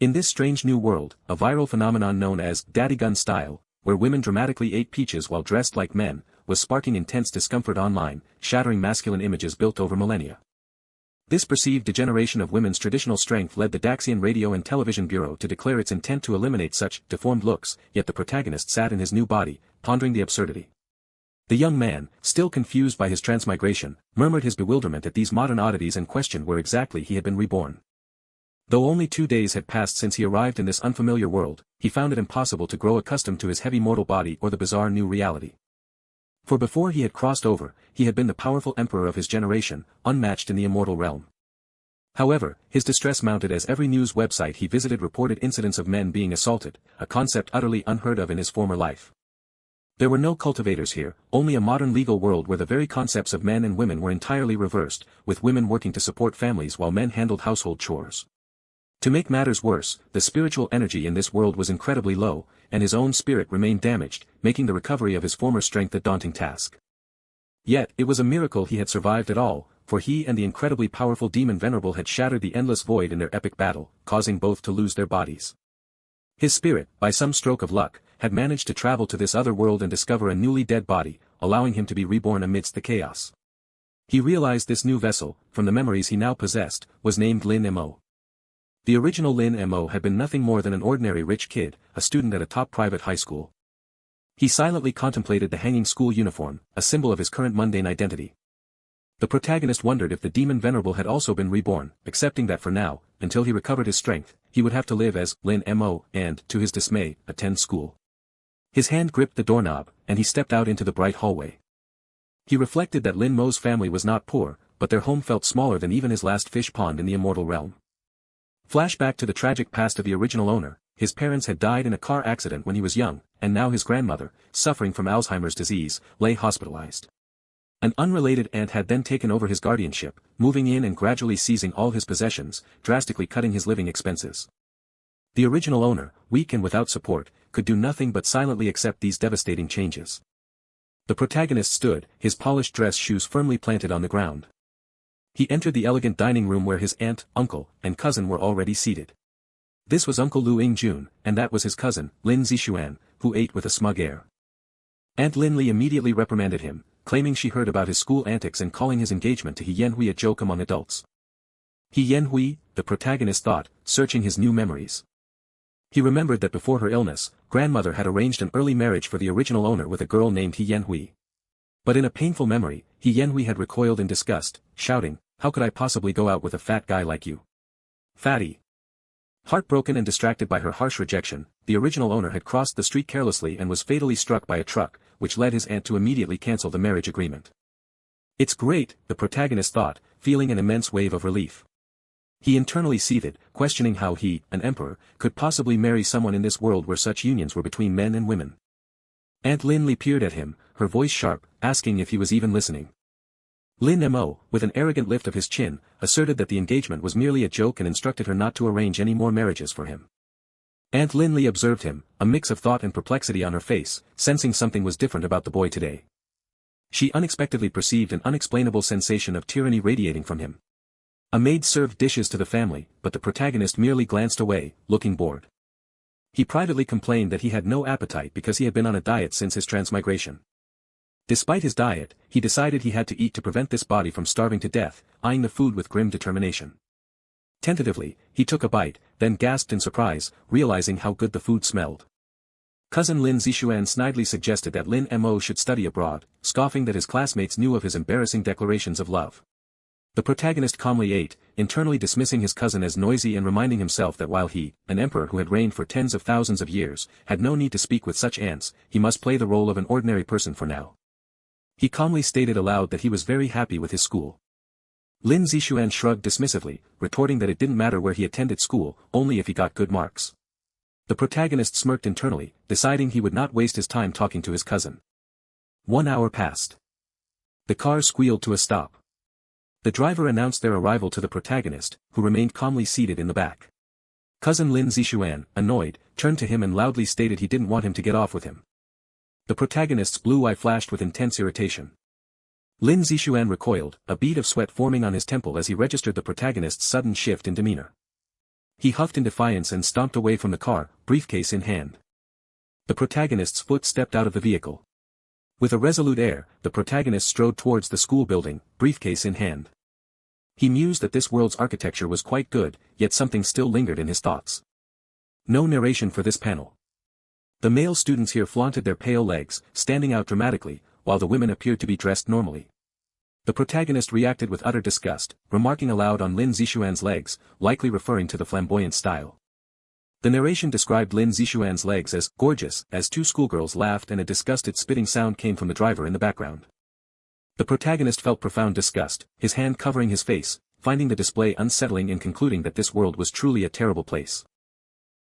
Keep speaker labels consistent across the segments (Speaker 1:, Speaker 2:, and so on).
Speaker 1: In this strange new world, a viral phenomenon known as daddy gun style, where women dramatically ate peaches while dressed like men, was sparking intense discomfort online, shattering masculine images built over millennia. This perceived degeneration of women's traditional strength led the Daxian Radio and Television Bureau to declare its intent to eliminate such deformed looks, yet the protagonist sat in his new body, pondering the absurdity. The young man, still confused by his transmigration, murmured his bewilderment at these modern oddities and questioned where exactly he had been reborn. Though only 2 days had passed since he arrived in this unfamiliar world, he found it impossible to grow accustomed to his heavy mortal body or the bizarre new reality. For before he had crossed over, he had been the powerful emperor of his generation, unmatched in the immortal realm. However, his distress mounted as every news website he visited reported incidents of men being assaulted, a concept utterly unheard of in his former life. There were no cultivators here, only a modern legal world where the very concepts of men and women were entirely reversed, with women working to support families while men handled household chores. To make matters worse, the spiritual energy in this world was incredibly low, and his own spirit remained damaged, making the recovery of his former strength a daunting task. Yet, it was a miracle he had survived at all, for he and the incredibly powerful demon Venerable had shattered the endless void in their epic battle, causing both to lose their bodies. His spirit, by some stroke of luck, had managed to travel to this other world and discover a newly dead body, allowing him to be reborn amidst the chaos. He realized this new vessel, from the memories he now possessed, was named Lin Mo. The original Lin Mo had been nothing more than an ordinary rich kid, a student at a top private high school. He silently contemplated the hanging school uniform, a symbol of his current mundane identity. The protagonist wondered if the demon Venerable had also been reborn, accepting that for now, until he recovered his strength, he would have to live as Lin Mo and, to his dismay, attend school. His hand gripped the doorknob, and he stepped out into the bright hallway. He reflected that Lin Mo's family was not poor, but their home felt smaller than even his last fish pond in the immortal realm. Flashback to the tragic past of the original owner, his parents had died in a car accident when he was young, and now his grandmother, suffering from Alzheimer's disease, lay hospitalized. An unrelated aunt had then taken over his guardianship, moving in and gradually seizing all his possessions, drastically cutting his living expenses. The original owner, weak and without support, could do nothing but silently accept these devastating changes. The protagonist stood, his polished dress shoes firmly planted on the ground. He entered the elegant dining room where his aunt, uncle, and cousin were already seated. This was Uncle Lu Ing-jun, and that was his cousin, Lin Zixuan, who ate with a smug air. Aunt Lin Li immediately reprimanded him, claiming she heard about his school antics and calling his engagement to He Yanhui a joke among adults. He Yanhui, the protagonist thought, searching his new memories. He remembered that before her illness, grandmother had arranged an early marriage for the original owner with a girl named He Yanhui. But in a painful memory, He Yanhui had recoiled in disgust, shouting, "How could I possibly go out with a fat guy like you? Fatty." Heartbroken and distracted by her harsh rejection, the original owner had crossed the street carelessly and was fatally struck by a truck, which led his aunt to immediately cancel the marriage agreement. "It's great," the protagonist thought, feeling an immense wave of relief. He internally seethed, questioning how he, an emperor, could possibly marry someone in this world where such unions were between men and women. Aunt Lin Li peered at him, her voice sharp, asking if he was even listening. Lin Mo, with an arrogant lift of his chin, asserted that the engagement was merely a joke and instructed her not to arrange any more marriages for him. Aunt Lin Li observed him, a mix of thought and perplexity on her face, sensing something was different about the boy today. She unexpectedly perceived an unexplainable sensation of tyranny radiating from him. A maid served dishes to the family, but the protagonist merely glanced away, looking bored. He privately complained that he had no appetite because he had been on a diet since his transmigration. Despite his diet, he decided he had to eat to prevent this body from starving to death, eyeing the food with grim determination. Tentatively, he took a bite, then gasped in surprise, realizing how good the food smelled. Cousin Lin Zixuan snidely suggested that Lin Mo should study abroad, scoffing that his classmates knew of his embarrassing declarations of love. The protagonist calmly ate, internally dismissing his cousin as noisy and reminding himself that while he, an emperor who had reigned for tens of thousands of years, had no need to speak with such ants, he must play the role of an ordinary person for now. He calmly stated aloud that he was very happy with his school. Lin Zixuan shrugged dismissively, retorting that it didn't matter where he attended school, only if he got good marks. The protagonist smirked internally, deciding he would not waste his time talking to his cousin. 1 hour passed. The car squealed to a stop. The driver announced their arrival to the protagonist, who remained calmly seated in the back. Cousin Lin Zixuan, annoyed, turned to him and loudly stated he didn't want him to get off with him. The protagonist's blue eye flashed with intense irritation. Lin Zixuan recoiled, a bead of sweat forming on his temple as he registered the protagonist's sudden shift in demeanor. He huffed in defiance and stomped away from the car, briefcase in hand. The protagonist's foot stepped out of the vehicle. With a resolute air, the protagonist strode towards the school building, briefcase in hand. He mused that this world's architecture was quite good, yet something still lingered in his thoughts. No narration for this panel. The male students here flaunted their pale legs, standing out dramatically, while the women appeared to be dressed normally. The protagonist reacted with utter disgust, remarking aloud on Lin Zixuan's legs, likely referring to the flamboyant style. The narration described Lin Zixuan's legs as gorgeous, as two schoolgirls laughed and a disgusted spitting sound came from the driver in the background. The protagonist felt profound disgust, his hand covering his face, finding the display unsettling and concluding that this world was truly a terrible place.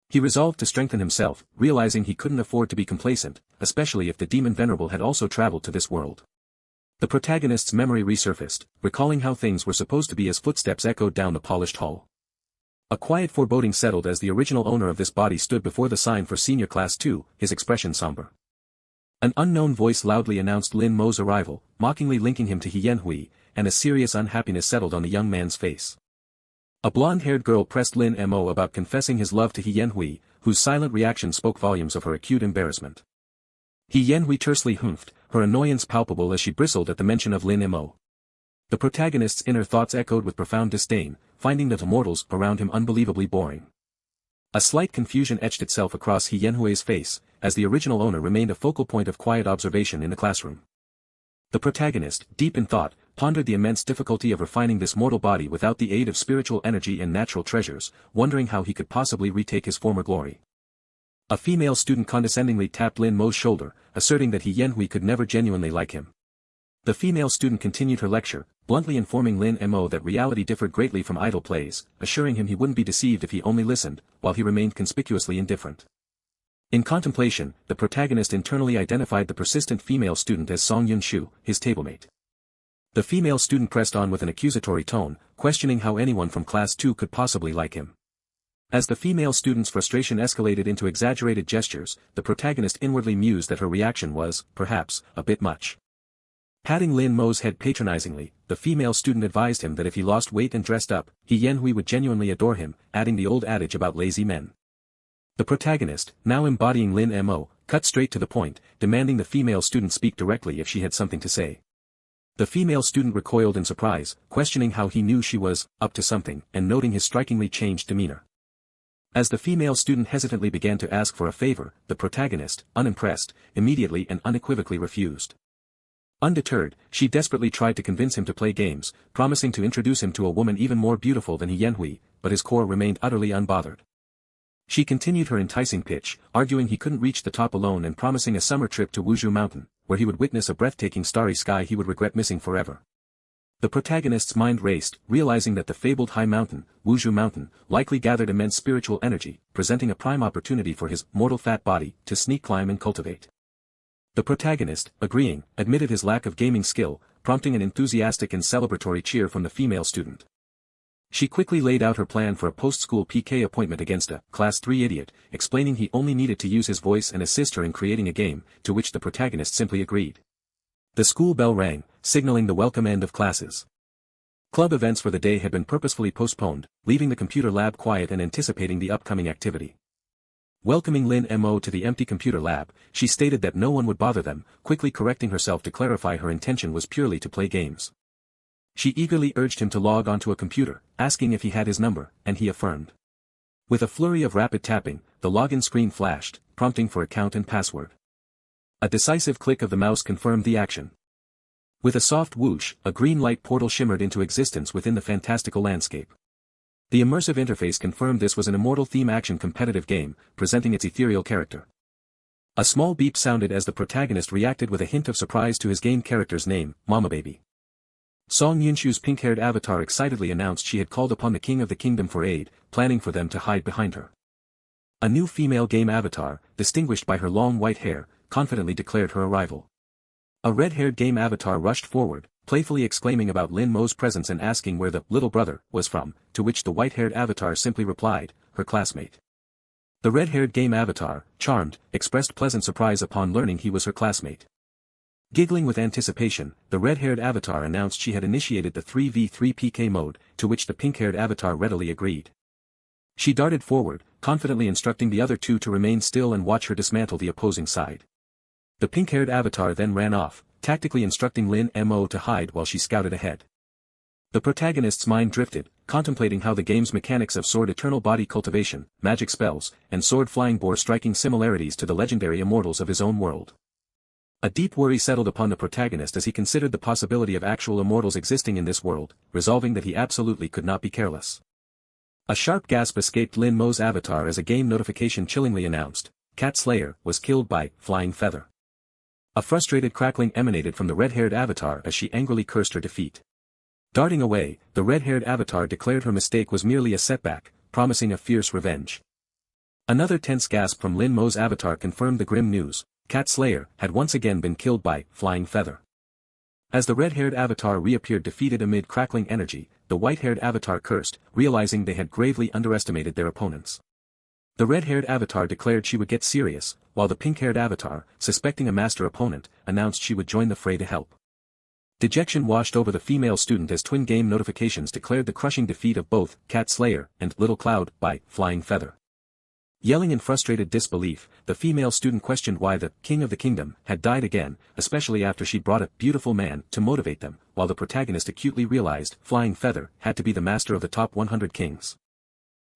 Speaker 1: He resolved to strengthen himself, realizing he couldn't afford to be complacent, especially if the demon Venerable had also traveled to this world. The protagonist's memory resurfaced, recalling how things were supposed to be as footsteps echoed down the polished hall. A quiet foreboding settled as the original owner of this body stood before the sign for Senior Class 2, his expression somber. An unknown voice loudly announced Lin Mo's arrival, mockingly linking him to He Yanhui, and a serious unhappiness settled on the young man's face. A blonde-haired girl pressed Lin Mo about confessing his love to He Yanhui, whose silent reaction spoke volumes of her acute embarrassment. He Yanhui tersely humphed, her annoyance palpable as she bristled at the mention of Lin Mo. The protagonist's inner thoughts echoed with profound disdain, finding the immortals around him unbelievably boring. A slight confusion etched itself across He Yanhui's face, as the original owner remained a focal point of quiet observation in the classroom. The protagonist, deep in thought, pondered the immense difficulty of refining this mortal body without the aid of spiritual energy and natural treasures, wondering how he could possibly retake his former glory. A female student condescendingly tapped Lin Mo's shoulder, asserting that He Yanhui could never genuinely like him. The female student continued her lecture, bluntly informing Lin Mo that reality differed greatly from idle plays, assuring him he wouldn't be deceived if he only listened, while he remained conspicuously indifferent. In contemplation, the protagonist internally identified the persistent female student as Song Yunshu, his tablemate. The female student pressed on with an accusatory tone, questioning how anyone from Class 2 could possibly like him. As the female student's frustration escalated into exaggerated gestures, the protagonist inwardly mused that her reaction was, perhaps, a bit much. Patting Lin Mo's head patronizingly, the female student advised him that if he lost weight and dressed up, He Yanhui would genuinely adore him, adding the old adage about lazy men. The protagonist, now embodying Lin Mo, cut straight to the point, demanding the female student speak directly if she had something to say. The female student recoiled in surprise, questioning how he knew she was up to something, and noting his strikingly changed demeanor. As the female student hesitantly began to ask for a favor, the protagonist, unimpressed, immediately and unequivocally refused. Undeterred, she desperately tried to convince him to play games, promising to introduce him to a woman even more beautiful than He Yanhui, but his core remained utterly unbothered. She continued her enticing pitch, arguing he couldn't reach the top alone and promising a summer trip to Wuzhou Mountain, where he would witness a breathtaking starry sky he would regret missing forever. The protagonist's mind raced, realizing that the fabled high mountain, Wuzhou Mountain, likely gathered immense spiritual energy, presenting a prime opportunity for his mortal fat body to sneak climb and cultivate. The protagonist, agreeing, admitted his lack of gaming skill, prompting an enthusiastic and celebratory cheer from the female student. She quickly laid out her plan for a post-school PK appointment against a Class 3 idiot, explaining he only needed to use his voice and assist her in creating a game, to which the protagonist simply agreed. The school bell rang, signaling the welcome end of classes. Club events for the day had been purposefully postponed, leaving the computer lab quiet and anticipating the upcoming activity. Welcoming Lin Mo to the empty computer lab, she stated that no one would bother them, quickly correcting herself to clarify her intention was purely to play games. She eagerly urged him to log onto a computer, asking if he had his number, and he affirmed. With a flurry of rapid tapping, the login screen flashed, prompting for account and password. A decisive click of the mouse confirmed the action. With a soft whoosh, a green light portal shimmered into existence within the fantastical landscape. The immersive interface confirmed this was an Immortal theme action competitive game, presenting its ethereal character. A small beep sounded as the protagonist reacted with a hint of surprise to his game character's name, Mama Baby. Song Yunshu's pink-haired avatar excitedly announced she had called upon the king of the kingdom for aid, planning for them to hide behind her. A new female game avatar, distinguished by her long white hair, confidently declared her arrival. A red-haired game avatar rushed forward, playfully exclaiming about Lin Mo's presence and asking where the little brother was from, to which the white-haired avatar simply replied, her classmate. The red-haired game avatar, charmed, expressed pleasant surprise upon learning he was her classmate. Giggling with anticipation, the red-haired avatar announced she had initiated the 3v3 PK mode, to which the pink-haired avatar readily agreed. She darted forward, confidently instructing the other two to remain still and watch her dismantle the opposing side. The pink-haired avatar then ran off, tactically instructing Lin Mo to hide while she scouted ahead. The protagonist's mind drifted, contemplating how the game's mechanics of sword eternal body cultivation, magic spells, and sword flying bore striking similarities to the legendary immortals of his own world. A deep worry settled upon the protagonist as he considered the possibility of actual immortals existing in this world, resolving that he absolutely could not be careless. A sharp gasp escaped Lin Mo's avatar as a game notification chillingly announced, Cat Slayer was killed by Flying Feather. A frustrated crackling emanated from the red-haired avatar as she angrily cursed her defeat. Darting away, the red-haired avatar declared her mistake was merely a setback, promising a fierce revenge. Another tense gasp from Lin Mo's avatar confirmed the grim news, Cat Slayer had once again been killed by Flying Feather. As the red-haired avatar reappeared defeated amid crackling energy, the white-haired avatar cursed, realizing they had gravely underestimated their opponents. The red-haired avatar declared she would get serious, while the pink-haired avatar, suspecting a master opponent, announced she would join the fray to help. Dejection washed over the female student as twin game notifications declared the crushing defeat of both Cat Slayer and Little Cloud by Flying Feather. Yelling in frustrated disbelief, the female student questioned why the King of the Kingdom had died again, especially after she brought a beautiful man to motivate them, while the protagonist acutely realized Flying Feather had to be the master of the top 100 kings.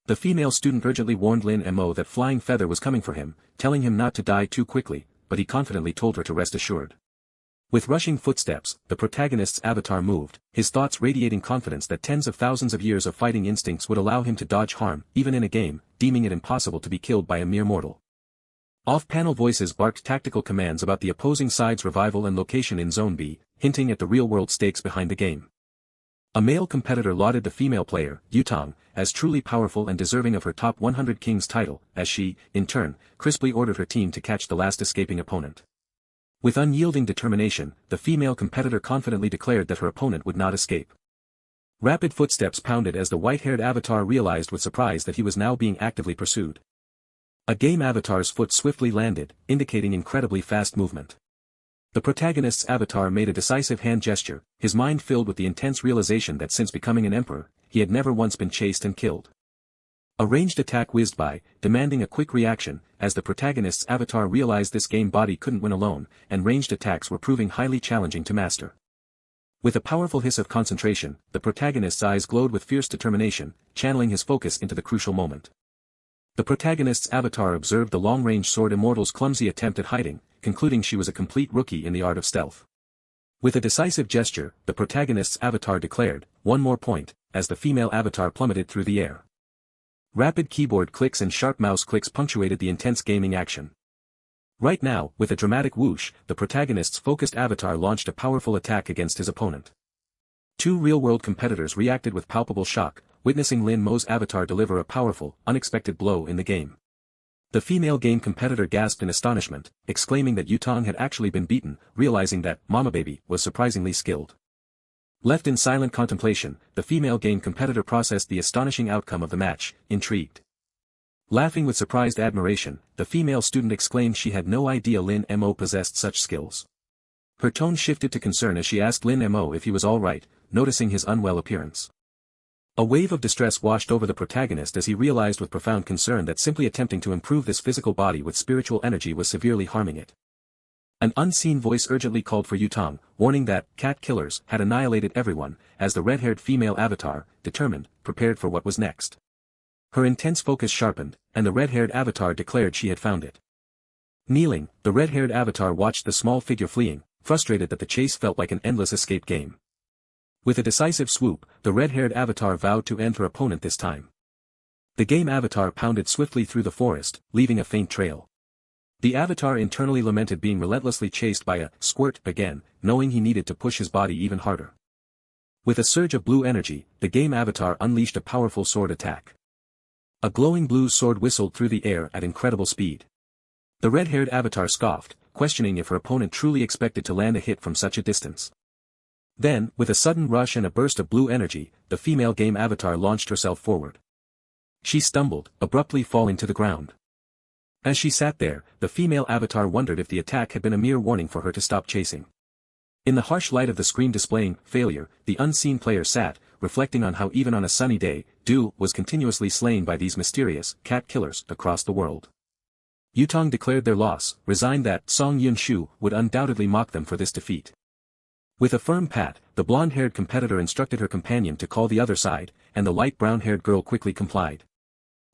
Speaker 1: The female student urgently warned Lin Mo that Flying Feather was coming for him, telling him not to die too quickly, but he confidently told her to rest assured. With rushing footsteps, the protagonist's avatar moved, his thoughts radiating confidence that tens of thousands of years of fighting instincts would allow him to dodge harm, even in a game, deeming it impossible to be killed by a mere mortal. Off-panel voices barked tactical commands about the opposing side's revival and location in Zone B, hinting at the real-world stakes behind the game. A male competitor lauded the female player, Yutong, as truly powerful and deserving of her top 100 kings title, as she, in turn, crisply ordered her team to catch the last escaping opponent. With unyielding determination, the female competitor confidently declared that her opponent would not escape. Rapid footsteps pounded as the white-haired avatar realized with surprise that he was now being actively pursued. A game avatar's foot swiftly landed, indicating incredibly fast movement. The protagonist's avatar made a decisive hand gesture, his mind filled with the intense realization that since becoming an emperor, he had never once been chased and killed. A ranged attack whizzed by, demanding a quick reaction, as the protagonist's avatar realized this game body couldn't win alone, and ranged attacks were proving highly challenging to master. With a powerful hiss of concentration, the protagonist's eyes glowed with fierce determination, channeling his focus into the crucial moment. The protagonist's avatar observed the long-range sword immortal's clumsy attempt at hiding, concluding she was a complete rookie in the art of stealth. With a decisive gesture, the protagonist's avatar declared, "One more point," as the female avatar plummeted through the air. Rapid keyboard clicks and sharp mouse clicks punctuated the intense gaming action. Right now, with a dramatic whoosh, the protagonist's focused avatar launched a powerful attack against his opponent. Two real-world competitors reacted with palpable shock, witnessing Lin Mo's avatar deliver a powerful, unexpected blow in the game. The female game competitor gasped in astonishment, exclaiming that Yutong had actually been beaten, realizing that Mama Baby was surprisingly skilled. Left in silent contemplation, the female game competitor processed the astonishing outcome of the match, intrigued. Laughing with surprised admiration, the female student exclaimed she had no idea Lin Mo possessed such skills. Her tone shifted to concern as she asked Lin Mo if he was all right, noticing his unwell appearance. A wave of distress washed over the protagonist as he realized with profound concern that simply attempting to improve this physical body with spiritual energy was severely harming it. An unseen voice urgently called for Yutong, warning that cat killers had annihilated everyone, as the red-haired female avatar, determined, prepared for what was next. Her intense focus sharpened, and the red-haired avatar declared she had found it. Kneeling, the red-haired avatar watched the small figure fleeing, frustrated that the chase felt like an endless escape game. With a decisive swoop, the red-haired avatar vowed to end her opponent this time. The game avatar pounded swiftly through the forest, leaving a faint trail. The avatar internally lamented being relentlessly chased by a squirt again, knowing he needed to push his body even harder. With a surge of blue energy, the game avatar unleashed a powerful sword attack. A glowing blue sword whistled through the air at incredible speed. The red-haired avatar scoffed, questioning if her opponent truly expected to land a hit from such a distance. Then, with a sudden rush and a burst of blue energy, the female game avatar launched herself forward. She stumbled, abruptly falling to the ground. As she sat there, the female avatar wondered if the attack had been a mere warning for her to stop chasing. In the harsh light of the screen displaying failure, the unseen player sat, reflecting on how even on a sunny day, Du was continuously slain by these mysterious cat killers across the world. Yutong declared their loss, resigned that Song Yunshu would undoubtedly mock them for this defeat. With a firm pat, the blonde-haired competitor instructed her companion to call the other side, and the light brown-haired girl quickly complied.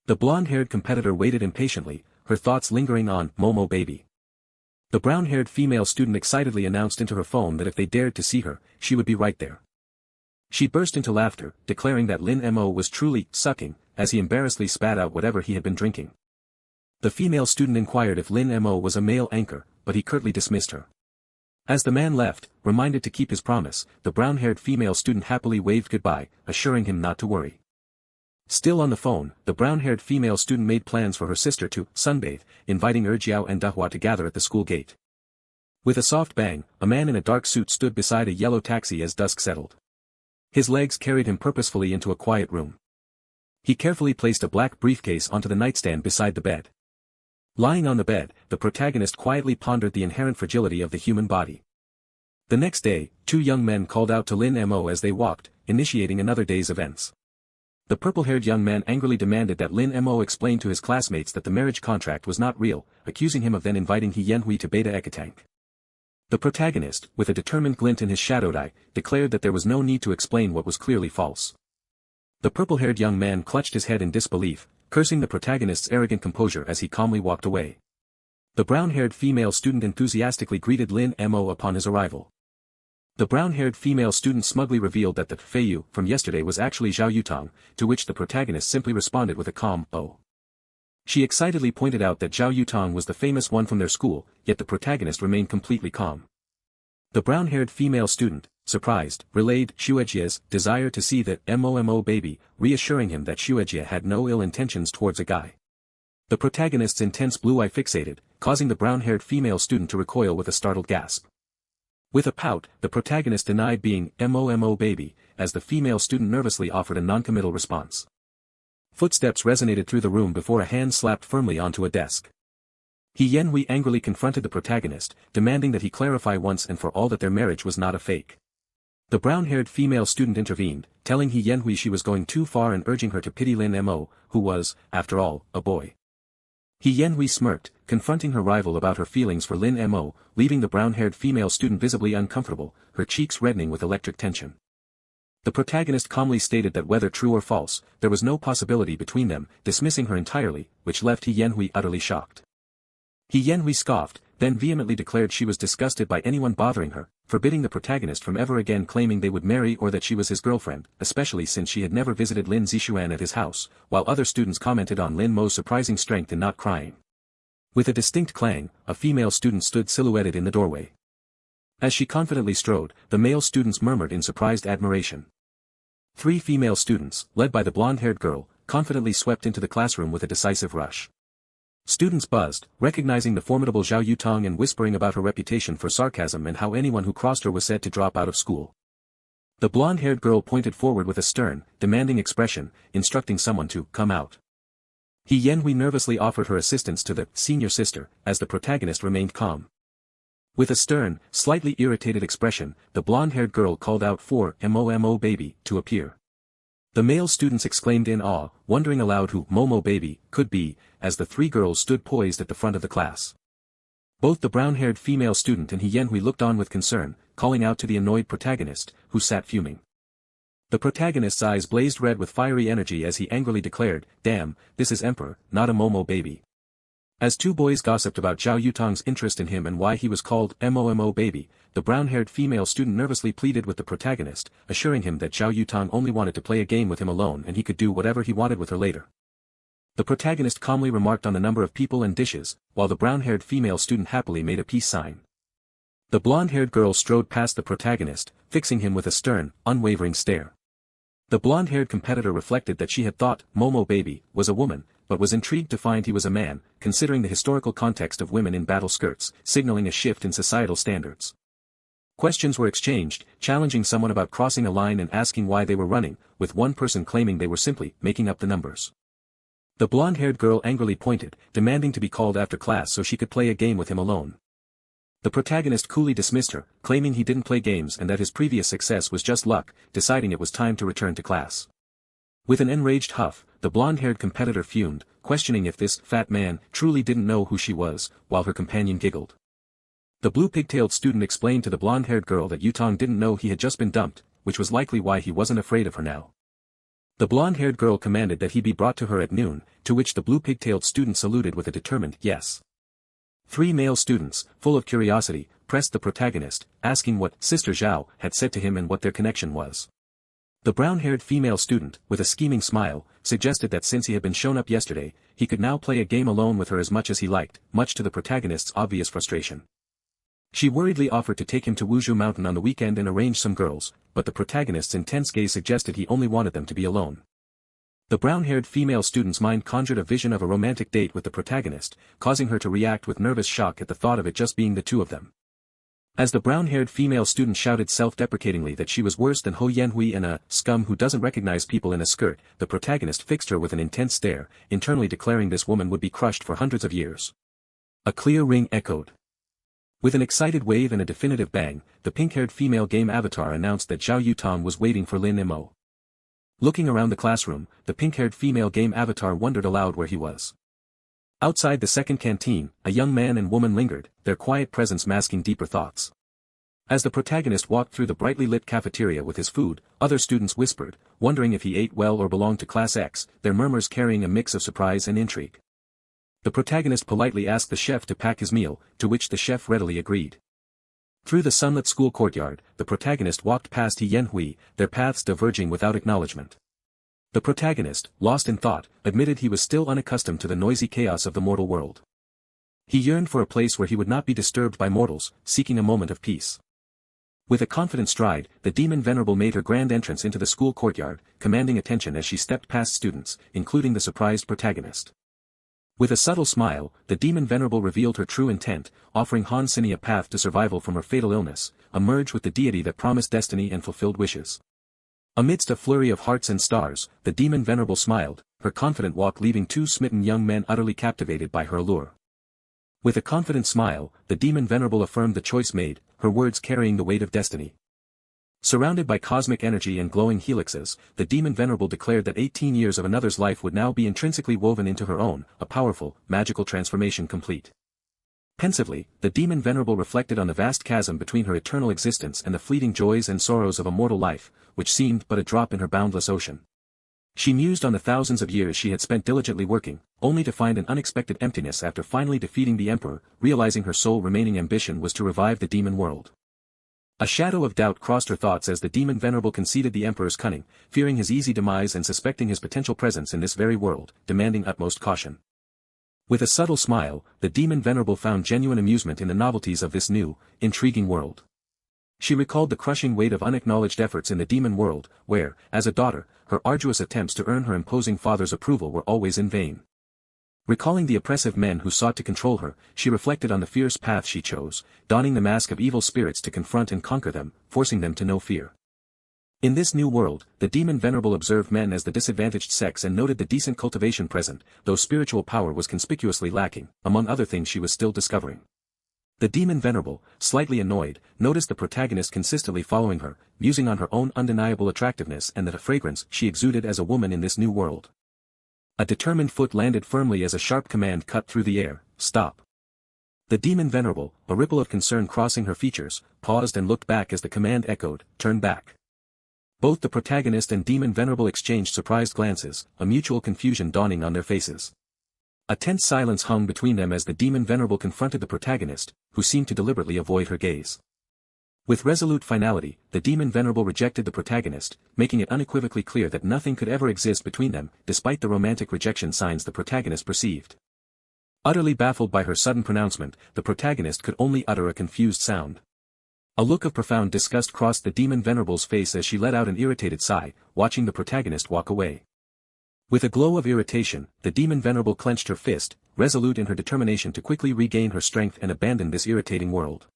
Speaker 1: The blonde-haired competitor waited impatiently, her thoughts lingering on Momo baby. The brown-haired female student excitedly announced into her phone that if they dared to see her, she would be right there. She burst into laughter, declaring that Lin Mo was truly sucking, as he embarrassedly spat out whatever he had been drinking. The female student inquired if Lin Mo was a male anchor, but he curtly dismissed her. As the man left, reminded to keep his promise, the brown-haired female student happily waved goodbye, assuring him not to worry. Still on the phone, the brown-haired female student made plans for her sister to sunbathe, inviting Jiao and Dahua to gather at the school gate. With a soft bang, a man in a dark suit stood beside a yellow taxi as dusk settled. His legs carried him purposefully into a quiet room. He carefully placed a black briefcase onto the nightstand beside the bed. Lying on the bed, the protagonist quietly pondered the inherent fragility of the human body. The next day, two young men called out to Lin Mo as they walked, initiating another day's events. The purple-haired young man angrily demanded that Lin Mo explain to his classmates that the marriage contract was not real, accusing him of then inviting He Yanhui to Beta Ekatank. The protagonist, with a determined glint in his shadowed eye, declared that there was no need to explain what was clearly false. The purple-haired young man clutched his head in disbelief, cursing the protagonist's arrogant composure as he calmly walked away. The brown-haired female student enthusiastically greeted Lin Mo upon his arrival. The brown-haired female student smugly revealed that the Feiyu from yesterday was actually Zhao Yutong, to which the protagonist simply responded with a calm, "Oh." She excitedly pointed out that Zhao Yutong was the famous one from their school, yet the protagonist remained completely calm. The brown-haired female student, surprised, relayed Xuejie's desire to see the Momo baby, reassuring him that Xuejie had no ill intentions towards a guy. The protagonist's intense blue eye fixated, causing the brown-haired female student to recoil with a startled gasp. With a pout, the protagonist denied being Momo baby, as the female student nervously offered a noncommittal response. Footsteps resonated through the room before a hand slapped firmly onto a desk. He Yanhui angrily confronted the protagonist, demanding that he clarify once and for all that their marriage was not a fake. The brown-haired female student intervened, telling He Yanhui she was going too far and urging her to pity Lin Mo, who was, after all, a boy. He Yanhui smirked, confronting her rival about her feelings for Lin Mo, leaving the brown-haired female student visibly uncomfortable, her cheeks reddening with electric tension. The protagonist calmly stated that whether true or false, there was no possibility between them, dismissing her entirely, which left He Yanhui utterly shocked. He Yanhui scoffed, then vehemently declared she was disgusted by anyone bothering her, forbidding the protagonist from ever again claiming they would marry or that she was his girlfriend, especially since she had never visited Lin Zixuan at his house, while other students commented on Lin Mo's surprising strength in not crying. With a distinct clang, a female student stood silhouetted in the doorway. As she confidently strode, the male students murmured in surprised admiration. Three female students, led by the blonde-haired girl, confidently swept into the classroom with a decisive rush. Students buzzed, recognizing the formidable Zhao Yutong and whispering about her reputation for sarcasm and how anyone who crossed her was said to drop out of school. The blonde-haired girl pointed forward with a stern, demanding expression, instructing someone to come out. He Yanhui nervously offered her assistance to the senior sister, as the protagonist remained calm. With a stern, slightly irritated expression, the blonde-haired girl called out for Momo baby to appear. The male students exclaimed in awe, wondering aloud who Momo baby could be, as the three girls stood poised at the front of the class. Both the brown-haired female student and He Yanhui looked on with concern, calling out to the annoyed protagonist, who sat fuming. The protagonist's eyes blazed red with fiery energy as he angrily declared, "Damn, this is Emperor, not a Momo baby." As two boys gossiped about Zhao Yutong's interest in him and why he was called Momo baby, the brown-haired female student nervously pleaded with the protagonist, assuring him that Zhao Yutong only wanted to play a game with him alone and he could do whatever he wanted with her later. The protagonist calmly remarked on the number of people and dishes, while the brown-haired female student happily made a peace sign. The blonde-haired girl strode past the protagonist, fixing him with a stern, unwavering stare. The blonde-haired competitor reflected that she had thought Momo baby was a woman, but was intrigued to find he was a man, considering the historical context of women in battle skirts, signaling a shift in societal standards. Questions were exchanged, challenging someone about crossing a line and asking why they were running, with one person claiming they were simply making up the numbers. The blonde-haired girl angrily pointed, demanding to be called after class so she could play a game with him alone. The protagonist coolly dismissed her, claiming he didn't play games and that his previous success was just luck, deciding it was time to return to class. With an enraged huff, the blonde-haired competitor fumed, questioning if this fat man truly didn't know who she was, while her companion giggled. The blue pigtailed student explained to the blonde-haired girl that Yutong didn't know he had just been dumped, which was likely why he wasn't afraid of her now. The blonde-haired girl commanded that he be brought to her at noon, to which the blue pigtailed student saluted with a determined yes. 3 male students, full of curiosity, pressed the protagonist, asking what Sister Zhao had said to him and what their connection was. The brown-haired female student, with a scheming smile, suggested that since he had been shown up yesterday, he could now play a game alone with her as much as he liked, much to the protagonist's obvious frustration. She worriedly offered to take him to Wuzhou Mountain on the weekend and arrange some girls, but the protagonist's intense gaze suggested he only wanted them to be alone. The brown-haired female student's mind conjured a vision of a romantic date with the protagonist, causing her to react with nervous shock at the thought of it just being the two of them. As the brown-haired female student shouted self-deprecatingly that she was worse than Ho Yanhui and a scum who doesn't recognize people in a skirt, the protagonist fixed her with an intense stare, internally declaring this woman would be crushed for hundreds of years. A clear ring echoed. With an excited wave and a definitive bang, the pink-haired female game avatar announced that Zhao Yutong was waiting for Lin Mo. Looking around the classroom, the pink-haired female game avatar wondered aloud where he was. Outside the second canteen, a young man and woman lingered, their quiet presence masking deeper thoughts. As the protagonist walked through the brightly lit cafeteria with his food, other students whispered, wondering if he ate well or belonged to Class X, their murmurs carrying a mix of surprise and intrigue. The protagonist politely asked the chef to pack his meal, to which the chef readily agreed. Through the sunlit school courtyard, the protagonist walked past He Yanhui, their paths diverging without acknowledgement. The protagonist, lost in thought, admitted he was still unaccustomed to the noisy chaos of the mortal world. He yearned for a place where he would not be disturbed by mortals, seeking a moment of peace. With a confident stride, the demon venerable made her grand entrance into the school courtyard, commanding attention as she stepped past students, including the surprised protagonist. With a subtle smile, the demon venerable revealed her true intent, offering Han Sini a path to survival from her fatal illness, a merge with the deity that promised destiny and fulfilled wishes. Amidst a flurry of hearts and stars, the demon venerable smiled, her confident walk leaving 2 smitten young men utterly captivated by her allure. With a confident smile, the demon venerable affirmed the choice made, her words carrying the weight of destiny. Surrounded by cosmic energy and glowing helixes, the demon venerable declared that 18 years of another's life would now be intrinsically woven into her own, a powerful, magical transformation complete. Pensively, the demon venerable reflected on the vast chasm between her eternal existence and the fleeting joys and sorrows of a mortal life, which seemed but a drop in her boundless ocean. She mused on the thousands of years she had spent diligently working, only to find an unexpected emptiness after finally defeating the emperor, realizing her sole remaining ambition was to revive the demon world. A shadow of doubt crossed her thoughts as the demon venerable conceded the emperor's cunning, fearing his easy demise and suspecting his potential presence in this very world, demanding utmost caution. With a subtle smile, the demon venerable found genuine amusement in the novelties of this new, intriguing world. She recalled the crushing weight of unacknowledged efforts in the demon world, where, as a daughter, her arduous attempts to earn her imposing father's approval were always in vain. Recalling the oppressive men who sought to control her, she reflected on the fierce path she chose, donning the mask of evil spirits to confront and conquer them, forcing them to know fear. In this new world, the demon venerable observed men as the disadvantaged sex and noted the decent cultivation present, though spiritual power was conspicuously lacking, among other things she was still discovering. The demon venerable, slightly annoyed, noticed the protagonist consistently following her, musing on her own undeniable attractiveness and the fragrance she exuded as a woman in this new world. A determined foot landed firmly as a sharp command cut through the air, "Stop." The demon venerable, a ripple of concern crossing her features, paused and looked back as the command echoed, "Turn back." Both the protagonist and demon venerable exchanged surprised glances, a mutual confusion dawning on their faces. A tense silence hung between them as the demon venerable confronted the protagonist, who seemed to deliberately avoid her gaze. With resolute finality, the demon venerable rejected the protagonist, making it unequivocally clear that nothing could ever exist between them, despite the romantic rejection signs the protagonist perceived. Utterly baffled by her sudden pronouncement, the protagonist could only utter a confused sound. A look of profound disgust crossed the demon venerable's face as she let out an irritated sigh, watching the protagonist walk away. With a glow of irritation, the demon venerable clenched her fist, resolute in her determination to quickly regain her strength and abandon this irritating world.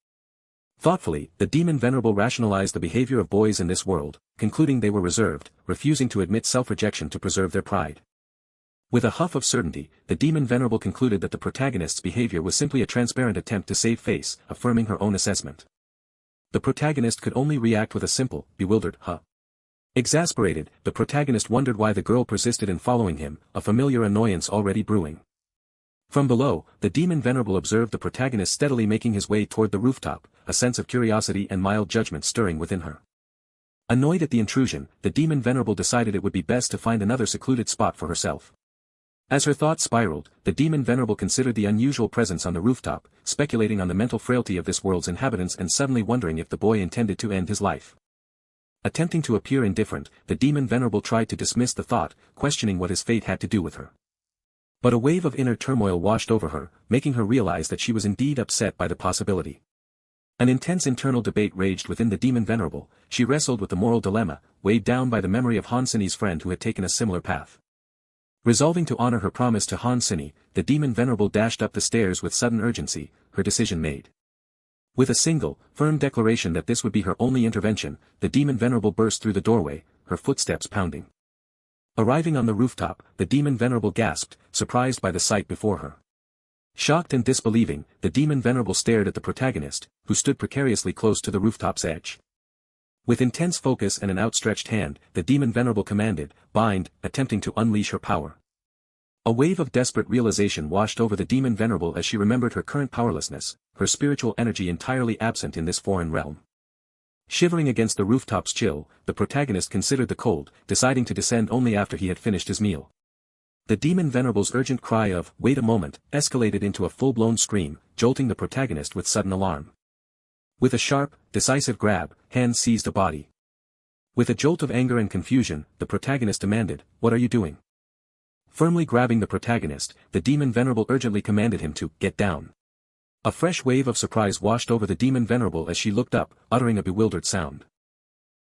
Speaker 1: Thoughtfully, the demon venerable rationalized the behavior of boys in this world, concluding they were reserved, refusing to admit self-rejection to preserve their pride. With a huff of certainty, the demon venerable concluded that the protagonist's behavior was simply a transparent attempt to save face, affirming her own assessment. The protagonist could only react with a simple, bewildered, huh. Exasperated, the protagonist wondered why the girl persisted in following him, a familiar annoyance already brewing. From below, the demon venerable observed the protagonist steadily making his way toward the rooftop, a sense of curiosity and mild judgment stirring within her. Annoyed at the intrusion, the demon venerable decided it would be best to find another secluded spot for herself. As her thoughts spiraled, the demon venerable considered the unusual presence on the rooftop, speculating on the mental frailty of this world's inhabitants and suddenly wondering if the boy intended to end his life. Attempting to appear indifferent, the demon venerable tried to dismiss the thought, questioning what his fate had to do with her. But a wave of inner turmoil washed over her, making her realize that she was indeed upset by the possibility. An intense internal debate raged within the demon venerable. She wrestled with the moral dilemma, weighed down by the memory of Han Sini's friend who had taken a similar path. Resolving to honor her promise to Han Sini, the demon venerable dashed up the stairs with sudden urgency, her decision made. With a single, firm declaration that this would be her only intervention, the demon venerable burst through the doorway, her footsteps pounding. Arriving on the rooftop, the demon venerable gasped, surprised by the sight before her. Shocked and disbelieving, the demon venerable stared at the protagonist, who stood precariously close to the rooftop's edge. With intense focus and an outstretched hand, the demon venerable commanded, "Bind," attempting to unleash her power. A wave of desperate realization washed over the demon venerable as she remembered her current powerlessness, her spiritual energy entirely absent in this foreign realm. Shivering against the rooftop's chill, the protagonist considered the cold, deciding to descend only after he had finished his meal. The demon venerable's urgent cry of, "Wait a moment," escalated into a full-blown scream, jolting the protagonist with sudden alarm. With a sharp, decisive grab, hands seized a body. With a jolt of anger and confusion, the protagonist demanded, "What are you doing?" Firmly grabbing the protagonist, the demon venerable urgently commanded him to get down. A fresh wave of surprise washed over the demon venerable as she looked up, uttering a bewildered sound.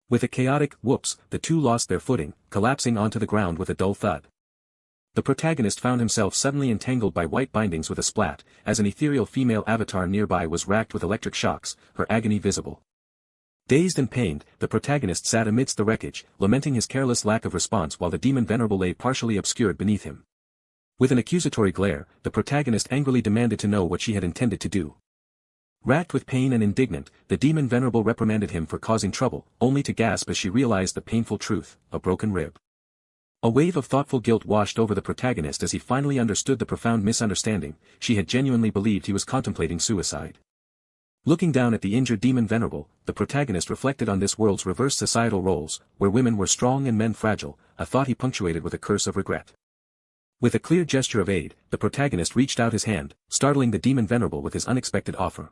Speaker 1: With a chaotic whoops, the two lost their footing, collapsing onto the ground with a dull thud. The protagonist found himself suddenly entangled by white bindings with a splat, as an ethereal female avatar nearby was racked with electric shocks, her agony visible. Dazed and pained, the protagonist sat amidst the wreckage, lamenting his careless lack of response while the demon venerable lay partially obscured beneath him. With an accusatory glare, the protagonist angrily demanded to know what she had intended to do. Racked with pain and indignant, the demon venerable reprimanded him for causing trouble, only to gasp as she realized the painful truth, a broken rib. A wave of thoughtful guilt washed over the protagonist as he finally understood the profound misunderstanding. She had genuinely believed he was contemplating suicide. Looking down at the injured demon venerable, the protagonist reflected on this world's reversed societal roles, where women were strong and men fragile, a thought he punctuated with a curse of regret. With a clear gesture of aid, the protagonist reached out his hand, startling the demon venerable with his unexpected offer.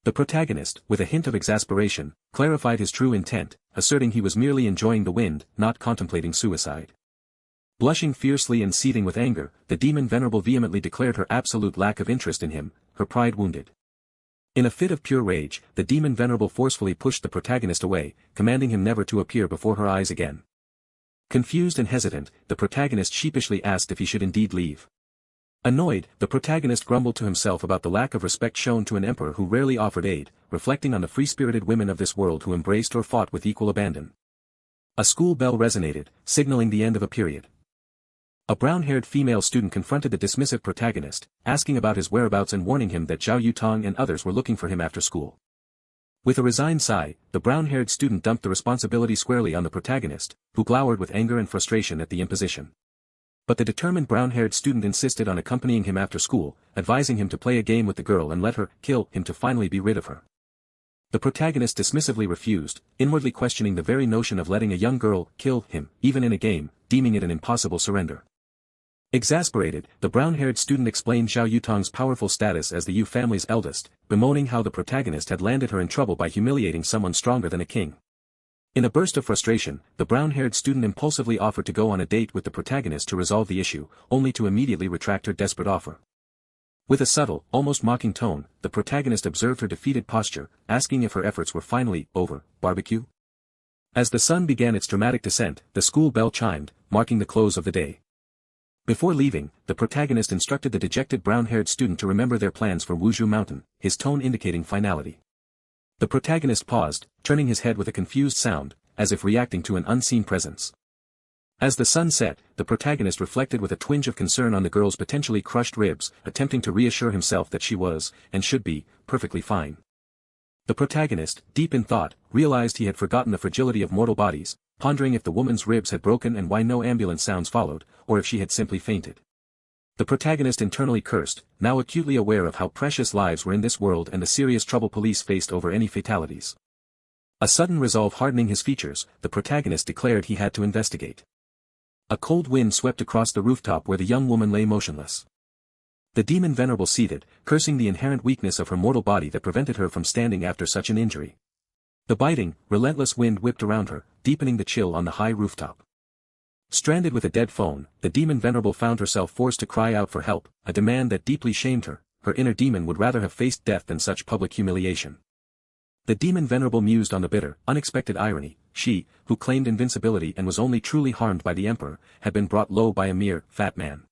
Speaker 1: The protagonist, with a hint of exasperation, clarified his true intent, asserting he was merely enjoying the wind, not contemplating suicide. Blushing fiercely and seething with anger, the demon venerable vehemently declared her absolute lack of interest in him, her pride wounded. In a fit of pure rage, the demon venerable forcefully pushed the protagonist away, commanding him never to appear before her eyes again. Confused and hesitant, the protagonist sheepishly asked if he should indeed leave. Annoyed, the protagonist grumbled to himself about the lack of respect shown to an emperor who rarely offered aid, reflecting on the free-spirited women of this world who embraced or fought with equal abandon. A school bell resonated, signaling the end of a period. A brown-haired female student confronted the dismissive protagonist, asking about his whereabouts and warning him that Zhao Yutong and others were looking for him after school. With a resigned sigh, the brown-haired student dumped the responsibility squarely on the protagonist, who glowered with anger and frustration at the imposition. But the determined brown-haired student insisted on accompanying him after school, advising him to play a game with the girl and let her kill him to finally be rid of her. The protagonist dismissively refused, inwardly questioning the very notion of letting a young girl kill him, even in a game, deeming it an impossible surrender. Exasperated, the brown-haired student explained Zhao Yutong's powerful status as the Yu family's eldest, bemoaning how the protagonist had landed her in trouble by humiliating someone stronger than a king. In a burst of frustration, the brown-haired student impulsively offered to go on a date with the protagonist to resolve the issue, only to immediately retract her desperate offer. With a subtle, almost mocking tone, the protagonist observed her defeated posture, asking if her efforts were finally over. Barbecue? As the sun began its dramatic descent, the school bell chimed, marking the close of the day. Before leaving, the protagonist instructed the dejected brown-haired student to remember their plans for Wuzhou Mountain, his tone indicating finality. The protagonist paused, turning his head with a confused sound, as if reacting to an unseen presence. As the sun set, the protagonist reflected with a twinge of concern on the girl's potentially crushed ribs, attempting to reassure himself that she was, and should be, perfectly fine. The protagonist, deep in thought, realized he had forgotten the fragility of mortal bodies, pondering if the woman's ribs had broken and why no ambulance sounds followed, or if she had simply fainted. The protagonist internally cursed, now acutely aware of how precious lives were in this world and the serious trouble police faced over any fatalities. A sudden resolve hardening his features, the protagonist declared he had to investigate. A cold wind swept across the rooftop where the young woman lay motionless. The demon venerable seated, cursing the inherent weakness of her mortal body that prevented her from standing after such an injury. The biting, relentless wind whipped around her, deepening the chill on the high rooftop. Stranded with a dead phone, the demon venerable found herself forced to cry out for help, a demand that deeply shamed her. Her inner demon would rather have faced death than such public humiliation. The demon venerable mused on the bitter, unexpected irony. She, who claimed invincibility and was only truly harmed by the emperor, had been brought low by a mere, fat man.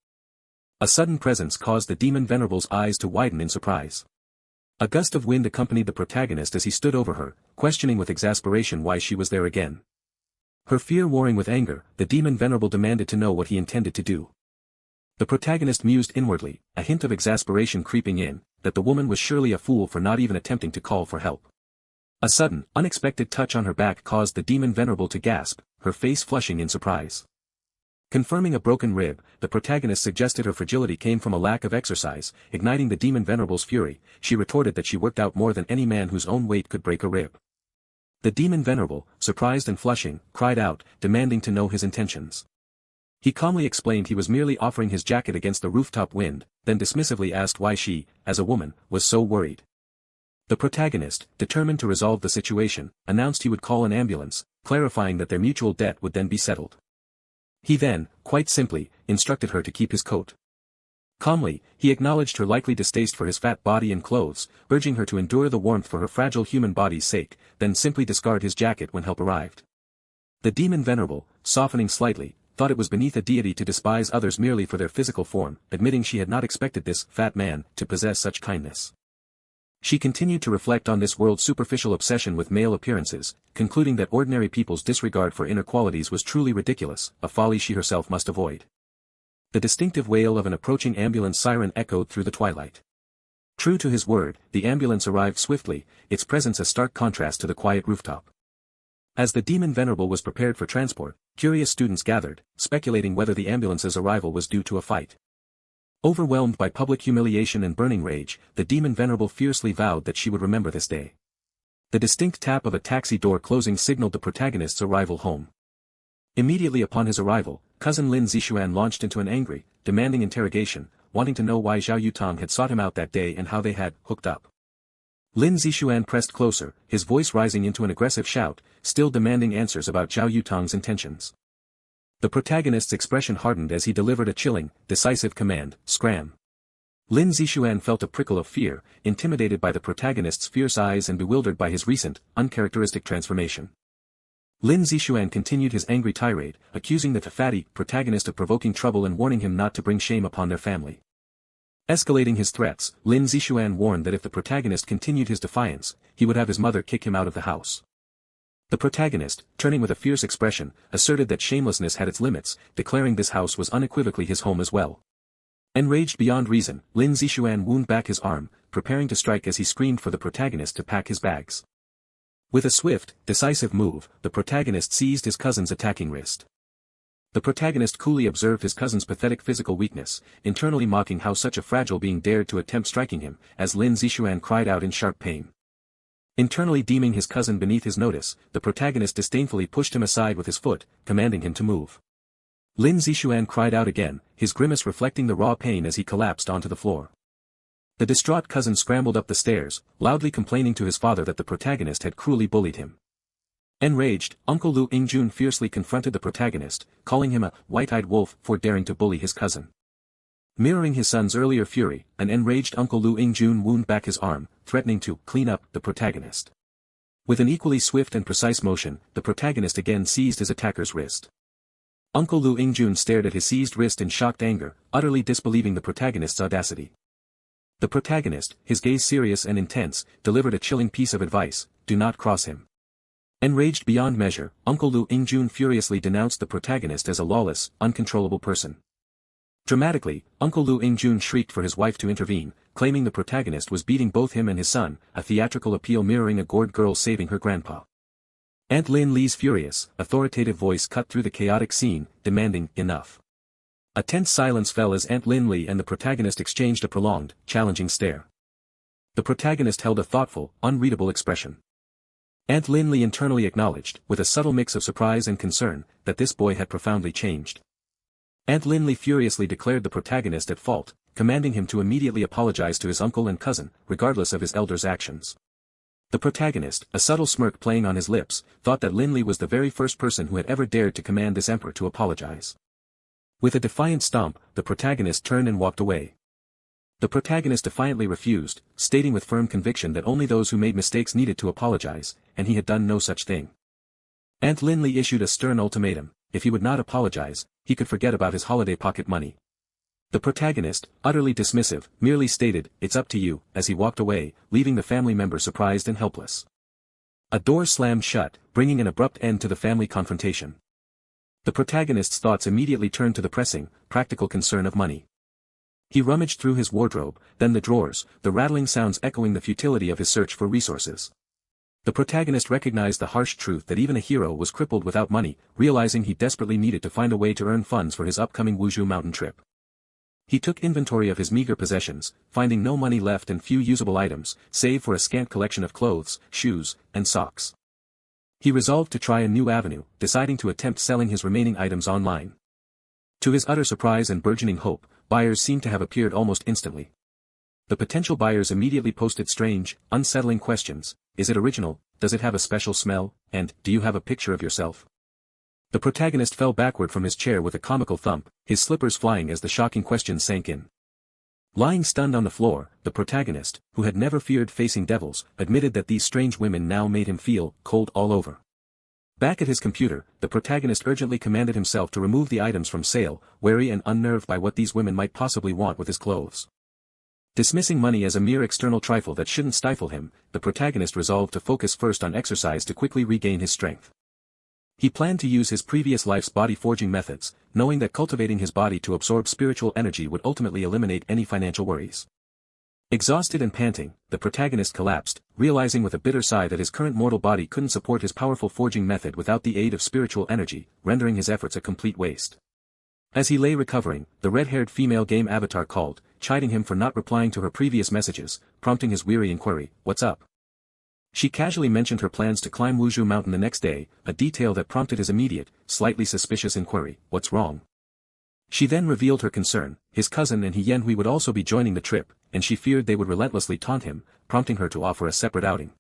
Speaker 1: A sudden presence caused the demon venerable's eyes to widen in surprise. A gust of wind accompanied the protagonist as he stood over her, questioning with exasperation why she was there again. Her fear warring with anger, the demon venerable demanded to know what he intended to do. The protagonist mused inwardly, a hint of exasperation creeping in, that the woman was surely a fool for not even attempting to call for help. A sudden, unexpected touch on her back caused the demon venerable to gasp, her face flushing in surprise. Confirming a broken rib, the protagonist suggested her fragility came from a lack of exercise, igniting the demon venerable's fury. She retorted that she worked out more than any man whose own weight could break a rib. The demon venerable, surprised and flushing, cried out, demanding to know his intentions. He calmly explained he was merely offering his jacket against the rooftop wind, then dismissively asked why she, as a woman, was so worried. The protagonist, determined to resolve the situation, announced he would call an ambulance, clarifying that their mutual debt would then be settled. He then, quite simply, instructed her to keep his coat. Calmly, he acknowledged her likely distaste for his fat body and clothes, urging her to endure the warmth for her fragile human body's sake, then simply discard his jacket when help arrived. The demon venerable, softening slightly, thought it was beneath a deity to despise others merely for their physical form, admitting she had not expected this fat man to possess such kindness. She continued to reflect on this world's superficial obsession with male appearances, concluding that ordinary people's disregard for inner qualities was truly ridiculous, a folly she herself must avoid. The distinctive wail of an approaching ambulance siren echoed through the twilight. True to his word, the ambulance arrived swiftly, its presence a stark contrast to the quiet rooftop. As the demon venerable was prepared for transport, curious students gathered, speculating whether the ambulance's arrival was due to a fight. Overwhelmed by public humiliation and burning rage, the demon venerable fiercely vowed that she would remember this day. The distinct tap of a taxi door closing signaled the protagonist's arrival home. Immediately upon his arrival, cousin Lin Zishuan launched into an angry, demanding interrogation, wanting to know why Zhao Yutong had sought him out that day and how they had hooked up. Lin Zishuan pressed closer, his voice rising into an aggressive shout, still demanding answers about Zhao Yutong's intentions. The protagonist's expression hardened as he delivered a chilling, decisive command, scram. Lin Zishuan felt a prickle of fear, intimidated by the protagonist's fierce eyes and bewildered by his recent, uncharacteristic transformation. Lin Zishuan continued his angry tirade, accusing the fatty protagonist of provoking trouble and warning him not to bring shame upon their family. Escalating his threats, Lin Zishuan warned that if the protagonist continued his defiance, he would have his mother kick him out of the house. The protagonist, turning with a fierce expression, asserted that shamelessness had its limits, declaring this house was unequivocally his home as well. Enraged beyond reason, Lin Zishuan wound back his arm, preparing to strike as he screamed for the protagonist to pack his bags. With a swift, decisive move, the protagonist seized his cousin's attacking wrist. The protagonist coolly observed his cousin's pathetic physical weakness, internally mocking how such a fragile being dared to attempt striking him, as Lin Zishuan cried out in sharp pain. Internally deeming his cousin beneath his notice, the protagonist disdainfully pushed him aside with his foot, commanding him to move. Lin Zishuan cried out again, his grimace reflecting the raw pain as he collapsed onto the floor. The distraught cousin scrambled up the stairs, loudly complaining to his father that the protagonist had cruelly bullied him. Enraged, Uncle Lu Yingjun fiercely confronted the protagonist, calling him a white-eyed wolf for daring to bully his cousin. Mirroring his son's earlier fury, an enraged Uncle Lu Yingjun wound back his arm, threatening to clean up the protagonist. With an equally swift and precise motion, the protagonist again seized his attacker's wrist. Uncle Lu Yingjun stared at his seized wrist in shocked anger, utterly disbelieving the protagonist's audacity. The protagonist, his gaze serious and intense, delivered a chilling piece of advice: do not cross him. Enraged beyond measure, Uncle Lu Ingjun furiously denounced the protagonist as a lawless, uncontrollable person. Dramatically, Uncle Lu Ingjun shrieked for his wife to intervene, claiming the protagonist was beating both him and his son, a theatrical appeal mirroring a gored girl saving her grandpa. Aunt Lin Li's furious, authoritative voice cut through the chaotic scene, demanding, "Enough." A tense silence fell as Aunt Lin Li and the protagonist exchanged a prolonged, challenging stare. The protagonist held a thoughtful, unreadable expression. Aunt Lin Li internally acknowledged, with a subtle mix of surprise and concern, that this boy had profoundly changed. Aunt Lin Li furiously declared the protagonist at fault, commanding him to immediately apologize to his uncle and cousin, regardless of his elder's actions. The protagonist, a subtle smirk playing on his lips, thought that Lin Li was the very first person who had ever dared to command this emperor to apologize. With a defiant stomp, the protagonist turned and walked away. The protagonist defiantly refused, stating with firm conviction that only those who made mistakes needed to apologize, and he had done no such thing. Aunt Lin Li issued a stern ultimatum: if he would not apologize, he could forget about his holiday pocket money. The protagonist, utterly dismissive, merely stated, "It's up to you," as he walked away, leaving the family member surprised and helpless. A door slammed shut, bringing an abrupt end to the family confrontation. The protagonist's thoughts immediately turned to the pressing, practical concern of money. He rummaged through his wardrobe, then the drawers, the rattling sounds echoing the futility of his search for resources. The protagonist recognized the harsh truth that even a hero was crippled without money, realizing he desperately needed to find a way to earn funds for his upcoming Wuzhou mountain trip. He took inventory of his meager possessions, finding no money left and few usable items, save for a scant collection of clothes, shoes, and socks. He resolved to try a new avenue, deciding to attempt selling his remaining items online. To his utter surprise and burgeoning hope, buyers seemed to have appeared almost instantly. The potential buyers immediately posted strange, unsettling questions: is it original, does it have a special smell, and, do you have a picture of yourself? The protagonist fell backward from his chair with a comical thump, his slippers flying as the shocking questions sank in. Lying stunned on the floor, the protagonist, who had never feared facing devils, admitted that these strange women now made him feel cold all over. Back at his computer, the protagonist urgently commanded himself to remove the items from sale, wary and unnerved by what these women might possibly want with his clothes. Dismissing money as a mere external trifle that shouldn't stifle him, the protagonist resolved to focus first on exercise to quickly regain his strength. He planned to use his previous life's body-forging methods, knowing that cultivating his body to absorb spiritual energy would ultimately eliminate any financial worries. Exhausted and panting, the protagonist collapsed, realizing with a bitter sigh that his current mortal body couldn't support his powerful forging method without the aid of spiritual energy, rendering his efforts a complete waste. As he lay recovering, the red-haired female game avatar called, chiding him for not replying to her previous messages, prompting his weary inquiry, "What's up?" She casually mentioned her plans to climb Wuzhou Mountain the next day, a detail that prompted his immediate, slightly suspicious inquiry, "What's wrong?" She then revealed her concern: his cousin and he Yanhui would also be joining the trip, and she feared they would relentlessly taunt him, prompting her to offer a separate outing.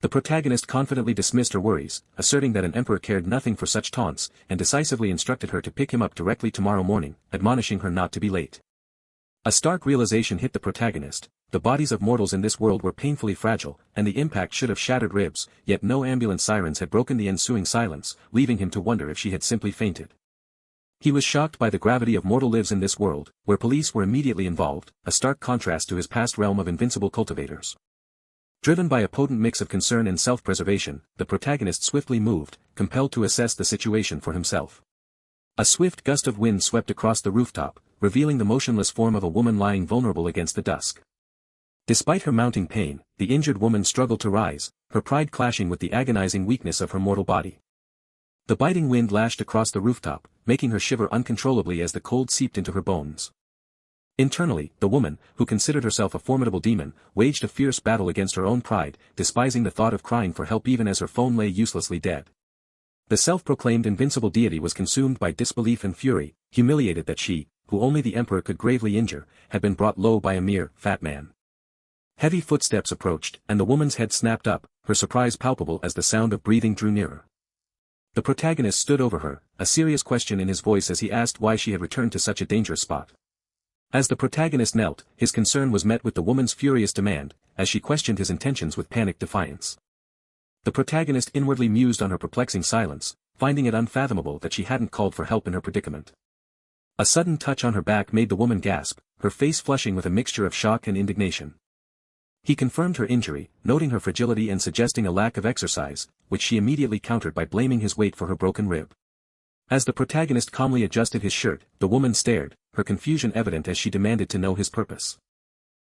Speaker 1: The protagonist confidently dismissed her worries, asserting that an emperor cared nothing for such taunts, and decisively instructed her to pick him up directly tomorrow morning, admonishing her not to be late. A stark realization hit the protagonist: the bodies of mortals in this world were painfully fragile, and the impact should have shattered ribs, yet no ambulance sirens had broken the ensuing silence, leaving him to wonder if she had simply fainted. He was shocked by the gravity of mortal lives in this world, where police were immediately involved, a stark contrast to his past realm of invincible cultivators. Driven by a potent mix of concern and self-preservation, the protagonist swiftly moved, compelled to assess the situation for himself. A swift gust of wind swept across the rooftop, revealing the motionless form of a woman lying vulnerable against the dusk. Despite her mounting pain, the injured woman struggled to rise, her pride clashing with the agonizing weakness of her mortal body. The biting wind lashed across the rooftop, making her shiver uncontrollably as the cold seeped into her bones. Internally, the woman, who considered herself a formidable demon, waged a fierce battle against her own pride, despising the thought of crying for help even as her phone lay uselessly dead. The self-proclaimed invincible deity was consumed by disbelief and fury, humiliated that she, who only the emperor could gravely injure, had been brought low by a mere fat man. Heavy footsteps approached, and the woman's head snapped up, her surprise palpable as the sound of breathing drew nearer. The protagonist stood over her, a serious question in his voice as he asked why she had returned to such a dangerous spot. As the protagonist knelt, his concern was met with the woman's furious demand, as she questioned his intentions with panicked defiance. The protagonist inwardly mused on her perplexing silence, finding it unfathomable that she hadn't called for help in her predicament. A sudden touch on her back made the woman gasp, her face flushing with a mixture of shock and indignation. He confirmed her injury, noting her fragility and suggesting a lack of exercise, which she immediately countered by blaming his weight for her broken rib. As the protagonist calmly adjusted his shirt, the woman stared, her confusion evident as she demanded to know his purpose.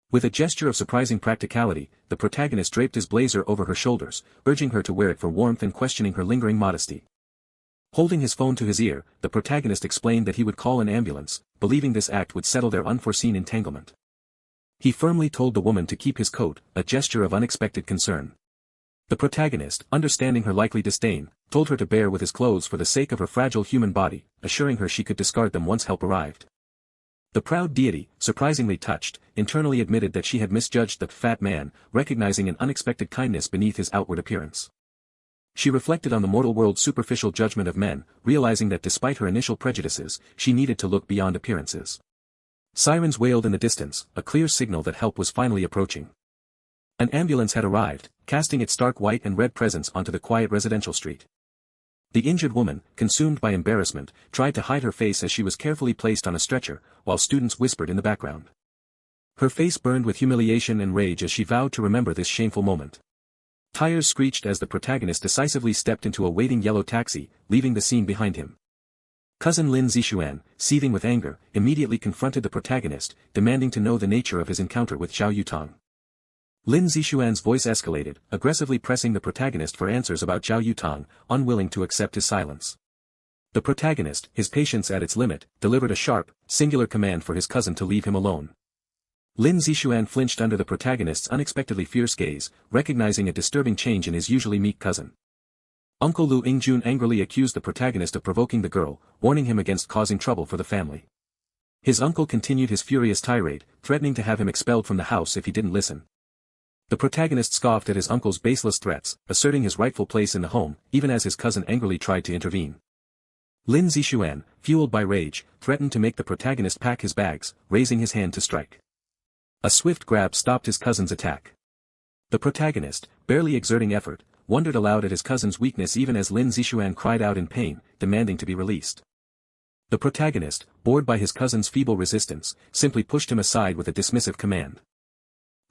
Speaker 1: With a gesture of surprising practicality, the protagonist draped his blazer over her shoulders, urging her to wear it for warmth and questioning her lingering modesty. Holding his phone to his ear, the protagonist explained that he would call an ambulance, believing this act would settle their unforeseen entanglement. He firmly told the woman to keep his coat, a gesture of unexpected concern. The protagonist, understanding her likely disdain, told her to bear with his clothes for the sake of her fragile human body, assuring her she could discard them once help arrived. The proud deity, surprisingly touched, internally admitted that she had misjudged the fat man, recognizing an unexpected kindness beneath his outward appearance. She reflected on the mortal world's superficial judgment of men, realizing that despite her initial prejudices, she needed to look beyond appearances. Sirens wailed in the distance, a clear signal that help was finally approaching. An ambulance had arrived, casting its stark white and red presence onto the quiet residential street. The injured woman, consumed by embarrassment, tried to hide her face as she was carefully placed on a stretcher, while students whispered in the background. Her face burned with humiliation and rage as she vowed to remember this shameful moment. Tires screeched as the protagonist decisively stepped into a waiting yellow taxi, leaving the scene behind him. Cousin Lin Zixuan, seething with anger, immediately confronted the protagonist, demanding to know the nature of his encounter with Xiao Yutang. Lin Zixuan's voice escalated, aggressively pressing the protagonist for answers about Xiao Yutang, unwilling to accept his silence. The protagonist, his patience at its limit, delivered a sharp, singular command for his cousin to leave him alone. Lin Zixuan flinched under the protagonist's unexpectedly fierce gaze, recognizing a disturbing change in his usually meek cousin. Uncle Lu Yingjun angrily accused the protagonist of provoking the girl, warning him against causing trouble for the family. His uncle continued his furious tirade, threatening to have him expelled from the house if he didn't listen. The protagonist scoffed at his uncle's baseless threats, asserting his rightful place in the home, even as his cousin angrily tried to intervene. Lin Zixuan, fueled by rage, threatened to make the protagonist pack his bags, raising his hand to strike. A swift grab stopped his cousin's attack. The protagonist, barely exerting effort, wondered aloud at his cousin's weakness even as Lin Zixuan cried out in pain, demanding to be released. The protagonist, bored by his cousin's feeble resistance, simply pushed him aside with a dismissive command.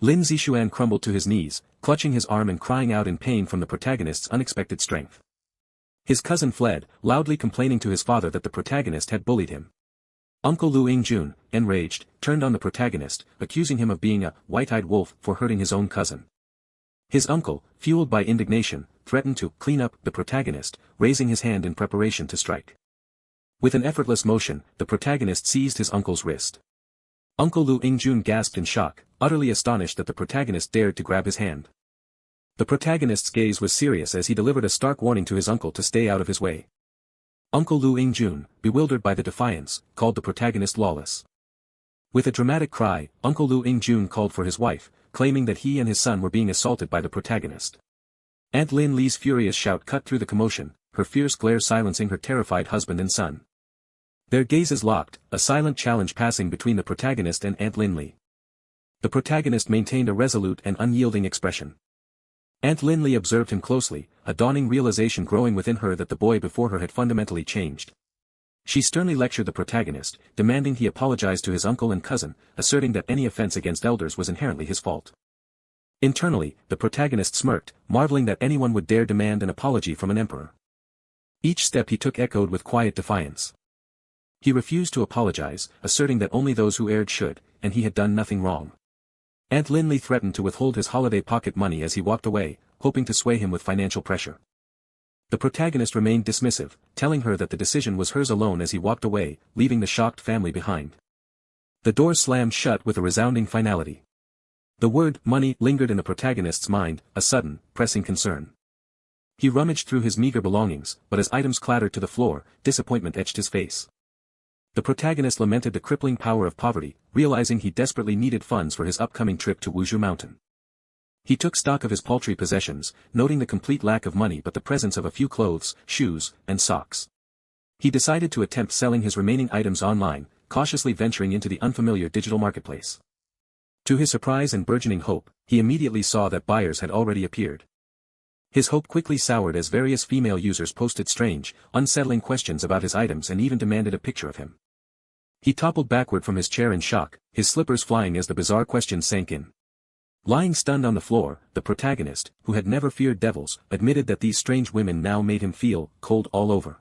Speaker 1: Lin Zixuan crumbled to his knees, clutching his arm and crying out in pain from the protagonist's unexpected strength. His cousin fled, loudly complaining to his father that the protagonist had bullied him. Uncle Lu Yingjun, enraged, turned on the protagonist, accusing him of being a white-eyed wolf for hurting his own cousin. His uncle, fueled by indignation, threatened to clean up the protagonist, raising his hand in preparation to strike. With an effortless motion, the protagonist seized his uncle's wrist. Uncle Lu Yingjun gasped in shock, utterly astonished that the protagonist dared to grab his hand. The protagonist's gaze was serious as he delivered a stark warning to his uncle to stay out of his way. Uncle Lu Yingjun, bewildered by the defiance, called the protagonist lawless. With a dramatic cry, Uncle Lu Yingjun called for his wife, claiming that he and his son were being assaulted by the protagonist. Aunt Lin Li's furious shout cut through the commotion, her fierce glare silencing her terrified husband and son. Their gazes locked, a silent challenge passing between the protagonist and Aunt Lin Li. The protagonist maintained a resolute and unyielding expression. Aunt Lin Li observed him closely, a dawning realization growing within her that the boy before her had fundamentally changed. She sternly lectured the protagonist, demanding he apologize to his uncle and cousin, asserting that any offense against elders was inherently his fault. Internally, the protagonist smirked, marveling that anyone would dare demand an apology from an emperor. Each step he took echoed with quiet defiance. He refused to apologize, asserting that only those who erred should, and he had done nothing wrong. Aunt Lin Li threatened to withhold his holiday pocket money as he walked away, hoping to sway him with financial pressure. The protagonist remained dismissive, telling her that the decision was hers alone as he walked away, leaving the shocked family behind. The door slammed shut with a resounding finality. The word money lingered in the protagonist's mind, a sudden, pressing concern. He rummaged through his meager belongings, but as items clattered to the floor, disappointment etched his face. The protagonist lamented the crippling power of poverty, realizing he desperately needed funds for his upcoming trip to Wuzhou Mountain. He took stock of his paltry possessions, noting the complete lack of money but the presence of a few clothes, shoes, and socks. He decided to attempt selling his remaining items online, cautiously venturing into the unfamiliar digital marketplace. To his surprise and burgeoning hope, he immediately saw that buyers had already appeared. His hope quickly soured as various female users posted strange, unsettling questions about his items and even demanded a picture of him. He toppled backward from his chair in shock, his slippers flying as the bizarre questions sank in. Lying stunned on the floor, the protagonist, who had never feared devils, admitted that these strange women now made him feel cold all over.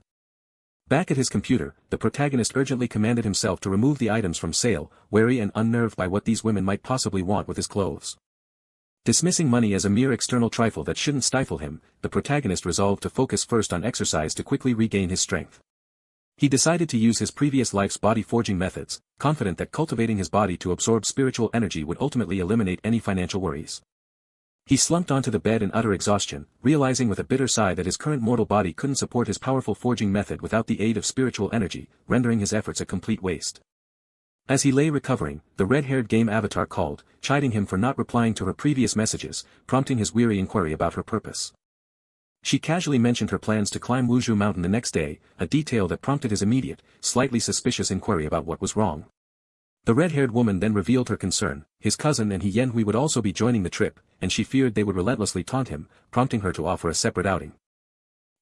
Speaker 1: Back at his computer, the protagonist urgently commanded himself to remove the items from sale, wary and unnerved by what these women might possibly want with his clothes. Dismissing money as a mere external trifle that shouldn't stifle him, the protagonist resolved to focus first on exercise to quickly regain his strength. He decided to use his previous life's body forging methods, confident that cultivating his body to absorb spiritual energy would ultimately eliminate any financial worries. He slumped onto the bed in utter exhaustion, realizing with a bitter sigh that his current mortal body couldn't support his powerful forging method without the aid of spiritual energy, rendering his efforts a complete waste. As he lay recovering, the red-haired game avatar called, chiding him for not replying to her previous messages, prompting his weary inquiry about her purpose. She casually mentioned her plans to climb Wuzhou Mountain the next day, a detail that prompted his immediate, slightly suspicious inquiry about what was wrong. The red-haired woman then revealed her concern: his cousin and Yanhui would also be joining the trip, and she feared they would relentlessly taunt him, prompting her to offer a separate outing.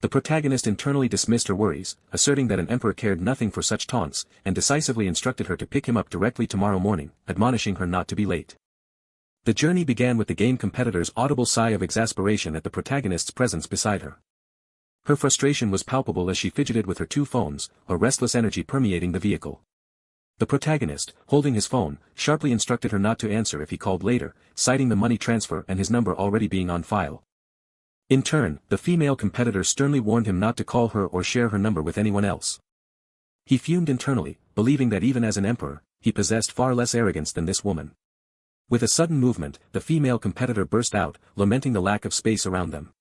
Speaker 1: The protagonist internally dismissed her worries, asserting that an emperor cared nothing for such taunts, and decisively instructed her to pick him up directly tomorrow morning, admonishing her not to be late. The journey began with the game competitor's audible sigh of exasperation at the protagonist's presence beside her. Her frustration was palpable as she fidgeted with her two phones, a restless energy permeating the vehicle. The protagonist, holding his phone, sharply instructed her not to answer if he called later, citing the money transfer and his number already being on file. In turn, the female competitor sternly warned him not to call her or share her number with anyone else. He fumed internally, believing that even as an emperor, he possessed far less arrogance than this woman. With a sudden movement, the female competitor burst out, lamenting the lack of space around them.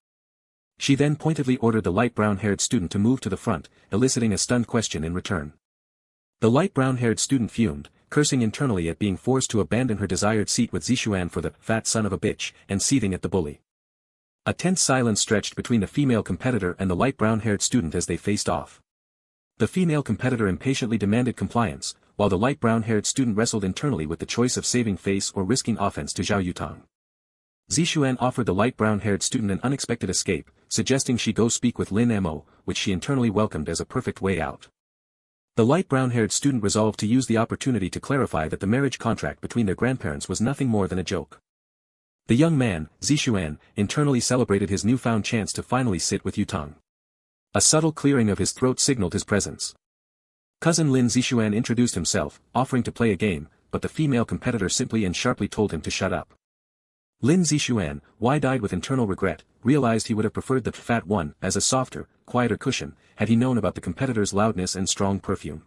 Speaker 1: She then pointedly ordered the light brown-haired student to move to the front, eliciting a stunned question in return. The light brown-haired student fumed, cursing internally at being forced to abandon her desired seat with Ch1 for the fat son of a bitch, and seething at the bully. A tense silence stretched between the female competitor and the light brown-haired student as they faced off. The female competitor impatiently demanded compliance, while the light brown-haired student wrestled internally with the choice of saving face or risking offense to Zhao Yutang. Ch1 offered the light brown-haired student an unexpected escape, suggesting she go speak with Lin Mo, which she internally welcomed as a perfect way out. The light brown-haired student resolved to use the opportunity to clarify that the marriage contract between their grandparents was nothing more than a joke. The young man, Ch1, internally celebrated his newfound chance to finally sit with Yutang. A subtle clearing of his throat signaled his presence. Cousin Lin Ch1 introduced himself, offering to play a game, but the female competitor simply and sharply told him to shut up. Lin Ch1, wide-eyed with internal regret, realized he would have preferred the fat one as a softer, quieter cushion, had he known about the competitor's loudness and strong perfume.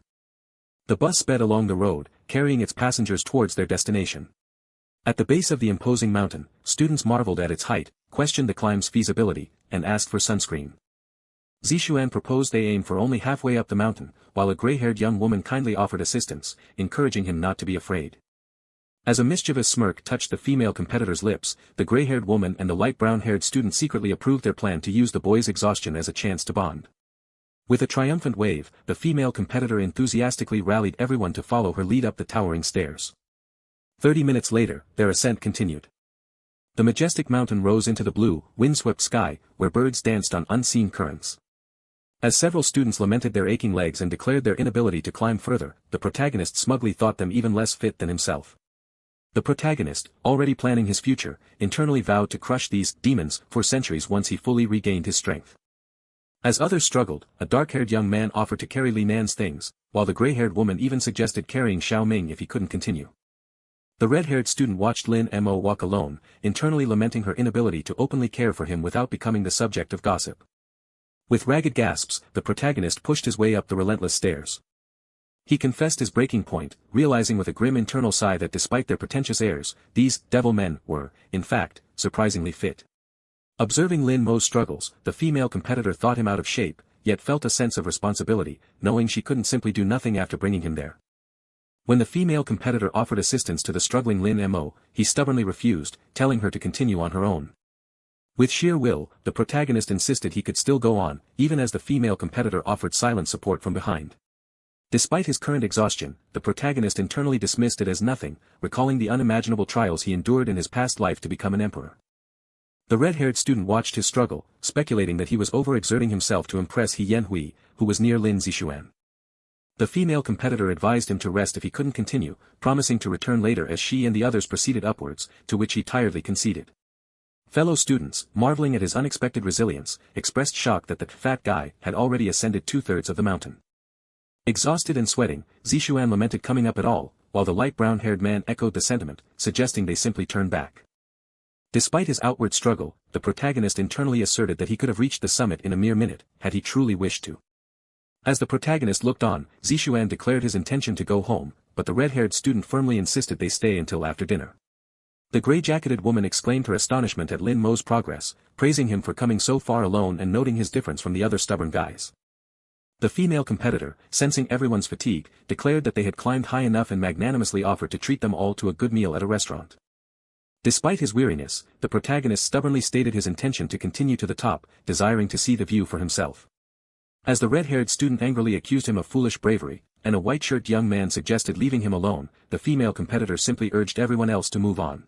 Speaker 1: The bus sped along the road, carrying its passengers towards their destination. At the base of the imposing mountain, students marveled at its height, questioned the climb's feasibility, and asked for sunscreen. Ch1 proposed they aim for only halfway up the mountain, while a gray-haired young woman kindly offered assistance, encouraging him not to be afraid. As a mischievous smirk touched the female competitor's lips, the gray-haired woman and the light brown-haired student secretly approved their plan to use the boy's exhaustion as a chance to bond. With a triumphant wave, the female competitor enthusiastically rallied everyone to follow her lead up the towering stairs. 30 minutes later, their ascent continued. The majestic mountain rose into the blue, windswept sky, where birds danced on unseen currents. As several students lamented their aching legs and declared their inability to climb further, the protagonist smugly thought them even less fit than himself. The protagonist, already planning his future, internally vowed to crush these demons for centuries once he fully regained his strength. As others struggled, a dark-haired young man offered to carry Li Nan's things, while the gray-haired woman even suggested carrying Xiao Ming if he couldn't continue. The red-haired student watched Lin Mo walk alone, internally lamenting her inability to openly care for him without becoming the subject of gossip. With ragged gasps, the protagonist pushed his way up the relentless stairs. He confessed his breaking point, realizing with a grim internal sigh that despite their pretentious airs, these devil men were, in fact, surprisingly fit. Observing Lin Mo's struggles, the female competitor thought him out of shape, yet felt a sense of responsibility, knowing she couldn't simply do nothing after bringing him there. When the female competitor offered assistance to the struggling Lin Mo, he stubbornly refused, telling her to continue on her own. With sheer will, the protagonist insisted he could still go on, even as the female competitor offered silent support from behind. Despite his current exhaustion, the protagonist internally dismissed it as nothing, recalling the unimaginable trials he endured in his past life to become an emperor. The red-haired student watched his struggle, speculating that he was overexerting himself to impress Yanhui, who was near Lin Ch1. The female competitor advised him to rest if he couldn't continue, promising to return later as she and the others proceeded upwards, to which he tiredly conceded. Fellow students, marveling at his unexpected resilience, expressed shock that the fat guy had already ascended 2/3 of the mountain. Exhausted and sweating, Ch1 lamented coming up at all, while the light brown-haired man echoed the sentiment, suggesting they simply turn back. Despite his outward struggle, the protagonist internally asserted that he could have reached the summit in a mere minute, had he truly wished to. As the protagonist looked on, Ch1 declared his intention to go home, but the red-haired student firmly insisted they stay until after dinner. The grey-jacketed woman exclaimed her astonishment at Lin Mo's progress, praising him for coming so far alone and noting his difference from the other stubborn guys. The female competitor, sensing everyone's fatigue, declared that they had climbed high enough and magnanimously offered to treat them all to a good meal at a restaurant. Despite his weariness, the protagonist stubbornly stated his intention to continue to the top, desiring to see the view for himself. As the red-haired student angrily accused him of foolish bravery, and a white-shirted young man suggested leaving him alone, the female competitor simply urged everyone else to move on.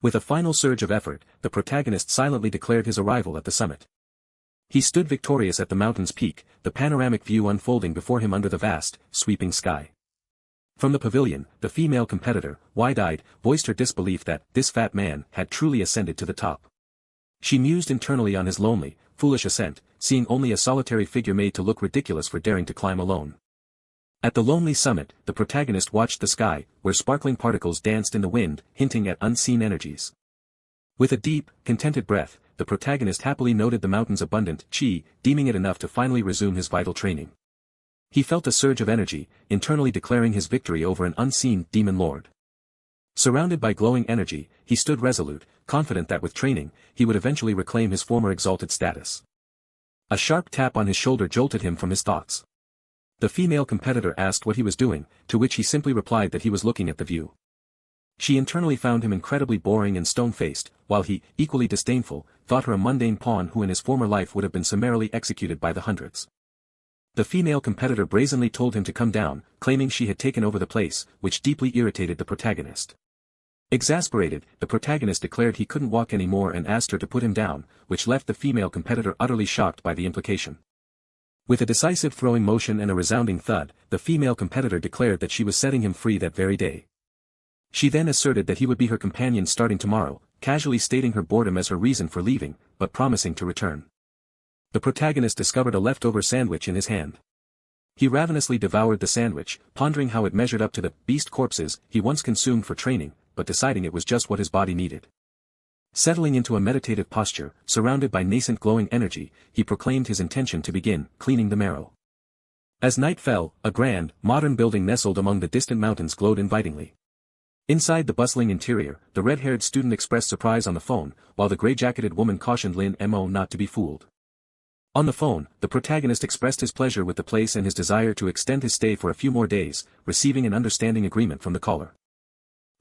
Speaker 1: With a final surge of effort, the protagonist silently declared his arrival at the summit. He stood victorious at the mountain's peak, the panoramic view unfolding before him under the vast, sweeping sky. From the pavilion, the female competitor, wide-eyed, voiced her disbelief that this fat man had truly ascended to the top. She mused internally on his lonely, foolish ascent, seeing only a solitary figure made to look ridiculous for daring to climb alone. At the lonely summit, the protagonist watched the sky, where sparkling particles danced in the wind, hinting at unseen energies. With a deep, contented breath, the protagonist happily noted the mountain's abundant Chi, deeming it enough to finally resume his vital training. He felt a surge of energy, internally declaring his victory over an unseen demon lord. Surrounded by glowing energy, he stood resolute, confident that with training, he would eventually reclaim his former exalted status. A sharp tap on his shoulder jolted him from his thoughts. The female competitor asked what he was doing, to which he simply replied that he was looking at the view. She internally found him incredibly boring and stone-faced, while he, equally disdainful, thought her a mundane pawn who in his former life would have been summarily executed by the hundreds. The female competitor brazenly told him to come down, claiming she had taken over the place, which deeply irritated the protagonist. Exasperated, the protagonist declared he couldn't walk anymore and asked her to put him down, which left the female competitor utterly shocked by the implication. With a decisive throwing motion and a resounding thud, the female competitor declared that she was setting him free that very day. She then asserted that he would be her companion starting tomorrow, casually stating her boredom as her reason for leaving, but promising to return. The protagonist discovered a leftover sandwich in his hand. He ravenously devoured the sandwich, pondering how it measured up to the beast corpses he once consumed for training, but deciding it was just what his body needed. Settling into a meditative posture, surrounded by nascent glowing energy, he proclaimed his intention to begin cleaning the marrow. As night fell, a grand, modern building nestled among the distant mountains glowed invitingly. Inside the bustling interior, the red-haired student expressed surprise on the phone, while the grey-jacketed woman cautioned Lin Mo not to be fooled. On the phone, the protagonist expressed his pleasure with the place and his desire to extend his stay for a few more days, receiving an understanding agreement from the caller.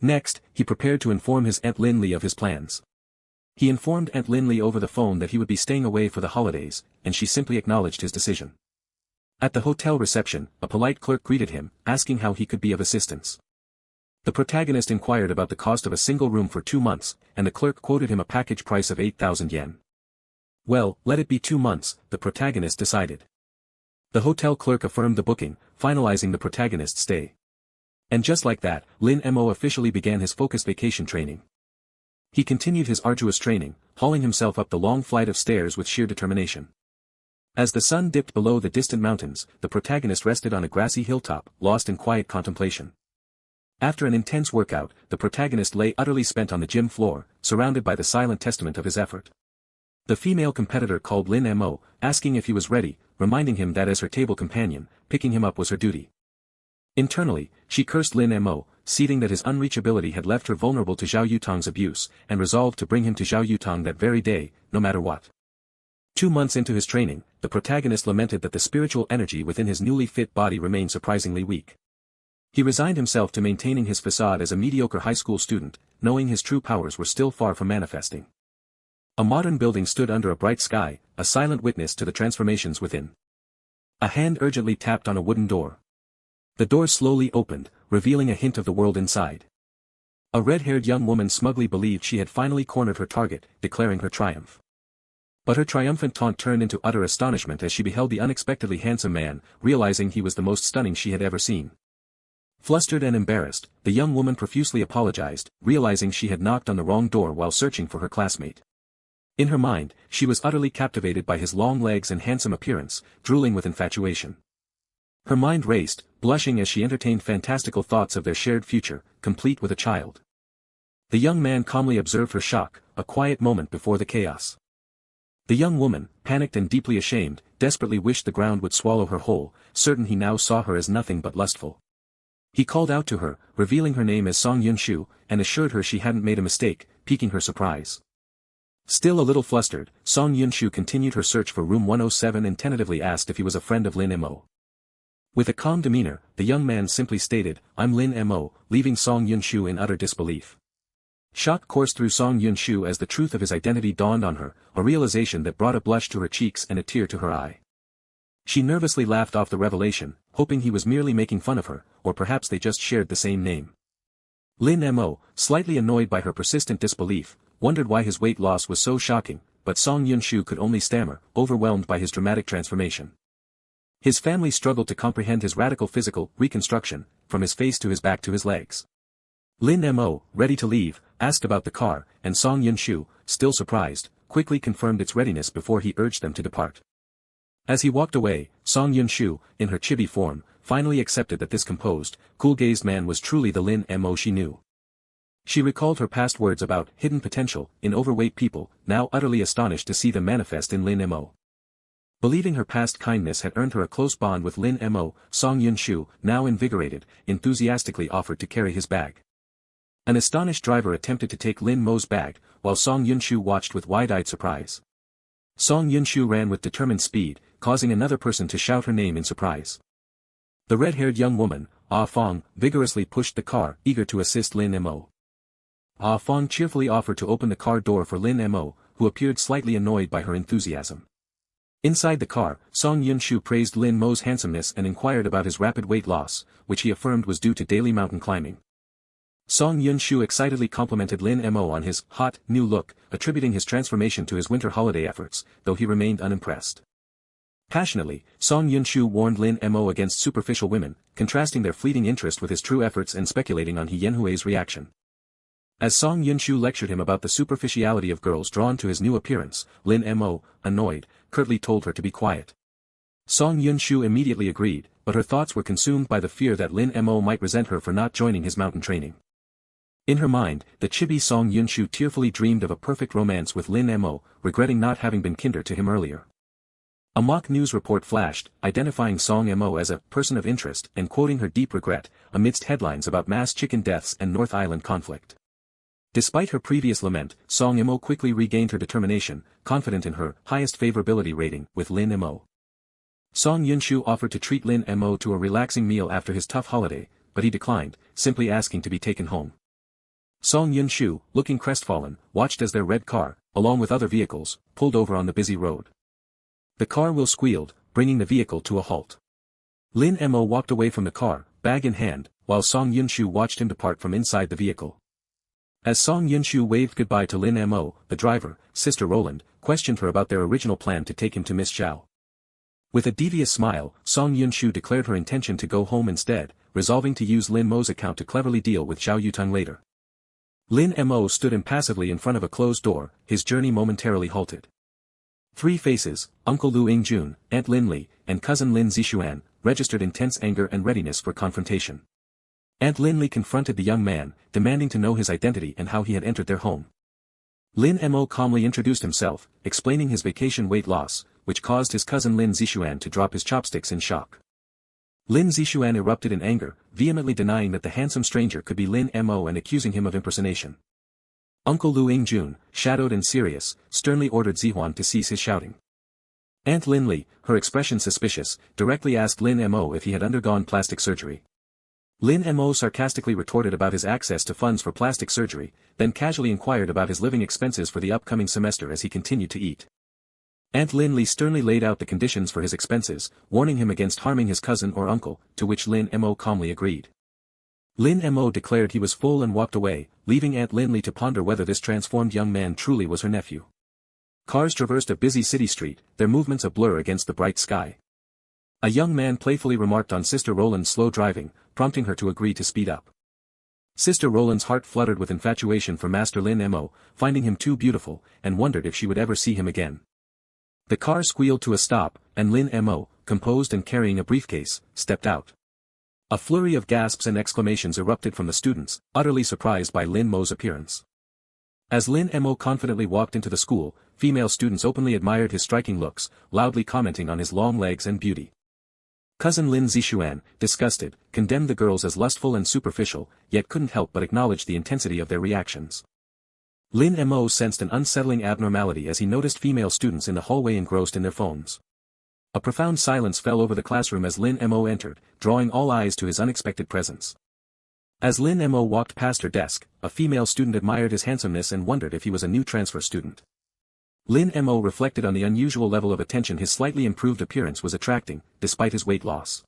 Speaker 1: Next, he prepared to inform his Aunt Linley of his plans. He informed Aunt Linley over the phone that he would be staying away for the holidays, and she simply acknowledged his decision. At the hotel reception, a polite clerk greeted him, asking how he could be of assistance. The protagonist inquired about the cost of a single room for 2 months, and the clerk quoted him a package price of 8,000 yen. Well, let it be 2 months, the protagonist decided. The hotel clerk affirmed the booking, finalizing the protagonist's stay. And just like that, Lin Mo officially began his focused vacation training. He continued his arduous training, hauling himself up the long flight of stairs with sheer determination. As the sun dipped below the distant mountains, the protagonist rested on a grassy hilltop, lost in quiet contemplation. After an intense workout, the protagonist lay utterly spent on the gym floor, surrounded by the silent testament of his effort. The female competitor called Lin Mo, asking if he was ready, reminding him that as her table companion, picking him up was her duty. Internally, she cursed Lin Mo, seeing that his unreachability had left her vulnerable to Zhao Yutong's abuse, and resolved to bring him to Zhao Yutong that very day, no matter what. 2 months into his training, the protagonist lamented that the spiritual energy within his newly fit body remained surprisingly weak. He resigned himself to maintaining his facade as a mediocre high school student, knowing his true powers were still far from manifesting. A modern building stood under a bright sky, a silent witness to the transformations within. A hand urgently tapped on a wooden door. The door slowly opened, revealing a hint of the world inside. A red-haired young woman smugly believed she had finally cornered her target, declaring her triumph. But her triumphant taunt turned into utter astonishment as she beheld the unexpectedly handsome man, realizing he was the most stunning she had ever seen. Flustered and embarrassed, the young woman profusely apologized, realizing she had knocked on the wrong door while searching for her classmate. In her mind, she was utterly captivated by his long legs and handsome appearance, drooling with infatuation. Her mind raced, blushing as she entertained fantastical thoughts of their shared future, complete with a child. The young man calmly observed her shock, a quiet moment before the chaos. The young woman, panicked and deeply ashamed, desperately wished the ground would swallow her whole, certain he now saw her as nothing but lustful. He called out to her, revealing her name as Song Yunshu, and assured her she hadn't made a mistake, piquing her surprise. Still a little flustered, Song Yunshu continued her search for room 107 and tentatively asked if he was a friend of Lin Mo. With a calm demeanor, the young man simply stated, "I'm Lin Mo," leaving Song Yunshu in utter disbelief. Shock coursed through Song Yunshu as the truth of his identity dawned on her, a realization that brought a blush to her cheeks and a tear to her eye. She nervously laughed off the revelation, hoping he was merely making fun of her, or perhaps they just shared the same name. Lin Mo, slightly annoyed by her persistent disbelief, wondered why his weight loss was so shocking, but Song Yunshu could only stammer, overwhelmed by his dramatic transformation. His family struggled to comprehend his radical physical reconstruction, from his face to his back to his legs. Lin Mo, ready to leave, asked about the car, and Song Yunshu, still surprised, quickly confirmed its readiness before he urged them to depart. As he walked away, Song Yunshu, in her chibi form, finally accepted that this composed, cool-gazed man was truly the Lin Mo she knew. She recalled her past words about hidden potential in overweight people, now utterly astonished to see them manifest in Lin Mo. Believing her past kindness had earned her a close bond with Lin Mo, Song Yunshu, now invigorated, enthusiastically offered to carry his bag. An astonished driver attempted to take Lin Mo's bag, while Song Yunshu watched with wide-eyed surprise. Song Yunshu ran with determined speed, causing another person to shout her name in surprise. The red-haired young woman, Ah Fong, vigorously pushed the car, eager to assist Lin Mo. Ah Fong cheerfully offered to open the car door for Lin Mo, who appeared slightly annoyed by her enthusiasm. Inside the car, Song Yunshu praised Lin Mo's handsomeness and inquired about his rapid weight loss, which he affirmed was due to daily mountain climbing. Song Yunshu excitedly complimented Lin Mo on his hot, new look, attributing his transformation to his winter holiday efforts, though he remained unimpressed. Passionately, Song Yunshu warned Lin Mo against superficial women, contrasting their fleeting interest with his true efforts and speculating on He Yanhui's reaction. As Song Yunshu lectured him about the superficiality of girls drawn to his new appearance, Lin Mo, annoyed, curtly told her to be quiet. Song Yunshu immediately agreed, but her thoughts were consumed by the fear that Lin Mo might resent her for not joining his mountain training. In her mind, the chibi Song Yunshu tearfully dreamed of a perfect romance with Lin Mo, regretting not having been kinder to him earlier. A mock news report flashed, identifying Song Mo as a person of interest and quoting her deep regret, amidst headlines about mass chicken deaths and North Island conflict. Despite her previous lament, Song Mo quickly regained her determination, confident in her highest favorability rating with Lin Mo. Song Yunshu offered to treat Lin Mo to a relaxing meal after his tough holiday, but he declined, simply asking to be taken home. Song Yunshu, looking crestfallen, watched as their red car, along with other vehicles, pulled over on the busy road. The car wheel squealed, bringing the vehicle to a halt. Lin Mo walked away from the car, bag in hand, while Song Yunshu watched him depart from inside the vehicle. As Song Yunshu waved goodbye to Lin Mo, the driver, Sister Roland, questioned her about their original plan to take him to Miss Ch1. With a devious smile, Song Yunshu declared her intention to go home instead, resolving to use Lin Mo's account to cleverly deal with Xiao Yutang later. Lin Mo stood impassively in front of a closed door, his journey momentarily halted. Three faces, Uncle Lu Ingjun, Aunt Lin Li, and Cousin Lin Zixuan, registered intense anger and readiness for confrontation. Aunt Lin Li confronted the young man, demanding to know his identity and how he had entered their home. Lin Mo calmly introduced himself, explaining his vacation weight loss, which caused his cousin Lin Zixuan to drop his chopsticks in shock. Lin Zixuan erupted in anger, vehemently denying that the handsome stranger could be Lin Mo and accusing him of impersonation. Uncle Lu Ingjun, shadowed and serious, sternly ordered Zixuan to cease his shouting. Aunt Lin Li, her expression suspicious, directly asked Lin Mo if he had undergone plastic surgery. Lin Mo sarcastically retorted about his access to funds for plastic surgery, then casually inquired about his living expenses for the upcoming semester as he continued to eat. Aunt Lin Li sternly laid out the conditions for his expenses, warning him against harming his cousin or uncle, to which Lin Mo calmly agreed. Lin Mo declared he was full and walked away, leaving Aunt Lin Li to ponder whether this transformed young man truly was her nephew. Cars traversed a busy city street, their movements a blur against the bright sky. A young man playfully remarked on Sister Roland's slow driving, prompting her to agree to speed up. Sister Roland's heart fluttered with infatuation for Master Lin Mo, finding him too beautiful, and wondered if she would ever see him again. The car squealed to a stop, and Lin Mo, composed and carrying a briefcase, stepped out. A flurry of gasps and exclamations erupted from the students, utterly surprised by Lin Mo's appearance. As Lin Mo confidently walked into the school, female students openly admired his striking looks, loudly commenting on his long legs and beauty. Cousin Lin Zixuan, disgusted, condemned the girls as lustful and superficial, yet couldn't help but acknowledge the intensity of their reactions. Lin Mo sensed an unsettling abnormality as he noticed female students in the hallway engrossed in their phones. A profound silence fell over the classroom as Lin Mo entered, drawing all eyes to his unexpected presence. As Lin Mo walked past her desk, a female student admired his handsomeness and wondered if he was a new transfer student. Lin Mo reflected on the unusual level of attention his slightly improved appearance was attracting, despite his weight loss.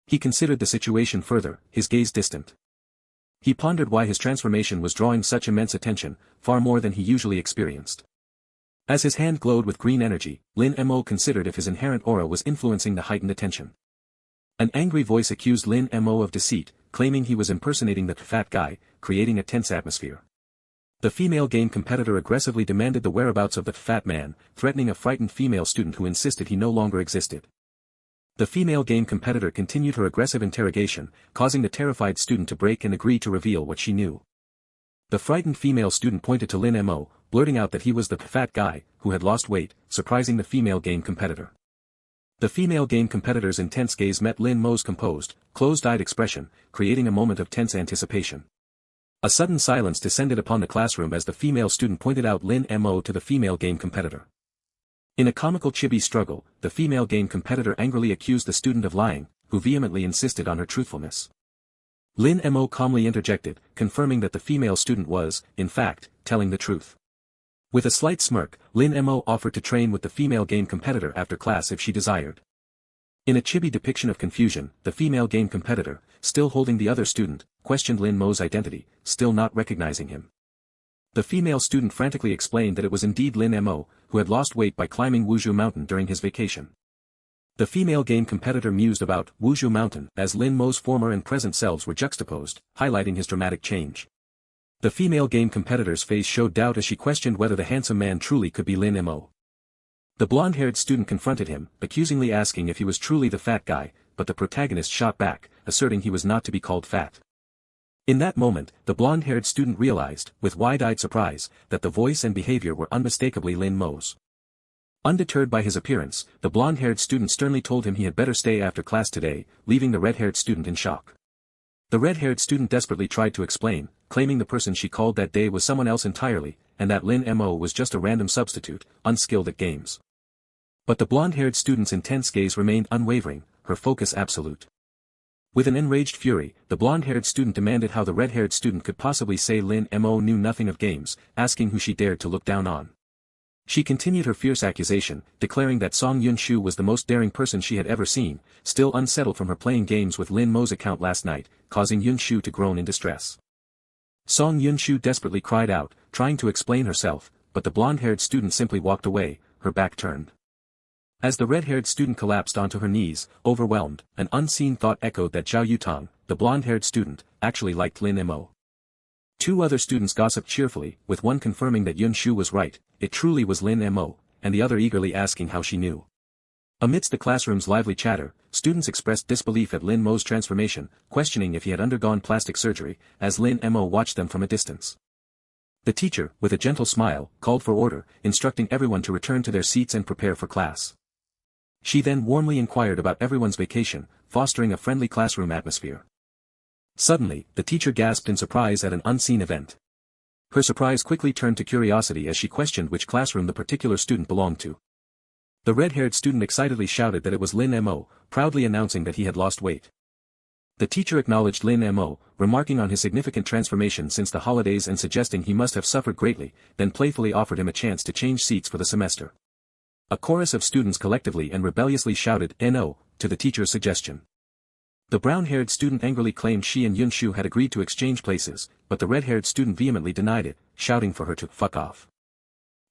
Speaker 1: He considered the situation further, his gaze distant. He pondered why his transformation was drawing such immense attention, far more than he usually experienced. As his hand glowed with green energy, Lin Mo considered if his inherent aura was influencing the heightened attention. An angry voice accused Lin Mo of deceit, claiming he was impersonating the fat guy, creating a tense atmosphere. The female game competitor aggressively demanded the whereabouts of the fat man, threatening a frightened female student who insisted he no longer existed. The female game competitor continued her aggressive interrogation, causing the terrified student to break and agree to reveal what she knew. The frightened female student pointed to Lin Mo, blurting out that he was the fat guy, who had lost weight, surprising the female game competitor. The female game competitor's intense gaze met Lin Mo's composed, closed-eyed expression, creating a moment of tense anticipation. A sudden silence descended upon the classroom as the female student pointed out Lin Mo to the female game competitor. In a comical chibi struggle, the female game competitor angrily accused the student of lying, who vehemently insisted on her truthfulness. Lin Mo calmly interjected, confirming that the female student was, in fact, telling the truth. With a slight smirk, Lin Mo offered to train with the female game competitor after class if she desired. In a chibi depiction of confusion, the female game competitor, still holding the other student, questioned Lin Mo's identity, still not recognizing him. The female student frantically explained that it was indeed Lin Mo, who had lost weight by climbing Wuzhou Mountain during his vacation. The female game competitor mused about Wuzhou Mountain as Lin Mo's former and present selves were juxtaposed, highlighting his dramatic change. The female game competitor's face showed doubt as she questioned whether the handsome man truly could be Lin Mo. The blonde-haired student confronted him, accusingly asking if he was truly the fat guy, but the protagonist shot back, asserting he was not to be called fat. In that moment, the blonde-haired student realized, with wide-eyed surprise, that the voice and behavior were unmistakably Lin Mo's. Undeterred by his appearance, the blonde-haired student sternly told him he had better stay after class today, leaving the red-haired student in shock. The red-haired student desperately tried to explain, claiming the person she called that day was someone else entirely, and that Lin Mo was just a random substitute, unskilled at games. But the blonde-haired student's intense gaze remained unwavering, her focus absolute. With an enraged fury, the blonde-haired student demanded how the red-haired student could possibly say Lin Mo knew nothing of games, asking who she dared to look down on. She continued her fierce accusation, declaring that Song Yunshu was the most daring person she had ever seen, still unsettled from her playing games with Lin Mo's account last night, causing Yunshu to groan in distress. Song Yunshu desperately cried out, trying to explain herself, but the blonde-haired student simply walked away, her back turned. As the red-haired student collapsed onto her knees, overwhelmed, an unseen thought echoed that Zhao Yutang, the blonde-haired student, actually liked Lin Mo. Two other students gossiped cheerfully, with one confirming that Yunshu was right, it truly was Lin Mo, and the other eagerly asking how she knew. Amidst the classroom's lively chatter, students expressed disbelief at Lin Mo's transformation, questioning if he had undergone plastic surgery, as Lin Mo watched them from a distance. The teacher, with a gentle smile, called for order, instructing everyone to return to their seats and prepare for class. She then warmly inquired about everyone's vacation, fostering a friendly classroom atmosphere. Suddenly, the teacher gasped in surprise at an unseen event. Her surprise quickly turned to curiosity as she questioned which classroom the particular student belonged to. The red-haired student excitedly shouted that it was Lin Mo, proudly announcing that he had lost weight. The teacher acknowledged Lin Mo, remarking on his significant transformation since the holidays and suggesting he must have suffered greatly, then playfully offered him a chance to change seats for the semester. A chorus of students collectively and rebelliously shouted "No" to the teacher's suggestion. The brown-haired student angrily claimed she and Yunshu had agreed to exchange places, but the red-haired student vehemently denied it, shouting for her to fuck off.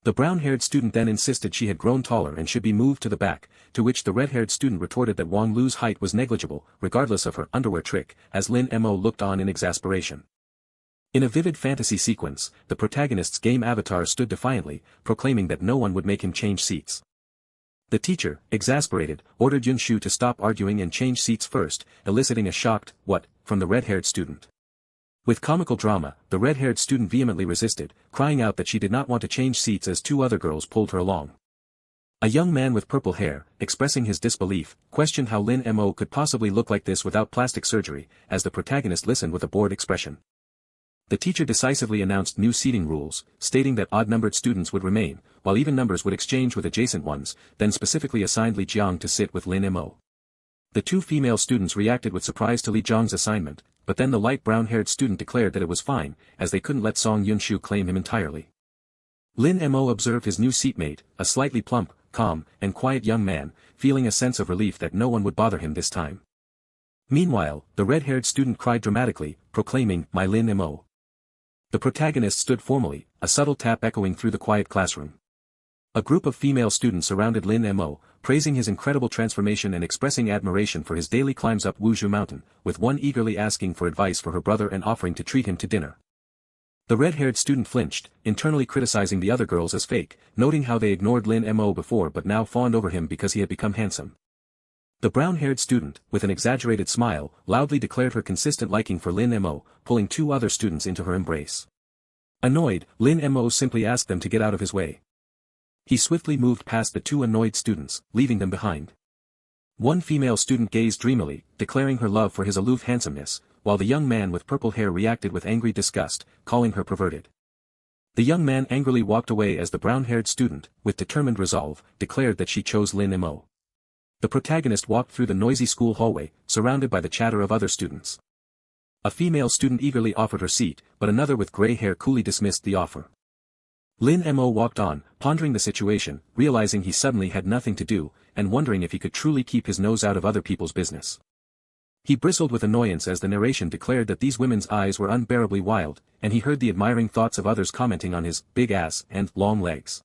Speaker 1: The brown-haired student then insisted she had grown taller and should be moved to the back, to which the red-haired student retorted that Wang Lu's height was negligible, regardless of her underwear trick, as Lin Mo looked on in exasperation. In a vivid fantasy sequence, the protagonist's game avatar stood defiantly, proclaiming that no one would make him change seats. The teacher, exasperated, ordered Yunshu to stop arguing and change seats first, eliciting a shocked, "What?" from the red-haired student. With comical drama, the red-haired student vehemently resisted, crying out that she did not want to change seats as two other girls pulled her along. A young man with purple hair, expressing his disbelief, questioned how Lin Mo could possibly look like this without plastic surgery, as the protagonist listened with a bored expression. The teacher decisively announced new seating rules, stating that odd-numbered students would remain, while even numbers would exchange with adjacent ones, then specifically assigned Li Jiang to sit with Lin Mo. The two female students reacted with surprise to Li Jiang's assignment, but then the light brown-haired student declared that it was fine, as they couldn't let Song Yunshu claim him entirely. Lin Mo observed his new seatmate, a slightly plump, calm, and quiet young man, feeling a sense of relief that no one would bother him this time. Meanwhile, the red-haired student cried dramatically, proclaiming, "My Lin Mo." The protagonist stood formally, a subtle tap echoing through the quiet classroom. A group of female students surrounded Lin Mo, praising his incredible transformation and expressing admiration for his daily climbs up Wuzhou Mountain, with one eagerly asking for advice for her brother and offering to treat him to dinner. The red-haired student flinched, internally criticizing the other girls as fake, noting how they ignored Lin Mo before but now fawned over him because he had become handsome. The brown-haired student, with an exaggerated smile, loudly declared her consistent liking for Lin Mo, pulling two other students into her embrace. Annoyed, Lin Mo simply asked them to get out of his way. He swiftly moved past the two annoyed students, leaving them behind. One female student gazed dreamily, declaring her love for his aloof handsomeness, while the young man with purple hair reacted with angry disgust, calling her perverted. The young man angrily walked away as the brown-haired student, with determined resolve, declared that she chose Lin Mo. The protagonist walked through the noisy school hallway, surrounded by the chatter of other students. A female student eagerly offered her seat, but another with gray hair coolly dismissed the offer. Lin Mo walked on, pondering the situation, realizing he suddenly had nothing to do, and wondering if he could truly keep his nose out of other people's business. He bristled with annoyance as the narration declared that these women's eyes were unbearably wild, and he heard the admiring thoughts of others commenting on his big ass and long legs.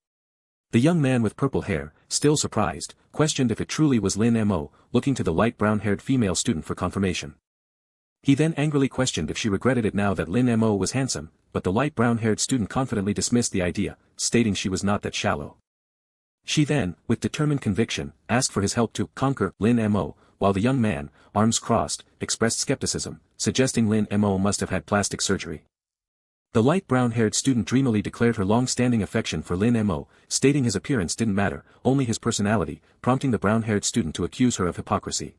Speaker 1: The young man with purple hair, still surprised, questioned if it truly was Lin Mo, looking to the light brown-haired female student for confirmation. He then angrily questioned if she regretted it now that Lin Mo was handsome, but the light brown-haired student confidently dismissed the idea, stating she was not that shallow. She then, with determined conviction, asked for his help to conquer Lin Mo, while the young man, arms crossed, expressed skepticism, suggesting Lin Mo must have had plastic surgery. The light brown-haired student dreamily declared her long-standing affection for Lin Mo, stating his appearance didn't matter, only his personality, prompting the brown-haired student to accuse her of hypocrisy.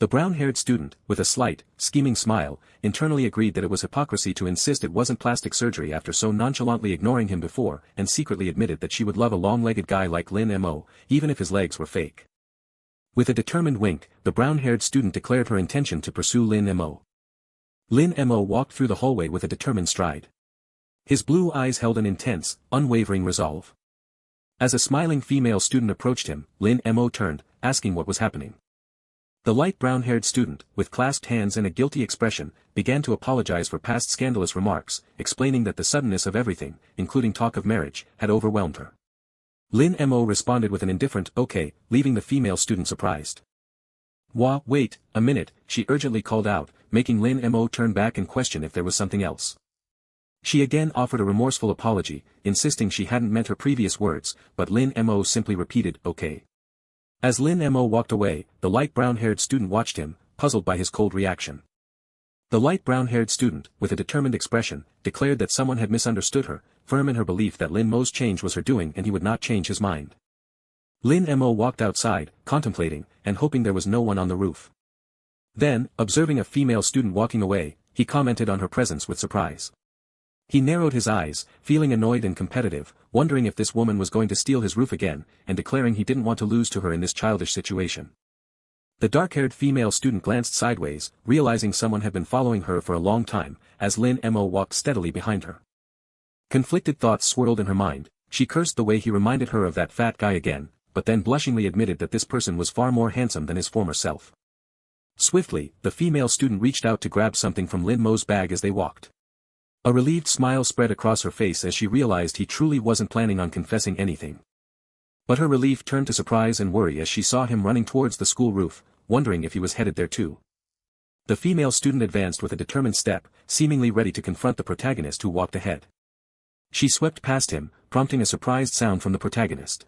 Speaker 1: The brown-haired student, with a slight, scheming smile, internally agreed that it was hypocrisy to insist it wasn't plastic surgery after so nonchalantly ignoring him before, and secretly admitted that she would love a long-legged guy like Lin Mo, even if his legs were fake. With a determined wink, the brown-haired student declared her intention to pursue Lin Mo. Lin Mo walked through the hallway with a determined stride. His blue eyes held an intense, unwavering resolve. As a smiling female student approached him, Lin Mo turned, asking what was happening. The light brown-haired student, with clasped hands and a guilty expression, began to apologize for past scandalous remarks, explaining that the suddenness of everything, including talk of marriage, had overwhelmed her. Lin Mo responded with an indifferent "okay," leaving the female student surprised. Wait a minute," she urgently called out, making Lin Mo turn back and question if there was something else. She again offered a remorseful apology, insisting she hadn't meant her previous words, but Lin Mo simply repeated, "okay." As Lin Mo walked away, the light brown-haired student watched him, puzzled by his cold reaction. The light brown-haired student, with a determined expression, declared that someone had misunderstood her, firm in her belief that Lin Mo's change was her doing and he would not change his mind. Lin Mo walked outside, contemplating, and hoping there was no one on the roof. Then, observing a female student walking away, he commented on her presence with surprise. He narrowed his eyes, feeling annoyed and competitive, wondering if this woman was going to steal his roof again, and declaring he didn't want to lose to her in this childish situation. The dark-haired female student glanced sideways, realizing someone had been following her for a long time, as Lin Mo walked steadily behind her. Conflicted thoughts swirled in her mind. She cursed the way he reminded her of that fat guy again, but then blushingly admitted that this person was far more handsome than his former self. Swiftly, the female student reached out to grab something from Lin Mo's bag as they walked. A relieved smile spread across her face as she realized he truly wasn't planning on confessing anything. But her relief turned to surprise and worry as she saw him running towards the school roof, wondering if he was headed there too. The female student advanced with a determined step, seemingly ready to confront the protagonist who walked ahead. She swept past him, prompting a surprised sound from the protagonist.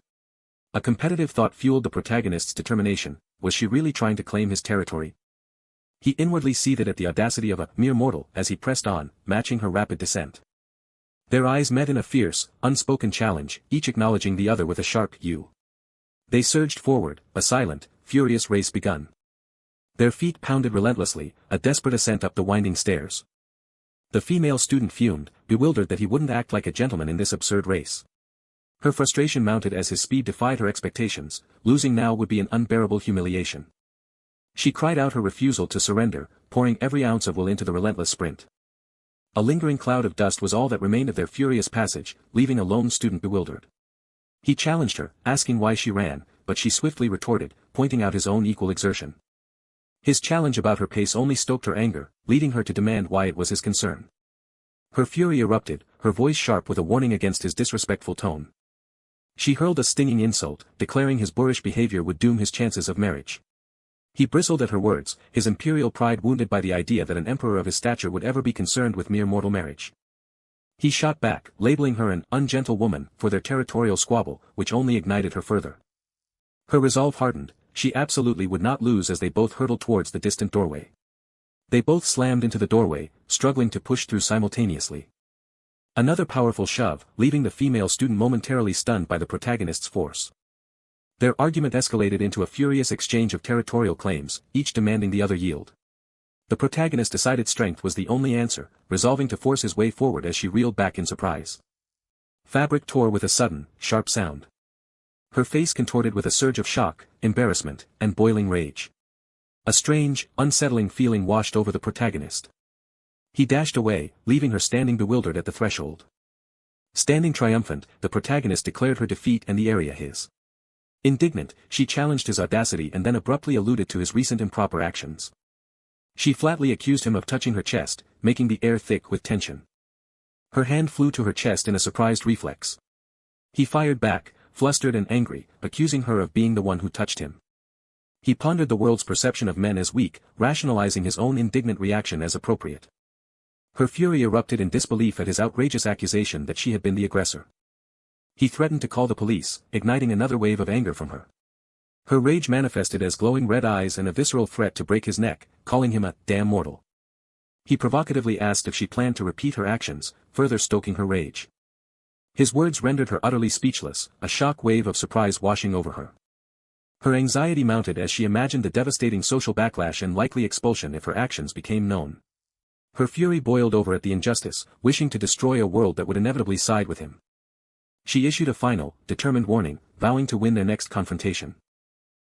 Speaker 1: A competitive thought fueled the protagonist's determination. Was she really trying to claim his territory? He inwardly seethed at the audacity of a mere mortal as he pressed on, matching her rapid descent. Their eyes met in a fierce, unspoken challenge, each acknowledging the other with a sharp "you." They surged forward, a silent, furious race begun. Their feet pounded relentlessly, a desperate ascent up the winding stairs. The female student fumed, bewildered that he wouldn't act like a gentleman in this absurd race. Her frustration mounted as his speed defied her expectations. Losing now would be an unbearable humiliation. She cried out her refusal to surrender, pouring every ounce of will into the relentless sprint. A lingering cloud of dust was all that remained of their furious passage, leaving a lone student bewildered. He challenged her, asking why she ran, but she swiftly retorted, pointing out his own equal exertion. His challenge about her pace only stoked her anger, leading her to demand why it was his concern. Her fury erupted, her voice sharp with a warning against his disrespectful tone. She hurled a stinging insult, declaring his boorish behavior would doom his chances of marriage. He bristled at her words, his imperial pride wounded by the idea that an emperor of his stature would ever be concerned with mere mortal marriage. He shot back, labeling her an ungentle woman for their territorial squabble, which only ignited her further. Her resolve hardened. She absolutely would not lose as they both hurtled towards the distant doorway. They both slammed into the doorway, struggling to push through simultaneously. Another powerful shove, leaving the female student momentarily stunned by the protagonist's force. Their argument escalated into a furious exchange of territorial claims, each demanding the other yield. The protagonist decided strength was the only answer, resolving to force his way forward as she reeled back in surprise. Fabric tore with a sudden, sharp sound. Her face contorted with a surge of shock, embarrassment, and boiling rage. A strange, unsettling feeling washed over the protagonist. He dashed away, leaving her standing bewildered at the threshold. Standing triumphant, the protagonist declared her defeat and the area his. Indignant, she challenged his audacity and then abruptly alluded to his recent improper actions. She flatly accused him of touching her chest, making the air thick with tension. Her hand flew to her chest in a surprised reflex. He fired back, flustered and angry, accusing her of being the one who touched him. He pondered the world's perception of men as weak, rationalizing his own indignant reaction as appropriate. Her fury erupted in disbelief at his outrageous accusation that she had been the aggressor. He threatened to call the police, igniting another wave of anger from her. Her rage manifested as glowing red eyes and a visceral threat to break his neck, calling him a damn mortal. He provocatively asked if she planned to repeat her actions, further stoking her rage. His words rendered her utterly speechless, a shock wave of surprise washing over her. Her anxiety mounted as she imagined the devastating social backlash and likely expulsion if her actions became known. Her fury boiled over at the injustice, wishing to destroy a world that would inevitably side with him. She issued a final, determined warning, vowing to win their next confrontation.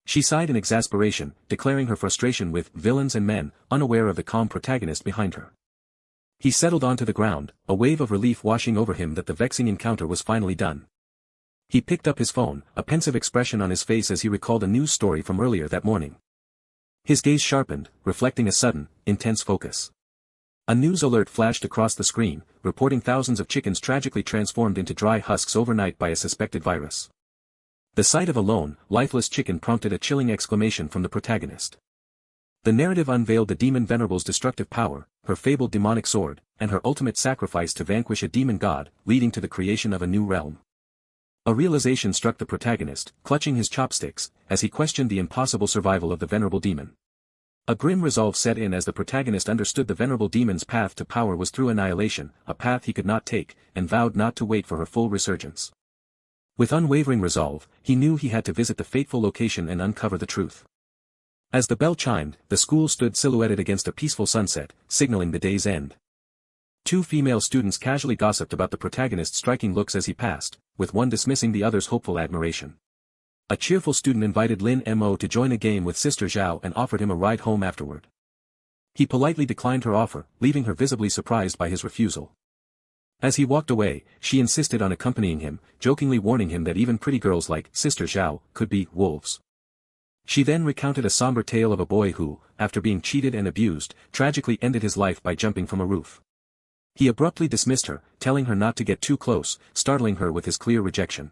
Speaker 1: She sighed in exasperation, declaring her frustration with villains and men, unaware of the calm protagonist behind her. He settled onto the ground, a wave of relief washing over him that the vexing encounter was finally done. He picked up his phone, a pensive expression on his face as he recalled a news story from earlier that morning. His gaze sharpened, reflecting a sudden, intense focus. A news alert flashed across the screen, reporting thousands of chickens tragically transformed into dry husks overnight by a suspected virus. The sight of a lone, lifeless chicken prompted a chilling exclamation from the protagonist. The narrative unveiled the demon Venerable's destructive power, her fabled demonic sword, and her ultimate sacrifice to vanquish a demon god, leading to the creation of a new realm. A realization struck the protagonist, clutching his chopsticks, as he questioned the impossible survival of the venerable demon. A grim resolve set in as the protagonist understood the venerable demon's path to power was through annihilation, a path he could not take, and vowed not to wait for her full resurgence. With unwavering resolve, he knew he had to visit the fateful location and uncover the truth. As the bell chimed, the school stood silhouetted against a peaceful sunset, signaling the day's end. Two female students casually gossiped about the protagonist's striking looks as he passed, with one dismissing the other's hopeful admiration. A cheerful student invited Lin Mo to join a game with Sister Zhao and offered him a ride home afterward. He politely declined her offer, leaving her visibly surprised by his refusal. As he walked away, she insisted on accompanying him, jokingly warning him that even pretty girls like Sister Zhao could be wolves. She then recounted a somber tale of a boy who, after being cheated and abused, tragically ended his life by jumping from a roof. He abruptly dismissed her, telling her not to get too close, startling her with his clear rejection.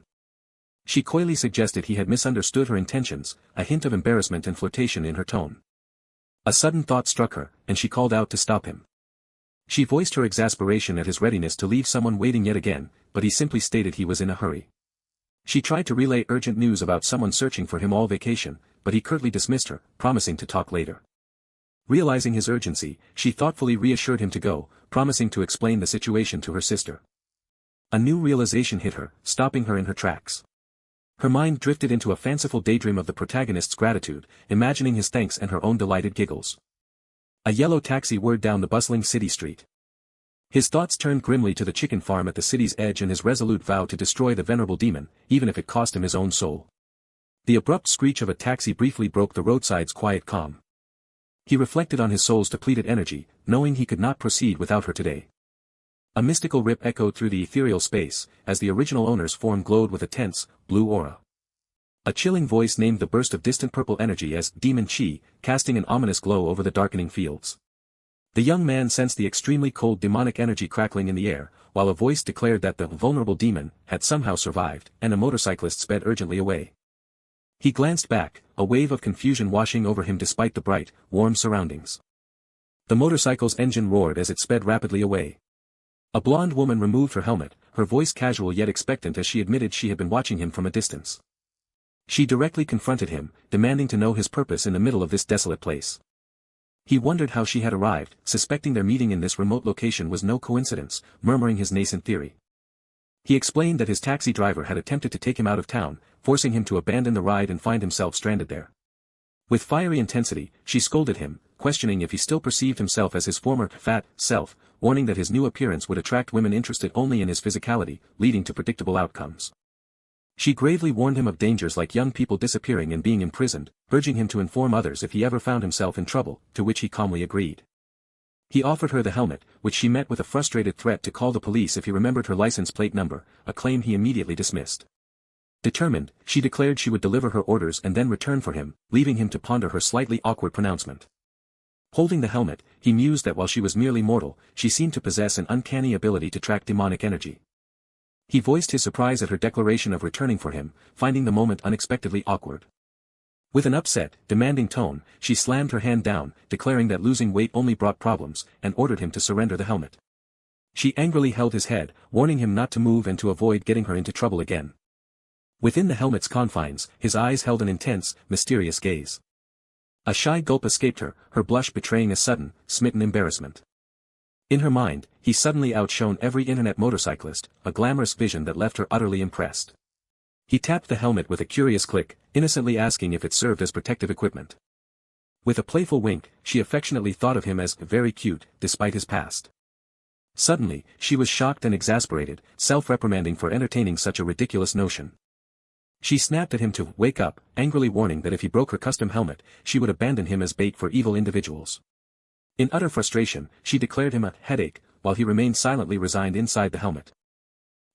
Speaker 1: She coyly suggested he had misunderstood her intentions, a hint of embarrassment and flirtation in her tone. A sudden thought struck her, and she called out to stop him. She voiced her exasperation at his readiness to leave someone waiting yet again, but he simply stated he was in a hurry. She tried to relay urgent news about someone searching for him all vacation, but he curtly dismissed her, promising to talk later. Realizing his urgency, she thoughtfully reassured him to go, promising to explain the situation to her sister. A new realization hit her, stopping her in her tracks. Her mind drifted into a fanciful daydream of the protagonist's gratitude, imagining his thanks and her own delighted giggles. A yellow taxi whirred down the bustling city street. His thoughts turned grimly to the chicken farm at the city's edge and his resolute vow to destroy the venerable demon, even if it cost him his own soul. The abrupt screech of a taxi briefly broke the roadside's quiet calm. He reflected on his soul's depleted energy, knowing he could not proceed without her today. A mystical rip echoed through the ethereal space, as the original owner's form glowed with a tense, blue aura. A chilling voice named the burst of distant purple energy as Demon Chi, casting an ominous glow over the darkening fields. The young man sensed the extremely cold demonic energy crackling in the air, while a voice declared that the vulnerable demon had somehow survived, and a motorcyclist sped urgently away. He glanced back, a wave of confusion washing over him despite the bright, warm surroundings. The motorcycle's engine roared as it sped rapidly away. A blonde woman removed her helmet, her voice casual yet expectant as she admitted she had been watching him from a distance. She directly confronted him, demanding to know his purpose in the middle of this desolate place. He wondered how she had arrived, suspecting their meeting in this remote location was no coincidence, murmuring his nascent theory. He explained that his taxi driver had attempted to take him out of town, forcing him to abandon the ride and find himself stranded there. With fiery intensity, she scolded him, questioning if he still perceived himself as his former fat self, warning that his new appearance would attract women interested only in his physicality, leading to predictable outcomes. She gravely warned him of dangers like young people disappearing and being imprisoned, urging him to inform others if he ever found himself in trouble, to which he calmly agreed. He offered her the helmet, which she met with a frustrated threat to call the police if he remembered her license plate number, a claim he immediately dismissed. Determined, she declared she would deliver her orders and then return for him, leaving him to ponder her slightly awkward pronouncement. Holding the helmet, he mused that while she was merely mortal, she seemed to possess an uncanny ability to track demonic energy. He voiced his surprise at her declaration of returning for him, finding the moment unexpectedly awkward. With an upset, demanding tone, she slammed her hand down, declaring that losing weight only brought problems, and ordered him to surrender the helmet. She angrily held his head, warning him not to move and to avoid getting her into trouble again. Within the helmet's confines, his eyes held an intense, mysterious gaze. A shy gulp escaped her, her blush betraying a sudden, smitten embarrassment. In her mind, he suddenly outshone every internet motorcyclist, a glamorous vision that left her utterly impressed. He tapped the helmet with a curious click, innocently asking if it served as protective equipment. With a playful wink, she affectionately thought of him as very cute, despite his past. Suddenly, she was shocked and exasperated, self-reprimanding for entertaining such a ridiculous notion. She snapped at him to wake up, angrily warning that if he broke her custom helmet, she would abandon him as bait for evil individuals. In utter frustration, she declared him a headache, while he remained silently resigned inside the helmet.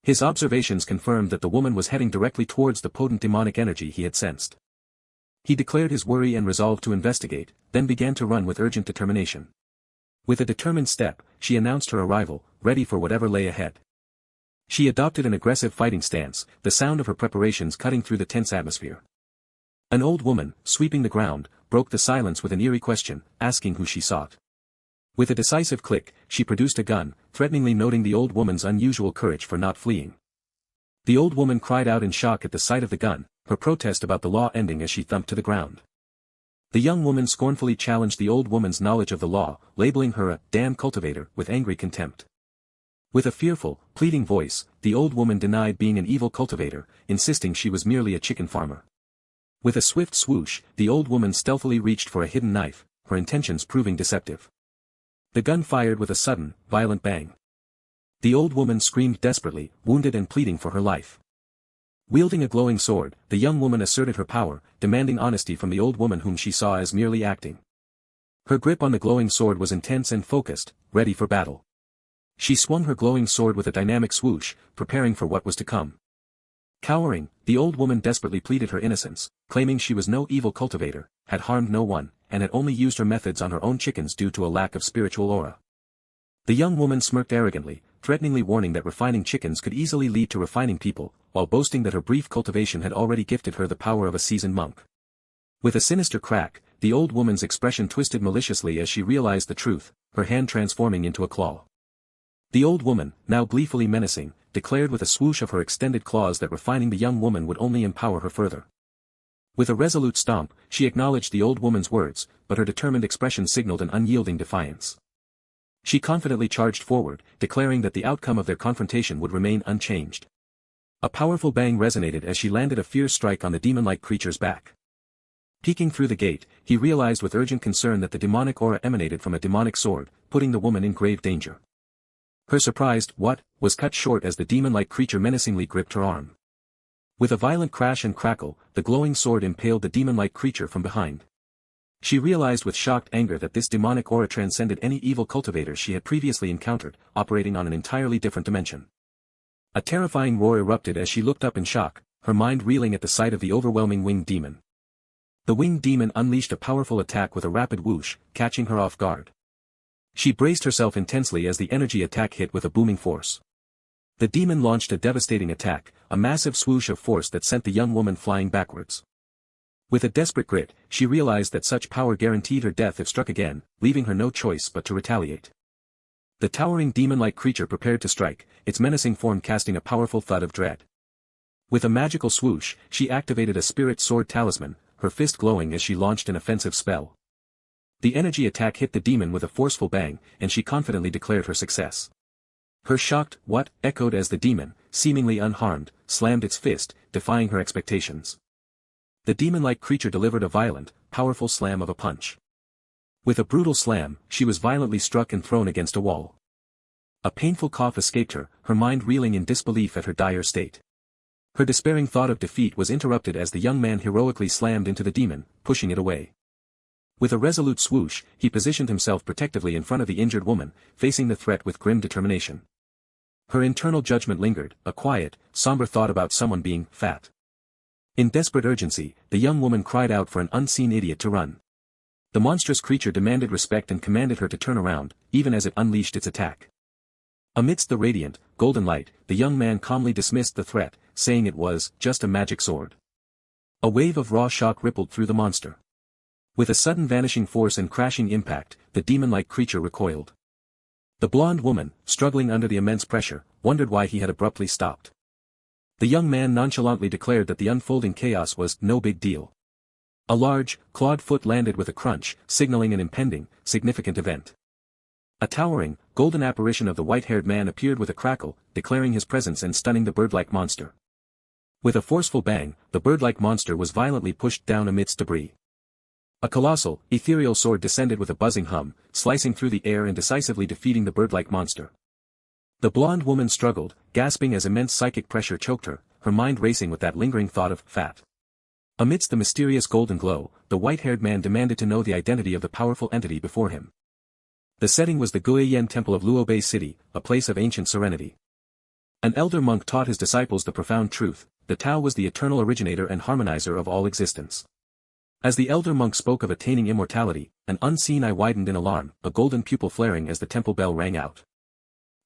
Speaker 1: His observations confirmed that the woman was heading directly towards the potent demonic energy he had sensed. He declared his worry and resolve to investigate, then began to run with urgent determination. With a determined step, she announced her arrival, ready for whatever lay ahead. She adopted an aggressive fighting stance, the sound of her preparations cutting through the tense atmosphere. An old woman, sweeping the ground, broke the silence with an eerie question, asking who she sought. With a decisive click, she produced a gun, threateningly noting the old woman's unusual courage for not fleeing. The old woman cried out in shock at the sight of the gun, her protest about the law ending as she thumped to the ground. The young woman scornfully challenged the old woman's knowledge of the law, labeling her a damn cultivator with angry contempt. With a fearful, pleading voice, the old woman denied being an evil cultivator, insisting she was merely a chicken farmer. With a swift swoosh, the old woman stealthily reached for a hidden knife, her intentions proving deceptive. The gun fired with a sudden, violent bang. The old woman screamed desperately, wounded and pleading for her life. Wielding a glowing sword, the young woman asserted her power, demanding honesty from the old woman whom she saw as merely acting. Her grip on the glowing sword was intense and focused, ready for battle. She swung her glowing sword with a dynamic swoosh, preparing for what was to come. Cowering, the old woman desperately pleaded her innocence, claiming she was no evil cultivator, had harmed no one, and had only used her methods on her own chickens due to a lack of spiritual aura. The young woman smirked arrogantly, threateningly warning that refining chickens could easily lead to refining people, while boasting that her brief cultivation had already gifted her the power of a seasoned monk. With a sinister crack, the old woman's expression twisted maliciously as she realized the truth, her hand transforming into a claw. The old woman, now gleefully menacing, declared with a swoosh of her extended claws that refining the young woman would only empower her further. With a resolute stomp, she acknowledged the old woman's words, but her determined expression signaled an unyielding defiance. She confidently charged forward, declaring that the outcome of their confrontation would remain unchanged. A powerful bang resonated as she landed a fierce strike on the demon-like creature's back. Peeking through the gate, he realized with urgent concern that the demonic aura emanated from a demonic sword, putting the woman in grave danger. Her surprised "what" was cut short as the demon-like creature menacingly gripped her arm. With a violent crash and crackle, the glowing sword impaled the demon-like creature from behind. She realized with shocked anger that this demonic aura transcended any evil cultivator she had previously encountered, operating on an entirely different dimension. A terrifying roar erupted as she looked up in shock, her mind reeling at the sight of the overwhelming winged demon. The winged demon unleashed a powerful attack with a rapid whoosh, catching her off guard. She braced herself intensely as the energy attack hit with a booming force. The demon launched a devastating attack, a massive swoosh of force that sent the young woman flying backwards. With a desperate grit, she realized that such power guaranteed her death if struck again, leaving her no choice but to retaliate. The towering demon-like creature prepared to strike, its menacing form casting a powerful thud of dread. With a magical swoosh, she activated a spirit sword talisman, her fist glowing as she launched an offensive spell. The energy attack hit the demon with a forceful bang, and she confidently declared her success. Her shocked "what" echoed as the demon, seemingly unharmed, slammed its fist, defying her expectations. The demon-like creature delivered a violent, powerful slam of a punch. With a brutal slam, she was violently struck and thrown against a wall. A painful cough escaped her, her mind reeling in disbelief at her dire state. Her despairing thought of defeat was interrupted as the young man heroically slammed into the demon, pushing it away. With a resolute swoosh, he positioned himself protectively in front of the injured woman, facing the threat with grim determination. Her internal judgment lingered, a quiet, somber thought about someone being fat. In desperate urgency, the young woman cried out for an unseen idiot to run. The monstrous creature demanded respect and commanded her to turn around, even as it unleashed its attack. Amidst the radiant, golden light, the young man calmly dismissed the threat, saying it was just a magic sword. A wave of raw shock rippled through the monster. With a sudden vanishing force and crashing impact, the demon-like creature recoiled. The blonde woman, struggling under the immense pressure, wondered why he had abruptly stopped. The young man nonchalantly declared that the unfolding chaos was no big deal. A large, clawed foot landed with a crunch, signaling an impending, significant event. A towering, golden apparition of the white-haired man appeared with a crackle, declaring his presence and stunning the bird-like monster. With a forceful bang, the bird-like monster was violently pushed down amidst debris. A colossal, ethereal sword descended with a buzzing hum, slicing through the air and decisively defeating the bird-like monster. The blonde woman struggled, gasping as immense psychic pressure choked her, her mind racing with that lingering thought of fat. Amidst the mysterious golden glow, the white-haired man demanded to know the identity of the powerful entity before him. The setting was the Guiyen Temple of Luobei City, a place of ancient serenity. An elder monk taught his disciples the profound truth: the Tao was the eternal originator and harmonizer of all existence. As the elder monk spoke of attaining immortality, an unseen eye widened in alarm, a golden pupil flaring as the temple bell rang out.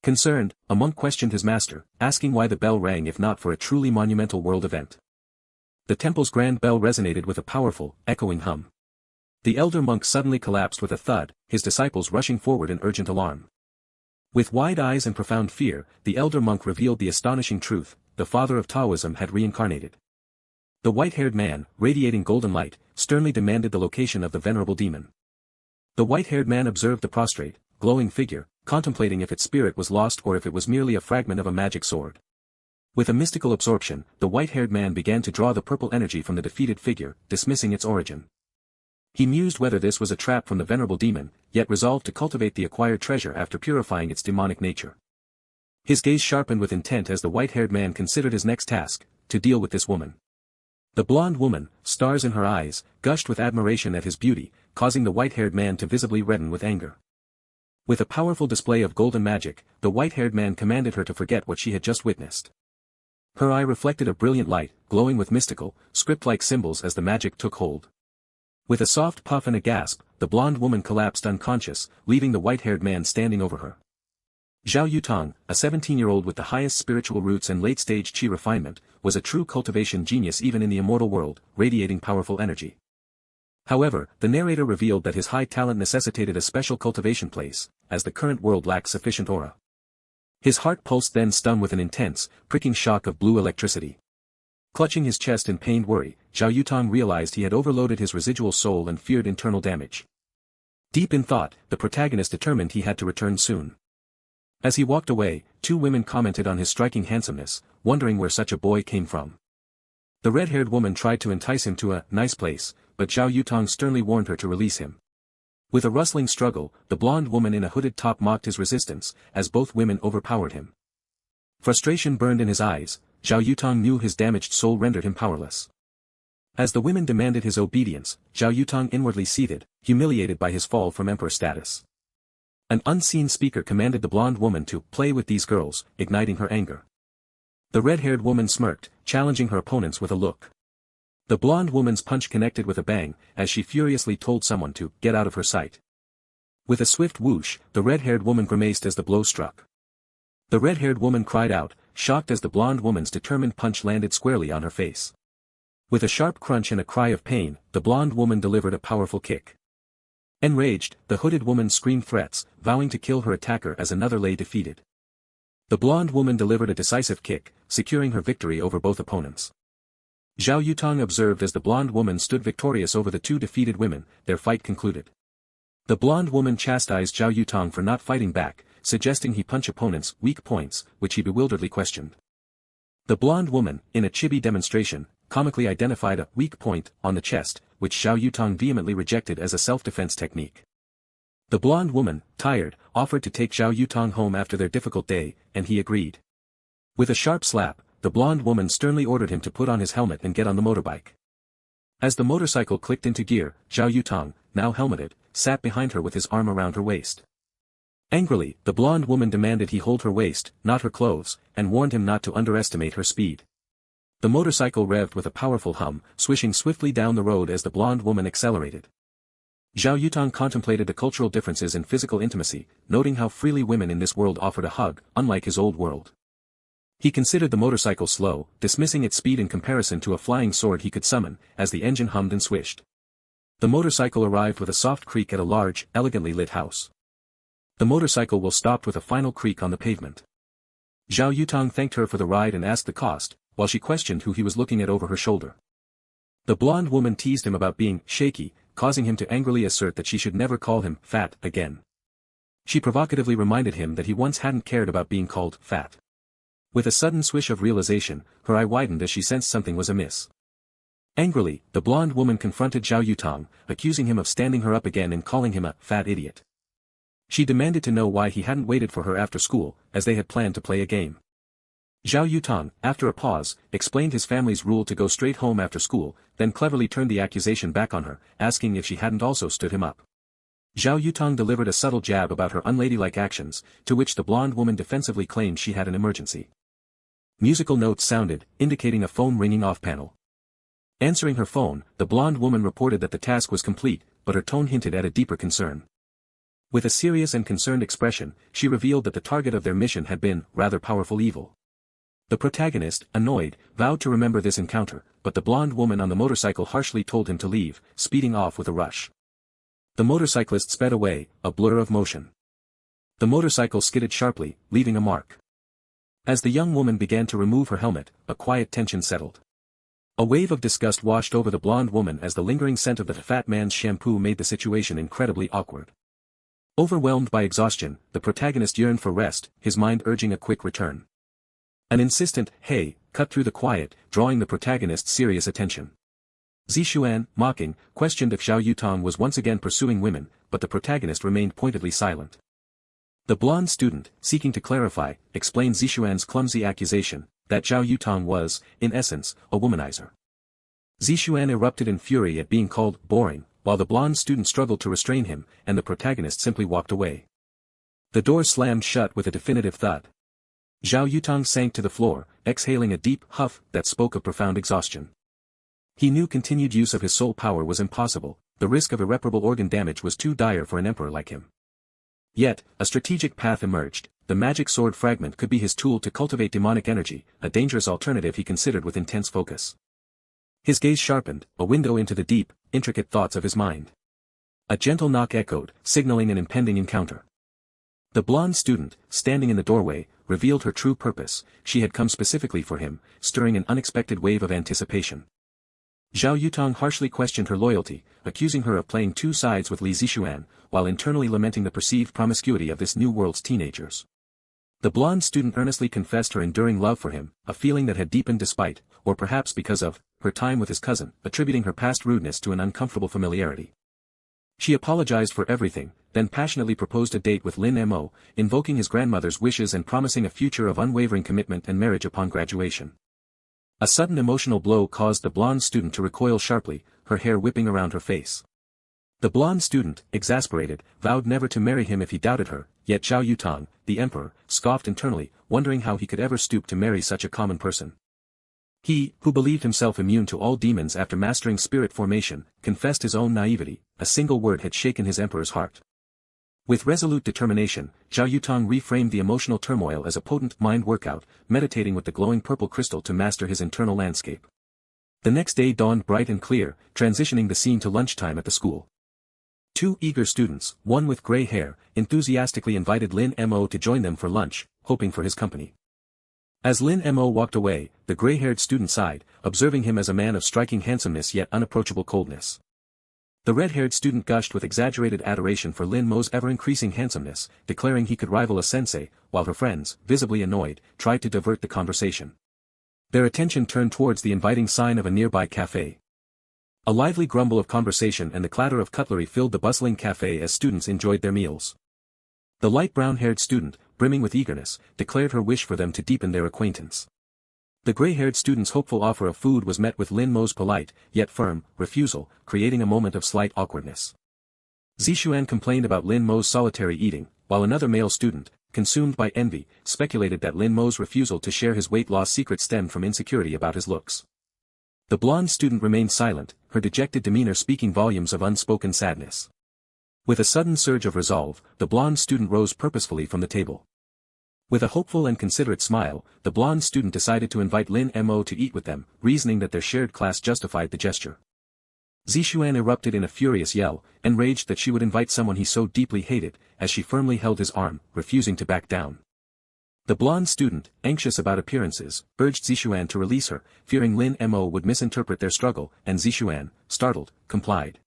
Speaker 1: Concerned, a monk questioned his master, asking why the bell rang if not for a truly monumental world event. The temple's grand bell resonated with a powerful, echoing hum. The elder monk suddenly collapsed with a thud, his disciples rushing forward in urgent alarm. With wide eyes and profound fear, the elder monk revealed the astonishing truth: the father of Taoism had reincarnated. The white-haired man, radiating golden light, sternly demanded the location of the venerable demon. The white-haired man observed the prostrate, glowing figure, contemplating if its spirit was lost or if it was merely a fragment of a magic sword. With a mystical absorption, the white-haired man began to draw the purple energy from the defeated figure, dismissing its origin. He mused whether this was a trap from the venerable demon, yet resolved to cultivate the acquired treasure after purifying its demonic nature. His gaze sharpened with intent as the white-haired man considered his next task: to deal with this woman. The blonde woman, stars in her eyes, gushed with admiration at his beauty, causing the white-haired man to visibly redden with anger. With a powerful display of golden magic, the white-haired man commanded her to forget what she had just witnessed. Her eye reflected a brilliant light, glowing with mystical, script-like symbols as the magic took hold. With a soft puff and a gasp, the blonde woman collapsed unconscious, leaving the white-haired man standing over her. Zhao Yutong, a 17-year-old with the highest spiritual roots and late-stage qi refinement, was a true cultivation genius even in the immortal world, radiating powerful energy. However, the narrator revealed that his high talent necessitated a special cultivation place, as the current world lacked sufficient aura. His heart pulsed then stung with an intense, pricking shock of blue electricity. Clutching his chest in pained worry, Zhao Yutong realized he had overloaded his residual soul and feared internal damage. Deep in thought, the protagonist determined he had to return soon. As he walked away, two women commented on his striking handsomeness, wondering where such a boy came from. The red-haired woman tried to entice him to a nice place, but Zhao Yutong sternly warned her to release him. With a rustling struggle, the blonde woman in a hooded top mocked his resistance, as both women overpowered him. Frustration burned in his eyes. Zhao Yutong knew his damaged soul rendered him powerless. As the women demanded his obedience, Zhao Yutong inwardly seethed, humiliated by his fall from emperor status. An unseen speaker commanded the blonde woman to play with these girls, igniting her anger. The red-haired woman smirked, challenging her opponents with a look. The blonde woman's punch connected with a bang, as she furiously told someone to get out of her sight. With a swift whoosh, the red-haired woman grimaced as the blow struck. The red-haired woman cried out, shocked as the blonde woman's determined punch landed squarely on her face. With a sharp crunch and a cry of pain, the blonde woman delivered a powerful kick. Enraged, the hooded woman screamed threats, vowing to kill her attacker as another lay defeated. The blonde woman delivered a decisive kick, securing her victory over both opponents. Zhao Yutong observed as the blonde woman stood victorious over the two defeated women. Their fight concluded. The blonde woman chastised Zhao Yutong for not fighting back, suggesting he punch opponents' weak points, which he bewilderedly questioned. The blonde woman, in a chibi demonstration, comically identified a weak point on the chest, which Zhao Yutong vehemently rejected as a self-defense technique. The blonde woman, tired, offered to take Zhao Yutong home after their difficult day, and he agreed. With a sharp slap, the blonde woman sternly ordered him to put on his helmet and get on the motorbike. As the motorcycle clicked into gear, Zhao Yutong, now helmeted, sat behind her with his arm around her waist. Angrily, the blonde woman demanded he hold her waist, not her clothes, and warned him not to underestimate her speed. The motorcycle revved with a powerful hum, swishing swiftly down the road as the blonde woman accelerated. Zhao Yutong contemplated the cultural differences in physical intimacy, noting how freely women in this world offered a hug, unlike his old world. He considered the motorcycle slow, dismissing its speed in comparison to a flying sword he could summon, as the engine hummed and swished. The motorcycle arrived with a soft creak at a large, elegantly lit house. The motorcycle will stopped with a final creak on the pavement. Zhao Yutong thanked her for the ride and asked the cost, while she questioned who he was looking at over her shoulder. The blonde woman teased him about being shaky, causing him to angrily assert that she should never call him fat again. She provocatively reminded him that he once hadn't cared about being called fat. With a sudden swish of realization, her eye widened as she sensed something was amiss. Angrily, the blonde woman confronted Zhao Yutong, accusing him of standing her up again and calling him a fat idiot. She demanded to know why he hadn't waited for her after school, as they had planned to play a game. Zhao Yutong, after a pause, explained his family's rule to go straight home after school, then cleverly turned the accusation back on her, asking if she hadn't also stood him up. Zhao Yutong delivered a subtle jab about her unladylike actions, to which the blonde woman defensively claimed she had an emergency. Musical notes sounded, indicating a phone ringing off panel. Answering her phone, the blonde woman reported that the task was complete, but her tone hinted at a deeper concern. With a serious and concerned expression, she revealed that the target of their mission had been rather powerful evil. The protagonist, annoyed, vowed to remember this encounter, but the blonde woman on the motorcycle harshly told him to leave, speeding off with a rush. The motorcyclist sped away, a blur of motion. The motorcycle skidded sharply, leaving a mark. As the young woman began to remove her helmet, a quiet tension settled. A wave of disgust washed over the blonde woman as the lingering scent of the fat man's shampoo made the situation incredibly awkward. Overwhelmed by exhaustion, the protagonist yearned for rest, his mind urging a quick return. An insistent, "Hey," cut through the quiet, drawing the protagonist's serious attention. Ch1, mocking, questioned if Zhao Yutong was once again pursuing women, but the protagonist remained pointedly silent. The blonde student, seeking to clarify, explained Ch1's clumsy accusation, that Zhao Yutong was, in essence, a womanizer. Ch1 erupted in fury at being called boring, while the blonde student struggled to restrain him, and the protagonist simply walked away. The door slammed shut with a definitive thud. Zhao Yutong sank to the floor, exhaling a deep huff that spoke of profound exhaustion. He knew continued use of his soul power was impossible, the risk of irreparable organ damage was too dire for an emperor like him. Yet, a strategic path emerged. The magic sword fragment could be his tool to cultivate demonic energy, a dangerous alternative he considered with intense focus. His gaze sharpened, a window into the deep, intricate thoughts of his mind. A gentle knock echoed, signaling an impending encounter. The blonde student, standing in the doorway, revealed her true purpose. She had come specifically for him, stirring an unexpected wave of anticipation. Zhao Yutong harshly questioned her loyalty, accusing her of playing two sides with Li Zixuan, while internally lamenting the perceived promiscuity of this new world's teenagers. The blonde student earnestly confessed her enduring love for him, a feeling that had deepened despite, or perhaps because of, her time with his cousin, attributing her past rudeness to an uncomfortable familiarity. She apologized for everything, then passionately proposed a date with Lin Mo, invoking his grandmother's wishes and promising a future of unwavering commitment and marriage upon graduation. A sudden emotional blow caused the blonde student to recoil sharply, her hair whipping around her face. The blonde student, exasperated, vowed never to marry him if he doubted her, yet Zhao Yutong, the emperor, scoffed internally, wondering how he could ever stoop to marry such a common person. He, who believed himself immune to all demons after mastering spirit formation, confessed his own naivety. A single word had shaken his emperor's heart. With resolute determination, Zhao Yutong reframed the emotional turmoil as a potent mind workout, meditating with the glowing purple crystal to master his internal landscape. The next day dawned bright and clear, transitioning the scene to lunchtime at the school. Two eager students, one with gray hair, enthusiastically invited Lin Mo to join them for lunch, hoping for his company. As Lin Mo walked away, the gray-haired student sighed, observing him as a man of striking handsomeness yet unapproachable coldness. The red-haired student gushed with exaggerated adoration for Lin Mo's ever-increasing handsomeness, declaring he could rival a sensei, while her friends, visibly annoyed, tried to divert the conversation. Their attention turned towards the inviting sign of a nearby cafe. A lively grumble of conversation and the clatter of cutlery filled the bustling cafe as students enjoyed their meals. The light brown-haired student, brimming with eagerness, declared her wish for them to deepen their acquaintance. The gray-haired student's hopeful offer of food was met with Lin Mo's polite, yet firm, refusal, creating a moment of slight awkwardness. Zixuan complained about Lin Mo's solitary eating, while another male student, consumed by envy, speculated that Lin Mo's refusal to share his weight loss secret stemmed from insecurity about his looks. The blonde student remained silent, her dejected demeanor speaking volumes of unspoken sadness. With a sudden surge of resolve, the blonde student rose purposefully from the table. With a hopeful and considerate smile, the blonde student decided to invite Lin Mo to eat with them, reasoning that their shared class justified the gesture. Zixuan erupted in a furious yell, enraged that she would invite someone he so deeply hated, as she firmly held his arm, refusing to back down. The blonde student, anxious about appearances, urged Zixuan to release her, fearing Lin Mo would misinterpret their struggle, and Zixuan, startled, complied.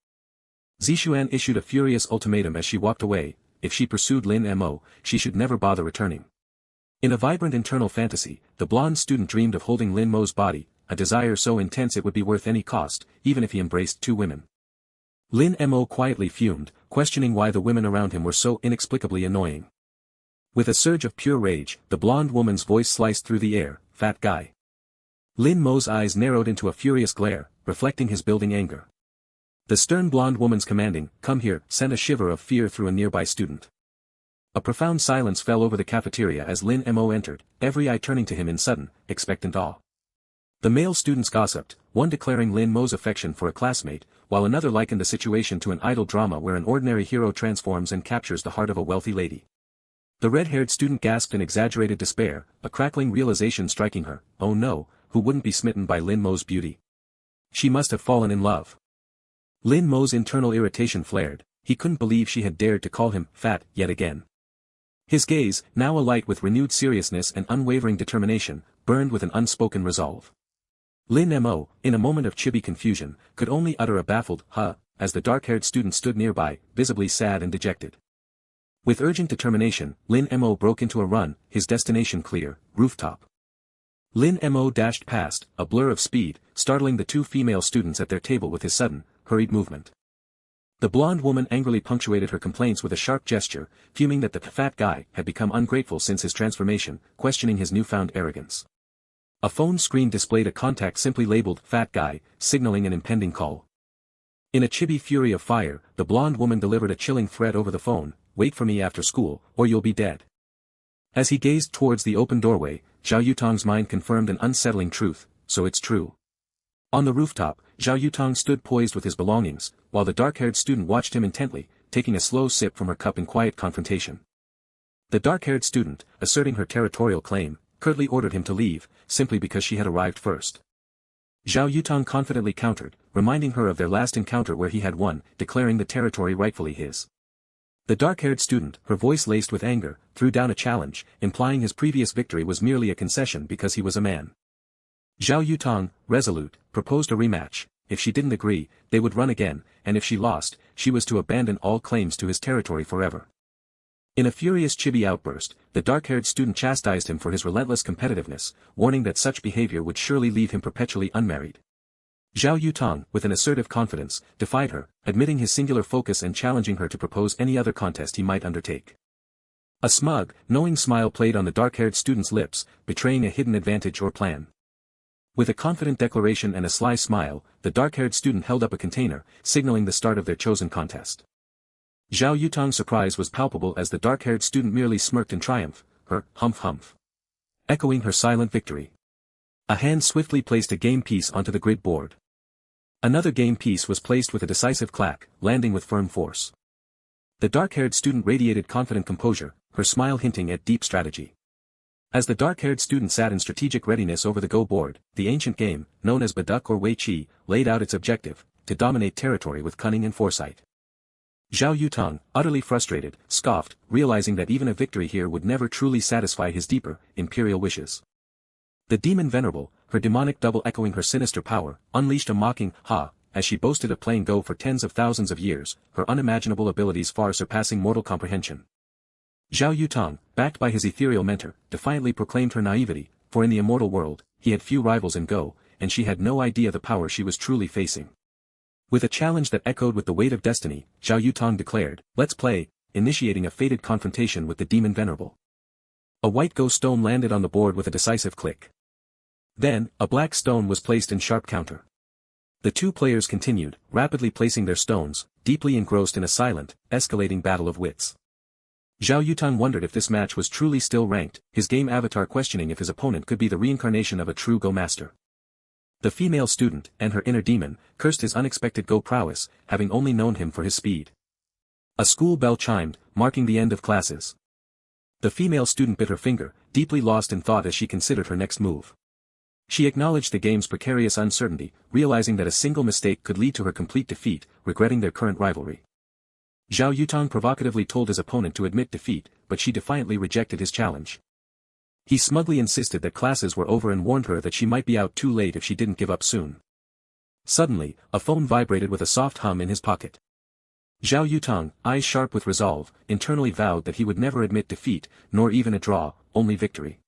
Speaker 1: Zixuan issued a furious ultimatum as she walked away: if she pursued Lin Mo, she should never bother returning. In a vibrant internal fantasy, the blonde student dreamed of holding Lin Mo's body, a desire so intense it would be worth any cost, even if he embraced two women. Lin Mo quietly fumed, questioning why the women around him were so inexplicably annoying. With a surge of pure rage, the blonde woman's voice sliced through the air: "Fat guy." Lin Mo's eyes narrowed into a furious glare, reflecting his building anger. The stern blonde woman's commanding, "Come here," sent a shiver of fear through a nearby student. A profound silence fell over the cafeteria as Lin Mo entered, every eye turning to him in sudden, expectant awe. The male students gossiped, one declaring Lin Mo's affection for a classmate, while another likened the situation to an idle drama where an ordinary hero transforms and captures the heart of a wealthy lady. The red-haired student gasped in exaggerated despair, a crackling realization striking her: oh no, who wouldn't be smitten by Lin Mo's beauty? She must have fallen in love. Lin Mo's internal irritation flared, he couldn't believe she had dared to call him fat yet again. His gaze, now alight with renewed seriousness and unwavering determination, burned with an unspoken resolve. Lin Mo, in a moment of chibi confusion, could only utter a baffled "huh," as the dark-haired student stood nearby, visibly sad and dejected. With urgent determination, Lin Mo broke into a run, his destination clear: rooftop. Lin Mo dashed past, a blur of speed, startling the two female students at their table with his sudden, hurried movement. The blonde woman angrily punctuated her complaints with a sharp gesture, fuming that the fat guy had become ungrateful since his transformation, questioning his newfound arrogance. A phone screen displayed a contact simply labeled "fat guy," signaling an impending call. In a chibi fury of fire, the blonde woman delivered a chilling threat over the phone: "Wait for me after school, or you'll be dead." As he gazed towards the open doorway, Zhao Yutong's mind confirmed an unsettling truth: so it's true. On the rooftop, Zhao Yutong stood poised with his belongings, while the dark-haired student watched him intently, taking a slow sip from her cup in quiet confrontation. The dark-haired student, asserting her territorial claim, curtly ordered him to leave, simply because she had arrived first. Zhao Yutong confidently countered, reminding her of their last encounter where he had won, declaring the territory rightfully his. The dark-haired student, her voice laced with anger, threw down a challenge, implying his previous victory was merely a concession because he was a man. Zhao Yutong, resolute, proposed a rematch. If she didn't agree, they would run again, and if she lost, she was to abandon all claims to his territory forever. In a furious chibi outburst, the dark-haired student chastised him for his relentless competitiveness, warning that such behavior would surely leave him perpetually unmarried. Zhao Yutong, with an assertive confidence, defied her, admitting his singular focus and challenging her to propose any other contest he might undertake. A smug, knowing smile played on the dark-haired student's lips, betraying a hidden advantage or plan. With a confident declaration and a sly smile, the dark-haired student held up a container, signaling the start of their chosen contest. Zhao Yutong's surprise was palpable as the dark-haired student merely smirked in triumph, her humph, echoing her silent victory. A hand swiftly placed a game piece onto the grid board. Another game piece was placed with a decisive clack, landing with firm force. The dark-haired student radiated confident composure, her smile hinting at deep strategy. As the dark-haired student sat in strategic readiness over the go board, the ancient game, known as Baduk or Wei Qi, laid out its objective, to dominate territory with cunning and foresight. Zhao Yutong, utterly frustrated, scoffed, realizing that even a victory here would never truly satisfy his deeper, imperial wishes. The demon venerable, her demonic double echoing her sinister power, unleashed a mocking ha, as she boasted of playing Go for tens of thousands of years, her unimaginable abilities far surpassing mortal comprehension. Zhao Yutong, backed by his ethereal mentor, defiantly proclaimed her naivety, for in the immortal world, he had few rivals in Go, and she had no idea the power she was truly facing. With a challenge that echoed with the weight of destiny, Zhao Yutong declared, "Let's play," initiating a fated confrontation with the demon venerable. A white Go stone landed on the board with a decisive click. Then, a black stone was placed in sharp counter. The two players continued, rapidly placing their stones, deeply engrossed in a silent, escalating battle of wits. Zhao Yutong wondered if this match was truly still ranked, his game avatar questioning if his opponent could be the reincarnation of a true Go master. The female student, and her inner demon, cursed his unexpected Go prowess, having only known him for his speed. A school bell chimed, marking the end of classes. The female student bit her finger, deeply lost in thought as she considered her next move. She acknowledged the game's precarious uncertainty, realizing that a single mistake could lead to her complete defeat, regretting their current rivalry. Zhao Yutong provocatively told his opponent to admit defeat, but she defiantly rejected his challenge. He smugly insisted that classes were over and warned her that she might be out too late if she didn't give up soon. Suddenly, a phone vibrated with a soft hum in his pocket. Zhao Yutong, eyes sharp with resolve, internally vowed that he would never admit defeat, nor even a draw, only victory.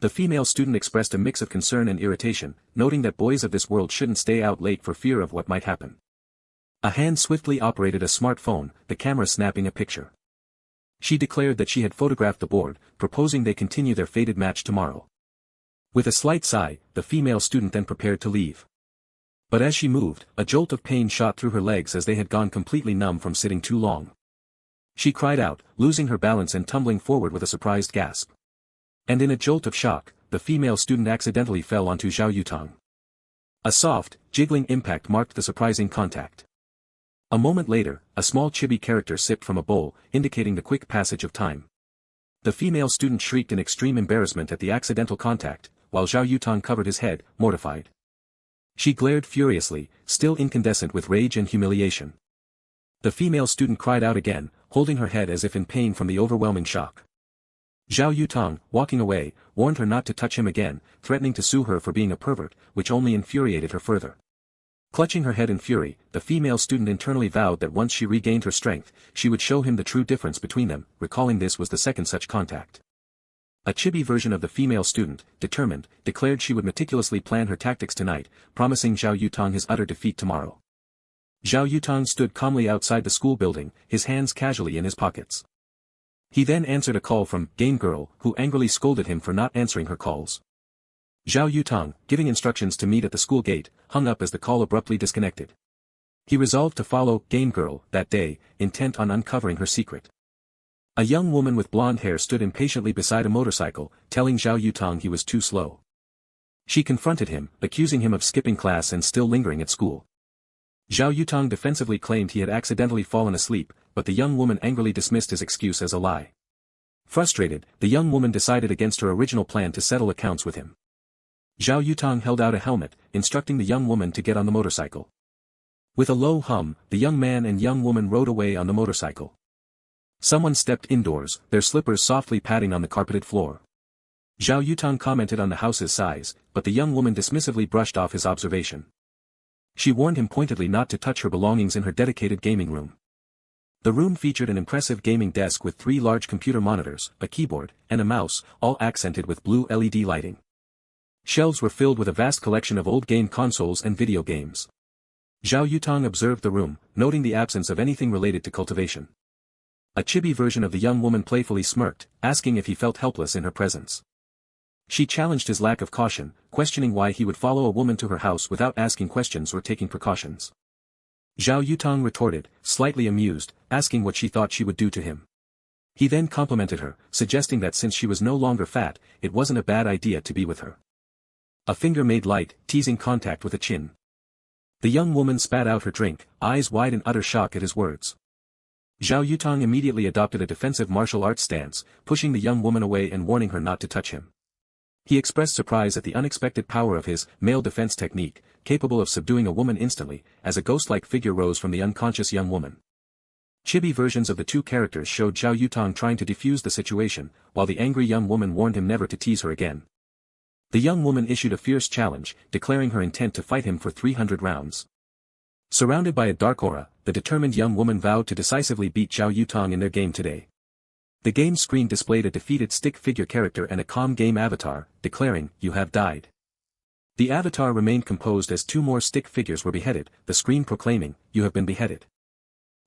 Speaker 1: The female student expressed a mix of concern and irritation, noting that boys of this world shouldn't stay out late for fear of what might happen. A hand swiftly operated a smartphone, the camera snapping a picture. She declared that she had photographed the board, proposing they continue their fated match tomorrow. With a slight sigh, the female student then prepared to leave. But as she moved, a jolt of pain shot through her legs as they had gone completely numb from sitting too long. She cried out, losing her balance and tumbling forward with a surprised gasp. And in a jolt of shock, the female student accidentally fell onto Zhao Yutong. A soft, jiggling impact marked the surprising contact. A moment later, a small chibi character sipped from a bowl, indicating the quick passage of time. The female student shrieked in extreme embarrassment at the accidental contact, while Zhao Yutong covered his head, mortified. She glared furiously, still incandescent with rage and humiliation. The female student cried out again, holding her head as if in pain from the overwhelming shock. Zhao Yutong, walking away, warned her not to touch him again, threatening to sue her for being a pervert, which only infuriated her further. Clutching her head in fury, the female student internally vowed that once she regained her strength, she would show him the true difference between them, recalling this was the second such contact. A chibi version of the female student, determined, declared she would meticulously plan her tactics tonight, promising Zhao Yutong his utter defeat tomorrow. Zhao Yutong stood calmly outside the school building, his hands casually in his pockets. He then answered a call from Game Girl, who angrily scolded him for not answering her calls. Zhao Yutong, giving instructions to meet at the school gate, hung up as the call abruptly disconnected. He resolved to follow Game Girl that day, intent on uncovering her secret. A young woman with blonde hair stood impatiently beside a motorcycle, telling Zhao Yutong he was too slow. She confronted him, accusing him of skipping class and still lingering at school. Zhao Yutong defensively claimed he had accidentally fallen asleep, but the young woman angrily dismissed his excuse as a lie. Frustrated, the young woman decided against her original plan to settle accounts with him. Zhao Yutong held out a helmet, instructing the young woman to get on the motorcycle. With a low hum, the young man and young woman rode away on the motorcycle. Someone stepped indoors, their slippers softly padding on the carpeted floor. Zhao Yutong commented on the house's size, but the young woman dismissively brushed off his observation. She warned him pointedly not to touch her belongings in her dedicated gaming room. The room featured an impressive gaming desk with 3 large computer monitors, a keyboard, and a mouse, all accented with blue LED lighting. Shelves were filled with a vast collection of old game consoles and video games. Zhao Yutong observed the room, noting the absence of anything related to cultivation. A chibi version of the young woman playfully smirked, asking if he felt helpless in her presence. She challenged his lack of caution, questioning why he would follow a woman to her house without asking questions or taking precautions. Zhao Yutong retorted, slightly amused, asking what she thought she would do to him. He then complimented her, suggesting that since she was no longer fat, it wasn't a bad idea to be with her. A finger made light, teasing contact with a chin. The young woman spat out her drink, eyes wide in utter shock at his words. Zhao Yutong immediately adopted a defensive martial arts stance, pushing the young woman away and warning her not to touch him. He expressed surprise at the unexpected power of his male defense technique, capable of subduing a woman instantly, as a ghost-like figure rose from the unconscious young woman. Chibi versions of the 2 characters showed Zhao Yutong trying to defuse the situation, while the angry young woman warned him never to tease her again. The young woman issued a fierce challenge, declaring her intent to fight him for 300 rounds. Surrounded by a dark aura, the determined young woman vowed to decisively beat Zhao Yutong in their game today. The game screen displayed a defeated stick figure character and a calm game avatar, declaring, "You have died." The avatar remained composed as 2 more stick figures were beheaded, the screen proclaiming, "You have been beheaded."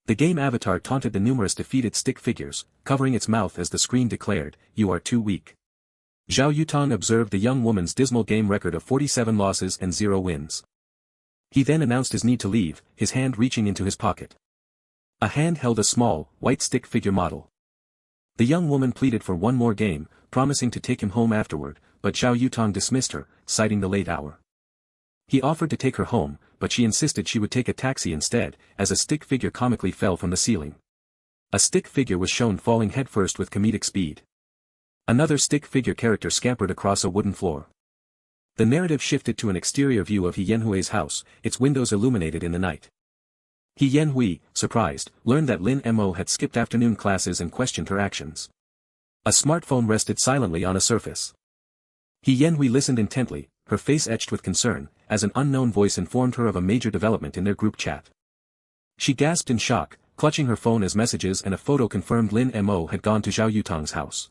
Speaker 1: The game avatar taunted the numerous defeated stick figures, covering its mouth as the screen declared, "You are too weak." Zhao Yutong observed the young woman's dismal game record of 47 losses and 0 wins. He then announced his need to leave, his hand reaching into his pocket. A hand held a small, white stick figure model. The young woman pleaded for one more game, promising to take him home afterward, but Zhao Yutong dismissed her, citing the late hour. He offered to take her home, but she insisted she would take a taxi instead, as a stick figure comically fell from the ceiling. A stick figure was shown falling headfirst with comedic speed. Another stick figure character scampered across a wooden floor. The narrative shifted to an exterior view of He Yanhui's house, its windows illuminated in the night. He Yanhui, surprised, learned that Lin Mo had skipped afternoon classes and questioned her actions. A smartphone rested silently on a surface. He Yanhui listened intently, her face etched with concern, as an unknown voice informed her of a major development in their group chat. She gasped in shock, clutching her phone as messages and a photo confirmed Lin Mo had gone to Zhao Yutong's house.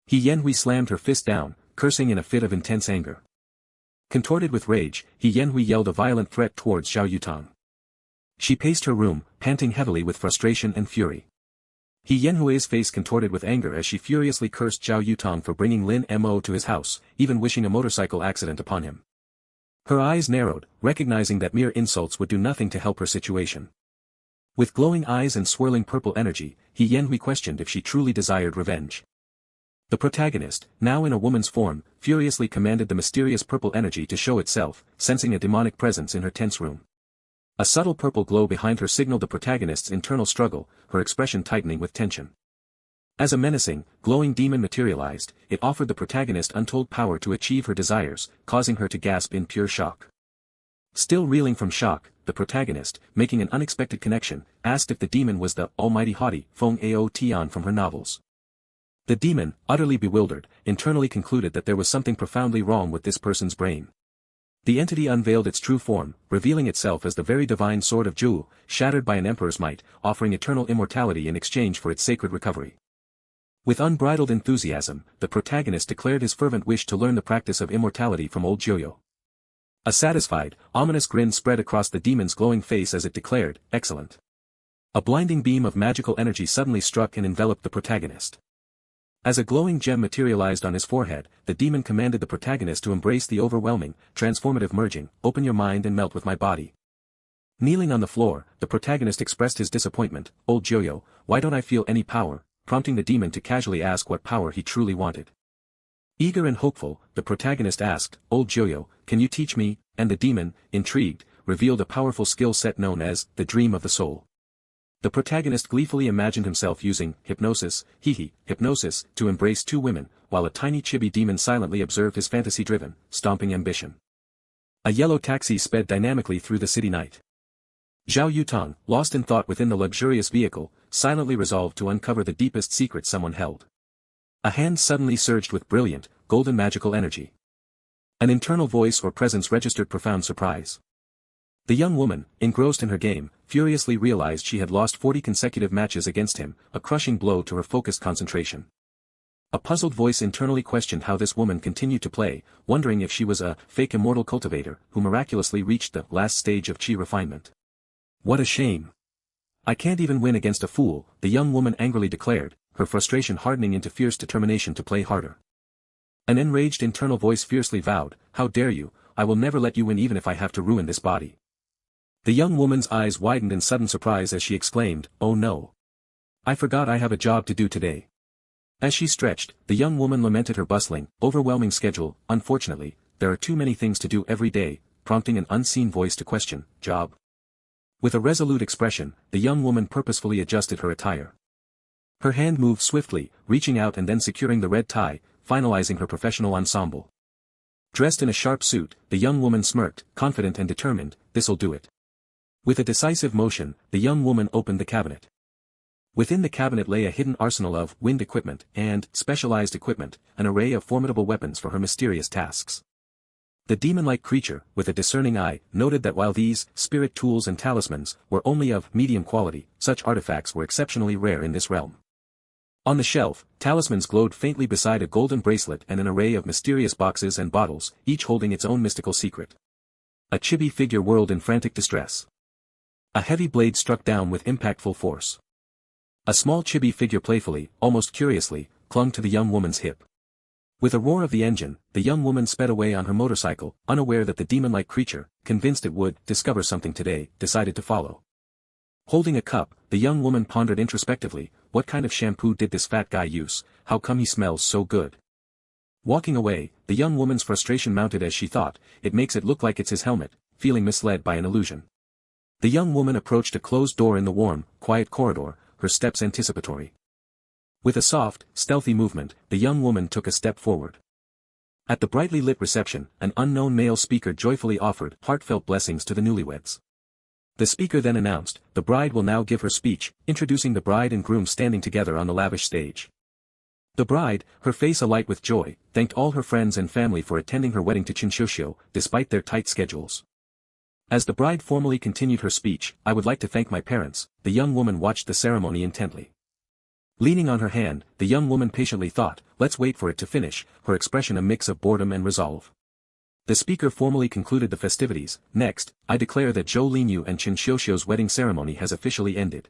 Speaker 1: He Yanhui slammed her fist down, cursing in a fit of intense anger. Contorted with rage, He Yanhui yelled a violent threat towards Zhao Yutong. She paced her room, panting heavily with frustration and fury. He Yanhui's face contorted with anger as she furiously cursed Zhao Yutong for bringing Lin Mo to his house, even wishing a motorcycle accident upon him. Her eyes narrowed, recognizing that mere insults would do nothing to help her situation. With glowing eyes and swirling purple energy, He Yanhui questioned if she truly desired revenge. The protagonist, now in a woman's form, furiously commanded the mysterious purple energy to show itself, sensing a demonic presence in her tense room. A subtle purple glow behind her signaled the protagonist's internal struggle, her expression tightening with tension. As a menacing, glowing demon materialized, it offered the protagonist untold power to achieve her desires, causing her to gasp in pure shock. Still reeling from shock, the protagonist, making an unexpected connection, asked if the demon was the almighty haughty Feng Ao Tian from her novels. The demon, utterly bewildered, internally concluded that there was something profoundly wrong with this person's brain. The entity unveiled its true form, revealing itself as the very divine sword of Zhu, shattered by an emperor's might, offering eternal immortality in exchange for its sacred recovery. With unbridled enthusiasm, the protagonist declared his fervent wish to learn the practice of immortality from old Joyo. A satisfied, ominous grin spread across the demon's glowing face as it declared, "Excellent." A blinding beam of magical energy suddenly struck and enveloped the protagonist. As a glowing gem materialized on his forehead, the demon commanded the protagonist to embrace the overwhelming, transformative merging, "Open your mind and melt with my body." Kneeling on the floor, the protagonist expressed his disappointment, "Old Joyo, why don't I feel any power?" prompting the demon to casually ask what power he truly wanted. Eager and hopeful, the protagonist asked, "Old Joyo, can you teach me?" and the demon, intrigued, revealed a powerful skill set known as, the Dream of the Soul. The protagonist gleefully imagined himself using hypnosis, hypnosis, to embrace two women, while a tiny chibi demon silently observed his fantasy-driven, stomping ambition. A yellow taxi sped dynamically through the city night. Zhao Yutong, lost in thought within the luxurious vehicle, silently resolved to uncover the deepest secret someone held. A hand suddenly surged with brilliant, golden magical energy. An internal voice or presence registered profound surprise. The young woman, engrossed in her game, furiously realized she had lost 40 consecutive matches against him, a crushing blow to her focused concentration. A puzzled voice internally questioned how this woman continued to play, wondering if she was a fake immortal cultivator who miraculously reached the last stage of chi refinement. What a shame. I can't even win against a fool, the young woman angrily declared, her frustration hardening into fierce determination to play harder. An enraged internal voice fiercely vowed, "How dare you, I will never let you win even if I have to ruin this body." The young woman's eyes widened in sudden surprise as she exclaimed, "Oh no. I forgot I have a job to do today." As she stretched, the young woman lamented her bustling, overwhelming schedule. "Unfortunately, there are too many things to do every day," prompting an unseen voice to question, "Job?" With a resolute expression, the young woman purposefully adjusted her attire. Her hand moved swiftly, reaching out and then securing the red tie, finalizing her professional ensemble. Dressed in a sharp suit, the young woman smirked, confident and determined, "This'll do it." With a decisive motion, the young woman opened the cabinet. Within the cabinet lay a hidden arsenal of wind equipment and specialized equipment, an array of formidable weapons for her mysterious tasks. The demon-like creature, with a discerning eye, noted that while these spirit tools and talismans were only of medium quality, such artifacts were exceptionally rare in this realm. On the shelf, talismans glowed faintly beside a golden bracelet and an array of mysterious boxes and bottles, each holding its own mystical secret. A chibi figure whirled in frantic distress. A heavy blade struck down with impactful force. A small chibi figure playfully, almost curiously, clung to the young woman's hip. With a roar of the engine, the young woman sped away on her motorcycle, unaware that the demon-like creature, convinced it would discover something today, decided to follow. Holding a cup, the young woman pondered introspectively, what kind of shampoo did this fat guy use, how come he smells so good? Walking away, the young woman's frustration mounted as she thought, it makes it look like it's his helmet, feeling misled by an illusion. The young woman approached a closed door in the warm, quiet corridor, her steps anticipatory. With a soft, stealthy movement, the young woman took a step forward. At the brightly lit reception, an unknown male speaker joyfully offered heartfelt blessings to the newlyweds. The speaker then announced, the bride will now give her speech, introducing the bride and groom standing together on the lavish stage. The bride, her face alight with joy, thanked all her friends and family for attending her wedding to Ch1, despite their tight schedules. As the bride formally continued her speech, "I would like to thank my parents," the young woman watched the ceremony intently. Leaning on her hand, the young woman patiently thought, "Let's wait for it to finish," her expression a mix of boredom and resolve. The speaker formally concluded the festivities. "Next, I declare that Zhou Linyu and Ch1's wedding ceremony has officially ended.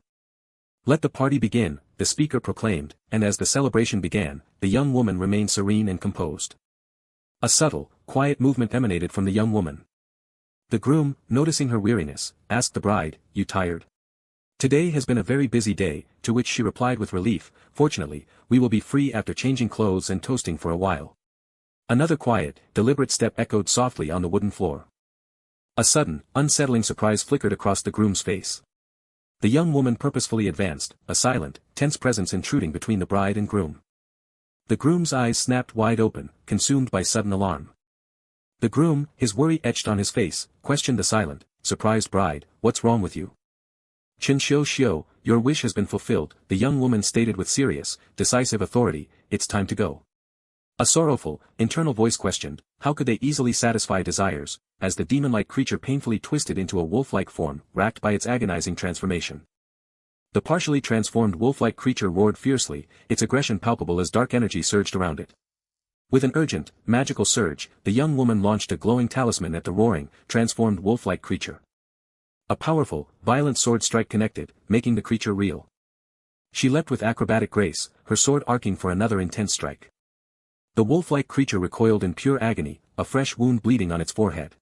Speaker 1: Let the party begin," the speaker proclaimed, and as the celebration began, the young woman remained serene and composed. A subtle, quiet movement emanated from the young woman. The groom, noticing her weariness, asked the bride, "You tired?" "Today has been a very busy day," to which she replied with relief, "Fortunately, we will be free after changing clothes and toasting for a while." Another quiet, deliberate step echoed softly on the wooden floor. A sudden, unsettling surprise flickered across the groom's face. The young woman purposefully advanced, a silent, tense presence intruding between the bride and groom. The groom's eyes snapped wide open, consumed by sudden alarm. The groom, his worry etched on his face, questioned the silent, surprised bride, "What's wrong with you?" "Ch1, your wish has been fulfilled," the young woman stated with serious, decisive authority, "it's time to go." A sorrowful, internal voice questioned, how could they easily satisfy desires, as the demon-like creature painfully twisted into a wolf-like form, racked by its agonizing transformation. The partially transformed wolf-like creature roared fiercely, its aggression palpable as dark energy surged around it. With an urgent, magical surge, the young woman launched a glowing talisman at the roaring, transformed wolf-like creature. A powerful, violent sword strike connected, making the creature reel. She leapt with acrobatic grace, her sword arcing for another intense strike. The wolf-like creature recoiled in pure agony, a fresh wound bleeding on its forehead.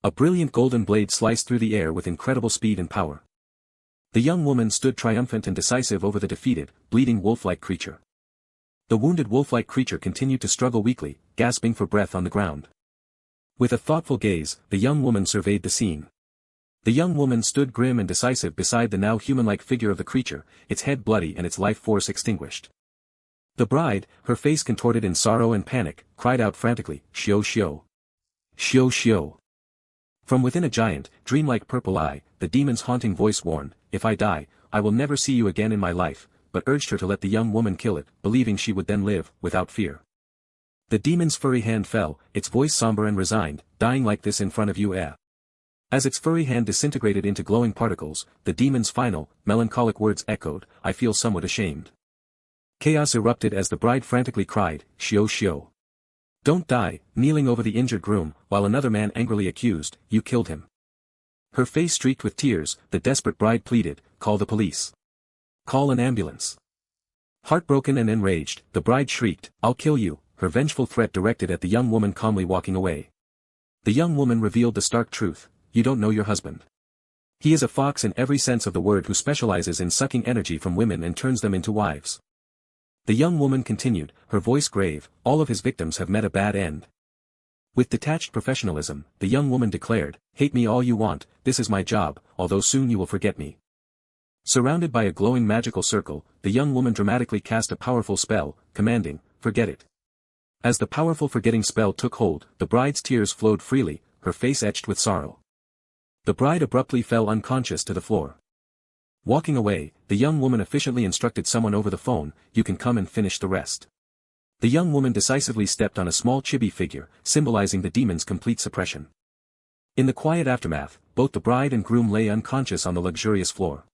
Speaker 1: A brilliant golden blade sliced through the air with incredible speed and power. The young woman stood triumphant and decisive over the defeated, bleeding wolf-like creature. The wounded wolf-like creature continued to struggle weakly, gasping for breath on the ground. With a thoughtful gaze, the young woman surveyed the scene. The young woman stood grim and decisive beside the now human-like figure of the creature, its head bloody and its life force extinguished. The bride, her face contorted in sorrow and panic, cried out frantically, "Xiao Xiao! Xiao Xiao!" From within a giant, dreamlike purple eye, the demon's haunting voice warned, "If I die, I will never see you again in my life," but urged her to let the young woman kill it, believing she would then live, without fear. The demon's furry hand fell, its voice somber and resigned, "Dying like this in front of you, eh?" As its furry hand disintegrated into glowing particles, the demon's final, melancholic words echoed, "I feel somewhat ashamed." Chaos erupted as the bride frantically cried, "Xiao Xiao! Don't die," kneeling over the injured groom, while another man angrily accused, "You killed him." Her face streaked with tears, the desperate bride pleaded, "Call the police. Call an ambulance." Heartbroken and enraged, the bride shrieked, "I'll kill you," her vengeful threat directed at the young woman calmly walking away. The young woman revealed the stark truth, "You don't know your husband. He is a fox in every sense of the word who specializes in sucking energy from women and turns them into wives." The young woman continued, her voice grave, "All of his victims have met a bad end." With detached professionalism, the young woman declared, "Hate me all you want, this is my job, although soon you will forget me." Surrounded by a glowing magical circle, the young woman dramatically cast a powerful spell, commanding, "Forget it." As the powerful forgetting spell took hold, the bride's tears flowed freely, her face etched with sorrow. The bride abruptly fell unconscious to the floor. Walking away, the young woman efficiently instructed someone over the phone, "You can come and finish the rest." The young woman decisively stepped on a small chibi figure, symbolizing the demon's complete suppression. In the quiet aftermath, both the bride and groom lay unconscious on the luxurious floor.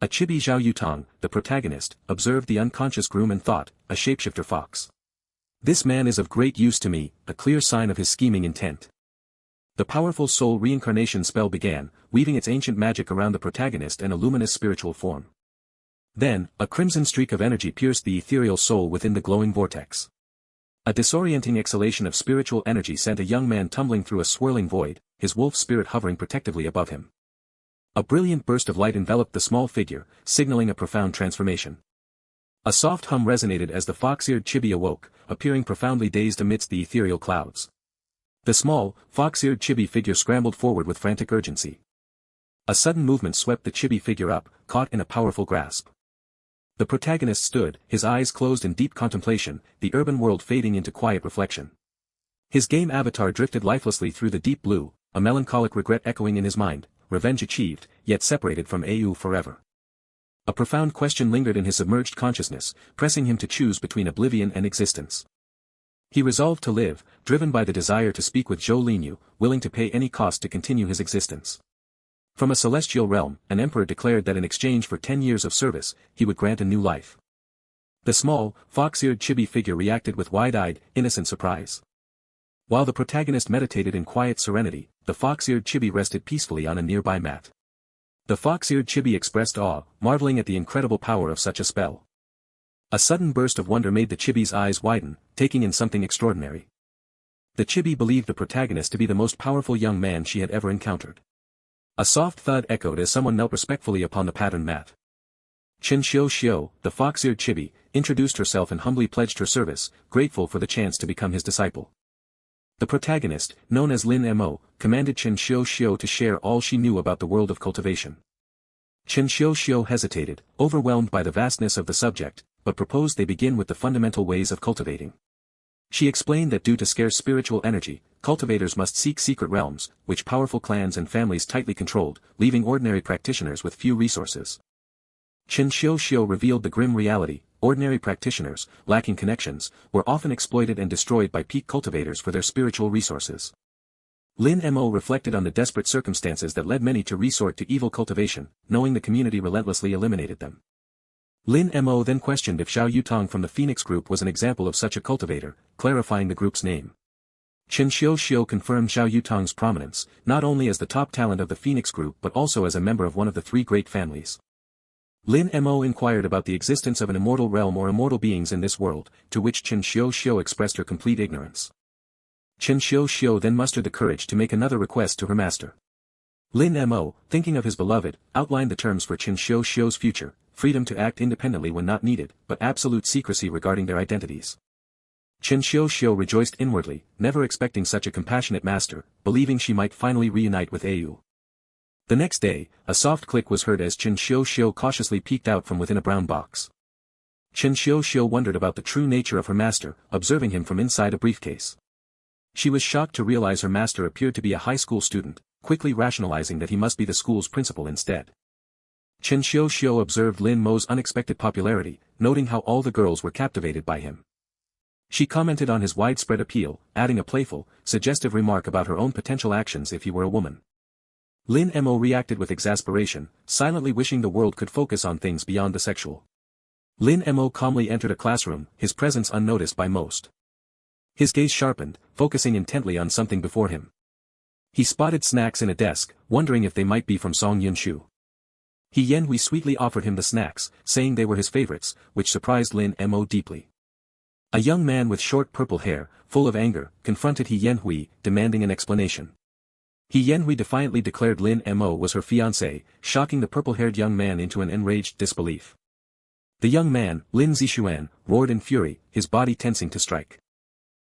Speaker 1: A chibi Zhao Yutong, the protagonist, observed the unconscious groom and thought, "A shapeshifter fox. This man is of great use to me, a clear sign of his scheming intent." The powerful soul reincarnation spell began, weaving its ancient magic around the protagonist and a luminous spiritual form. Then, a crimson streak of energy pierced the ethereal soul within the glowing vortex. A disorienting exhalation of spiritual energy sent a young man tumbling through a swirling void, his wolf spirit hovering protectively above him. A brilliant burst of light enveloped the small figure, signaling a profound transformation. A soft hum resonated as the fox-eared chibi awoke, appearing profoundly dazed amidst the ethereal clouds. The small, fox-eared chibi figure scrambled forward with frantic urgency. A sudden movement swept the chibi figure up, caught in a powerful grasp. The protagonist stood, his eyes closed in deep contemplation, the urban world fading into quiet reflection. His game avatar drifted lifelessly through the deep blue, a melancholic regret echoing in his mind, revenge achieved, yet separated from Au forever. A profound question lingered in his submerged consciousness, pressing him to choose between oblivion and existence. He resolved to live, driven by the desire to speak with Zhou Linyu, willing to pay any cost to continue his existence. From a celestial realm, an emperor declared that in exchange for 10 years of service, he would grant a new life. The small, fox-eared chibi figure reacted with wide-eyed, innocent surprise. While the protagonist meditated in quiet serenity, the fox-eared chibi rested peacefully on a nearby mat. The fox-eared chibi expressed awe, marveling at the incredible power of such a spell. A sudden burst of wonder made the chibi's eyes widen, taking in something extraordinary. The chibi believed the protagonist to be the most powerful young man she had ever encountered. A soft thud echoed as someone knelt respectfully upon the patterned mat. Ch1 Xiao, the fox-eared chibi, introduced herself and humbly pledged her service, grateful for the chance to become his disciple. The protagonist, known as Lin Mo, commanded Ch1 Xiao to share all she knew about the world of cultivation. Ch1 Xiao hesitated, overwhelmed by the vastness of the subject, but proposed they begin with the fundamental ways of cultivating. She explained that due to scarce spiritual energy, cultivators must seek secret realms, which powerful clans and families tightly controlled, leaving ordinary practitioners with few resources. Ch1 Xiao revealed the grim reality: ordinary practitioners, lacking connections, were often exploited and destroyed by peak cultivators for their spiritual resources. Lin Mo reflected on the desperate circumstances that led many to resort to evil cultivation, knowing the community relentlessly eliminated them. Lin Mo then questioned if Zhao Yutong from the Phoenix Group was an example of such a cultivator, clarifying the group's name. Ch1 Xiao confirmed Zhao Yutong's prominence, not only as the top talent of the Phoenix Group but also as a member of one of the three great families. Lin Mo inquired about the existence of an immortal realm or immortal beings in this world, to which Ch1 Xiao expressed her complete ignorance. Ch1 Xiao then mustered the courage to make another request to her master. Lin Mo, thinking of his beloved, outlined the terms for Ch1 Xiao's future: freedom to act independently when not needed, but absolute secrecy regarding their identities. Ch1 Xiao rejoiced inwardly, never expecting such a compassionate master, believing she might finally reunite with Au. The next day, a soft click was heard as Ch1 cautiously peeked out from within a brown box. Ch1 wondered about the true nature of her master, observing him from inside a briefcase. She was shocked to realize her master appeared to be a high school student, quickly rationalizing that he must be the school's principal instead. Ch1 observed Lin Mo's unexpected popularity, noting how all the girls were captivated by him. She commented on his widespread appeal, adding a playful, suggestive remark about her own potential actions if he were a woman. Lin Mo reacted with exasperation, silently wishing the world could focus on things beyond the sexual. Lin Mo calmly entered a classroom, his presence unnoticed by most. His gaze sharpened, focusing intently on something before him. He spotted snacks in a desk, wondering if they might be from Song Yunshu. He sweetly offered him the snacks, saying they were his favorites, which surprised Lin Mo deeply. A young man with short purple hair, full of anger, confronted He, demanding an explanation. He defiantly declared Lin Mo was her fiancé, shocking the purple-haired young man into an enraged disbelief. The young man, Lin Zixuan, roared in fury, his body tensing to strike.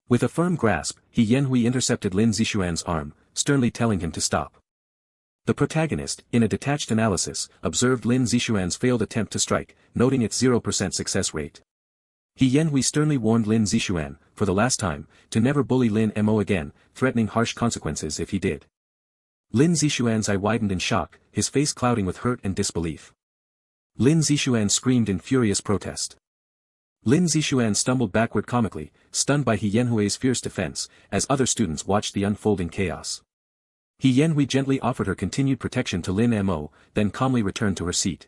Speaker 1: With a firm grasp, He intercepted Lin Zixuan's arm, sternly telling him to stop. The protagonist, in a detached analysis, observed Lin Zixuan's failed attempt to strike, noting its 0% success rate. He sternly warned Lin Zixuan, for the last time, to never bully Lin Mo again, threatening harsh consequences if he did. Lin Zixuan's eye widened in shock, his face clouding with hurt and disbelief. Lin Zixuan screamed in furious protest. Lin Zixuan stumbled backward comically, stunned by He fierce defense, as other students watched the unfolding chaos. He gently offered her continued protection to Lin Mo, then calmly returned to her seat.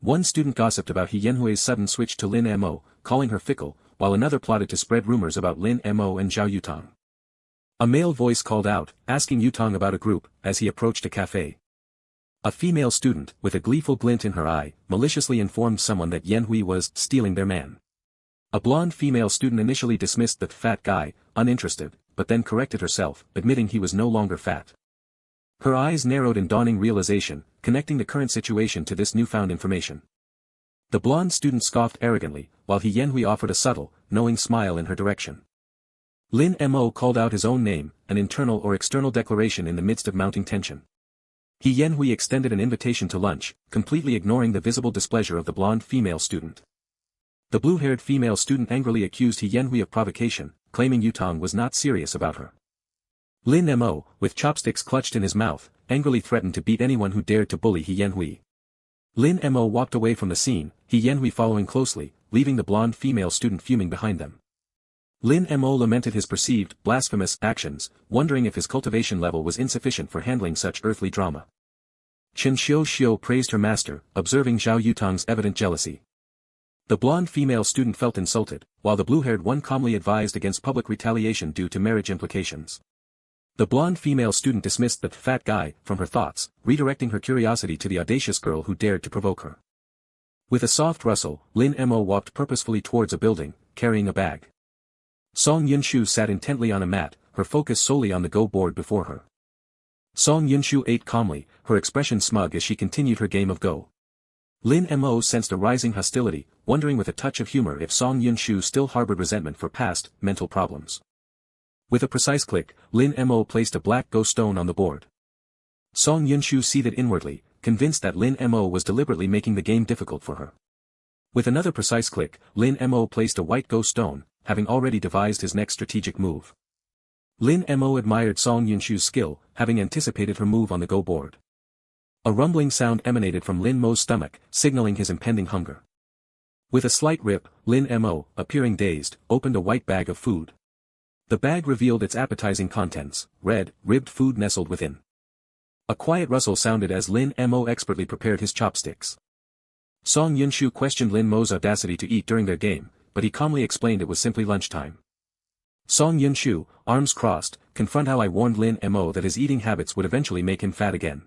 Speaker 1: One student gossiped about He sudden switch to Lin Mo, calling her fickle, while another plotted to spread rumors about Lin Mo and Zhao Yutong. A male voice called out, asking Yutong about a group, as he approached a cafe. A female student, with a gleeful glint in her eye, maliciously informed someone that Yanhui was stealing their man. A blonde female student initially dismissed the fat guy, uninterested, but then corrected herself, admitting he was no longer fat. Her eyes narrowed in dawning realization, connecting the current situation to this newfound information. The blonde student scoffed arrogantly, while He offered a subtle, knowing smile in her direction. Lin Mo called out his own name, an internal or external declaration in the midst of mounting tension. He extended an invitation to lunch, completely ignoring the visible displeasure of the blonde female student. The blue-haired female student angrily accused He of provocation, claiming Yutong was not serious about her. Lin Mo, with chopsticks clutched in his mouth, angrily threatened to beat anyone who dared to bully He. Lin Mo walked away from the scene, He following closely, leaving the blonde female student fuming behind them. Lin Mo lamented his perceived, blasphemous, actions, wondering if his cultivation level was insufficient for handling such earthly drama. Ch1 praised her master, observing Zhao Yutong's evident jealousy. The blonde female student felt insulted, while the blue-haired one calmly advised against public retaliation due to marriage implications. The blonde female student dismissed the fat guy from her thoughts, redirecting her curiosity to the audacious girl who dared to provoke her. With a soft rustle, Lin Mo walked purposefully towards a building, carrying a bag. Song Yunshu sat intently on a mat, her focus solely on the Go board before her. Song Yunshu ate calmly, her expression smug as she continued her game of Go. Lin Mo sensed a rising hostility, wondering with a touch of humor if Song Yunshu still harbored resentment for past, mental problems. With a precise click, Lin Mo placed a black Go stone on the board. Song Yunshu seethed inwardly, convinced that Lin Mo was deliberately making the game difficult for her. With another precise click, Lin Mo placed a white Go stone, having already devised his next strategic move. Lin Mo admired Song Yunshu's skill, having anticipated her move on the Go board. A rumbling sound emanated from Lin Mo's stomach, signaling his impending hunger. With a slight rip, Lin Mo, appearing dazed, opened a white bag of food. The bag revealed its appetizing contents, red, ribbed food nestled within. A quiet rustle sounded as Lin Mo expertly prepared his chopsticks. Song Yunshu questioned Lin Mo's audacity to eat during their game, but he calmly explained it was simply lunchtime. Song Yunshu, arms crossed, confront how I warned Lin Mo that his eating habits would eventually make him fat again.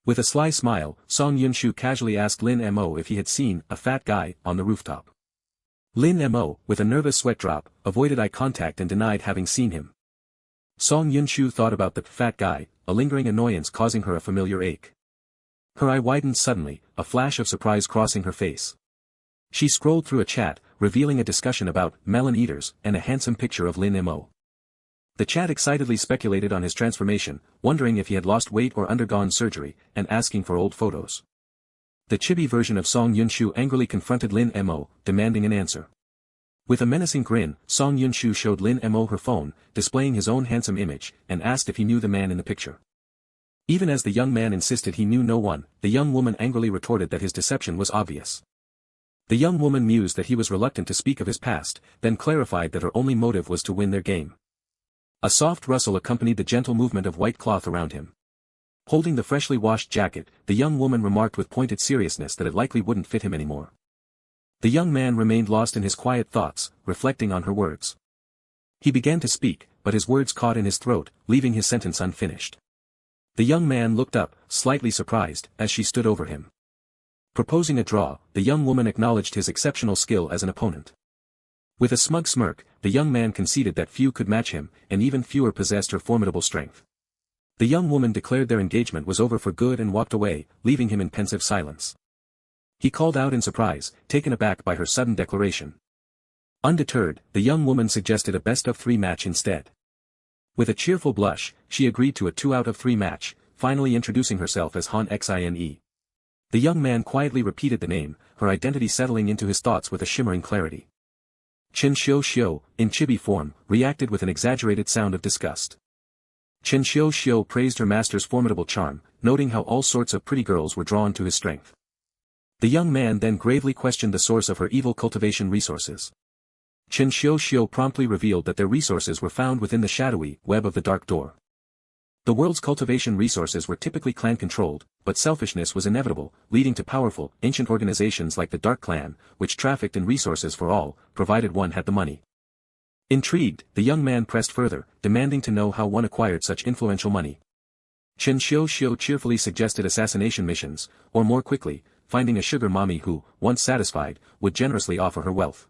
Speaker 1: With a sly smile, Song Yunshu casually asked Lin Mo if he had seen a fat guy on the rooftop. Lin Mo, with a nervous sweat drop, avoided eye contact and denied having seen him. Song Yunshu thought about the fat guy, a lingering annoyance causing her a familiar ache. Her eye widened suddenly, a flash of surprise crossing her face. She scrolled through a chat, revealing a discussion about melon eaters and a handsome picture of Lin Mo. The chat excitedly speculated on his transformation, wondering if he had lost weight or undergone surgery, and asking for old photos. The chibi version of Song Yunshu angrily confronted Lin Mo, demanding an answer. With a menacing grin, Song Yunshu showed Lin Mo her phone, displaying his own handsome image, and asked if he knew the man in the picture. Even as the young man insisted he knew no one, the young woman angrily retorted that his deception was obvious. The young woman mused that he was reluctant to speak of his past, then clarified that her only motive was to win their game. A soft rustle accompanied the gentle movement of white cloth around him. Holding the freshly washed jacket, the young woman remarked with pointed seriousness that it likely wouldn't fit him anymore. The young man remained lost in his quiet thoughts, reflecting on her words. He began to speak, but his words caught in his throat, leaving his sentence unfinished. The young man looked up, slightly surprised, as she stood over him. Proposing a draw, the young woman acknowledged his exceptional skill as an opponent. With a smug smirk, the young man conceded that few could match him, and even fewer possessed her formidable strength. The young woman declared their engagement was over for good and walked away, leaving him in pensive silence. He called out in surprise, taken aback by her sudden declaration. Undeterred, the young woman suggested a best-of-3 match instead. With a cheerful blush, she agreed to a 2-out-of-3 match, finally introducing herself as Han Xine. The young man quietly repeated the name, her identity settling into his thoughts with a shimmering clarity. Chen Xiu, in chibi form, reacted with an exaggerated sound of disgust. Chen Xiu praised her master's formidable charm, noting how all sorts of pretty girls were drawn to his strength. The young man then gravely questioned the source of her evil cultivation resources. Chen Xiu promptly revealed that their resources were found within the shadowy web of the Dark Door. The world's cultivation resources were typically clan-controlled, but selfishness was inevitable, leading to powerful, ancient organizations like the Dark Clan, which trafficked in resources for all, provided one had the money. Intrigued, the young man pressed further, demanding to know how one acquired such influential money. Chen Xiu cheerfully suggested assassination missions, or more quickly, finding a sugar mommy who, once satisfied, would generously offer her wealth.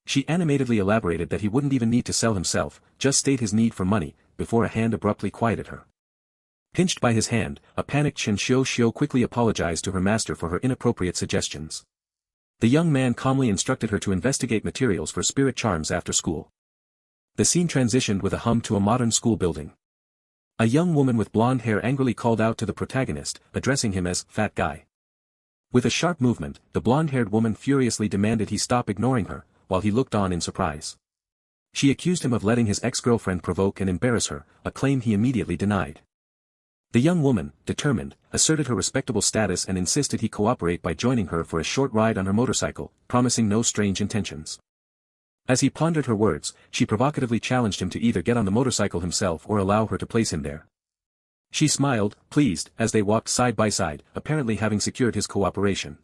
Speaker 1: She animatedly elaborated that he wouldn't even need to sell himself, just state his need for money, before a hand abruptly quieted her. Pinched by his hand, a panicked Chen Xiu quickly apologized to her master for her inappropriate suggestions. The young man calmly instructed her to investigate materials for spirit charms after school. The scene transitioned with a hum to a modern school building. A young woman with blonde hair angrily called out to the protagonist, addressing him as "fat guy." With a sharp movement, the blonde-haired woman furiously demanded he stop ignoring her, while he looked on in surprise. She accused him of letting his ex-girlfriend provoke and embarrass her, a claim he immediately denied. The young woman, determined, asserted her respectable status and insisted he cooperate by joining her for a short ride on her motorcycle, promising no strange intentions. As he pondered her words, she provocatively challenged him to either get on the motorcycle himself or allow her to place him there. She smiled, pleased, as they walked side by side, apparently having secured his cooperation.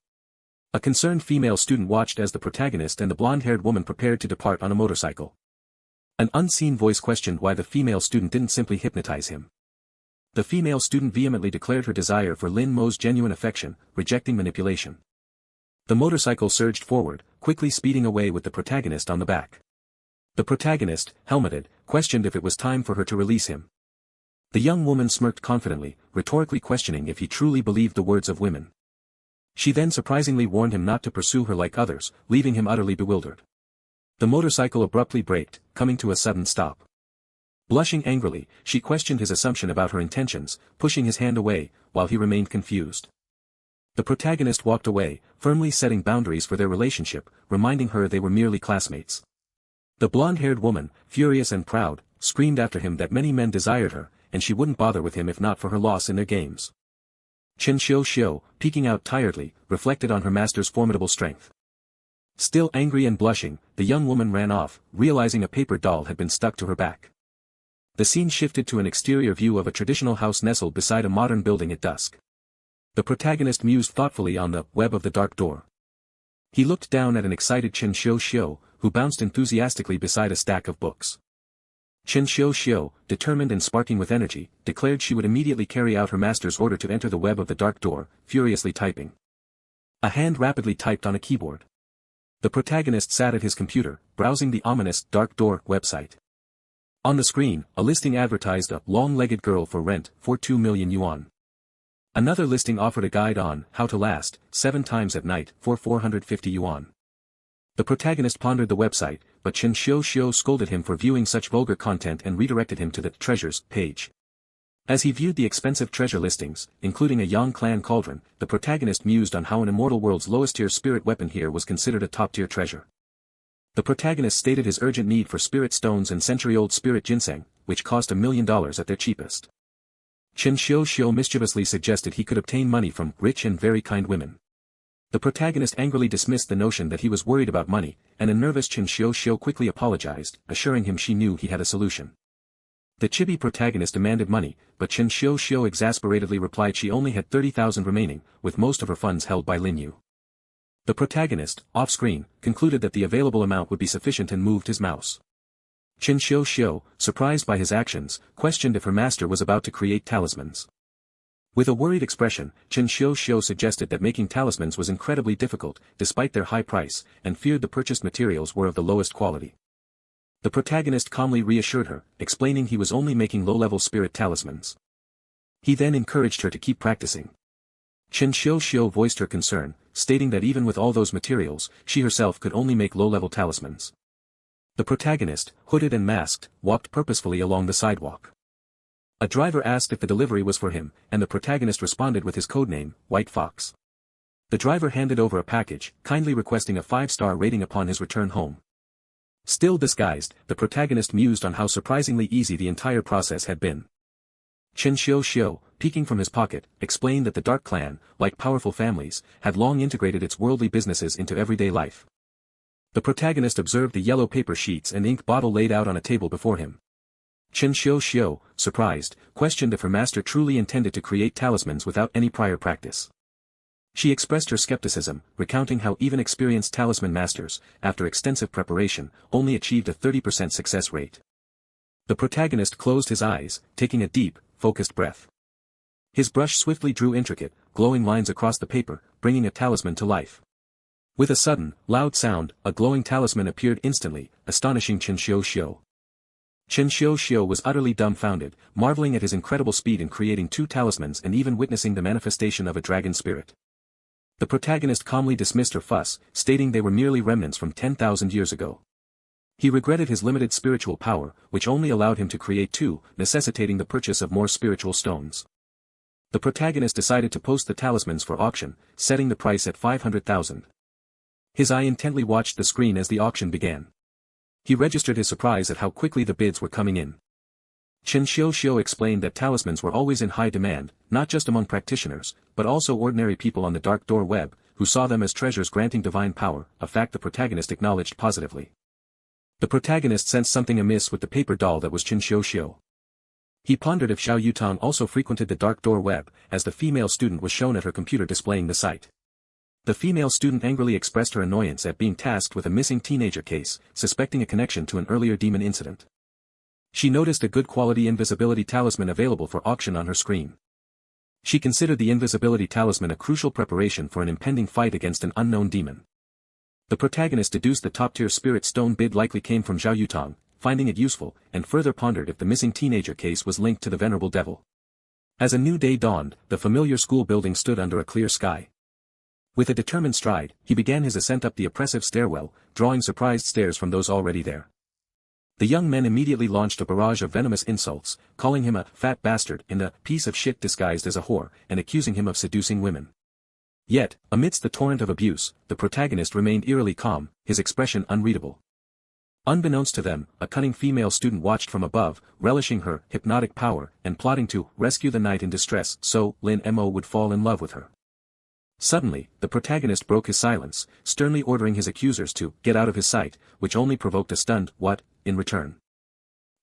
Speaker 1: A concerned female student watched as the protagonist and the blonde-haired woman prepared to depart on a motorcycle. An unseen voice questioned why the female student didn't simply hypnotize him. The female student vehemently declared her desire for Lin Mo's genuine affection, rejecting manipulation. The motorcycle surged forward, quickly speeding away with the protagonist on the back. The protagonist, helmeted, questioned if it was time for her to release him. The young woman smirked confidently, rhetorically questioning if he truly believed the words of women. She then surprisingly warned him not to pursue her like others, leaving him utterly bewildered. The motorcycle abruptly braked, coming to a sudden stop. Blushing angrily, she questioned his assumption about her intentions, pushing his hand away, while he remained confused. The protagonist walked away, firmly setting boundaries for their relationship, reminding her they were merely classmates. The blonde-haired woman, furious and proud, screamed after him that many men desired her, and she wouldn't bother with him if not for her loss in their games. Chen Xiu, peeking out tiredly, reflected on her master's formidable strength. Still angry and blushing, the young woman ran off, realizing a paper doll had been stuck to her back. The scene shifted to an exterior view of a traditional house nestled beside a modern building at dusk. The protagonist mused thoughtfully on the web of the Dark Door. He looked down at an excited Chen Xiu, who bounced enthusiastically beside a stack of books. Chen Xiu, determined and sparking with energy, declared she would immediately carry out her master's order to enter the web of the Dark Door, furiously typing. A hand rapidly typed on a keyboard. The protagonist sat at his computer, browsing the ominous Dark Door website. On the screen, a listing advertised a long-legged girl for rent for 2 million yuan. Another listing offered a guide on how to last 7 times at night for 450 yuan. The protagonist pondered the website, but Ch1 scolded him for viewing such vulgar content and redirected him to the treasures page. As he viewed the expensive treasure listings, including a Yang clan cauldron, the protagonist mused on how an immortal world's lowest-tier spirit weapon here was considered a top-tier treasure. The protagonist stated his urgent need for spirit stones and century-old spirit ginseng, which cost $1 million at their cheapest. Ch1 mischievously suggested he could obtain money from rich and very kind women. The protagonist angrily dismissed the notion that he was worried about money, and a nervous Ch1 quickly apologized, assuring him she knew he had a solution. The chibi protagonist demanded money, but Ch1 exasperatedly replied she only had 30,000 remaining, with most of her funds held by Linyu. The protagonist, off-screen, concluded that the available amount would be sufficient and moved his mouse. Ch1, surprised by his actions, questioned if her master was about to create talismans. With a worried expression, Ch1 suggested that making talismans was incredibly difficult, despite their high price, and feared the purchased materials were of the lowest quality. The protagonist calmly reassured her, explaining he was only making low-level spirit talismans. He then encouraged her to keep practicing. Ch1 voiced her concern, stating that even with all those materials, she herself could only make low-level talismans. The protagonist, hooded and masked, walked purposefully along the sidewalk. A driver asked if the delivery was for him, and the protagonist responded with his codename, White Fox. The driver handed over a package, kindly requesting a 5-star rating upon his return home. Still disguised, the protagonist mused on how surprisingly easy the entire process had been. Ch1, peeking from his pocket, explained that the Dark Clan, like powerful families, had long integrated its worldly businesses into everyday life. The protagonist observed the yellow paper sheets and ink bottle laid out on a table before him. Ch1, surprised, questioned if her master truly intended to create talismans without any prior practice. She expressed her skepticism, recounting how even experienced talisman masters, after extensive preparation, only achieved a 30% success rate. The protagonist closed his eyes, taking a deep, focused breath. His brush swiftly drew intricate, glowing lines across the paper, bringing a talisman to life. With a sudden, loud sound, a glowing talisman appeared instantly, astonishing Ch1. Ch1 was utterly dumbfounded, marveling at his incredible speed in creating 2 talismans and even witnessing the manifestation of a dragon spirit. The protagonist calmly dismissed her fuss, stating they were merely remnants from 10,000 years ago. He regretted his limited spiritual power, which only allowed him to create 2, necessitating the purchase of more spiritual stones. The protagonist decided to post the talismans for auction, setting the price at 500,000. His eye intently watched the screen as the auction began. He registered his surprise at how quickly the bids were coming in. Ch1 explained that talismans were always in high demand, not just among practitioners, but also ordinary people on the dark door web, who saw them as treasures granting divine power, a fact the protagonist acknowledged positively. The protagonist sensed something amiss with the paper doll that was Ch1. He pondered if Xiao Yutong also frequented the dark door web, as the female student was shown at her computer displaying the site. The female student angrily expressed her annoyance at being tasked with a missing teenager case, suspecting a connection to an earlier demon incident. She noticed a good quality invisibility talisman available for auction on her screen. She considered the invisibility talisman a crucial preparation for an impending fight against an unknown demon. The protagonist deduced the top-tier spirit stone bid likely came from Xiao Yutong, finding it useful, and further pondered if the missing teenager case was linked to the venerable devil. As a new day dawned, the familiar school building stood under a clear sky. With a determined stride, he began his ascent up the oppressive stairwell, drawing surprised stares from those already there. The young men immediately launched a barrage of venomous insults, calling him a fat bastard and a piece of shit disguised as a whore, and accusing him of seducing women. Yet, amidst the torrent of abuse, the protagonist remained eerily calm, his expression unreadable. Unbeknownst to them, a cunning female student watched from above, relishing her hypnotic power, and plotting to rescue the knight in distress so Lin Mo would fall in love with her. Suddenly, the protagonist broke his silence, sternly ordering his accusers to get out of his sight, which only provoked a stunned "what?" in return.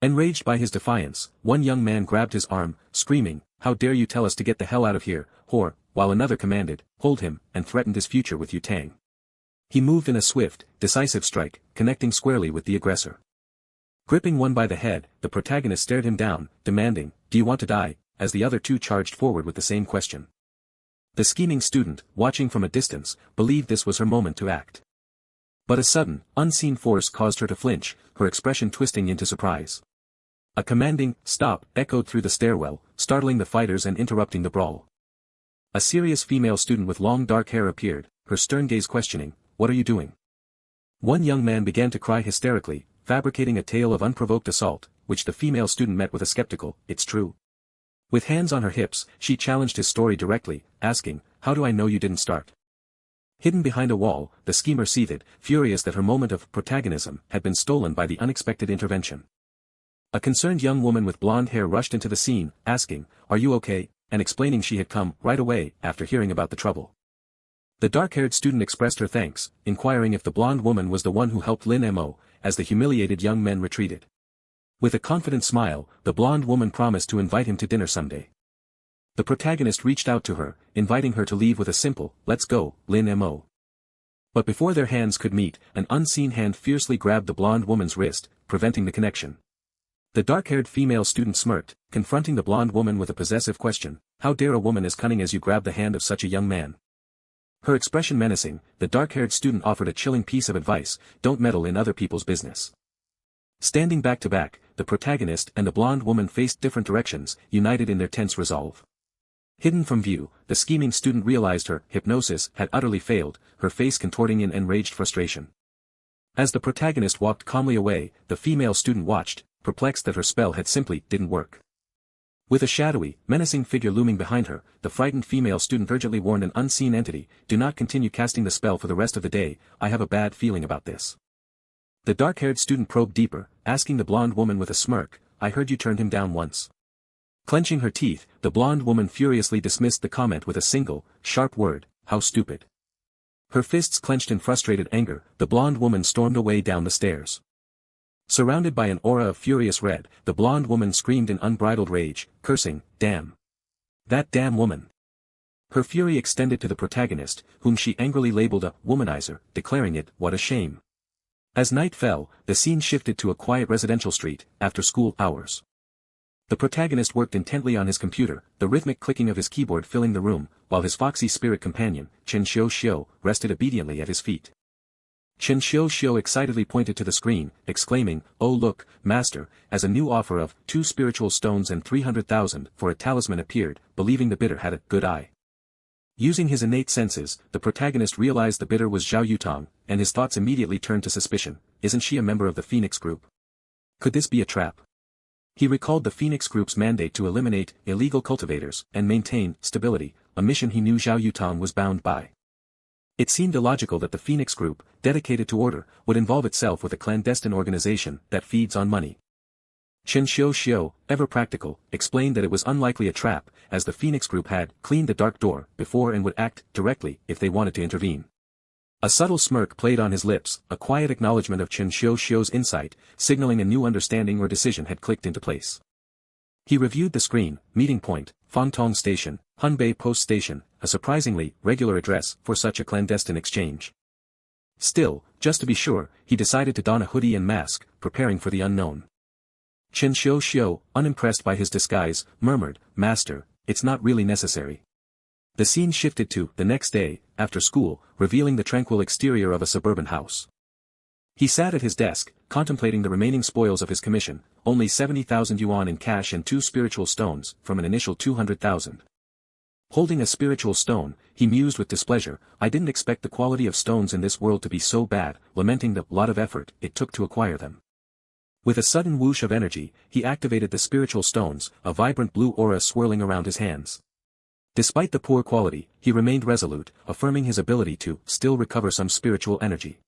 Speaker 1: Enraged by his defiance, one young man grabbed his arm, screaming, "How dare you tell us to get the hell out of here, whore," while another commanded, "Hold him," and threatened his future with Yutang. He moved in a swift, decisive strike, connecting squarely with the aggressor. Gripping one by the head, the protagonist stared him down, demanding, "Do you want to die?" as the other 2 charged forward with the same question. The scheming student, watching from a distance, believed this was her moment to act. But a sudden, unseen force caused her to flinch, her expression twisting into surprise. A commanding "stop" echoed through the stairwell, startling the fighters and interrupting the brawl. A serious female student with long dark hair appeared, her stern gaze questioning, "What are you doing?" One young man began to cry hysterically, fabricating a tale of unprovoked assault, which the female student met with a skeptical, "It's true." With hands on her hips, she challenged his story directly, asking, "How do I know you didn't start?" Hidden behind a wall, the schemer seethed, furious that her moment of protagonism had been stolen by the unexpected intervention. A concerned young woman with blonde hair rushed into the scene, asking, "Are you okay?" and explaining she had come right away after hearing about the trouble. The dark-haired student expressed her thanks, inquiring if the blonde woman was the one who helped Lin Mo, as the humiliated young men retreated. With a confident smile, the blonde woman promised to invite him to dinner someday. The protagonist reached out to her, inviting her to leave with a simple, "Let's go, Lin Mo." But before their hands could meet, an unseen hand fiercely grabbed the blonde woman's wrist, preventing the connection. The dark-haired female student smirked, confronting the blonde woman with a possessive question, "How dare a woman as cunning as you grab the hand of such a young man?" Her expression menacing, the dark-haired student offered a chilling piece of advice, "Don't meddle in other people's business." Standing back to back, the protagonist and the blonde woman faced different directions, united in their tense resolve. Hidden from view, the scheming student realized her hypnosis had utterly failed, her face contorting in enraged frustration. As the protagonist walked calmly away, the female student watched, perplexed that her spell had simply didn't work. With a shadowy, menacing figure looming behind her, the frightened female student urgently warned an unseen entity, "Do not continue casting the spell for the rest of the day, I have a bad feeling about this." The dark-haired student probed deeper, asking the blonde woman with a smirk, "I heard you turned him down once." Clenching her teeth, the blonde woman furiously dismissed the comment with a single, sharp word, "How stupid." Her fists clenched in frustrated anger, the blonde woman stormed away down the stairs. Surrounded by an aura of furious red, the blonde woman screamed in unbridled rage, cursing, "Damn! That damn woman!" Her fury extended to the protagonist, whom she angrily labeled a womanizer, declaring it, "What a shame." As night fell, the scene shifted to a quiet residential street, after school hours. The protagonist worked intently on his computer, the rhythmic clicking of his keyboard filling the room, while his foxy spirit companion, Ch1 rested obediently at his feet. Ch1 excitedly pointed to the screen, exclaiming, "Oh look, master," as a new offer of 2 spiritual stones and 300,000 for a talisman appeared, believing the bidder had a good eye. Using his innate senses, the protagonist realized the bidder was Zhao Yutong, and his thoughts immediately turned to suspicion. Isn't she a member of the Phoenix Group? Could this be a trap? He recalled the Phoenix Group's mandate to eliminate illegal cultivators and maintain stability, a mission he knew Zhao Yutong was bound by. It seemed illogical that the Phoenix Group, dedicated to order, would involve itself with a clandestine organization that feeds on money. Ch1, ever practical, explained that it was unlikely a trap, as the Phoenix Group had cleaned the dark door before and would act directly if they wanted to intervene. A subtle smirk played on his lips, a quiet acknowledgement of Ch1's insight, signaling a new understanding or decision had clicked into place. He reviewed the screen, meeting point, Fangtong Station, Hunbei Post Station, a surprisingly regular address for such a clandestine exchange. Still, just to be sure, he decided to don a hoodie and mask, preparing for the unknown. Ch1, unimpressed by his disguise, murmured, "Master, it's not really necessary." The scene shifted to the next day, after school, revealing the tranquil exterior of a suburban house. He sat at his desk, contemplating the remaining spoils of his commission, only 70,000 yuan in cash and 2 spiritual stones, from an initial 200,000. Holding a spiritual stone, he mused with displeasure, "I didn't expect the quality of stones in this world to be so bad," lamenting the lot of effort it took to acquire them. With a sudden whoosh of energy, he activated the spiritual stones, a vibrant blue aura swirling around his hands. Despite the poor quality, he remained resolute, affirming his ability to still recover some spiritual energy.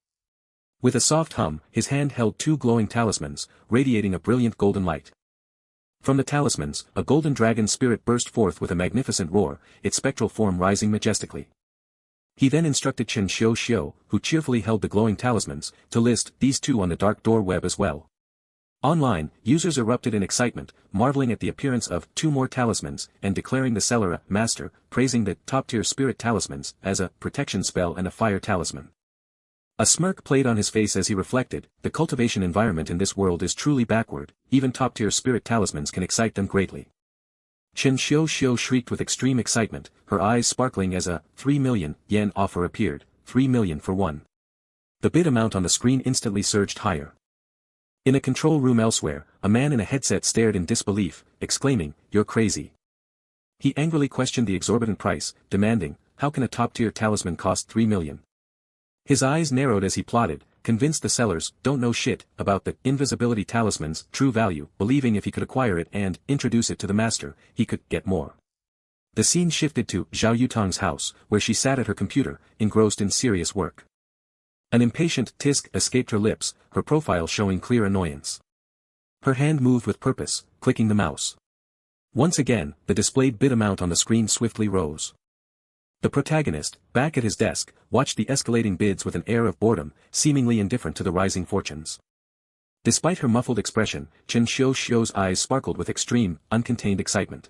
Speaker 1: With a soft hum, his hand held 2 glowing talismans, radiating a brilliant golden light. From the talismans, a golden dragon spirit burst forth with a magnificent roar, its spectral form rising majestically. He then instructed Ch1, who cheerfully held the glowing talismans, to list these 2 on the dark door web as well. Online, users erupted in excitement, marveling at the appearance of 2 more talismans, and declaring the seller a master, praising the top-tier spirit talismans as a protection spell and a fire talisman. A smirk played on his face as he reflected, the cultivation environment in this world is truly backward, even top-tier spirit talismans can excite them greatly. Ch1 shrieked with extreme excitement, her eyes sparkling as a 3 million yen offer appeared, 3 million for one. The bid amount on the screen instantly surged higher. In a control room elsewhere, a man in a headset stared in disbelief, exclaiming, "You're crazy." He angrily questioned the exorbitant price, demanding, "How can a top-tier talisman cost 3 million? His eyes narrowed as he plotted, convinced the sellers don't know shit about the invisibility talisman's true value, believing if he could acquire it and introduce it to the master, he could get more. The scene shifted to Zhao Yutong's house, where she sat at her computer, engrossed in serious work. An impatient tisk escaped her lips, her profile showing clear annoyance. Her hand moved with purpose, clicking the mouse. Once again, the displayed bid amount on the screen swiftly rose. The protagonist, back at his desk, watched the escalating bids with an air of boredom, seemingly indifferent to the rising fortunes. Despite her muffled expression, Ch1's eyes sparkled with extreme, uncontained excitement.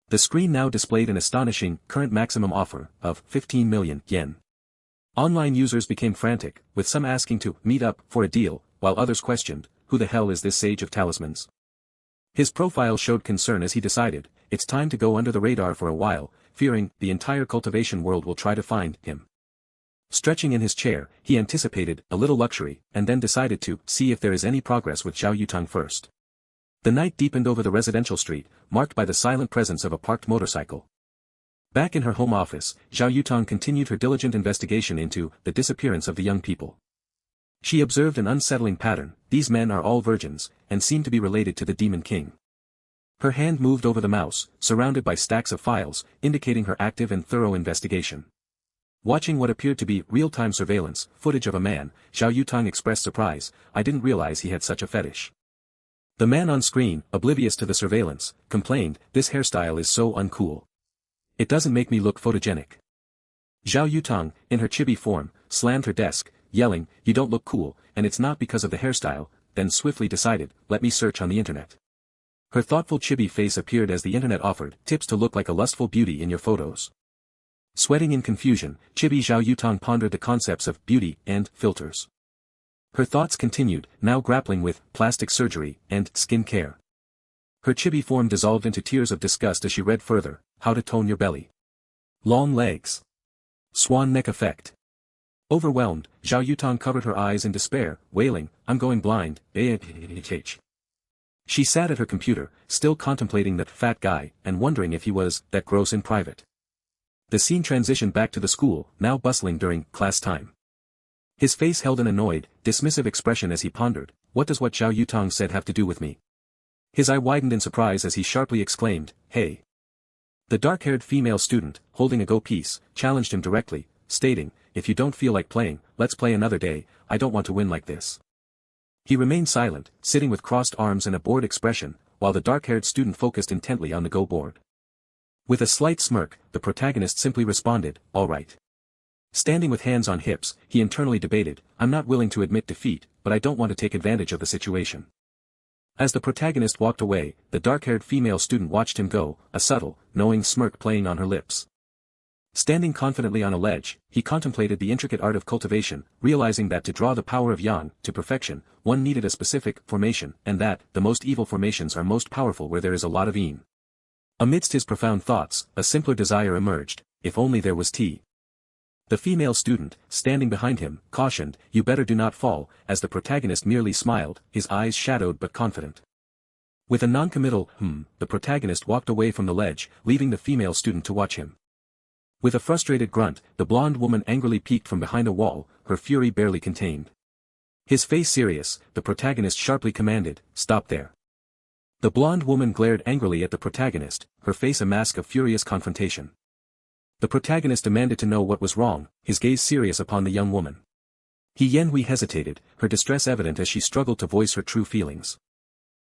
Speaker 1: The screen now displayed an astonishing, current maximum offer, of 15 million yen. Online users became frantic, with some asking to meet up for a deal, while others questioned, who the hell is this sage of talismans? His profile showed concern as he decided, it's time to go under the radar for a while, fearing the entire cultivation world will try to find him. Stretching in his chair, he anticipated a little luxury, and then decided to see if there is any progress with Zhao Yutong first. The night deepened over the residential street, marked by the silent presence of a parked motorcycle. Back in her home office, Zhao Yutong continued her diligent investigation into the disappearance of the young people. She observed an unsettling pattern: these men are all virgins, and seem to be related to the Demon King. Her hand moved over the mouse, surrounded by stacks of files, indicating her active and thorough investigation. Watching what appeared to be real-time surveillance footage of a man, Zhao Yutong expressed surprise. I didn't realize he had such a fetish. The man on screen, oblivious to the surveillance, complained, this hairstyle is so uncool. It doesn't make me look photogenic. Zhao Yutong, in her chibi form, slammed her desk, yelling, you don't look cool, and it's not because of the hairstyle, then swiftly decided, let me search on the internet. Her thoughtful chibi face appeared as the internet offered tips to look like a lustful beauty in your photos. Sweating in confusion, chibi Zhao Yutong pondered the concepts of beauty and filters. Her thoughts continued, now grappling with plastic surgery and skin care. Her chibi form dissolved into tears of disgust as she read further, how to tone your belly. Long legs. Swan neck effect. Overwhelmed, Zhao Yutong covered her eyes in despair, wailing, I'm going blind. She sat at her computer, still contemplating that fat guy, and wondering if he was that gross in private. The scene transitioned back to the school, now bustling during class time. His face held an annoyed, dismissive expression as he pondered, what does what Zhao Yutong said have to do with me? His eye widened in surprise as he sharply exclaimed, hey. The dark-haired female student, holding a go piece, challenged him directly, stating, if you don't feel like playing, let's play another day, I don't want to win like this. He remained silent, sitting with crossed arms and a bored expression, while the dark-haired student focused intently on the go board. With a slight smirk, the protagonist simply responded, all right. Standing with hands on hips, he internally debated, I'm not willing to admit defeat, but I don't want to take advantage of the situation. As the protagonist walked away, the dark-haired female student watched him go, a subtle, knowing smirk playing on her lips. Standing confidently on a ledge, he contemplated the intricate art of cultivation, realizing that to draw the power of yang to perfection, one needed a specific formation, and that the most evil formations are most powerful where there is a lot of yin. Amidst his profound thoughts, a simpler desire emerged, if only there was tea. The female student, standing behind him, cautioned, you better do not fall, as the protagonist merely smiled, his eyes shadowed but confident. With a non-committal, the protagonist walked away from the ledge, leaving the female student to watch him. With a frustrated grunt, the blonde woman angrily peeked from behind a wall, her fury barely contained. His face serious, the protagonist sharply commanded, stop there. The blonde woman glared angrily at the protagonist, her face a mask of furious confrontation. The protagonist demanded to know what was wrong, his gaze serious upon the young woman. Yenhui hesitated, her distress evident as she struggled to voice her true feelings.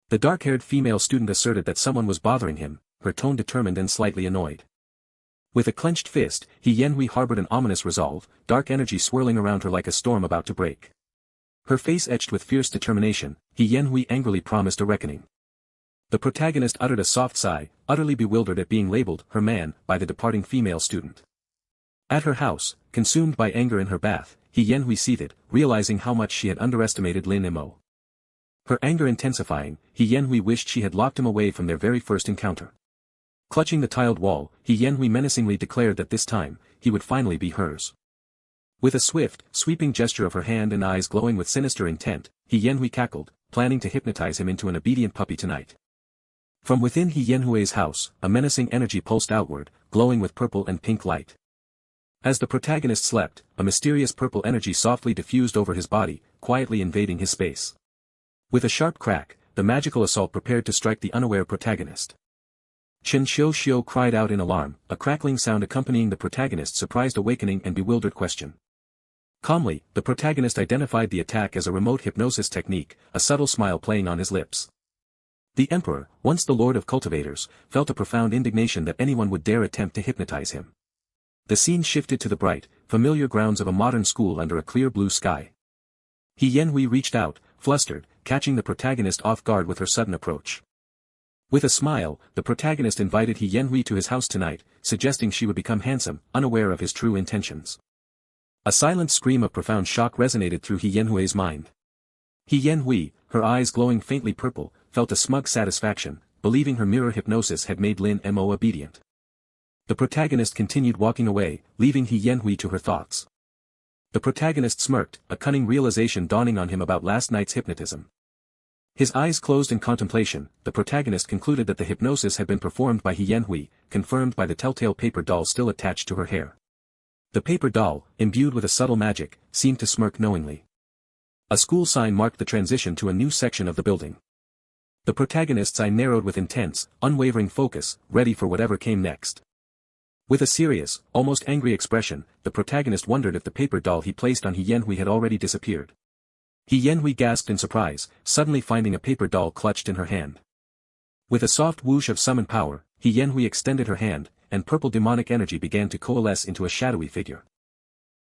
Speaker 1: The dark-haired female student asserted that someone was bothering him, her tone determined and slightly annoyed. With a clenched fist, Yenhui harbored an ominous resolve, dark energy swirling around her like a storm about to break. Her face etched with fierce determination, Yenhui angrily promised a reckoning. The protagonist uttered a soft sigh, utterly bewildered at being labeled her man by the departing female student. At her house, consumed by anger in her bath, Yenhui seethed, realizing how much she had underestimated Lin Imo. Her anger intensifying, Yenhui wished she had locked him away from their very first encounter. Clutching the tiled wall, Yenhui menacingly declared that this time, he would finally be hers. With a swift, sweeping gesture of her hand and eyes glowing with sinister intent, Yenhui cackled, planning to hypnotize him into an obedient puppy tonight. From within Yenhui's house, a menacing energy pulsed outward, glowing with purple and pink light. As the protagonist slept, a mysterious purple energy softly diffused over his body, quietly invading his space. With a sharp crack, the magical assault prepared to strike the unaware protagonist. Ch1 cried out in alarm, a crackling sound accompanying the protagonist's surprised awakening and bewildered question. Calmly, the protagonist identified the attack as a remote hypnosis technique, a subtle smile playing on his lips. The Emperor, once the Lord of Cultivators, felt a profound indignation that anyone would dare attempt to hypnotize him. The scene shifted to the bright, familiar grounds of a modern school under a clear blue sky. Yenhui reached out, flustered, catching the protagonist off guard with her sudden approach. With a smile, the protagonist invited Yenhui to his house tonight, suggesting she would become handsome, unaware of his true intentions. A silent scream of profound shock resonated through Yenhui's mind. Yenhui, her eyes glowing faintly purple, felt a smug satisfaction, believing her mirror hypnosis had made Lin Mo obedient. The protagonist continued walking away, leaving Yenhui to her thoughts. The protagonist smirked, a cunning realization dawning on him about last night's hypnotism. His eyes closed in contemplation, the protagonist concluded that the hypnosis had been performed by Yenhui, confirmed by the telltale paper doll still attached to her hair. The paper doll, imbued with a subtle magic, seemed to smirk knowingly. A school sign marked the transition to a new section of the building. The protagonist's eye narrowed with intense, unwavering focus, ready for whatever came next. With a serious, almost angry expression, the protagonist wondered if the paper doll he placed on Yenhui had already disappeared. Yenhui gasped in surprise, suddenly finding a paper doll clutched in her hand. With a soft whoosh of summon power, Yenhui extended her hand, and purple demonic energy began to coalesce into a shadowy figure.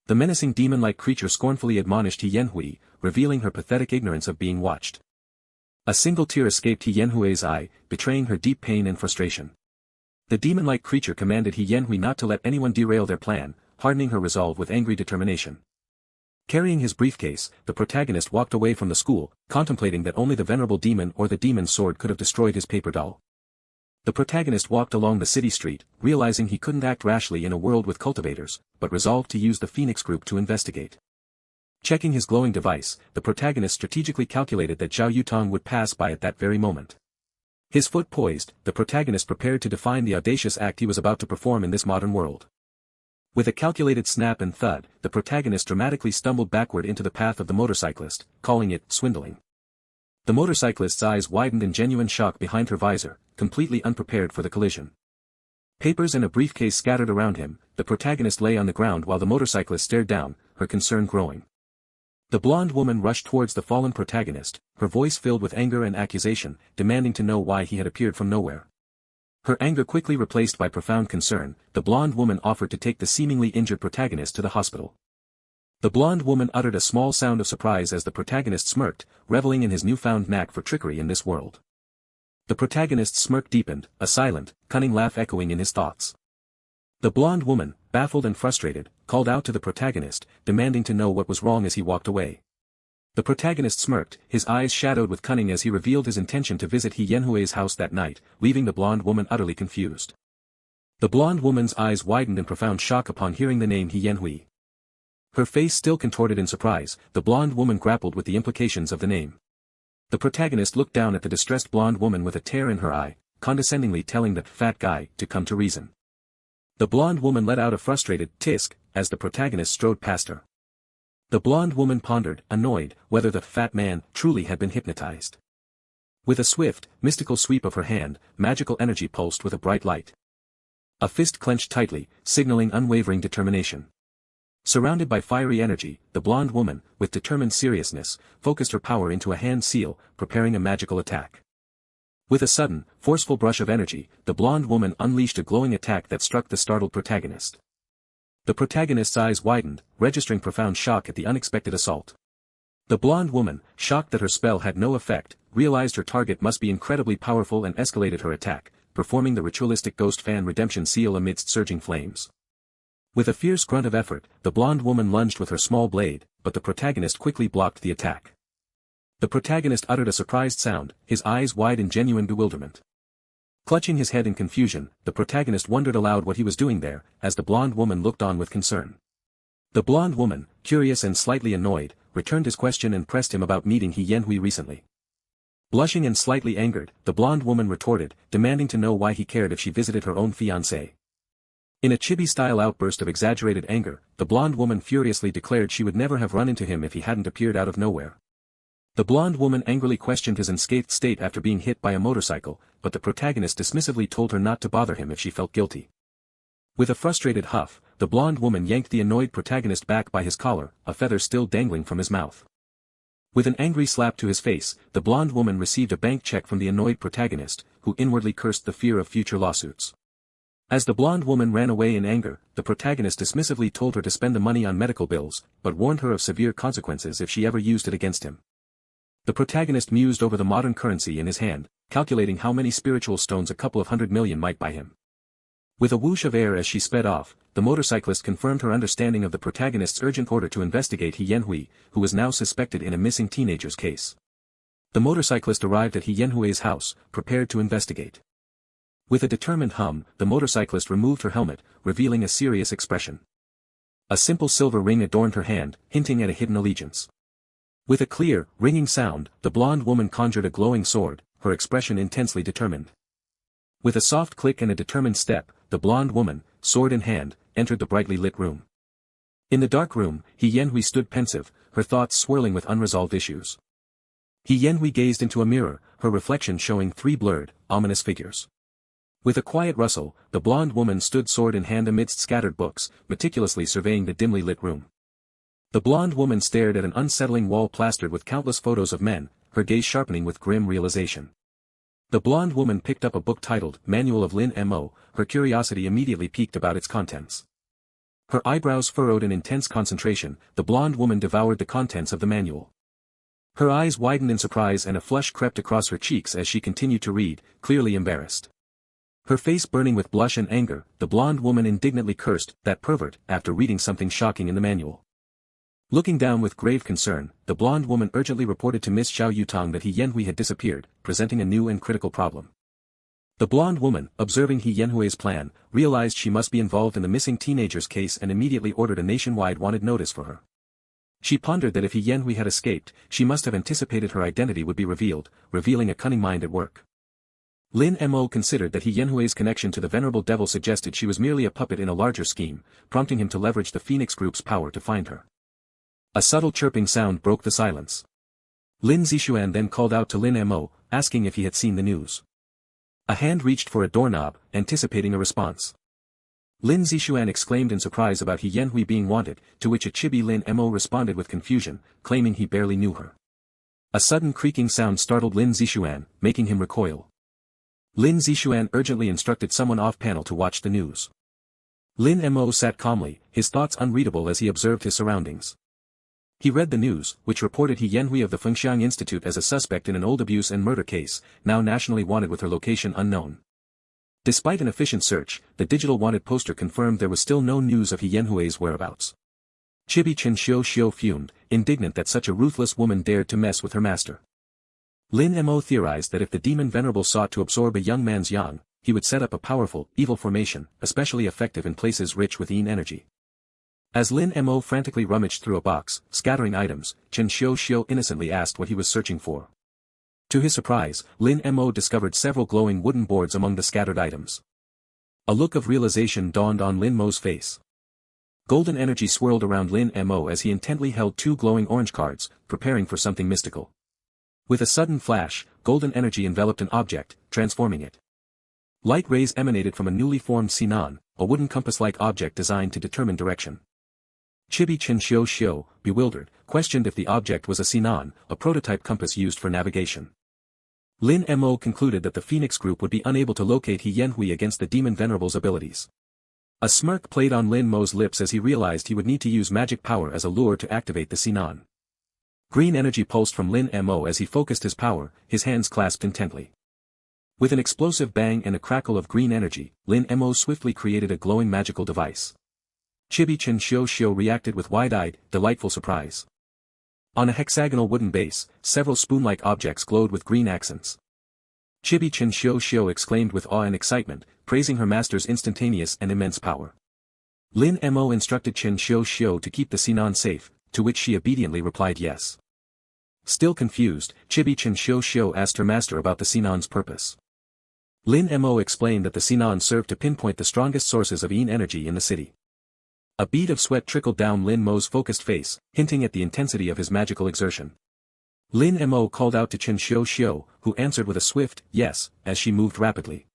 Speaker 1: The menacing demon-like creature scornfully admonished Yenhui, revealing her pathetic ignorance of being watched. A single tear escaped Yenhui's eye, betraying her deep pain and frustration. The demon-like creature commanded Yenhui not to let anyone derail their plan, hardening her resolve with angry determination. Carrying his briefcase, the protagonist walked away from the school, contemplating that only the venerable demon or the demon's sword could have destroyed his paper doll. The protagonist walked along the city street, realizing he couldn't act rashly in a world with cultivators, but resolved to use the Phoenix group to investigate. Checking his glowing device, the protagonist strategically calculated that Zhao Yutong would pass by at that very moment. His foot poised, the protagonist prepared to define the audacious act he was about to perform in this modern world. With a calculated snap and thud, the protagonist dramatically stumbled backward into the path of the motorcyclist, calling it swindling. The motorcyclist's eyes widened in genuine shock behind her visor, completely unprepared for the collision. Papers and a briefcase scattered around him, the protagonist lay on the ground while the motorcyclist stared down, her concern growing. The blonde woman rushed towards the fallen protagonist, her voice filled with anger and accusation, demanding to know why he had appeared from nowhere. Her anger quickly replaced by profound concern, the blonde woman offered to take the seemingly injured protagonist to the hospital. The blonde woman uttered a small sound of surprise as the protagonist smirked, reveling in his newfound knack for trickery in this world. The protagonist's smirk deepened, a silent, cunning laugh echoing in his thoughts. The blonde woman, baffled and frustrated, called out to the protagonist, demanding to know what was wrong as he walked away. The protagonist smirked, his eyes shadowed with cunning as he revealed his intention to visit Yenhui's house that night, leaving the blonde woman utterly confused. The blonde woman's eyes widened in profound shock upon hearing the name Yenhui. Her face still contorted in surprise, the blonde woman grappled with the implications of the name. The protagonist looked down at the distressed blonde woman with a tear in her eye, condescendingly telling that fat guy to come to reason. The blonde woman let out a frustrated tisk as the protagonist strode past her. The blonde woman pondered, annoyed, whether the fat man truly had been hypnotized. With a swift, mystical sweep of her hand, magical energy pulsed with a bright light. A fist clenched tightly, signaling unwavering determination. Surrounded by fiery energy, the blonde woman, with determined seriousness, focused her power into a hand seal, preparing a magical attack. With a sudden, forceful brush of energy, the blonde woman unleashed a glowing attack that struck the startled protagonist. The protagonist's eyes widened, registering profound shock at the unexpected assault. The blonde woman, shocked that her spell had no effect, realized her target must be incredibly powerful and escalated her attack, performing the ritualistic ghost fan redemption seal amidst surging flames. With a fierce grunt of effort, the blonde woman lunged with her small blade, but the protagonist quickly blocked the attack. The protagonist uttered a surprised sound, his eyes wide in genuine bewilderment. Clutching his head in confusion, the protagonist wondered aloud what he was doing there, as the blonde woman looked on with concern. The blonde woman, curious and slightly annoyed, returned his question and pressed him about meeting Yenhui recently. Blushing and slightly angered, the blonde woman retorted, demanding to know why he cared if she visited her own fiancé. In a chibi-style outburst of exaggerated anger, the blonde woman furiously declared she would never have run into him if he hadn't appeared out of nowhere. The blonde woman angrily questioned his unscathed state after being hit by a motorcycle, but the protagonist dismissively told her not to bother him if she felt guilty. With a frustrated huff, the blonde woman yanked the annoyed protagonist back by his collar, a feather still dangling from his mouth. With an angry slap to his face, the blonde woman received a bank check from the annoyed protagonist, who inwardly cursed the fear of future lawsuits. As the blonde woman ran away in anger, the protagonist dismissively told her to spend the money on medical bills, but warned her of severe consequences if she ever used it against him. The protagonist mused over the modern currency in his hand, calculating how many spiritual stones a couple of 100 million might buy him. With a whoosh of air as she sped off, the motorcyclist confirmed her understanding of the protagonist's urgent order to investigate He Yanhui, who was now suspected in a missing teenager's case. The motorcyclist arrived at He Yanhui's house, prepared to investigate. With a determined hum, the motorcyclist removed her helmet, revealing a serious expression. A simple silver ring adorned her hand, hinting at a hidden allegiance. With a clear, ringing sound, the blonde woman conjured a glowing sword, her expression intensely determined. With a soft click and a determined step, the blonde woman, sword in hand, entered the brightly lit room. In the dark room, He Yanhui stood pensive, her thoughts swirling with unresolved issues. He Yanhui gazed into a mirror, her reflection showing three blurred, ominous figures. With a quiet rustle, the blonde woman stood sword in hand amidst scattered books, meticulously surveying the dimly lit room. The blonde woman stared at an unsettling wall plastered with countless photos of men, her gaze sharpening with grim realization. The blonde woman picked up a book titled Manual of Lin Mo, her curiosity immediately piqued about its contents. Her eyebrows furrowed in intense concentration, the blonde woman devoured the contents of the manual. Her eyes widened in surprise and a flush crept across her cheeks as she continued to read, clearly embarrassed. Her face burning with blush and anger, the blonde woman indignantly cursed that pervert after reading something shocking in the manual. Looking down with grave concern, the blonde woman urgently reported to Miss Xiao Yutong that He Yanhui had disappeared, presenting a new and critical problem. The blonde woman, observing He Yanhui's plan, realized she must be involved in the missing teenager's case and immediately ordered a nationwide wanted notice for her. She pondered that if He Yanhui had escaped, she must have anticipated her identity would be revealed, revealing a cunning mind at work. Lin Mo considered that He Yanhui's connection to the venerable devil suggested she was merely a puppet in a larger scheme, prompting him to leverage the Phoenix Group's power to find her. A subtle chirping sound broke the silence. Lin Zixuan then called out to Lin Mo, asking if he had seen the news. A hand reached for a doorknob, anticipating a response. Lin Zixuan exclaimed in surprise about He Yanhui being wanted, to which a chibi Lin Mo responded with confusion, claiming he barely knew her. A sudden creaking sound startled Lin Zixuan, making him recoil. Lin Zixuan urgently instructed someone off-panel to watch the news. Lin Mo sat calmly, his thoughts unreadable as he observed his surroundings. He read the news, which reported He Yanhui of the Fengxiang Institute as a suspect in an old abuse and murder case, now nationally wanted with her location unknown. Despite an efficient search, the digital wanted poster confirmed there was still no news of He Yanhui's whereabouts. Chibi Chen Xiu fumed, indignant that such a ruthless woman dared to mess with her master. Lin Mo theorized that if the demon venerable sought to absorb a young man's yang, he would set up a powerful, evil formation, especially effective in places rich with yin energy. As Lin Mo frantically rummaged through a box, scattering items, Chen Xiu innocently asked what he was searching for. To his surprise, Lin Mo discovered several glowing wooden boards among the scattered items. A look of realization dawned on Lin Mo's face. Golden energy swirled around Lin Mo as he intently held two glowing orange cards, preparing for something mystical. With a sudden flash, golden energy enveloped an object, transforming it. Light rays emanated from a newly formed Sinan, a wooden compass-like object designed to determine direction. Chibi Chen Xiu, bewildered, questioned if the object was a Sinan, a prototype compass used for navigation. Lin Mo concluded that the Phoenix Group would be unable to locate He Yanhui against the demon venerable's abilities. A smirk played on Lin Mo's lips as he realized he would need to use magic power as a lure to activate the Sinan. Green energy pulsed from Lin Mo as he focused his power, his hands clasped intently. With an explosive bang and a crackle of green energy, Lin Mo swiftly created a glowing magical device. Chibi Chen Xiu reacted with wide-eyed, delightful surprise. On a hexagonal wooden base, several spoon-like objects glowed with green accents. Chibi Chen Xiu exclaimed with awe and excitement, praising her master's instantaneous and immense power. Lin Mo instructed Chen Xiu to keep the Sinan safe, to which she obediently replied yes. Still confused, Chibi Chen Xiu asked her master about the Sinan's purpose. Lin Mo explained that the Sinan served to pinpoint the strongest sources of yin energy in the city. A bead of sweat trickled down Lin Mo's focused face, hinting at the intensity of his magical exertion. Lin Mo called out to Chen Xiu, who answered with a swift, yes, as she moved rapidly.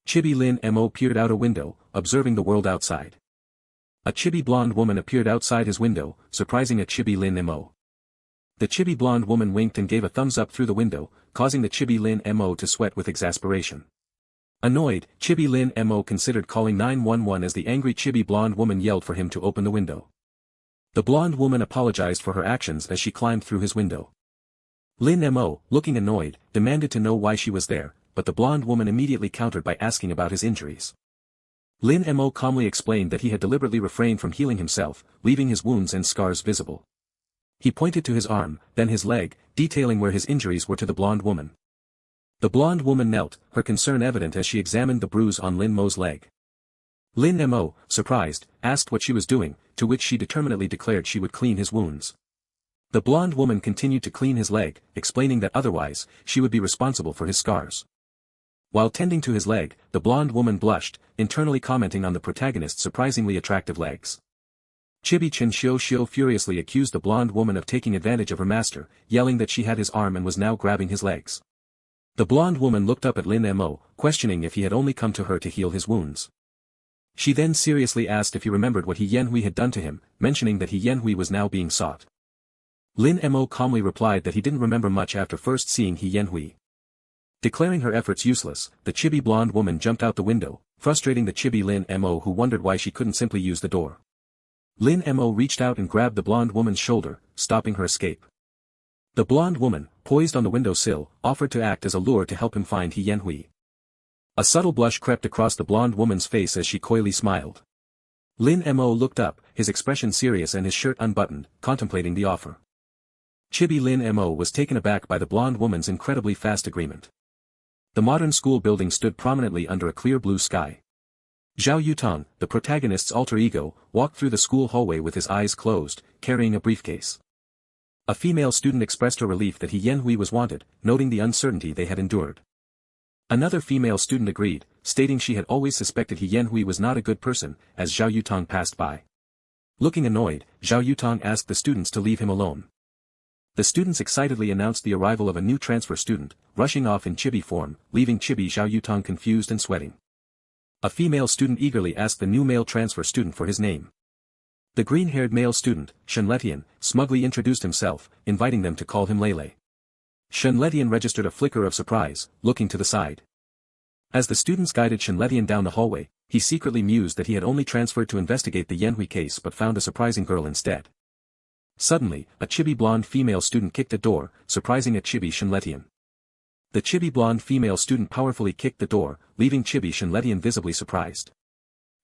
Speaker 1: Chibi Lin Mo peered out a window, observing the world outside. A chibi blonde woman appeared outside his window, surprising a chibi Lin Mo. The chibi blonde woman winked and gave a thumbs up through the window, causing the chibi Lin Mo to sweat with exasperation. Annoyed, chibi Lin Mo considered calling 911 as the angry chibi blonde woman yelled for him to open the window. The blonde woman apologized for her actions as she climbed through his window. Lin Mo, looking annoyed, demanded to know why she was there, but the blonde woman immediately countered by asking about his injuries. Lin Mo calmly explained that he had deliberately refrained from healing himself, leaving his wounds and scars visible. He pointed to his arm, then his leg, detailing where his injuries were to the blonde woman. The blonde woman knelt, her concern evident as she examined the bruise on Lin Mo's leg. Lin Mo, surprised, asked what she was doing, to which she determinedly declared she would clean his wounds. The blonde woman continued to clean his leg, explaining that otherwise, she would be responsible for his scars. While tending to his leg, the blonde woman blushed, internally commenting on the protagonist's surprisingly attractive legs. Chibi Chen Xiu furiously accused the blonde woman of taking advantage of her master, yelling that she had his arm and was now grabbing his legs. The blonde woman looked up at Lin Mo, questioning if he had only come to her to heal his wounds. She then seriously asked if he remembered what He Yanhui had done to him, mentioning that He Yanhui was now being sought. Lin Mo calmly replied that he didn't remember much after first seeing He Yanhui. Declaring her efforts useless, the chibi blonde woman jumped out the window, frustrating the chibi Lin Mo, who wondered why she couldn't simply use the door. Lin Mo reached out and grabbed the blonde woman's shoulder, stopping her escape. The blonde woman, poised on the windowsill, offered to act as a lure to help him find He Yanhui. A subtle blush crept across the blonde woman's face as she coyly smiled. Lin Mo looked up, his expression serious and his shirt unbuttoned, contemplating the offer. Chibi Lin Mo was taken aback by the blonde woman's incredibly fast agreement. The modern school building stood prominently under a clear blue sky. Zhao Yutong, the protagonist's alter ego, walked through the school hallway with his eyes closed, carrying a briefcase. A female student expressed her relief that He Yanhui was wanted, noting the uncertainty they had endured. Another female student agreed, stating she had always suspected He Yanhui was not a good person, as Zhao Yutong passed by. Looking annoyed, Zhao Yutong asked the students to leave him alone. The students excitedly announced the arrival of a new transfer student, rushing off in chibi form, leaving chibi Zhao Yutong confused and sweating. A female student eagerly asked the new male transfer student for his name. The green-haired male student, Shenletian, smugly introduced himself, inviting them to call him Lele. Shenletian registered a flicker of surprise, looking to the side. As the students guided Shenletian down the hallway, he secretly mused that he had only transferred to investigate the Yanhui case but found a surprising girl instead. Suddenly, a chibi blonde female student kicked a door, surprising a chibi Shenletian. The chibi blonde female student powerfully kicked the door, leaving chibi Shenletian visibly surprised.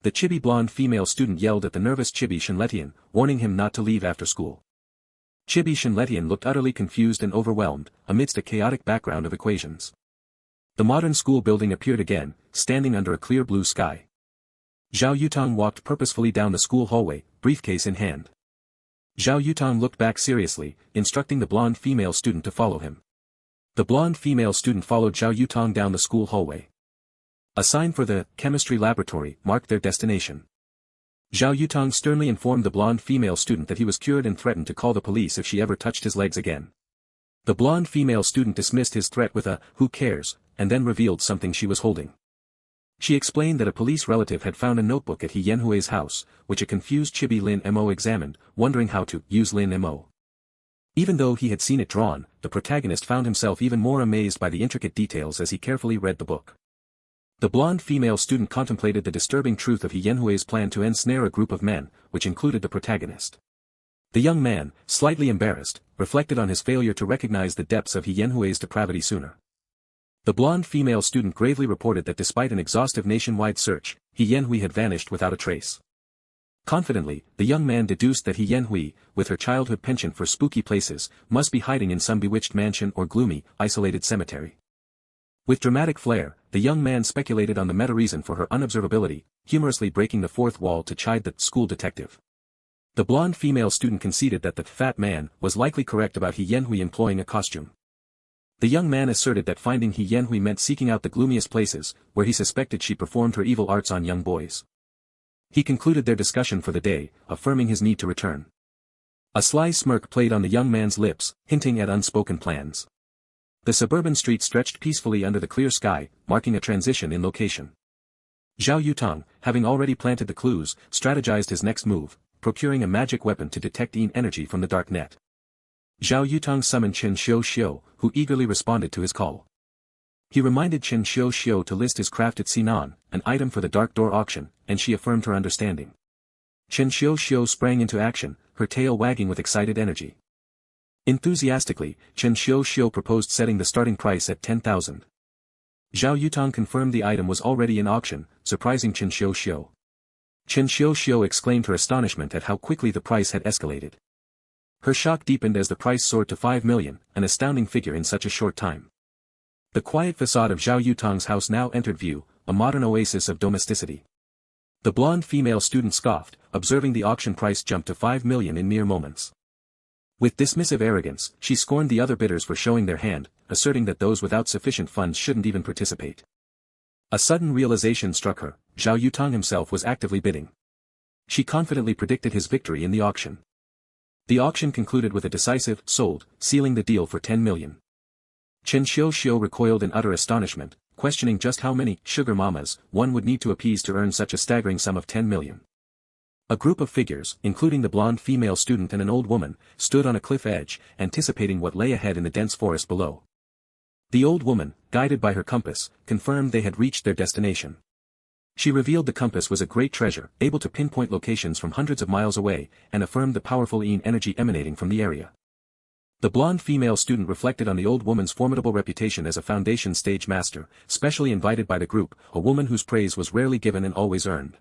Speaker 1: The chibi blonde female student yelled at the nervous chibi Shenletian, warning him not to leave after school. Chibi Shenletian looked utterly confused and overwhelmed, amidst a chaotic background of equations. The modern school building appeared again, standing under a clear blue sky. Zhao Yutong walked purposefully down the school hallway, briefcase in hand. Zhao Yutong looked back seriously, instructing the blonde female student to follow him. The blonde female student followed Zhao Yutong down the school hallway. A sign for the chemistry laboratory marked their destination. Zhao Yutong sternly informed the blonde female student that he was cured and threatened to call the police if she ever touched his legs again. The blonde female student dismissed his threat with a, "Who cares," and then revealed something she was holding. She explained that a police relative had found a notebook at He Yanhui's house, which a confused chibi Lin Mo examined, wondering how to use Lin Mo. Even though he had seen it drawn, the protagonist found himself even more amazed by the intricate details as he carefully read the book. The blonde female student contemplated the disturbing truth of He Yanhui's plan to ensnare a group of men, which included the protagonist. The young man, slightly embarrassed, reflected on his failure to recognize the depths of He Yanhui's depravity sooner. The blonde female student gravely reported that despite an exhaustive nationwide search, He Yanhui had vanished without a trace. Confidently, the young man deduced that He Yanhui, with her childhood penchant for spooky places, must be hiding in some bewitched mansion or gloomy, isolated cemetery. With dramatic flair, the young man speculated on the meta-reason for her unobservability, humorously breaking the fourth wall to chide the school detective. The blonde female student conceded that the fat man was likely correct about He Yanhui employing a costume. The young man asserted that finding He Yanhui meant seeking out the gloomiest places, where he suspected she performed her evil arts on young boys. He concluded their discussion for the day, affirming his need to return. A sly smirk played on the young man's lips, hinting at unspoken plans. The suburban street stretched peacefully under the clear sky, marking a transition in location. Zhao Yutang, having already planted the clues, strategized his next move, procuring a magic weapon to detect Yin energy from the dark net. Zhao Yutang summoned Chen Xiu, who eagerly responded to his call. He reminded Chen Xiu to list his crafted Sinan, an item for the Dark Door auction, and she affirmed her understanding. Chen Xiu sprang into action, her tail wagging with excited energy. Enthusiastically, Chen Xiu proposed setting the starting price at 10,000. Zhao Yutang confirmed the item was already in auction, surprising Chen Xiu. Chen Xiu exclaimed her astonishment at how quickly the price had escalated. Her shock deepened as the price soared to 5 million, an astounding figure in such a short time. The quiet facade of Zhao Yutang's house now entered view, a modern oasis of domesticity. The blonde female student scoffed, observing the auction price jump to 5 million in mere moments. With dismissive arrogance, she scorned the other bidders for showing their hand, asserting that those without sufficient funds shouldn't even participate. A sudden realization struck her: Zhao Yutang himself was actively bidding. She confidently predicted his victory in the auction. The auction concluded with a decisive sold, sealing the deal for 10 million. Chen Xiu recoiled in utter astonishment, questioning just how many sugar mamas one would need to appease to earn such a staggering sum of 10 million. A group of figures, including the blonde female student and an old woman, stood on a cliff edge, anticipating what lay ahead in the dense forest below. The old woman, guided by her compass, confirmed they had reached their destination. She revealed the compass was a great treasure, able to pinpoint locations from hundreds of miles away, and affirmed the powerful Yin energy emanating from the area. The blonde female student reflected on the old woman's formidable reputation as a foundation stage master, specially invited by the group, a woman whose praise was rarely given and always earned.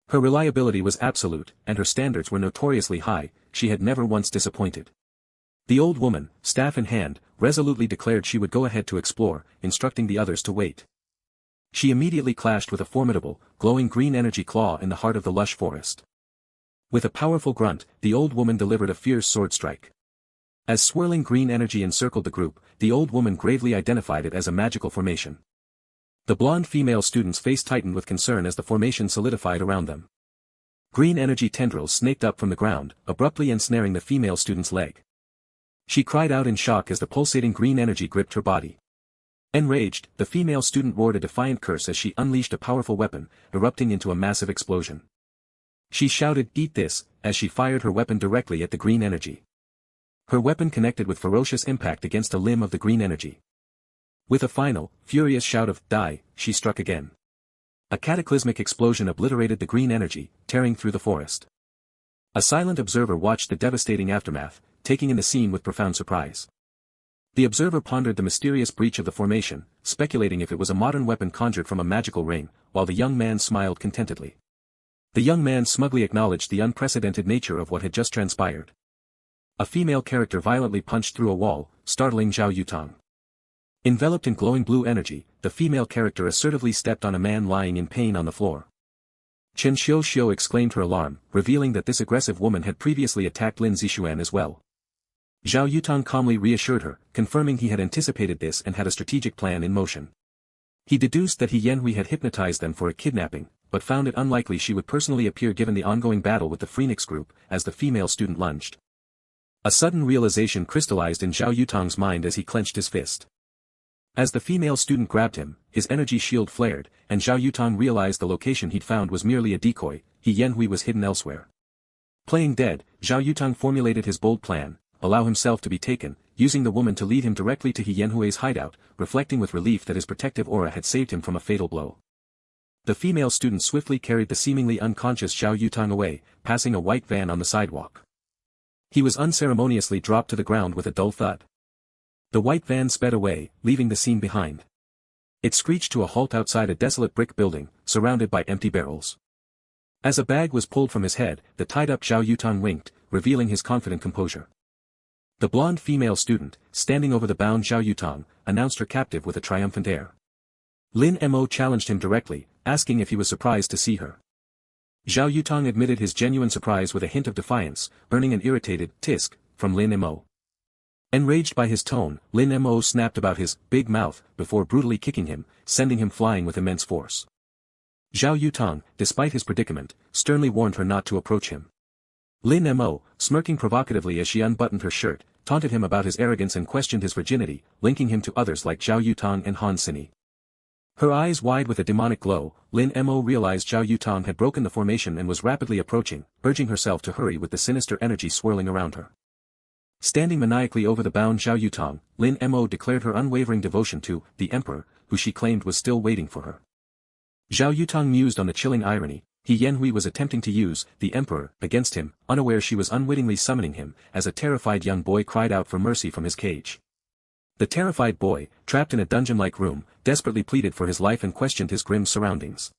Speaker 1: Her reliability was absolute, and her standards were notoriously high, she had never once disappointed. The old woman, staff in hand, resolutely declared she would go ahead to explore, instructing the others to wait. She immediately clashed with a formidable, glowing green energy claw in the heart of the lush forest. With a powerful grunt, the old woman delivered a fierce sword strike. As swirling green energy encircled the group, the old woman gravely identified it as a magical formation. The blonde female student's face tightened with concern as the formation solidified around them. Green energy tendrils snaked up from the ground, abruptly ensnaring the female student's leg. She cried out in shock as the pulsating green energy gripped her body. Enraged, the female student roared a defiant curse as she unleashed a powerful weapon, erupting into a massive explosion. She shouted, "Eat this," as she fired her weapon directly at the green energy. Her weapon connected with ferocious impact against a limb of the green energy. With a final, furious shout of "Die," she struck again. A cataclysmic explosion obliterated the green energy, tearing through the forest. A silent observer watched the devastating aftermath, taking in the scene with profound surprise. The observer pondered the mysterious breach of the formation, speculating if it was a modern weapon conjured from a magical ring, while the young man smiled contentedly. The young man smugly acknowledged the unprecedented nature of what had just transpired. A female character violently punched through a wall, startling Zhao Yutang. Enveloped in glowing blue energy, the female character assertively stepped on a man lying in pain on the floor. Chen Xiu exclaimed her alarm, revealing that this aggressive woman had previously attacked Lin Zixuan as well. Zhao Yutang calmly reassured her, confirming he had anticipated this and had a strategic plan in motion. He deduced that He Yanhui had hypnotized them for a kidnapping, but found it unlikely she would personally appear given the ongoing battle with the Phoenix group, as the female student lunged. A sudden realization crystallized in Zhao Yutang's mind as he clenched his fist. As the female student grabbed him, his energy shield flared, and Zhao Yutang realized the location he'd found was merely a decoy. He Yanhui was hidden elsewhere. Playing dead, Zhao Yutang formulated his bold plan: allow himself to be taken, using the woman to lead him directly to He Yanhui's hideout, reflecting with relief that his protective aura had saved him from a fatal blow. The female student swiftly carried the seemingly unconscious Zhao Yutang away, passing a white van on the sidewalk. He was unceremoniously dropped to the ground with a dull thud. The white van sped away, leaving the scene behind. It screeched to a halt outside a desolate brick building, surrounded by empty barrels. As a bag was pulled from his head, the tied-up Zhao Yutang winked, revealing his confident composure. The blonde female student, standing over the bound Zhao Yutang, announced her captive with a triumphant air. Lin Mo challenged him directly, asking if he was surprised to see her. Zhao Yutang admitted his genuine surprise with a hint of defiance, earning an irritated "tisk" from Lin Mo. Enraged by his tone, Lin Mo snapped about his big mouth before brutally kicking him, sending him flying with immense force. Zhao Yutong, despite his predicament, sternly warned her not to approach him. Lin Mo, smirking provocatively as she unbuttoned her shirt, taunted him about his arrogance and questioned his virginity, linking him to others like Zhao Yutong and Han Sini. Her eyes wide with a demonic glow, Lin Mo realized Zhao Yutong had broken the formation and was rapidly approaching, urging herself to hurry with the sinister energy swirling around her. Standing maniacally over the bound Zhao Yutong, Lin Mo declared her unwavering devotion to the Emperor, who she claimed was still waiting for her. Zhao Yutong mused on the chilling irony. Yanhui was attempting to use the Emperor against him, unaware she was unwittingly summoning him, as a terrified young boy cried out for mercy from his cage. The terrified boy, trapped in a dungeon-like room, desperately pleaded for his life and questioned his grim surroundings.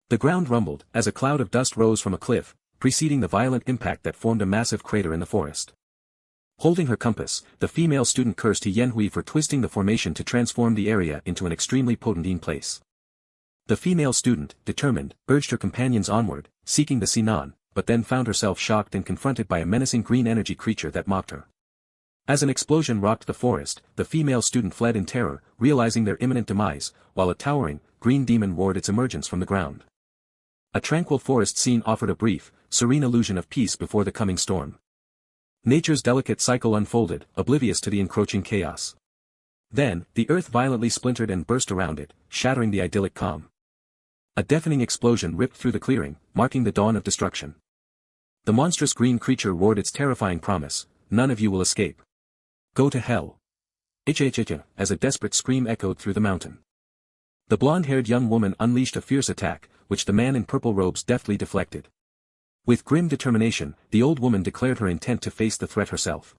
Speaker 1: The ground rumbled, as a cloud of dust rose from a cliff, preceding the violent impact that formed a massive crater in the forest. Holding her compass, the female student cursed Yanhui for twisting the formation to transform the area into an extremely potent place. The female student, determined, urged her companions onward, seeking the Sinan, but then found herself shocked and confronted by a menacing green energy creature that mocked her. As an explosion rocked the forest, the female student fled in terror, realizing their imminent demise, while a towering, green demon roared its emergence from the ground. A tranquil forest scene offered a brief, serene illusion of peace before the coming storm. Nature's delicate cycle unfolded, oblivious to the encroaching chaos. Then, the earth violently splintered and burst around it, shattering the idyllic calm. A deafening explosion ripped through the clearing, marking the dawn of destruction. The monstrous green creature roared its terrifying promise, "None of you will escape. Go to hell." As a desperate scream echoed through the mountain. The blonde-haired young woman unleashed a fierce attack, which the man in purple robes deftly deflected. With grim determination, the old woman declared her intent to face the threat herself.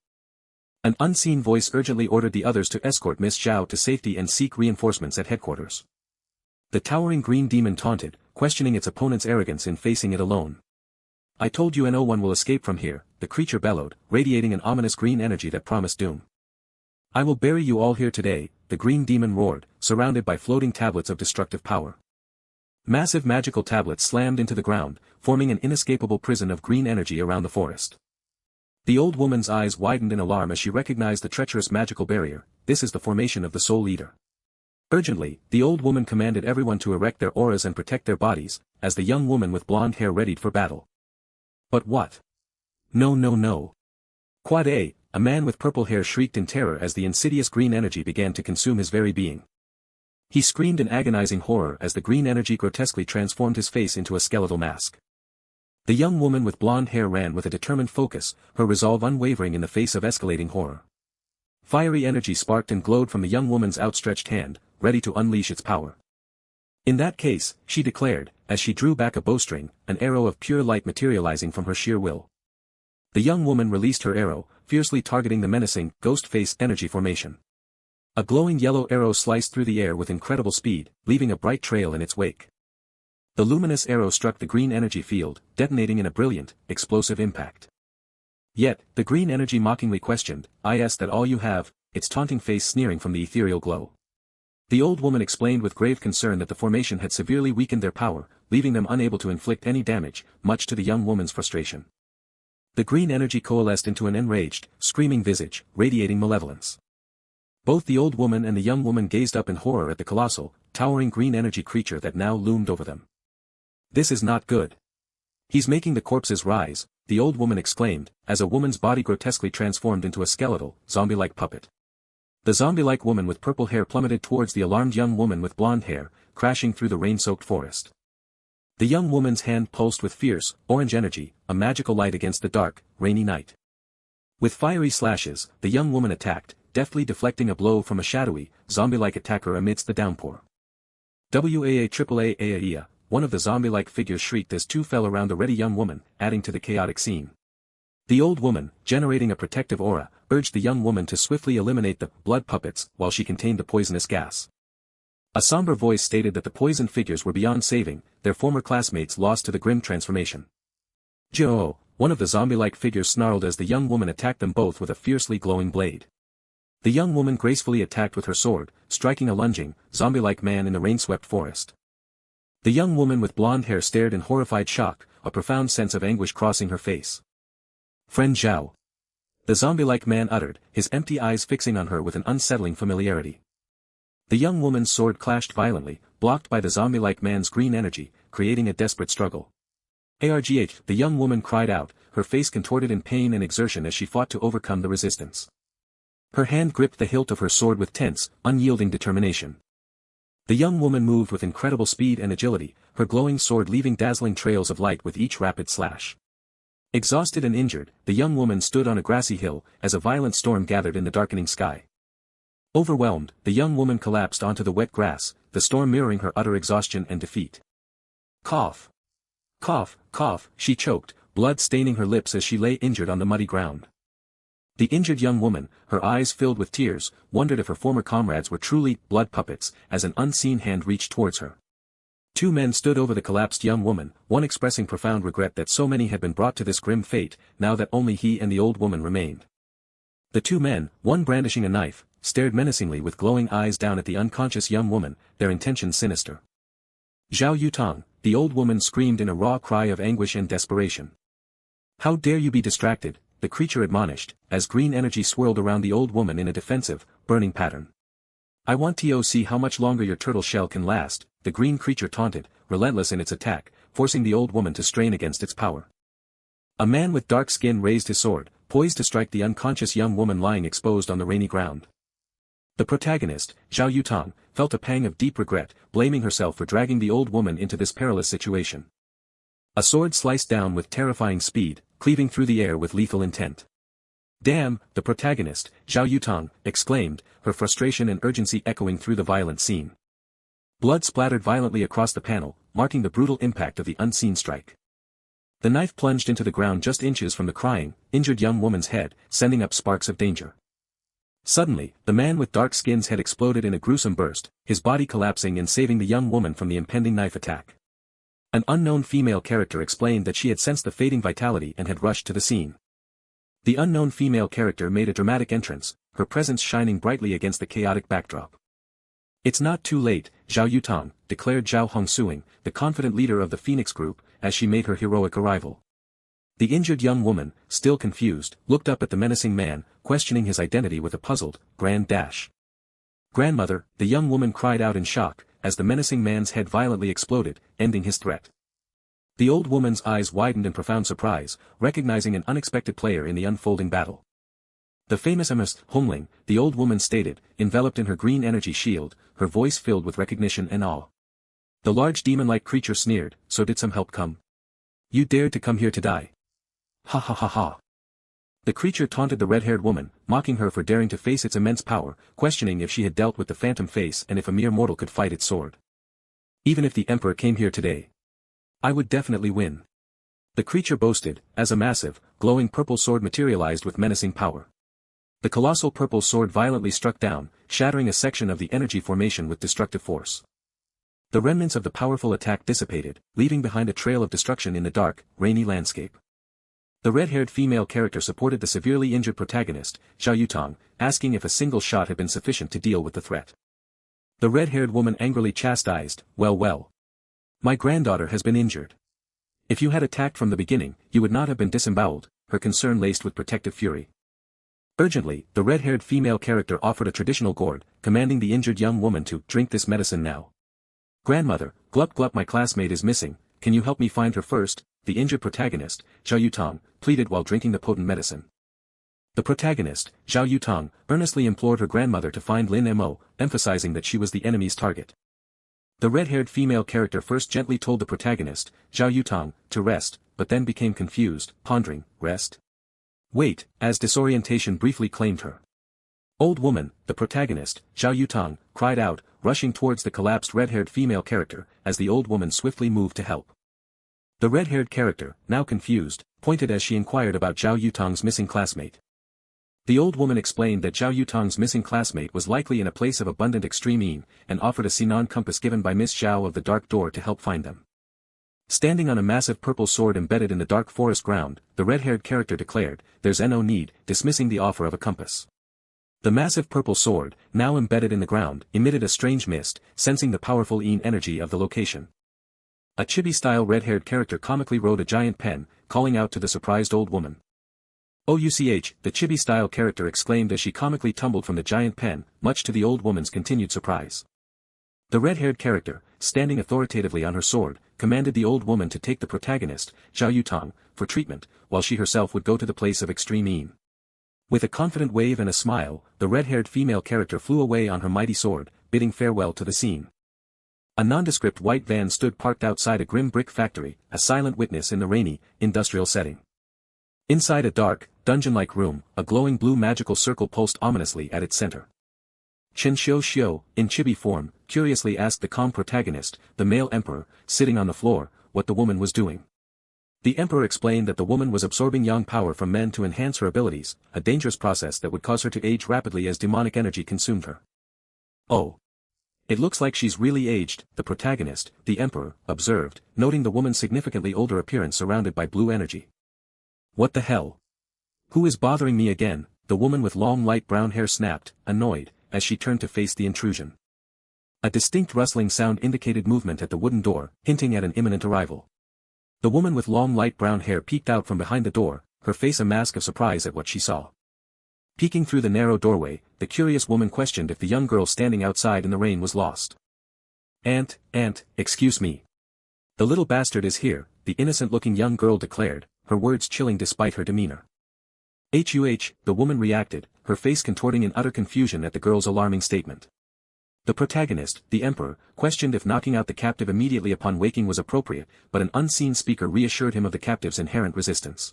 Speaker 1: An unseen voice urgently ordered the others to escort Miss Zhao to safety and seek reinforcements at headquarters. The towering green demon taunted, questioning its opponent's arrogance in facing it alone. "I told you no one will escape from here," the creature bellowed, radiating an ominous green energy that promised doom. "I will bury you all here today," the green demon roared, surrounded by floating tablets of destructive power. Massive magical tablets slammed into the ground, forming an inescapable prison of green energy around the forest. The old woman's eyes widened in alarm as she recognized the treacherous magical barrier. "This is the formation of the Soul Eater." Urgently, the old woman commanded everyone to erect their auras and protect their bodies, as the young woman with blonde hair readied for battle. "But what? No no no." Quad A man with purple hair shrieked in terror as the insidious green energy began to consume his very being. He screamed in agonizing horror as the green energy grotesquely transformed his face into a skeletal mask. The young woman with blonde hair ran with a determined focus, her resolve unwavering in the face of escalating horror. Fiery energy sparked and glowed from the young woman's outstretched hand, ready to unleash its power. "In that case," she declared, as she drew back a bowstring, an arrow of pure light materializing from her sheer will. The young woman released her arrow, fiercely targeting the menacing, ghost-face energy formation. A glowing yellow arrow sliced through the air with incredible speed, leaving a bright trail in its wake. The luminous arrow struck the green energy field, detonating in a brilliant, explosive impact. Yet, the green energy mockingly questioned, "Is that all you have?" its taunting face sneering from the ethereal glow. The old woman explained with grave concern that the formation had severely weakened their power, leaving them unable to inflict any damage, much to the young woman's frustration. The green energy coalesced into an enraged, screaming visage, radiating malevolence. Both the old woman and the young woman gazed up in horror at the colossal, towering green energy creature that now loomed over them. "This is not good. He's making the corpses rise," the old woman exclaimed, as a woman's body grotesquely transformed into a skeletal, zombie-like puppet. The zombie-like woman with purple hair plummeted towards the alarmed young woman with blonde hair, crashing through the rain-soaked forest. The young woman's hand pulsed with fierce, orange energy, a magical light against the dark, rainy night. With fiery slashes, the young woman attacked, deftly deflecting a blow from a shadowy, zombie-like attacker amidst the downpour. "Waaaaaa!" One of the zombie-like figures shrieked as two fell around the ready young woman, adding to the chaotic scene. The old woman, generating a protective aura, urged the young woman to swiftly eliminate the blood puppets while she contained the poisonous gas. A somber voice stated that the poisoned figures were beyond saving, their former classmates lost to the grim transformation. "Joe!" One of the zombie-like figures snarled as the young woman attacked them both with a fiercely glowing blade. The young woman gracefully attacked with her sword, striking a lunging, zombie-like man in the rain-swept forest. The young woman with blonde hair stared in horrified shock, a profound sense of anguish crossing her face. "Friend Zhao. the zombie-like man uttered, his empty eyes fixing on her with an unsettling familiarity. The young woman's sword clashed violently, blocked by the zombie-like man's green energy, creating a desperate struggle. Argh, the young woman cried out, her face contorted in pain and exertion as she fought to overcome the resistance. Her hand gripped the hilt of her sword with tense, unyielding determination. The young woman moved with incredible speed and agility, her glowing sword leaving dazzling trails of light with each rapid slash. Exhausted and injured, the young woman stood on a grassy hill, as a violent storm gathered in the darkening sky. Overwhelmed, the young woman collapsed onto the wet grass, the storm mirroring her utter exhaustion and defeat. Cough. Cough, cough, she choked, blood staining her lips as she lay injured on the muddy ground. The injured young woman, her eyes filled with tears, wondered if her former comrades were truly blood puppets, as an unseen hand reached towards her. Two men stood over the collapsed young woman, one expressing profound regret that so many had been brought to this grim fate, now that only he and the old woman remained. The two men, one brandishing a knife, stared menacingly with glowing eyes down at the unconscious young woman, their intentions sinister. Zhao Yutong, the old woman screamed in a raw cry of anguish and desperation. How dare you be distracted, the creature admonished, as green energy swirled around the old woman in a defensive, burning pattern. I want to see how much longer your turtle shell can last, the green creature taunted, relentless in its attack, forcing the old woman to strain against its power. A man with dark skin raised his sword, poised to strike the unconscious young woman lying exposed on the rainy ground. The protagonist, Zhao Yutong, felt a pang of deep regret, blaming herself for dragging the old woman into this perilous situation. A sword sliced down with terrifying speed, cleaving through the air with lethal intent. Damn, the protagonist, Zhao Yutong, exclaimed, her frustration and urgency echoing through the violent scene. Blood splattered violently across the panel, marking the brutal impact of the unseen strike. The knife plunged into the ground just inches from the crying, injured young woman's head, sending up sparks of danger. Suddenly, the man with dark skin's head exploded in a gruesome burst, his body collapsing and saving the young woman from the impending knife attack. An unknown female character explained that she had sensed the fading vitality and had rushed to the scene. The unknown female character made a dramatic entrance, her presence shining brightly against the chaotic backdrop. It's not too late, Zhao Yutong, declared Zhao Hongsuing, the confident leader of the Phoenix group, as she made her heroic arrival. The injured young woman, still confused, looked up at the menacing man, questioning his identity with a puzzled, grand dash. Grandmother, the young woman cried out in shock, as the menacing man's head violently exploded, ending his threat. The old woman's eyes widened in profound surprise, recognizing an unexpected player in the unfolding battle. The famous Ms. Hongling, the old woman stated, enveloped in her green energy shield, her voice filled with recognition and awe. The large demon-like creature sneered, so did some help come? You dared to come here to die. Ha ha ha ha. The creature taunted the red-haired woman, mocking her for daring to face its immense power, questioning if she had dealt with the phantom face and if a mere mortal could fight its sword. Even if the emperor came here today, I would definitely win. The creature boasted, as a massive, glowing purple sword materialized with menacing power. The colossal purple sword violently struck down, shattering a section of the energy formation with destructive force. The remnants of the powerful attack dissipated, leaving behind a trail of destruction in the dark, rainy landscape. The red-haired female character supported the severely injured protagonist, Zhao Yutong, asking if a single shot had been sufficient to deal with the threat. The red-haired woman angrily chastised, well. My granddaughter has been injured. If you had attacked from the beginning, you would not have been disemboweled, her concern laced with protective fury. Urgently, the red-haired female character offered a traditional gourd, commanding the injured young woman to drink this medicine now. Grandmother, glup glup, my classmate is missing, can you help me find her first? The injured protagonist, Zhao Yutong, pleaded while drinking the potent medicine. The protagonist, Zhao Yutong, earnestly implored her grandmother to find Lin Mo, emphasizing that she was the enemy's target. The red-haired female character first gently told the protagonist, Zhao Yutong, to rest, but then became confused, pondering, rest? Wait, as disorientation briefly claimed her. Old woman, the protagonist, Zhao Yutong, cried out, rushing towards the collapsed red-haired female character, as the old woman swiftly moved to help. The red-haired character, now confused, pointed as she inquired about Zhao Yutong's missing classmate. The old woman explained that Zhao Yutong's missing classmate was likely in a place of abundant extreme yin, and offered a Sinan compass given by Miss Zhao of the Dark Door to help find them. Standing on a massive purple sword embedded in the dark forest ground, the red-haired character declared, there's no need, dismissing the offer of a compass. The massive purple sword, now embedded in the ground, emitted a strange mist, sensing the powerful yin energy of the location. A chibi-style red-haired character comically rode a giant pen, calling out to the surprised old woman. "Ouch," the chibi-style character exclaimed as she comically tumbled from the giant pen, much to the old woman's continued surprise. The red-haired character, standing authoritatively on her sword, commanded the old woman to take the protagonist, Ch1, for treatment, while she herself would go to the place of extreme ease. With a confident wave and a smile, the red-haired female character flew away on her mighty sword, bidding farewell to the scene. A nondescript white van stood parked outside a grim brick factory, a silent witness in the rainy, industrial setting. Inside a dark, dungeon-like room, a glowing blue magical circle pulsed ominously at its center. Ch1, in chibi form, curiously asked the calm protagonist, the male emperor, sitting on the floor, what the woman was doing. The emperor explained that the woman was absorbing yang power from men to enhance her abilities, a dangerous process that would cause her to age rapidly as demonic energy consumed her. "Oh. It looks like she's really aged," the protagonist, the emperor, observed, noting the woman's significantly older appearance surrounded by blue energy. "What the hell? Who is bothering me again?" the woman with long light brown hair snapped, annoyed, as she turned to face the intrusion. A distinct rustling sound indicated movement at the wooden door, hinting at an imminent arrival. The woman with long light brown hair peeked out from behind the door, her face a mask of surprise at what she saw. Peeking through the narrow doorway, the curious woman questioned if the young girl standing outside in the rain was lost. Aunt, excuse me. The little bastard is here," the innocent-looking young girl declared, her words chilling despite her demeanor. "Huh," the woman reacted, her face contorting in utter confusion at the girl's alarming statement. The protagonist, the emperor, questioned if knocking out the captive immediately upon waking was appropriate, but an unseen speaker reassured him of the captive's inherent resistance.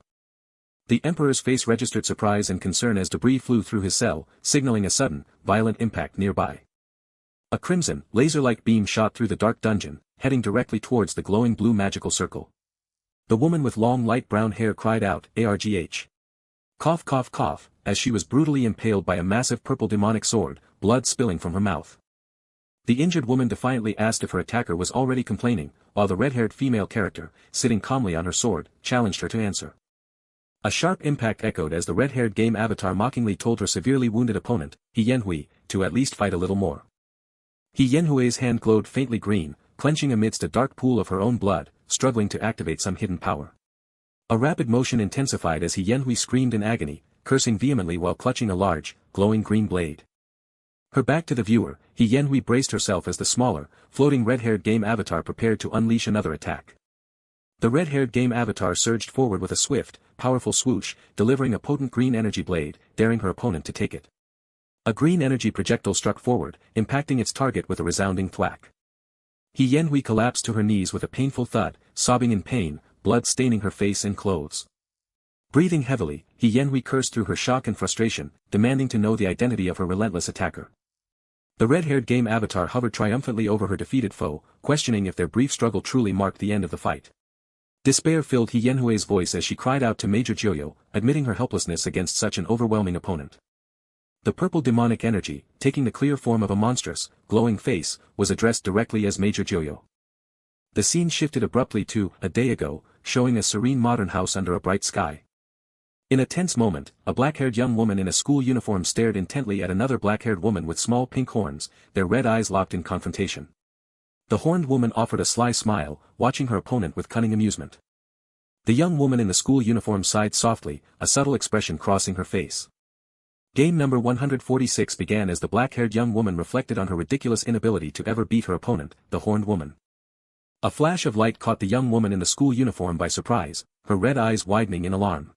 Speaker 1: The emperor's face registered surprise and concern as debris flew through his cell, signaling a sudden, violent impact nearby. A crimson, laser-like beam shot through the dark dungeon, heading directly towards the glowing blue magical circle. The woman with long light brown hair cried out, "Argh." Cough cough cough, as she was brutally impaled by a massive purple demonic sword, blood spilling from her mouth. The injured woman defiantly asked if her attacker was already complaining, while the red-haired female character, sitting calmly on her sword, challenged her to answer. A sharp impact echoed as the red-haired game avatar mockingly told her severely wounded opponent, Yenhui, to at least fight a little more. Yenhui's hand glowed faintly green, clenching amidst a dark pool of her own blood, struggling to activate some hidden power. A rapid motion intensified as Yenhui screamed in agony, cursing vehemently while clutching a large, glowing green blade. Her back to the viewer, Yenhui braced herself as the smaller, floating red-haired game avatar prepared to unleash another attack. The red-haired game avatar surged forward with a swift, powerful swoosh, delivering a potent green energy blade, daring her opponent to take it. A green energy projectile struck forward, impacting its target with a resounding thwack. Yenhui collapsed to her knees with a painful thud, sobbing in pain, blood staining her face and clothes. Breathing heavily, Yenhui cursed through her shock and frustration, demanding to know the identity of her relentless attacker. The red-haired game avatar hovered triumphantly over her defeated foe, questioning if their brief struggle truly marked the end of the fight. Despair filled Yenhui's voice as she cried out to Major Joyo, admitting her helplessness against such an overwhelming opponent. The purple demonic energy, taking the clear form of a monstrous, glowing face, was addressed directly as Major Joyo. The scene shifted abruptly to "a day ago," showing a serene modern house under a bright sky. In a tense moment, a black-haired young woman in a school uniform stared intently at another black-haired woman with small pink horns, their red eyes locked in confrontation. The horned woman offered a sly smile, watching her opponent with cunning amusement. The young woman in the school uniform sighed softly, a subtle expression crossing her face. Game number 146 began as the black-haired young woman reflected on her ridiculous inability to ever beat her opponent, the horned woman. A flash of light caught the young woman in the school uniform by surprise, her red eyes widening in alarm.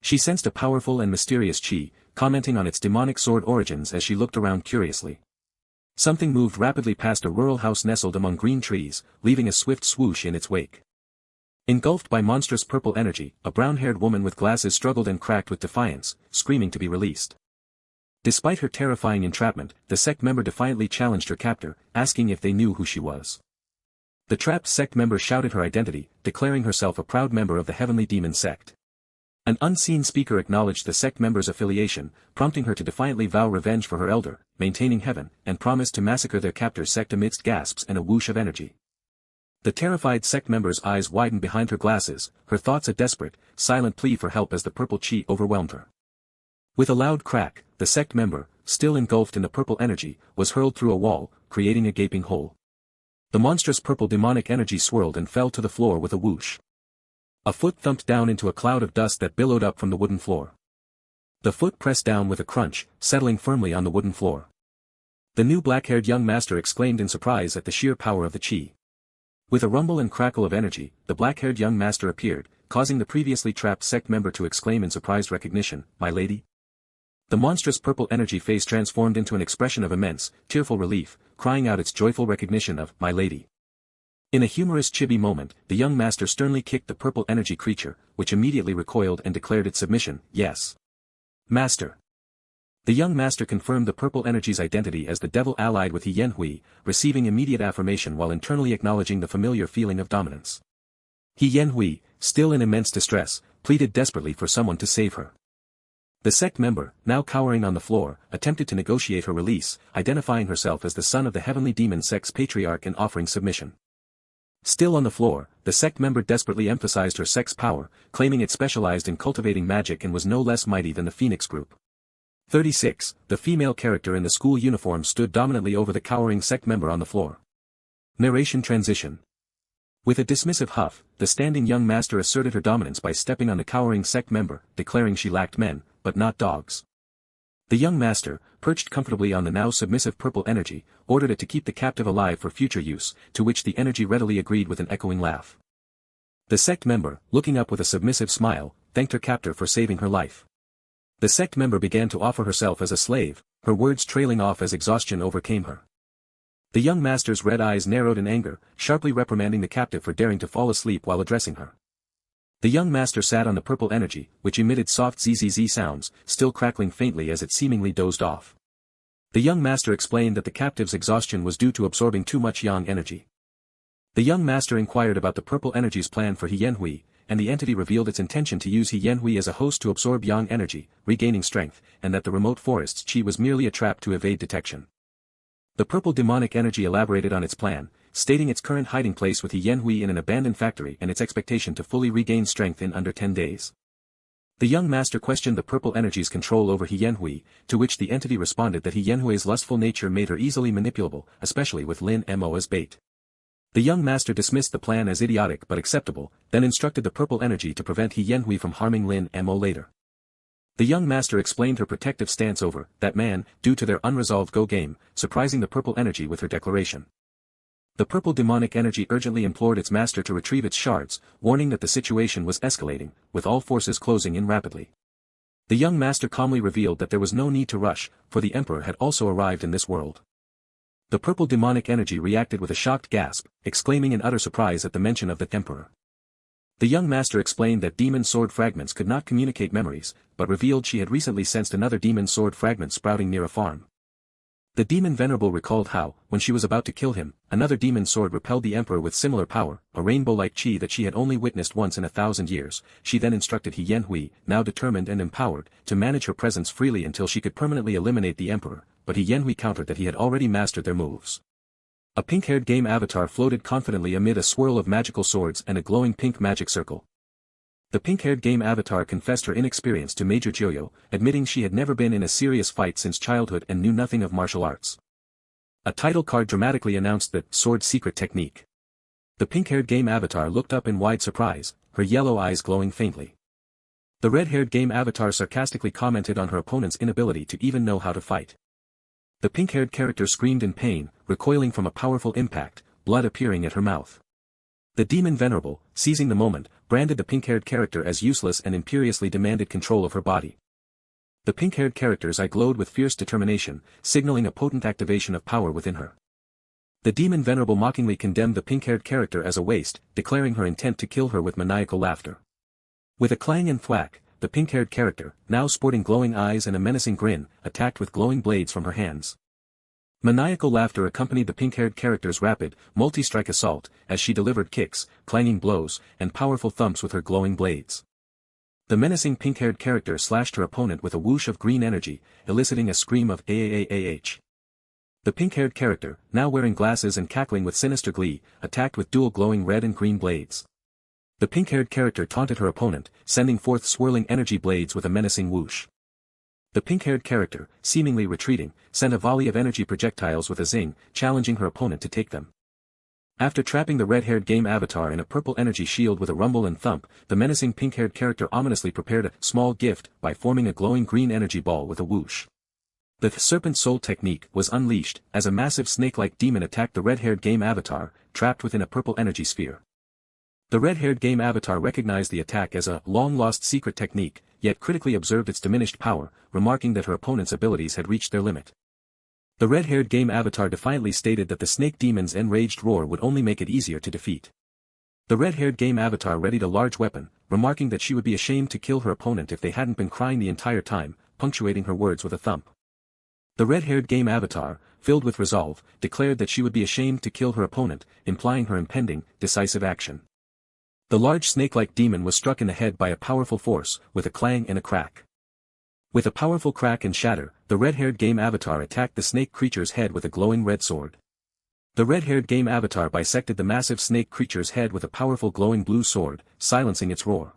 Speaker 1: She sensed a powerful and mysterious chi, commenting on its demonic sword origins as she looked around curiously. Something moved rapidly past a rural house nestled among green trees, leaving a swift swoosh in its wake. Engulfed by monstrous purple energy, a brown-haired woman with glasses struggled and cracked with defiance, screaming to be released. Despite her terrifying entrapment, the sect member defiantly challenged her captor, asking if they knew who she was. The trapped sect member shouted her identity, declaring herself a proud member of the Heavenly Demon sect. An unseen speaker acknowledged the sect member's affiliation, prompting her to defiantly vow revenge for her elder, maintaining heaven, and promised to massacre their captor's sect amidst gasps and a whoosh of energy. The terrified sect member's eyes widened behind her glasses, her thoughts a desperate, silent plea for help as the purple chi overwhelmed her. With a loud crack, the sect member, still engulfed in the purple energy, was hurled through a wall, creating a gaping hole. The monstrous purple demonic energy swirled and fell to the floor with a whoosh. A foot thumped down into a cloud of dust that billowed up from the wooden floor. The foot pressed down with a crunch, settling firmly on the wooden floor. The new black-haired young master exclaimed in surprise at the sheer power of the chi. With a rumble and crackle of energy, the black-haired young master appeared, causing the previously trapped sect member to exclaim in surprised recognition, "My lady?" The monstrous purple energy face transformed into an expression of immense, tearful relief, crying out its joyful recognition of "My lady." In a humorous chibi moment, the young master sternly kicked the purple energy creature, which immediately recoiled and declared its submission, "Yes, master." The young master confirmed the purple energy's identity as the devil allied with Hui, receiving immediate affirmation while internally acknowledging the familiar feeling of dominance. Hui, still in immense distress, pleaded desperately for someone to save her. The sect member, now cowering on the floor, attempted to negotiate her release, identifying herself as the son of the heavenly demon sect's patriarch and offering submission. Still on the floor, the sect member desperately emphasized her sect's power, claiming it specialized in cultivating magic and was no less mighty than the Phoenix group. 36. The female character in the school uniform stood dominantly over the cowering sect member on the floor. Narration transition. With a dismissive huff, the standing young master asserted her dominance by stepping on the cowering sect member, declaring she lacked men, but not dogs. The young master, perched comfortably on the now submissive purple energy, ordered it to keep the captive alive for future use, to which the energy readily agreed with an echoing laugh. The sect member, looking up with a submissive smile, thanked her captor for saving her life. The sect member began to offer herself as a slave, her words trailing off as exhaustion overcame her. The young master's red eyes narrowed in anger, sharply reprimanding the captive for daring to fall asleep while addressing her. The young master sat on the purple energy, which emitted soft zzz sounds, still crackling faintly as it seemingly dozed off. The young master explained that the captive's exhaustion was due to absorbing too much yang energy. The young master inquired about the purple energy's plan for Hui, and the entity revealed its intention to use Hui as a host to absorb yang energy, regaining strength, and that the remote forest's chi was merely a trap to evade detection. The purple demonic energy elaborated on its plan, stating its current hiding place with Hui in an abandoned factory and its expectation to fully regain strength in under 10 days. The young master questioned the purple energy's control over Hui, to which the entity responded that Hui's lustful nature made her easily manipulable, especially with Lin Mo as bait. The young master dismissed the plan as idiotic but acceptable, then instructed the purple energy to prevent Hui from harming Lin Mo later. The young master explained her protective stance over that man, due to their unresolved go game, surprising the purple energy with her declaration. The purple demonic energy urgently implored its master to retrieve its shards, warning that the situation was escalating, with all forces closing in rapidly. The young master calmly revealed that there was no need to rush, for the emperor had also arrived in this world. The purple demonic energy reacted with a shocked gasp, exclaiming in utter surprise at the mention of the emperor. The young master explained that demon sword fragments could not communicate memories, but revealed she had recently sensed another demon sword fragment sprouting near a farm. The demon venerable recalled how, when she was about to kill him, another demon sword repelled the emperor with similar power, a rainbow-like chi that she had only witnessed once in 1,000 years. She then instructed Hui, now determined and empowered, to manage her presence freely until she could permanently eliminate the emperor, but Hui countered that he had already mastered their moves. A pink-haired game avatar floated confidently amid a swirl of magical swords and a glowing pink magic circle. The pink-haired game avatar confessed her inexperience to Major Joyo, admitting she had never been in a serious fight since childhood and knew nothing of martial arts. A title card dramatically announced the sword secret technique. The pink-haired game avatar looked up in wide surprise, her yellow eyes glowing faintly. The red-haired game avatar sarcastically commented on her opponent's inability to even know how to fight. The pink-haired character screamed in pain, recoiling from a powerful impact, blood appearing at her mouth. The demon venerable, seizing the moment, branded the pink-haired character as useless and imperiously demanded control of her body. The pink-haired character's eye glowed with fierce determination, signaling a potent activation of power within her. The demon venerable mockingly condemned the pink-haired character as a waste, declaring her intent to kill her with maniacal laughter. With a clang and thwack, the pink-haired character, now sporting glowing eyes and a menacing grin, attacked with glowing blades from her hands. Maniacal laughter accompanied the pink-haired character's rapid, multi-strike assault, as she delivered kicks, clanging blows, and powerful thumps with her glowing blades. The menacing pink-haired character slashed her opponent with a whoosh of green energy, eliciting a scream of AAAAH. The pink-haired character, now wearing glasses and cackling with sinister glee, attacked with dual glowing red and green blades. The pink-haired character taunted her opponent, sending forth swirling energy blades with a menacing whoosh. The pink-haired character, seemingly retreating, sent a volley of energy projectiles with a zing, challenging her opponent to take them. After trapping the red-haired game avatar in a purple energy shield with a rumble and thump, the menacing pink-haired character ominously prepared a small gift by forming a glowing green energy ball with a whoosh. The serpent soul technique was unleashed, as a massive snake-like demon attacked the red-haired game avatar, trapped within a purple energy sphere. The red-haired game avatar recognized the attack as a long-lost secret technique, yet critically observed its diminished power, remarking that her opponent's abilities had reached their limit. The red-haired game avatar defiantly stated that the snake demon's enraged roar would only make it easier to defeat. The red-haired game avatar readied a large weapon, remarking that she would be ashamed to kill her opponent if they hadn't been crying the entire time, punctuating her words with a thump. The red-haired game avatar, filled with resolve, declared that she would be ashamed to kill her opponent, implying her impending, decisive action. The large snake-like demon was struck in the head by a powerful force, with a clang and a crack. With a powerful crack and shatter, the red-haired game avatar attacked the snake creature's head with a glowing red sword. The red-haired game avatar bisected the massive snake creature's head with a powerful glowing blue sword, silencing its roar.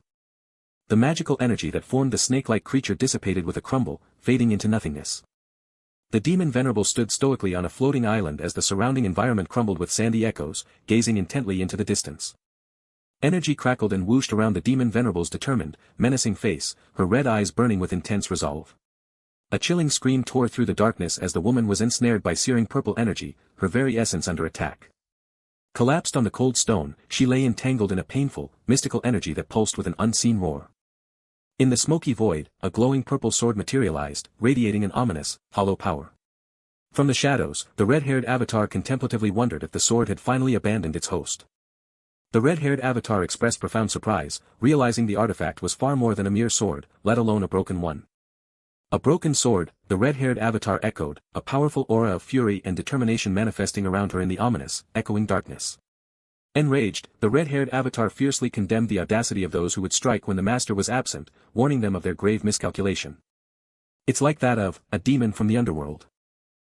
Speaker 1: The magical energy that formed the snake-like creature dissipated with a crumble, fading into nothingness. The demon venerable stood stoically on a floating island as the surrounding environment crumbled with sandy echoes, gazing intently into the distance. Energy crackled and whooshed around the demon venerable's determined, menacing face, her red eyes burning with intense resolve. A chilling scream tore through the darkness as the woman was ensnared by searing purple energy, her very essence under attack. Collapsed on the cold stone, she lay entangled in a painful, mystical energy that pulsed with an unseen roar. In the smoky void, a glowing purple sword materialized, radiating an ominous, hollow power. From the shadows, the red-haired avatar contemplatively wondered if the sword had finally abandoned its host. The red-haired avatar expressed profound surprise, realizing the artifact was far more than a mere sword, let alone a broken one. A broken sword, the red-haired avatar echoed, a powerful aura of fury and determination manifesting around her in the ominous, echoing darkness. Enraged, the red-haired avatar fiercely condemned the audacity of those who would strike when the master was absent, warning them of their grave miscalculation. It's like that of a demon from the underworld.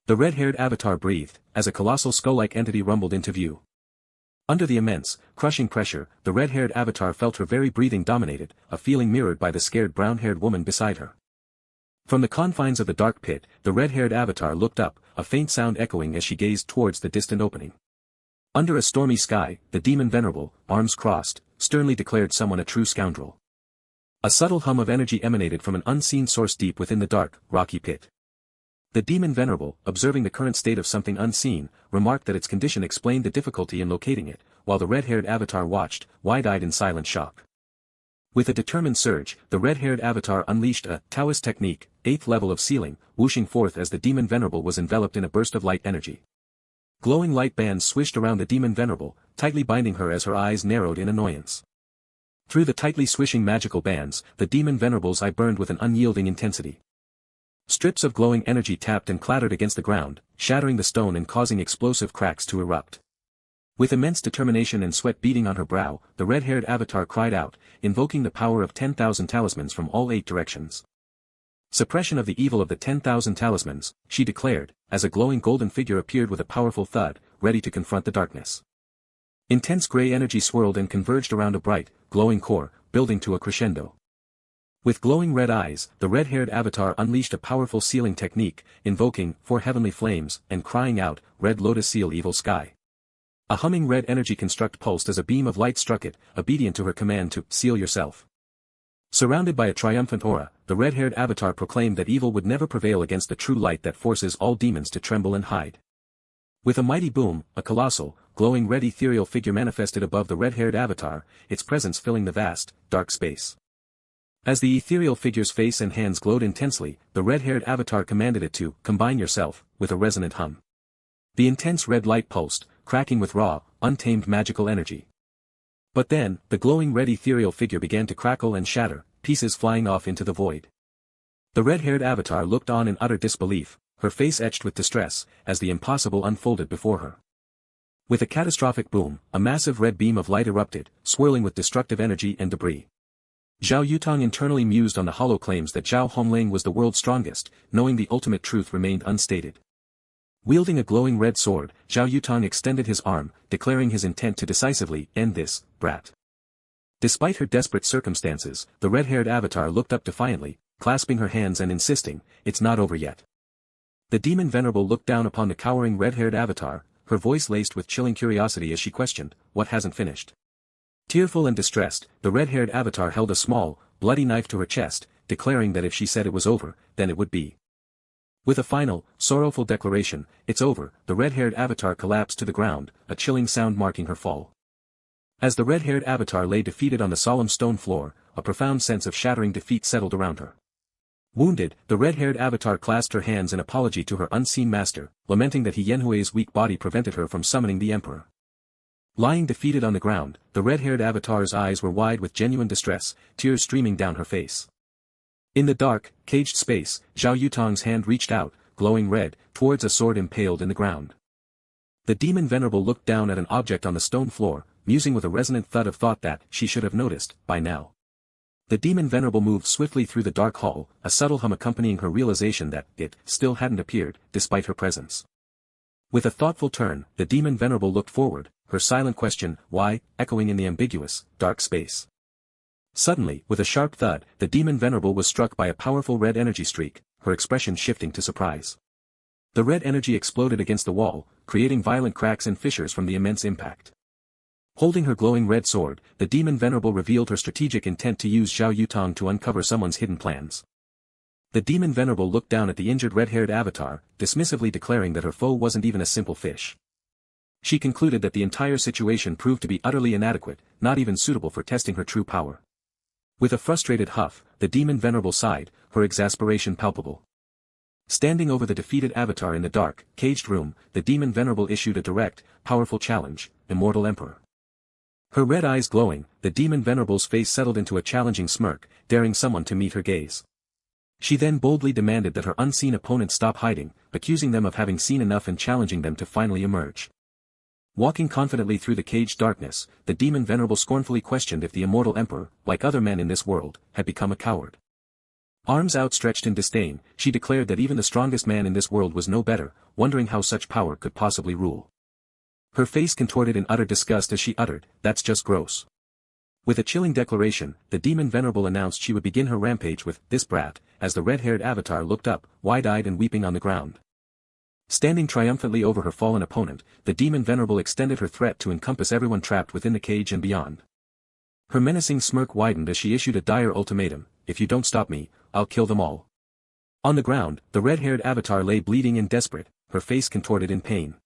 Speaker 1: The red-haired avatar breathed, as a colossal skull-like entity rumbled into view. Under the immense, crushing pressure, the red-haired avatar felt her very breathing dominated, a feeling mirrored by the scared brown-haired woman beside her. From the confines of the dark pit, the red-haired avatar looked up, a faint sound echoing as she gazed towards the distant opening. Under a stormy sky, the demon venerable, arms crossed, sternly declared someone a true scoundrel. A subtle hum of energy emanated from an unseen source deep within the dark, rocky pit. The demon venerable, observing the current state of something unseen, remarked that its condition explained the difficulty in locating it, while the red-haired avatar watched, wide-eyed in silent shock. With a determined surge, the red-haired avatar unleashed a Taoist technique, 8th level of sealing, whooshing forth as the demon venerable was enveloped in a burst of light energy. Glowing light bands swished around the demon venerable, tightly binding her as her eyes narrowed in annoyance. Through the tightly swishing magical bands, the demon venerable's eye burned with an unyielding intensity. Strips of glowing energy tapped and clattered against the ground, shattering the stone and causing explosive cracks to erupt. With immense determination and sweat beading on her brow, the red-haired avatar cried out, invoking the power of 10,000 talismans from all 8 directions. Suppression of the evil of the 10,000 talismans, she declared, as a glowing golden figure appeared with a powerful thud, ready to confront the darkness. Intense gray energy swirled and converged around a bright, glowing core, building to a crescendo. With glowing red eyes, the red-haired avatar unleashed a powerful sealing technique, invoking 4 heavenly flames, and crying out, Red Lotus Seal Evil Sky. A humming red energy construct pulsed as a beam of light struck it, obedient to her command to seal yourself. Surrounded by a triumphant aura, the red-haired avatar proclaimed that evil would never prevail against the true light that forces all demons to tremble and hide. With a mighty boom, a colossal, glowing red ethereal figure manifested above the red-haired avatar, its presence filling the vast, dark space. As the ethereal figure's face and hands glowed intensely, the red-haired avatar commanded it to combine yourself, with a resonant hum. The intense red light pulsed, cracking with raw, untamed magical energy. But then, the glowing red ethereal figure began to crackle and shatter, pieces flying off into the void. The red-haired avatar looked on in utter disbelief, her face etched with distress, as the impossible unfolded before her. With a catastrophic boom, a massive red beam of light erupted, swirling with destructive energy and debris. Zhao Yutong internally mused on the hollow claims that Zhao Hongling was the world's strongest, knowing the ultimate truth remained unstated. Wielding a glowing red sword, Zhao Yutong extended his arm, declaring his intent to decisively end this, brat. Despite her desperate circumstances, the red-haired avatar looked up defiantly, clasping her hands and insisting, it's not over yet. The demon venerable looked down upon the cowering red-haired avatar, her voice laced with chilling curiosity as she questioned, "What hasn't finished?" Tearful and distressed, the red-haired avatar held a small, bloody knife to her chest, declaring that if she said it was over, then it would be. With a final, sorrowful declaration, "It's over," the red-haired avatar collapsed to the ground, a chilling sound marking her fall. As the red-haired avatar lay defeated on the solemn stone floor, a profound sense of shattering defeat settled around her. Wounded, the red-haired avatar clasped her hands in apology to her unseen master, lamenting that Yenhui's weak body prevented her from summoning the emperor. Lying defeated on the ground, the red-haired avatar's eyes were wide with genuine distress, tears streaming down her face. In the dark, caged space, Zhao Yutong's hand reached out, glowing red, towards a sword impaled in the ground. The demon venerable looked down at an object on the stone floor, musing with a resonant thud of thought that she should have noticed, by now. The demon venerable moved swiftly through the dark hall, a subtle hum accompanying her realization that it still hadn't appeared, despite her presence. With a thoughtful turn, the demon venerable looked forward, her silent question, "Why?" echoing in the ambiguous, dark space. Suddenly, with a sharp thud, the demon venerable was struck by a powerful red energy streak, her expression shifting to surprise. The red energy exploded against the wall, creating violent cracks and fissures from the immense impact. Holding her glowing red sword, the demon venerable revealed her strategic intent to use Zhao Yutong to uncover someone's hidden plans. The demon venerable looked down at the injured red-haired avatar, dismissively declaring that her foe wasn't even a simple fish. She concluded that the entire situation proved to be utterly inadequate, not even suitable for testing her true power. With a frustrated huff, the demon venerable sighed, her exasperation palpable. Standing over the defeated avatar in the dark, caged room, the demon venerable issued a direct, powerful challenge, "Immortal Emperor." Her red eyes glowing, the demon venerable's face settled into a challenging smirk, daring someone to meet her gaze. She then boldly demanded that her unseen opponent stop hiding, accusing them of having seen enough and challenging them to finally emerge. Walking confidently through the caged darkness, the demon venerable scornfully questioned if the immortal emperor, like other men in this world, had become a coward. Arms outstretched in disdain, she declared that even the strongest man in this world was no better, wondering how such power could possibly rule. Her face contorted in utter disgust as she uttered, "That's just gross." With a chilling declaration, the demon venerable announced she would begin her rampage with "this brat," as the red-haired avatar looked up, wide-eyed and weeping on the ground. Standing triumphantly over her fallen opponent, the demon venerable extended her threat to encompass everyone trapped within the cage and beyond. Her menacing smirk widened as she issued a dire ultimatum, "If you don't stop me, I'll kill them all." On the ground, the red-haired avatar lay bleeding and desperate, her face contorted in pain.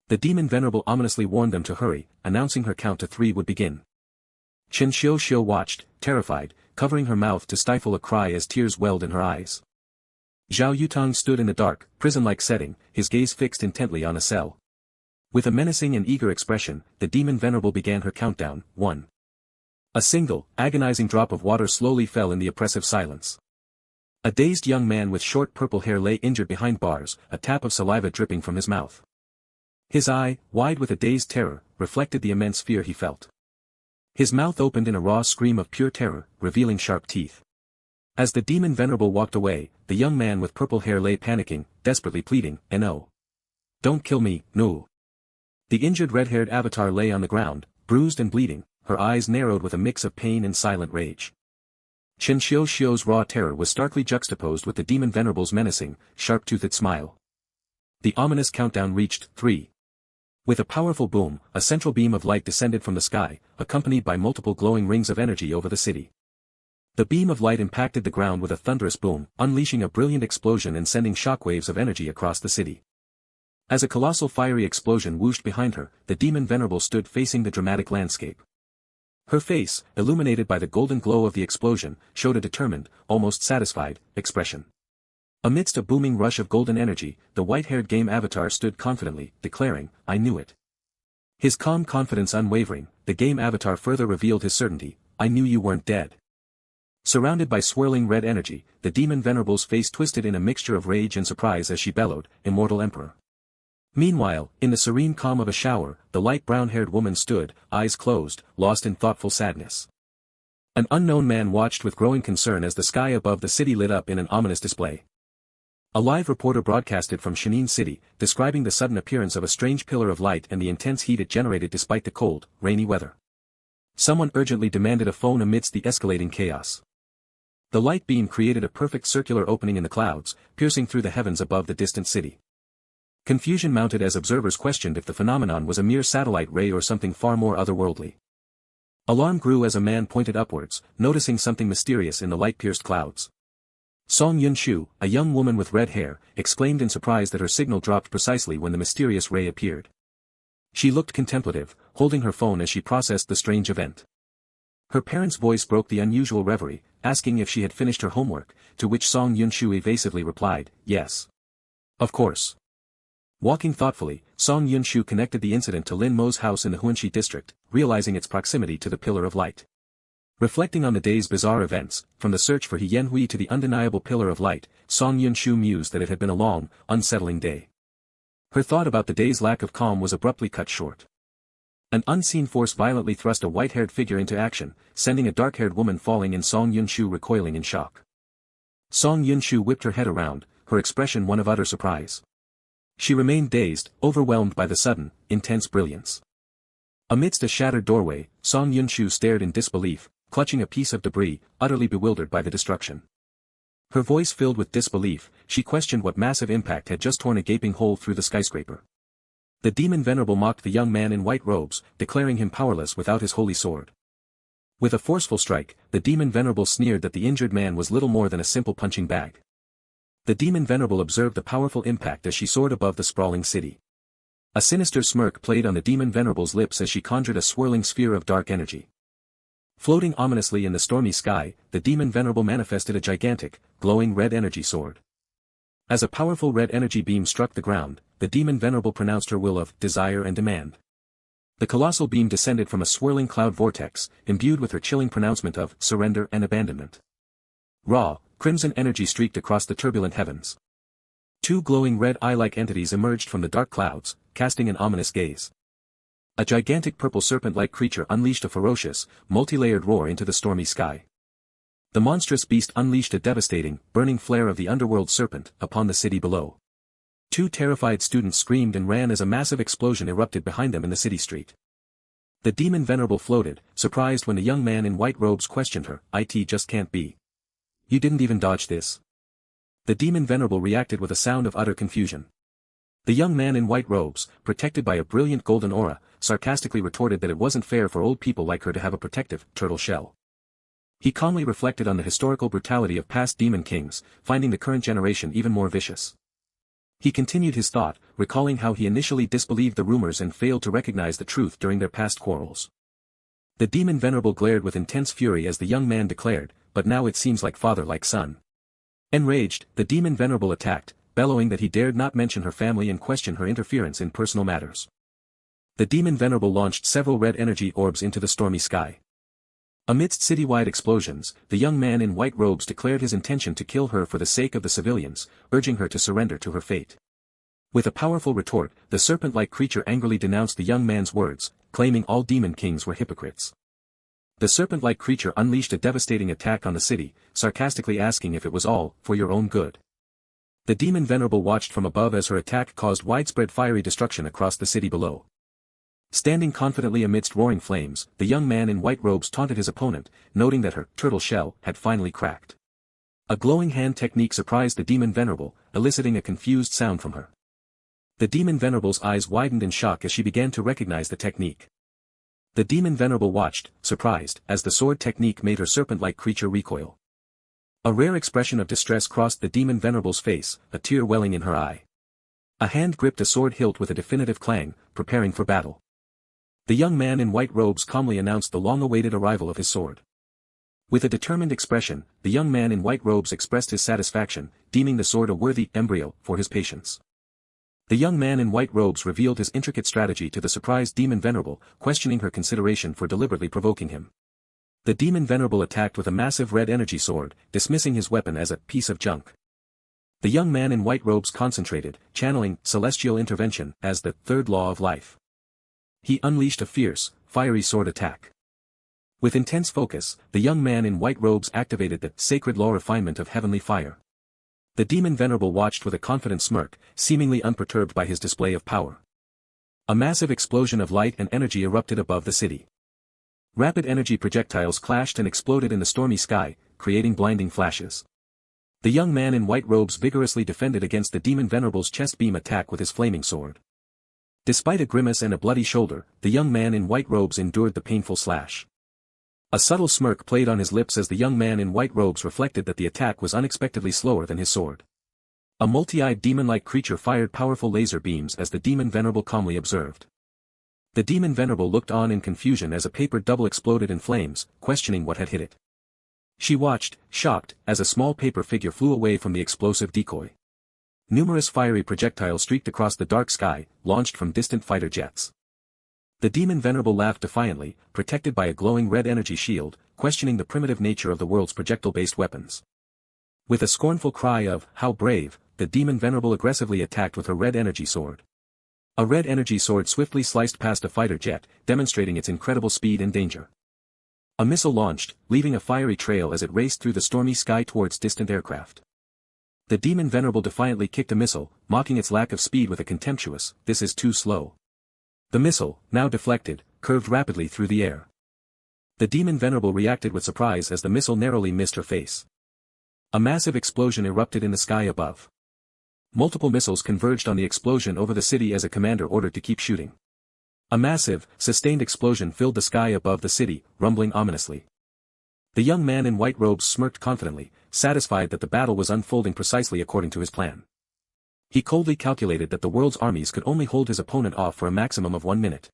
Speaker 1: The demon venerable ominously warned them to hurry, announcing her count to 3 would begin. Ch1 watched, terrified, covering her mouth to stifle a cry as tears welled in her eyes. Zhao Yutong stood in the dark, prison-like setting, his gaze fixed intently on a cell. With a menacing and eager expression, the demon venerable began her countdown, 1. A single, agonizing drop of water slowly fell in the oppressive silence. A dazed young man with short purple hair lay injured behind bars, a tap of saliva dripping from his mouth. His eye, wide with a dazed terror, reflected the immense fear he felt. His mouth opened in a raw scream of pure terror, revealing sharp teeth. As the demon venerable walked away, the young man with purple hair lay panicking, desperately pleading, "No. Don't kill me, no." The injured red-haired avatar lay on the ground, bruised and bleeding, her eyes narrowed with a mix of pain and silent rage. Ch1's raw terror was starkly juxtaposed with the demon venerable's menacing, sharp-toothed smile. The ominous countdown reached 3. With a powerful boom, a central beam of light descended from the sky, accompanied by multiple glowing rings of energy over the city. The beam of light impacted the ground with a thunderous boom, unleashing a brilliant explosion and sending shockwaves of energy across the city. As a colossal fiery explosion whooshed behind her, the demon venerable stood facing the dramatic landscape. Her face, illuminated by the golden glow of the explosion, showed a determined, almost satisfied, expression. Amidst a booming rush of golden energy, the white-haired game avatar stood confidently, declaring, "I knew it." His calm confidence unwavering, the game avatar further revealed his certainty, "I knew you weren't dead." Surrounded by swirling red energy, the demon venerable's face twisted in a mixture of rage and surprise as she bellowed, "Immortal Emperor." Meanwhile, in the serene calm of a shower, the light brown-haired woman stood, eyes closed, lost in thoughtful sadness. An unknown man watched with growing concern as the sky above the city lit up in an ominous display. A live reporter broadcasted from Ch1 City, describing the sudden appearance of a strange pillar of light and the intense heat it generated despite the cold, rainy weather. Someone urgently demanded a phone amidst the escalating chaos. The light beam created a perfect circular opening in the clouds, piercing through the heavens above the distant city. Confusion mounted as observers questioned if the phenomenon was a mere satellite ray or something far more otherworldly. Alarm grew as a man pointed upwards, noticing something mysterious in the light-pierced clouds. Song Yun-shu, a young woman with red hair, exclaimed in surprise that her signal dropped precisely when the mysterious ray appeared. She looked contemplative, holding her phone as she processed the strange event. Her parents' voice broke the unusual reverie, asking if she had finished her homework, to which Song Yun-shu evasively replied, yes. Of course. Walking thoughtfully, Song Yun-shu connected the incident to Lin Mo's house in the Huanxi district, realizing its proximity to the Pillar of Light. Reflecting on the day's bizarre events, from the search for He Yanhui to the undeniable Pillar of Light, Song Yun-shu mused that it had been a long, unsettling day. Her thought about the day's lack of calm was abruptly cut short. An unseen force violently thrust a white-haired figure into action, sending a dark-haired woman falling and Song Yun-shu recoiling in shock. Song Yun-shu whipped her head around, her expression one of utter surprise. She remained dazed, overwhelmed by the sudden, intense brilliance. Amidst a shattered doorway, Song Yun-shu stared in disbelief, clutching a piece of debris, utterly bewildered by the destruction. Her voice filled with disbelief, she questioned what massive impact had just torn a gaping hole through the skyscraper. The demon venerable mocked the young man in white robes, declaring him powerless without his holy sword. With a forceful strike, the demon venerable sneered that the injured man was little more than a simple punching bag. The demon venerable observed the powerful impact as she soared above the sprawling city. A sinister smirk played on the demon venerable's lips as she conjured a swirling sphere of dark energy. Floating ominously in the stormy sky, the demon venerable manifested a gigantic, glowing red energy sword. As a powerful red energy beam struck the ground, the demon venerable pronounced her will of desire and demand. The colossal beam descended from a swirling cloud vortex, imbued with her chilling pronouncement of surrender and abandonment. Raw, crimson energy streaked across the turbulent heavens. Two glowing red eye-like entities emerged from the dark clouds, casting an ominous gaze. A gigantic purple serpent-like creature unleashed a ferocious, multi-layered roar into the stormy sky. The monstrous beast unleashed a devastating, burning flare of the underworld serpent upon the city below. Two terrified students screamed and ran as a massive explosion erupted behind them in the city street. The demon venerable floated, surprised when the young man in white robes questioned her, "It just can't be. You didn't even dodge this." The demon venerable reacted with a sound of utter confusion. The young man in white robes, protected by a brilliant golden aura, sarcastically retorted that it wasn't fair for old people like her to have a protective, turtle shell. He calmly reflected on the historical brutality of past demon kings, finding the current generation even more vicious. He continued his thought, recalling how he initially disbelieved the rumors and failed to recognize the truth during their past quarrels. The demon venerable glared with intense fury as the young man declared, "But now it seems like father like son." Enraged, the demon venerable attacked, bellowing that he dared not mention her family and question her interference in personal matters. The demon venerable launched several red energy orbs into the stormy sky. Amidst citywide explosions, the young man in white robes declared his intention to kill her for the sake of the civilians, urging her to surrender to her fate. With a powerful retort, the serpent-like creature angrily denounced the young man's words, claiming all demon kings were hypocrites. The serpent-like creature unleashed a devastating attack on the city, sarcastically asking if it was all for your own good. The demon venerable watched from above as her attack caused widespread fiery destruction across the city below. Standing confidently amidst roaring flames, the young man in white robes taunted his opponent, noting that her turtle shell had finally cracked. A glowing hand technique surprised the demon venerable, eliciting a confused sound from her. The demon venerable's eyes widened in shock as she began to recognize the technique. The demon venerable watched, surprised, as the sword technique made her serpent-like creature recoil. A rare expression of distress crossed the demon venerable's face, a tear welling in her eye. A hand gripped a sword hilt with a definitive clang, preparing for battle. The young man in white robes calmly announced the long-awaited arrival of his sword. With a determined expression, the young man in white robes expressed his satisfaction, deeming the sword a worthy embryo for his patience. The young man in white robes revealed his intricate strategy to the surprised demon venerable, questioning her consideration for deliberately provoking him. The demon venerable attacked with a massive red energy sword, dismissing his weapon as a piece of junk. The young man in white robes concentrated, channeling celestial intervention as the third law of life. He unleashed a fierce, fiery sword attack. With intense focus, the young man in white robes activated the sacred law refinement of heavenly fire. The demon venerable watched with a confident smirk, seemingly unperturbed by his display of power. A massive explosion of light and energy erupted above the city. Rapid energy projectiles clashed and exploded in the stormy sky, creating blinding flashes. The young man in white robes vigorously defended against the demon venerable's chest beam attack with his flaming sword. Despite a grimace and a bloody shoulder, the young man in white robes endured the painful slash. A subtle smirk played on his lips as the young man in white robes reflected that the attack was unexpectedly slower than his sword. A multi-eyed demon-like creature fired powerful laser beams as the demon venerable calmly observed. The demon venerable looked on in confusion as a paper double exploded in flames, questioning what had hit it. She watched, shocked, as a small paper figure flew away from the explosive decoy. Numerous fiery projectiles streaked across the dark sky, launched from distant fighter jets. The demon venerable laughed defiantly, protected by a glowing red energy shield, questioning the primitive nature of the world's projectile-based weapons. With a scornful cry of, "How brave," the demon venerable aggressively attacked with her red energy sword. A red energy sword swiftly sliced past a fighter jet, demonstrating its incredible speed and danger. A missile launched, leaving a fiery trail as it raced through the stormy sky towards distant aircraft. The demon venerable defiantly kicked a missile, mocking its lack of speed with a contemptuous, "This is too slow." The missile, now deflected, curved rapidly through the air. The demon venerable reacted with surprise as the missile narrowly missed her face. A massive explosion erupted in the sky above. Multiple missiles converged on the explosion over the city as a commander ordered to keep shooting. A massive, sustained explosion filled the sky above the city, rumbling ominously. The young man in white robes smirked confidently, satisfied that the battle was unfolding precisely according to his plan. He coldly calculated that the world's armies could only hold his opponent off for a maximum of 1 minute.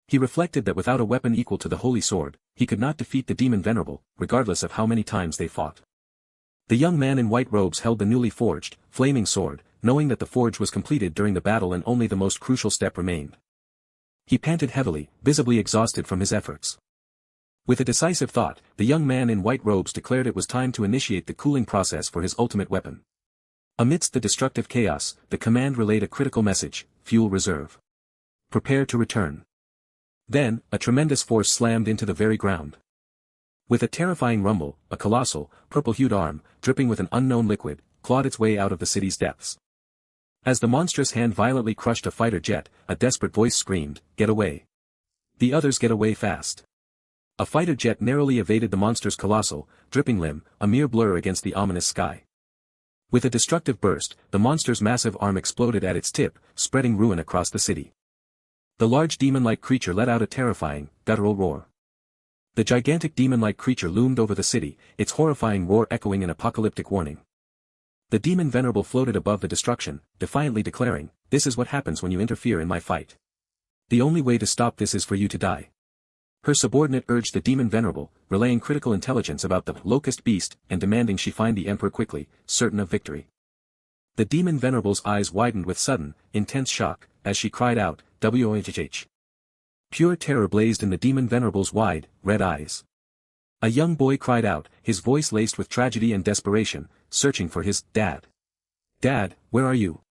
Speaker 1: He reflected that without a weapon equal to the holy sword, he could not defeat the demon venerable, regardless of how many times they fought. The young man in white robes held the newly forged, flaming sword, knowing that the forge was completed during the battle and only the most crucial step remained. He panted heavily, visibly exhausted from his efforts. With a decisive thought, the young man in white robes declared it was time to initiate the cooling process for his ultimate weapon. Amidst the destructive chaos, the command relayed a critical message: fuel reserve. Prepare to return. Then, a tremendous force slammed into the very ground. With a terrifying rumble, a colossal, purple-hued arm, dripping with an unknown liquid, clawed its way out of the city's depths. As the monstrous hand violently crushed a fighter jet, a desperate voice screamed, "Get away. The others get away fast." A fighter jet narrowly evaded the monster's colossal, dripping limb, a mere blur against the ominous sky. With a destructive burst, the monster's massive arm exploded at its tip, spreading ruin across the city. The large demon-like creature let out a terrifying, guttural roar. The gigantic demon-like creature loomed over the city, its horrifying roar echoing an apocalyptic warning. The demon venerable floated above the destruction, defiantly declaring, "This is what happens when you interfere in my fight. The only way to stop this is for you to die." Her subordinate urged the demon venerable, relaying critical intelligence about the locust beast and demanding she find the emperor quickly, certain of victory. The demon venerable's eyes widened with sudden, intense shock, as she cried out, "WOHH." Pure terror blazed in the demon venerable's wide, red eyes. A young boy cried out, his voice laced with tragedy and desperation, searching for his dad. "Dad, where are you?"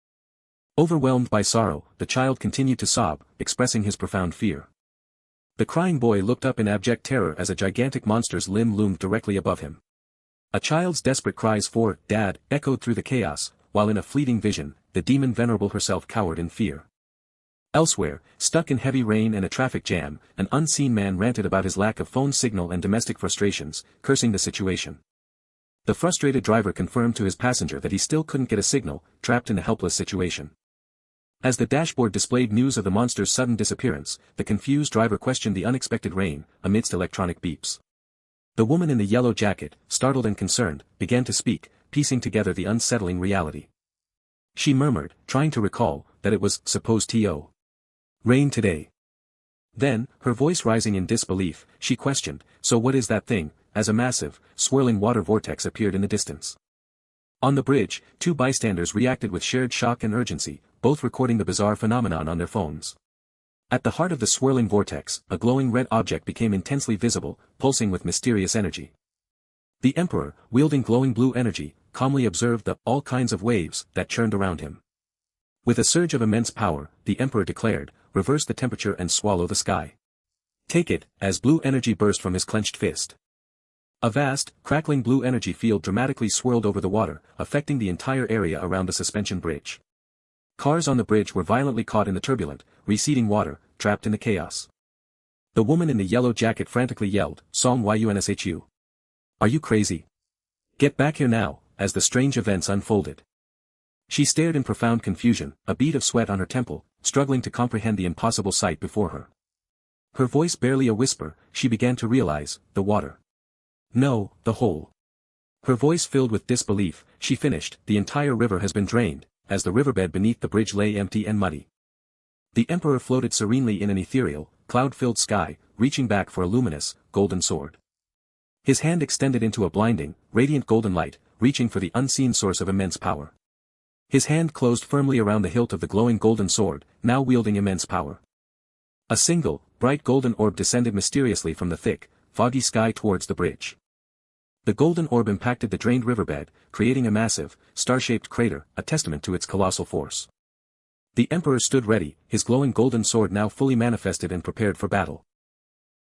Speaker 1: Overwhelmed by sorrow, the child continued to sob, expressing his profound fear. The crying boy looked up in abject terror as a gigantic monster's limb loomed directly above him. A child's desperate cries for "Dad" echoed through the chaos, while in a fleeting vision, the demon venerable herself cowered in fear. Elsewhere, stuck in heavy rain and a traffic jam, an unseen man ranted about his lack of phone signal and domestic frustrations, cursing the situation. The frustrated driver confirmed to his passenger that he still couldn't get a signal, trapped in a helpless situation. As the dashboard displayed news of the monster's sudden disappearance, the confused driver questioned the unexpected rain, amidst electronic beeps. The woman in the yellow jacket, startled and concerned, began to speak, piecing together the unsettling reality. She murmured, trying to recall, that it was supposed to rain today. Then, her voice rising in disbelief, she questioned, "So what is that thing?" as a massive, swirling water vortex appeared in the distance. On the bridge, 2 bystanders reacted with shared shock and urgency, both recording the bizarre phenomenon on their phones. At the heart of the swirling vortex, a glowing red object became intensely visible, pulsing with mysterious energy. The Emperor, wielding glowing blue energy, calmly observed the all kinds of waves that churned around him. With a surge of immense power, the Emperor declared, "Reverse the temperature and swallow the sky." "Take it," as blue energy burst from his clenched fist. A vast, crackling blue energy field dramatically swirled over the water, affecting the entire area around the suspension bridge. Cars on the bridge were violently caught in the turbulent, receding water, trapped in the chaos. The woman in the yellow jacket frantically yelled, "Song Yunsh. Are you crazy? Get back here now," as the strange events unfolded. She stared in profound confusion, a bead of sweat on her temple, struggling to comprehend the impossible sight before her. Her voice barely a whisper, she began to realize, the water. No, the hole. Her voice filled with disbelief, she finished, the entire river has been drained, as the riverbed beneath the bridge lay empty and muddy. The Emperor floated serenely in an ethereal, cloud-filled sky, reaching back for a luminous, golden sword. His hand extended into a blinding, radiant golden light, reaching for the unseen source of immense power. His hand closed firmly around the hilt of the glowing golden sword, now wielding immense power. A single, bright golden orb descended mysteriously from the thick, foggy sky towards the bridge. The golden orb impacted the drained riverbed, creating a massive, star-shaped crater, a testament to its colossal force. The Emperor stood ready, his glowing golden sword now fully manifested and prepared for battle.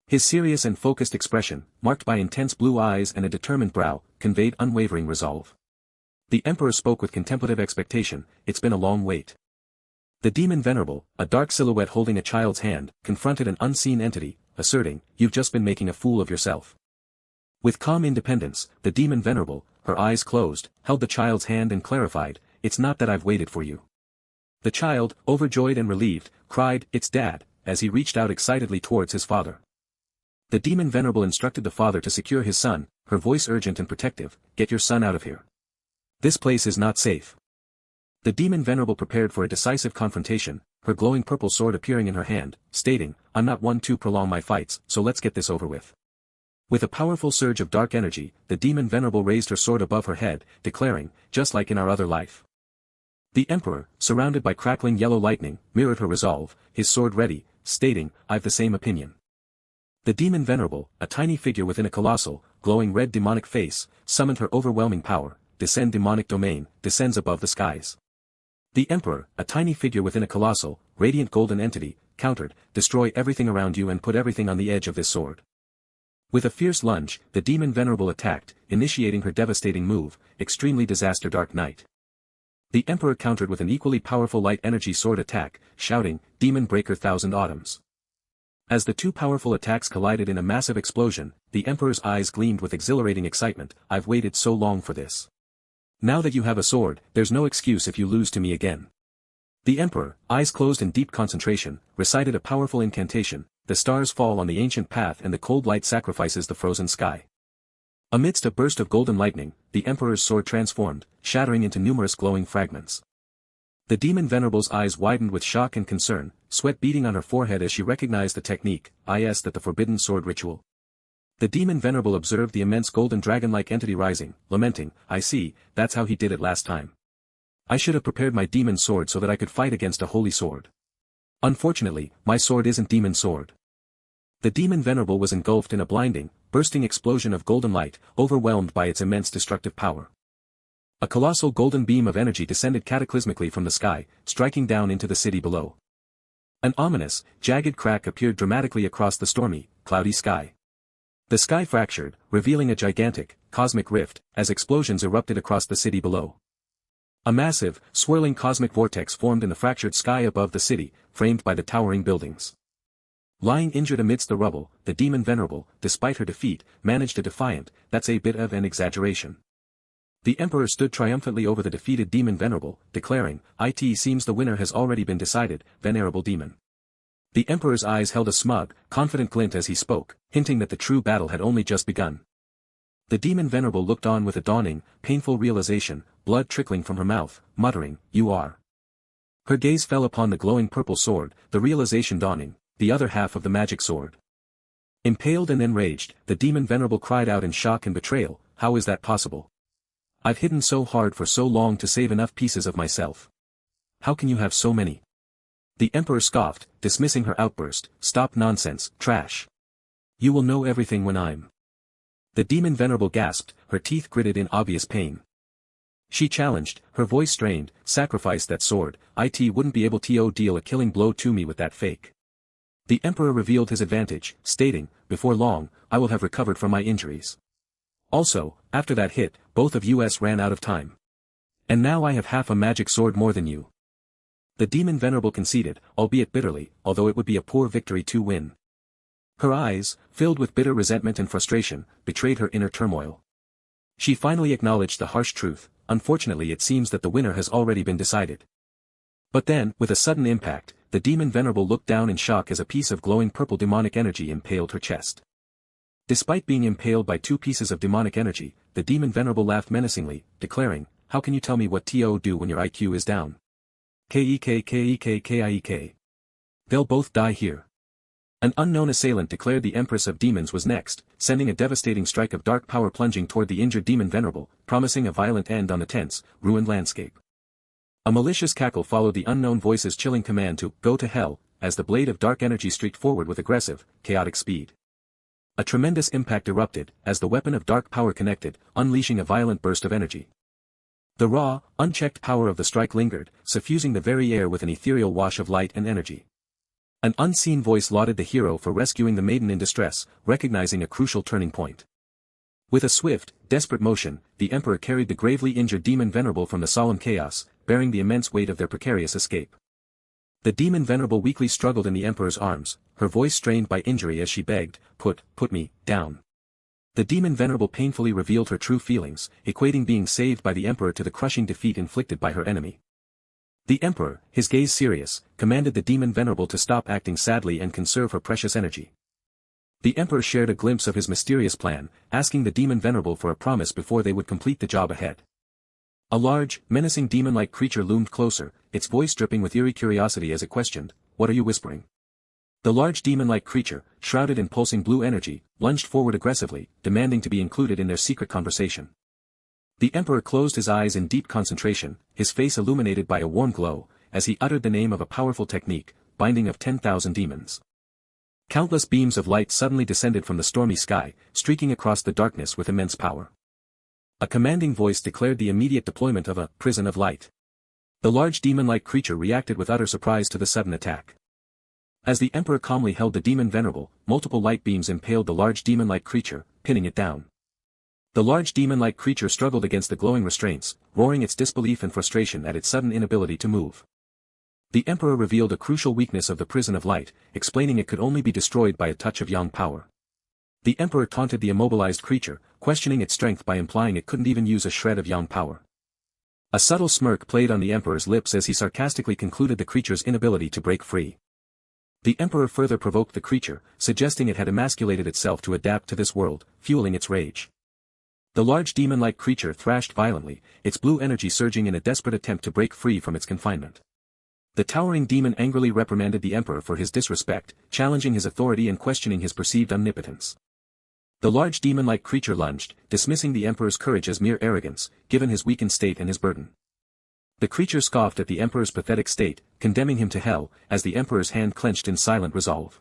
Speaker 1: His serious and focused expression, marked by intense blue eyes and a determined brow, conveyed unwavering resolve. The Emperor spoke with contemplative expectation, "It's been a long wait." The demon Venerable, a dark silhouette holding a child's hand, confronted an unseen entity, asserting, "You've just been making a fool of yourself." With calm independence, the demon Venerable, her eyes closed, held the child's hand and clarified, "It's not that I've waited for you." The child, overjoyed and relieved, cried, "It's Dad," as he reached out excitedly towards his father. The demon Venerable instructed the father to secure his son, her voice urgent and protective, "Get your son out of here. This place is not safe." The demon Venerable prepared for a decisive confrontation, her glowing purple sword appearing in her hand, stating, "I'm not one to prolong my fights, so let's get this over with." With a powerful surge of dark energy, the demon Venerable raised her sword above her head, declaring, "Just like in our other life." The Emperor, surrounded by crackling yellow lightning, mirrored her resolve, his sword ready, stating, "I've the same opinion." The demon Venerable, a tiny figure within a colossal, glowing red demonic face, summoned her overwhelming power. Descend demonic domain, descends above the skies. The Emperor, a tiny figure within a colossal, radiant golden entity, countered, "Destroy everything around you and put everything on the edge of this sword." With a fierce lunge, the demon Venerable attacked, initiating her devastating move, Extremely Disaster Dark Night. The Emperor countered with an equally powerful light energy sword attack, shouting, "Demon Breaker Thousand Autumns." As the two powerful attacks collided in a massive explosion, the Emperor's eyes gleamed with exhilarating excitement, "I've waited so long for this. Now that you have a sword, there's no excuse if you lose to me again." The Emperor, eyes closed in deep concentration, recited a powerful incantation, the stars fall on the ancient path and the cold light sacrifices the frozen sky. Amidst a burst of golden lightning, the Emperor's sword transformed, shattering into numerous glowing fragments. The demon Venerable's eyes widened with shock and concern, sweat beading on her forehead as she recognized the technique, that the forbidden sword ritual. The demon Venerable observed the immense golden dragon-like entity rising, lamenting, "I see, that's how he did it last time. I should have prepared my demon sword so that I could fight against a holy sword. Unfortunately, my sword isn't demon sword." The demon Venerable was engulfed in a blinding, bursting explosion of golden light, overwhelmed by its immense destructive power. A colossal golden beam of energy descended cataclysmically from the sky, striking down into the city below. An ominous, jagged crack appeared dramatically across the stormy, cloudy sky. The sky fractured, revealing a gigantic, cosmic rift, as explosions erupted across the city below. A massive, swirling cosmic vortex formed in the fractured sky above the city, framed by the towering buildings. Lying injured amidst the rubble, the demon Venerable, despite her defeat, managed a defiant, "That's a bit of an exaggeration." The Emperor stood triumphantly over the defeated demon Venerable, declaring, "It seems the winner has already been decided, venerable demon." The Emperor's eyes held a smug, confident glint as he spoke, hinting that the true battle had only just begun. The demon Venerable looked on with a dawning, painful realization, blood trickling from her mouth, muttering, "You are." Her gaze fell upon the glowing purple sword, the realization dawning, the other half of the magic sword. Impaled and enraged, the demon Venerable cried out in shock and betrayal, "How is that possible? I've hidden so hard for so long to save enough pieces of myself. How can you have so many?" The Emperor scoffed, dismissing her outburst, "Stop nonsense, trash. You will know everything when I'm." The demon Venerable gasped, her teeth gritted in obvious pain. She challenged, her voice strained, "Sacrifice that sword, it wouldn't be able to deal a killing blow to me with that fake." The Emperor revealed his advantage, stating, "Before long, I will have recovered from my injuries. Also, after that hit, both of us ran out of time. And now I have half a magic sword more than you." The demon Venerable conceded, albeit bitterly, although it would be a poor victory to win. Her eyes, filled with bitter resentment and frustration, betrayed her inner turmoil. She finally acknowledged the harsh truth. Unfortunately, it seems that the winner has already been decided. But then, with a sudden impact, the demon venerable looked down in shock as a piece of glowing purple demonic energy impaled her chest. Despite being impaled by 2 pieces of demonic energy, the demon venerable laughed menacingly, declaring, "How can you tell me what to do when your IQ is down? Kek. They'll both die here." An unknown assailant declared the Empress of Demons was next, sending a devastating strike of dark power plunging toward the injured demon venerable, promising a violent end on the tense, ruined landscape. A malicious cackle followed the unknown voice's chilling command to "go to hell," as the blade of dark energy streaked forward with aggressive, chaotic speed. A tremendous impact erupted, as the weapon of dark power connected, unleashing a violent burst of energy. The raw, unchecked power of the strike lingered, suffusing the very air with an ethereal wash of light and energy. An unseen voice lauded the hero for rescuing the maiden in distress, recognizing a crucial turning point. With a swift, desperate motion, the Emperor carried the gravely injured demon venerable from the solemn chaos, bearing the immense weight of their precarious escape. The demon venerable weakly struggled in the Emperor's arms, her voice strained by injury as she begged, Put me down." The demon venerable painfully revealed her true feelings, equating being saved by the Emperor to the crushing defeat inflicted by her enemy. The Emperor, his gaze serious, commanded the demon venerable to stop acting sadly and conserve her precious energy. The Emperor shared a glimpse of his mysterious plan, asking the demon venerable for a promise before they would complete the job ahead. A large, menacing demon-like creature loomed closer, its voice dripping with eerie curiosity as it questioned, "What are you whispering?" The large demon-like creature, shrouded in pulsing blue energy, lunged forward aggressively, demanding to be included in their secret conversation. The Emperor closed his eyes in deep concentration, his face illuminated by a warm glow, as he uttered the name of a powerful technique, binding of 10,000 demons. Countless beams of light suddenly descended from the stormy sky, streaking across the darkness with immense power. A commanding voice declared the immediate deployment of a prison of light. The large demon-like creature reacted with utter surprise to the sudden attack. As the Emperor calmly held the demon venerable, multiple light beams impaled the large demon-like creature, pinning it down. The large demon-like creature struggled against the glowing restraints, roaring its disbelief and frustration at its sudden inability to move. The Emperor revealed a crucial weakness of the prison of light, explaining it could only be destroyed by a touch of yang power. The Emperor taunted the immobilized creature, questioning its strength by implying it couldn't even use a shred of yang power. A subtle smirk played on the Emperor's lips as he sarcastically concluded the creature's inability to break free. The Emperor further provoked the creature, suggesting it had emasculated itself to adapt to this world, fueling its rage. The large demon-like creature thrashed violently, its blue energy surging in a desperate attempt to break free from its confinement. The towering demon angrily reprimanded the Emperor for his disrespect, challenging his authority and questioning his perceived omnipotence. The large demon-like creature lunged, dismissing the Emperor's courage as mere arrogance, given his weakened state and his burden. The creature scoffed at the Emperor's pathetic state, condemning him to hell, as the Emperor's hand clenched in silent resolve.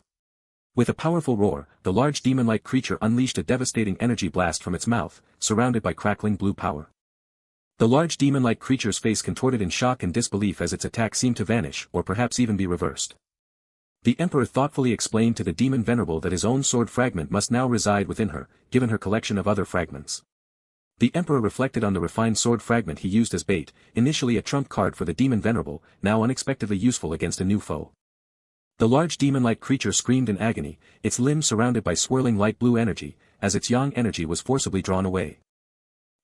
Speaker 1: With a powerful roar, the large demon-like creature unleashed a devastating energy blast from its mouth, surrounded by crackling blue power. The large demon-like creature's face contorted in shock and disbelief as its attack seemed to vanish or perhaps even be reversed. The Emperor thoughtfully explained to the demon venerable that his own sword fragment must now reside within her, given her collection of other fragments. The Emperor reflected on the refined sword fragment he used as bait, initially a trump card for the demon venerable, now unexpectedly useful against a new foe. The large demon-like creature screamed in agony, its limbs surrounded by swirling light blue energy, as its yang energy was forcibly drawn away.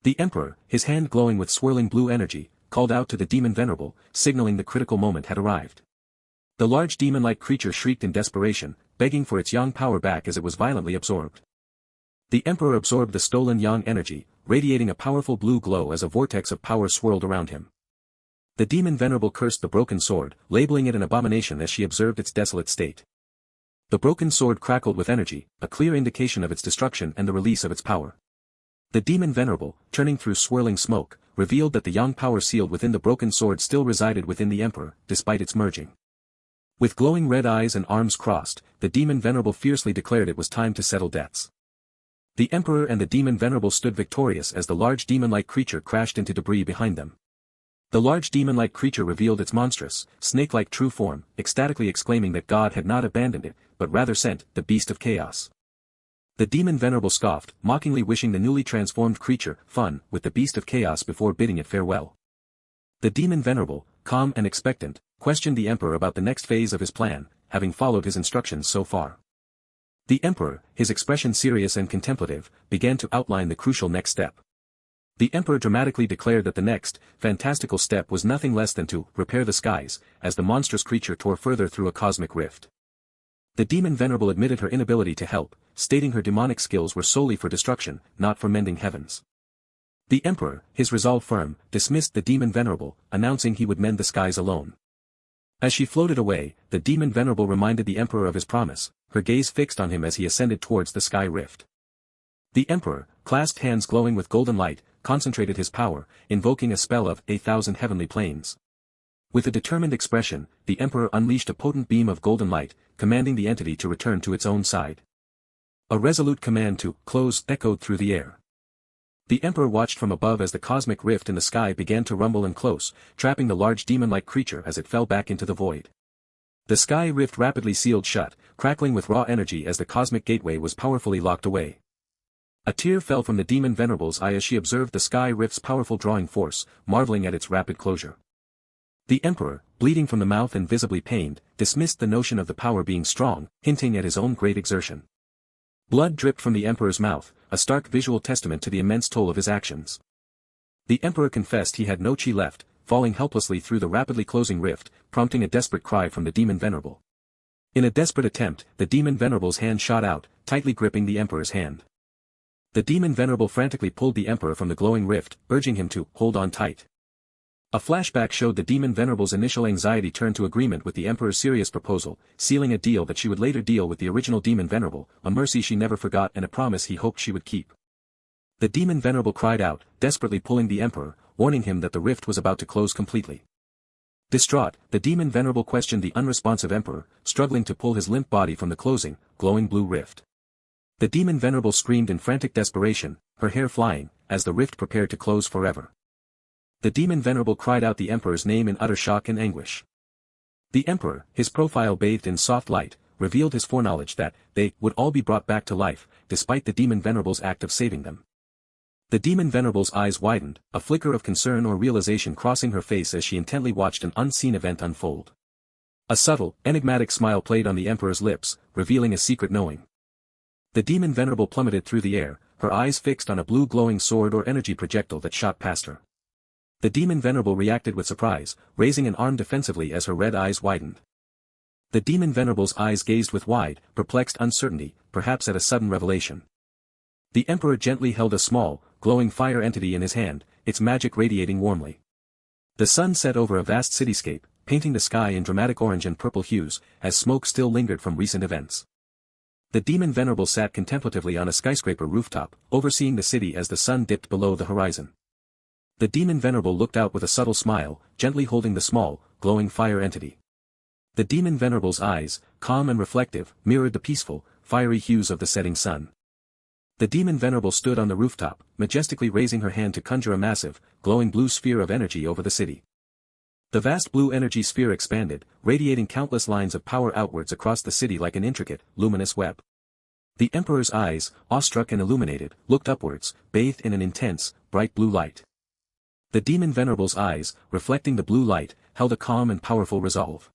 Speaker 1: The Emperor, his hand glowing with swirling blue energy, called out to the demon venerable, signaling the critical moment had arrived. The large demon-like creature shrieked in desperation, begging for its yang power back as it was violently absorbed. The Emperor absorbed the stolen yang energy, radiating a powerful blue glow as a vortex of power swirled around him. The demon venerable cursed the broken sword, labeling it an abomination as she observed its desolate state. The broken sword crackled with energy, a clear indication of its destruction and the release of its power. The demon venerable, turning through swirling smoke, revealed that the yang power sealed within the broken sword still resided within the Emperor, despite its merging. With glowing red eyes and arms crossed, the demon venerable fiercely declared it was time to settle debts. The Emperor and the demon venerable stood victorious as the large demon-like creature crashed into debris behind them. The large demon-like creature revealed its monstrous, snake-like true form, ecstatically exclaiming that God had not abandoned it, but rather sent the beast of chaos. The demon venerable scoffed, mockingly wishing the newly transformed creature fun with the beast of chaos before bidding it farewell. The demon venerable, calm and expectant, questioned the Emperor about the next phase of his plan, having followed his instructions so far. The Emperor, his expression serious and contemplative, began to outline the crucial next step. The emperor dramatically declared that the next, fantastical step was nothing less than to repair the skies, as the monstrous creature tore further through a cosmic rift. The demon venerable admitted her inability to help, stating her demonic skills were solely for destruction, not for mending heavens. The emperor, his resolve firm, dismissed the demon venerable, announcing he would mend the skies alone. As she floated away, the demon venerable reminded the emperor of his promise, her gaze fixed on him as he ascended towards the sky rift. The emperor, clasped hands glowing with golden light, concentrated his power, invoking a spell of 1,000 heavenly planes. With a determined expression, the emperor unleashed a potent beam of golden light, commanding the entity to return to its own side. A resolute command to close echoed through the air. The emperor watched from above as the cosmic rift in the sky began to rumble and close, trapping the large demon-like creature as it fell back into the void. The sky rift rapidly sealed shut, crackling with raw energy as the cosmic gateway was powerfully locked away. A tear fell from the demon venerable's eye as she observed the sky rift's powerful drawing force, marveling at its rapid closure. The emperor, bleeding from the mouth and visibly pained, dismissed the notion of the power being strong, hinting at his own great exertion. Blood dripped from the emperor's mouth, a stark visual testament to the immense toll of his actions. The emperor confessed he had no chi left, falling helplessly through the rapidly closing rift, prompting a desperate cry from the demon venerable. In a desperate attempt, the demon venerable's hand shot out, tightly gripping the emperor's hand. The demon venerable frantically pulled the emperor from the glowing rift, urging him to hold on tight. A flashback showed the demon venerable's initial anxiety turn to agreement with the emperor's serious proposal, sealing a deal that she would later deal with the original demon venerable, a mercy she never forgot and a promise he hoped she would keep. The demon venerable cried out, desperately pulling the emperor, warning him that the rift was about to close completely. Distraught, the demon venerable questioned the unresponsive emperor, struggling to pull his limp body from the closing, glowing blue rift. The demon venerable screamed in frantic desperation, her hair flying, as the rift prepared to close forever. The demon venerable cried out the emperor's name in utter shock and anguish. The emperor, his profile bathed in soft light, revealed his foreknowledge that they would all be brought back to life, despite the demon venerable's act of saving them. The demon venerable's eyes widened, a flicker of concern or realization crossing her face as she intently watched an unseen event unfold. A subtle, enigmatic smile played on the emperor's lips, revealing a secret knowing. The demon venerable plummeted through the air, her eyes fixed on a blue glowing sword or energy projectile that shot past her. The demon venerable reacted with surprise, raising an arm defensively as her red eyes widened. The demon venerable's eyes gazed with wide, perplexed uncertainty, perhaps at a sudden revelation. The emperor gently held a small, glowing fire entity in his hand, its magic radiating warmly. The sun set over a vast cityscape, painting the sky in dramatic orange and purple hues, as smoke still lingered from recent events. The demon venerable sat contemplatively on a skyscraper rooftop, overseeing the city as the sun dipped below the horizon. The demon venerable looked out with a subtle smile, gently holding the small, glowing fire entity. The demon venerable's eyes, calm and reflective, mirrored the peaceful, fiery hues of the setting sun. The demon venerable stood on the rooftop, majestically raising her hand to conjure a massive, glowing blue sphere of energy over the city. The vast blue energy sphere expanded, radiating countless lines of power outwards across the city like an intricate, luminous web. The emperor's eyes, awestruck and illuminated, looked upwards, bathed in an intense, bright blue light. The demon venerable's eyes, reflecting the blue light, held a calm and powerful resolve.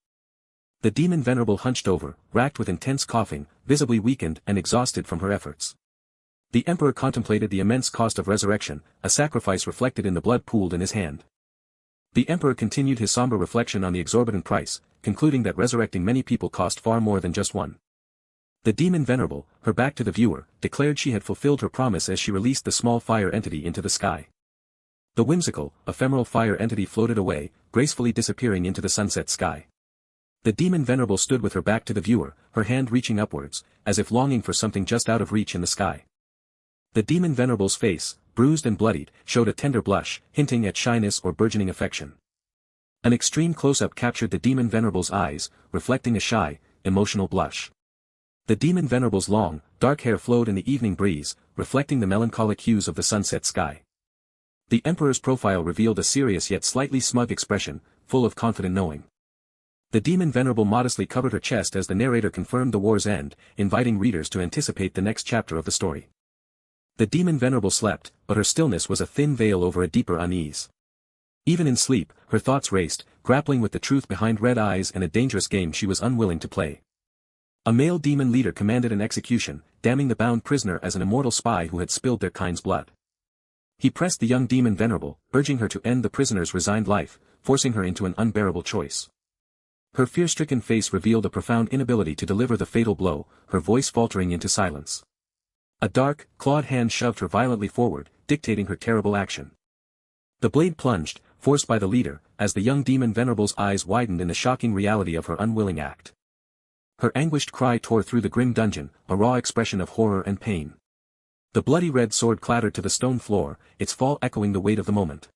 Speaker 1: The demon venerable hunched over, racked with intense coughing, visibly weakened and exhausted from her efforts. The emperor contemplated the immense cost of resurrection, a sacrifice reflected in the blood pooled in his hand. The emperor continued his somber reflection on the exorbitant price, concluding that resurrecting many people cost far more than just one. The demon venerable, her back to the viewer, declared she had fulfilled her promise as she released the small fire entity into the sky. The whimsical, ephemeral fire entity floated away, gracefully disappearing into the sunset sky. The demon venerable stood with her back to the viewer, her hand reaching upwards, as if longing for something just out of reach in the sky. The demon venerable's face, bruised and bloodied, showed a tender blush, hinting at shyness or burgeoning affection. An extreme close-up captured the demon venerable's eyes, reflecting a shy, emotional blush. The demon venerable's long, dark hair flowed in the evening breeze, reflecting the melancholic hues of the sunset sky. The emperor's profile revealed a serious yet slightly smug expression, full of confident knowing. The demon venerable modestly covered her chest as the narrator confirmed the war's end, inviting readers to anticipate the next chapter of the story. The demon venerable slept, but her stillness was a thin veil over a deeper unease. Even in sleep, her thoughts raced, grappling with the truth behind red eyes and a dangerous game she was unwilling to play. A male demon leader commanded an execution, damning the bound prisoner as an immortal spy who had spilled their kind's blood. He pressed the young demon venerable, urging her to end the prisoner's resigned life, forcing her into an unbearable choice. Her fear-stricken face revealed a profound inability to deliver the fatal blow, her voice faltering into silence. A dark, clawed hand shoved her violently forward, dictating her terrible action. The blade plunged, forced by the leader, as the young demon venerable's eyes widened in the shocking reality of her unwilling act. Her anguished cry tore through the grim dungeon, a raw expression of horror and pain. The bloody red sword clattered to the stone floor, its fall echoing the weight of the moment.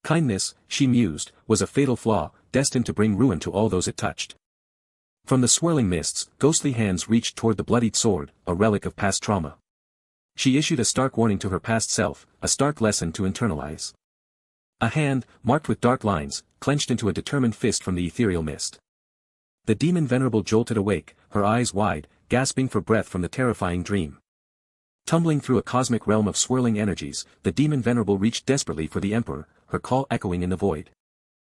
Speaker 1: Kindness, she mused, was a fatal flaw, destined to bring ruin to all those it touched. From the swirling mists, ghostly hands reached toward the bloodied sword, a relic of past trauma. She issued a stark warning to her past self, a stark lesson to internalize. A hand, marked with dark lines, clenched into a determined fist from the ethereal mist. The demon venerable jolted awake, her eyes wide, gasping for breath from the terrifying dream. Tumbling through a cosmic realm of swirling energies, the demon venerable reached desperately for the emperor, her call echoing in the void.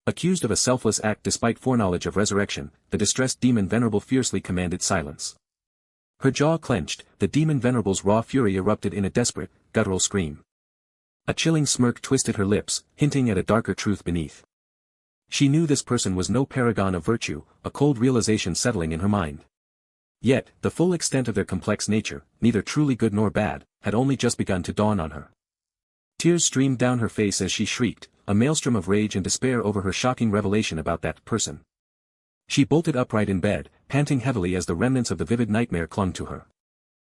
Speaker 1: Accused of a selfless act despite foreknowledge of resurrection, the distressed demon venerable fiercely commanded silence. Her jaw clenched, the demon venerable's raw fury erupted in a desperate, guttural scream. A chilling smirk twisted her lips, hinting at a darker truth beneath. She knew this person was no paragon of virtue, a cold realization settling in her mind. Yet, the full extent of their complex nature, neither truly good nor bad, had only just begun to dawn on her. Tears streamed down her face as she shrieked, a maelstrom of rage and despair over her shocking revelation about that person. She bolted upright in bed, panting heavily as the remnants of the vivid nightmare clung to her.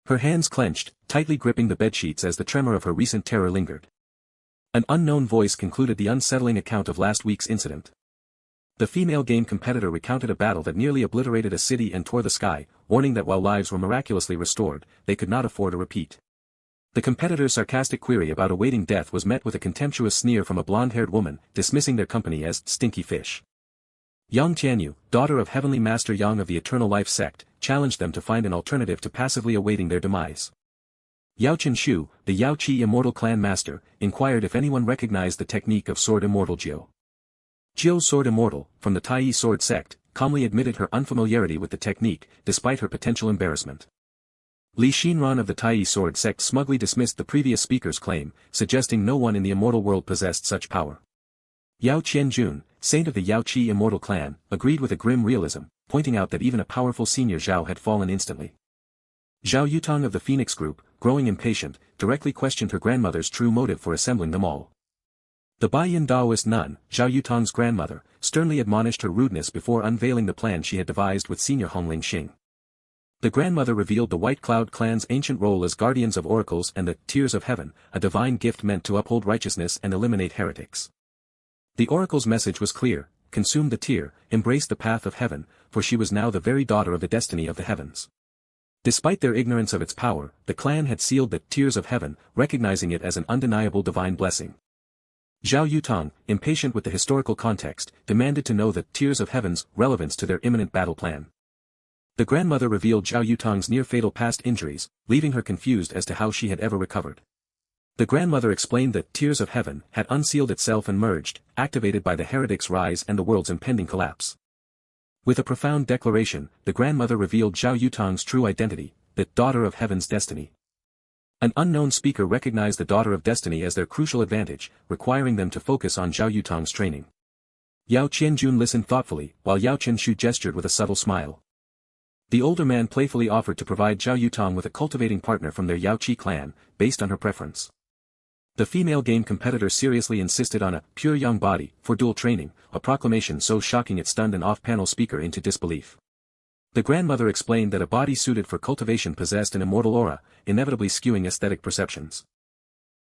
Speaker 1: Her hands clenched, tightly gripping the bedsheets as the tremor of her recent terror lingered. An unknown voice concluded the unsettling account of last week's incident. The female game competitor recounted a battle that nearly obliterated a city and tore the sky, warning that while lives were miraculously restored, they could not afford a repeat. The competitor's sarcastic query about awaiting death was met with a contemptuous sneer from a blonde-haired woman, dismissing their company as stinky fish. Yang Tianyu, daughter of Heavenly Master Yang of the Eternal Life sect, challenged them to find an alternative to passively awaiting their demise. Yao Qinshu, the Yao Qi Immortal clan master, inquired if anyone recognized the technique of sword immortal Jiu. Jiu's sword immortal, from the Tai sword sect, calmly admitted her unfamiliarity with the technique, despite her potential embarrassment. Li Xinran of the Tai sword sect smugly dismissed the previous speaker's claim, suggesting no one in the immortal world possessed such power. Yao Qianjun, saint of the Yao Qi immortal clan, agreed with a grim realism, pointing out that even a powerful senior Zhao had fallen instantly. Zhao Yutong of the Phoenix group, growing impatient, directly questioned her grandmother's true motive for assembling them all. The Baiyin Daoist nun, Zhao Yutong's grandmother, sternly admonished her rudeness before unveiling the plan she had devised with senior Hongling Xing. The grandmother revealed the White Cloud clan's ancient role as guardians of oracles and the Tears of Heaven, a divine gift meant to uphold righteousness and eliminate heretics. The oracle's message was clear: consume the tear, embrace the path of heaven, for she was now the very daughter of the destiny of the heavens. Despite their ignorance of its power, the clan had sealed the Tears of Heaven, recognizing it as an undeniable divine blessing. Zhao Yutong, impatient with the historical context, demanded to know the Tears of Heaven's relevance to their imminent battle plan. The grandmother revealed Zhao Yutong's near-fatal past injuries, leaving her confused as to how she had ever recovered. The grandmother explained that Tears of Heaven had unsealed itself and merged, activated by the heretic's rise and the world's impending collapse. With a profound declaration, the grandmother revealed Zhao Yutong's true identity, the Daughter of Heaven's destiny. An unknown speaker recognized the Daughter of Destiny as their crucial advantage, requiring them to focus on Zhao Yutong's training. Yao Qianjun listened thoughtfully, while Yao Qinshu gestured with a subtle smile. The older man playfully offered to provide Zhao Yutong with a cultivating partner from their Yao Qi clan, based on her preference. The female game competitor seriously insisted on a pure young body for dual training, a proclamation so shocking it stunned an off-panel speaker into disbelief. The grandmother explained that a body suited for cultivation possessed an immortal aura, inevitably skewing aesthetic perceptions.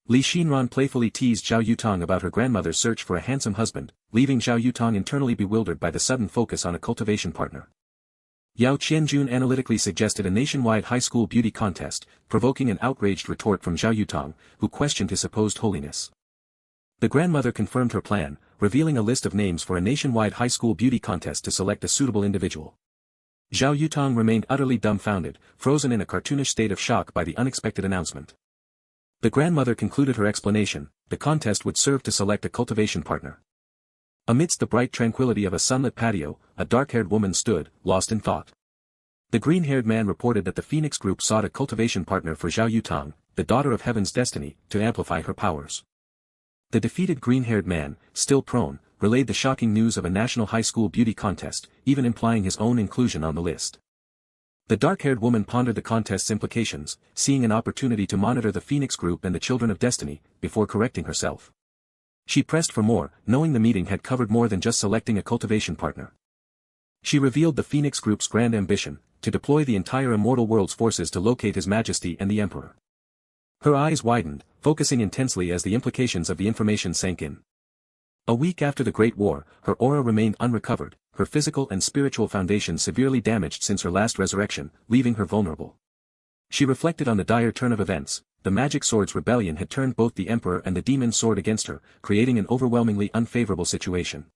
Speaker 1: Li Xinran playfully teased Zhao Yutong about her grandmother's search for a handsome husband, leaving Zhao Yutong internally bewildered by the sudden focus on a cultivation partner. Yao Qianjun analytically suggested a nationwide high school beauty contest, provoking an outraged retort from Zhao Yutong, who questioned his supposed holiness. The grandmother confirmed her plan, revealing a list of names for a nationwide high school beauty contest to select a suitable individual. Zhao Yutong remained utterly dumbfounded, frozen in a cartoonish state of shock by the unexpected announcement. The grandmother concluded her explanation: the contest would serve to select a cultivation partner. Amidst the bright tranquility of a sunlit patio, a dark-haired woman stood, lost in thought. The green-haired man reported that the Phoenix group sought a cultivation partner for Zhao Yutong, the daughter of heaven's destiny, to amplify her powers. The defeated green-haired man, still prone, relayed the shocking news of a national high school beauty contest, even implying his own inclusion on the list. The dark-haired woman pondered the contest's implications, seeing an opportunity to monitor the Phoenix Group and the Children of Destiny, before correcting herself. She pressed for more, knowing the meeting had covered more than just selecting a cultivation partner. She revealed the Phoenix Group's grand ambition, to deploy the entire Immortal world's forces to locate His Majesty and the Emperor. Her eyes widened, focusing intensely as the implications of the information sank in. A week after the Great War, her aura remained unrecovered, her physical and spiritual foundation severely damaged since her last resurrection, leaving her vulnerable. She reflected on the dire turn of events. The Magic Sword's rebellion had turned both the Emperor and the Demon Sword against her, creating an overwhelmingly unfavorable situation.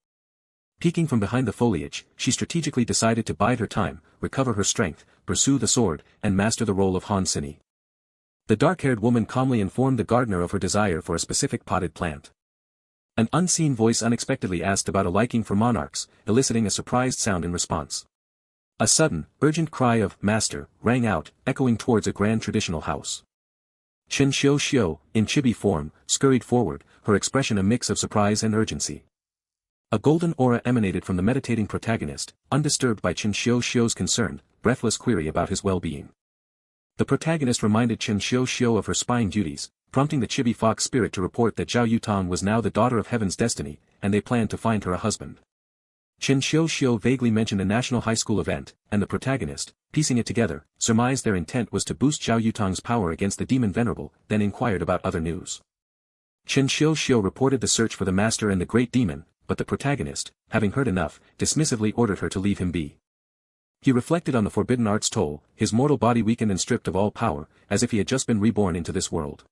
Speaker 1: Peeking from behind the foliage, she strategically decided to bide her time, recover her strength, pursue the sword, and master the role of Han Sini. The dark-haired woman calmly informed the gardener of her desire for a specific potted plant. An unseen voice unexpectedly asked about a liking for monarchs, eliciting a surprised sound in response. A sudden, urgent cry of "Master" rang out, echoing towards a grand traditional house. Ch1, in chibi form, scurried forward, her expression a mix of surprise and urgency. A golden aura emanated from the meditating protagonist, undisturbed by Ch1's concerned, breathless query about his well-being. The protagonist reminded Ch1 of her spying duties, prompting the chibi fox spirit to report that Zhao Yutong was now the daughter of heaven's destiny, and they planned to find her a husband. Ch1 vaguely mentioned a national high school event, and the protagonist, piecing it together, surmised their intent was to boost Zhao Yutong's power against the demon venerable, then inquired about other news. Ch1 reported the search for the master and the great demon, but the protagonist, having heard enough, dismissively ordered her to leave him be. He reflected on the forbidden art's toll, his mortal body weakened and stripped of all power, as if he had just been reborn into this world.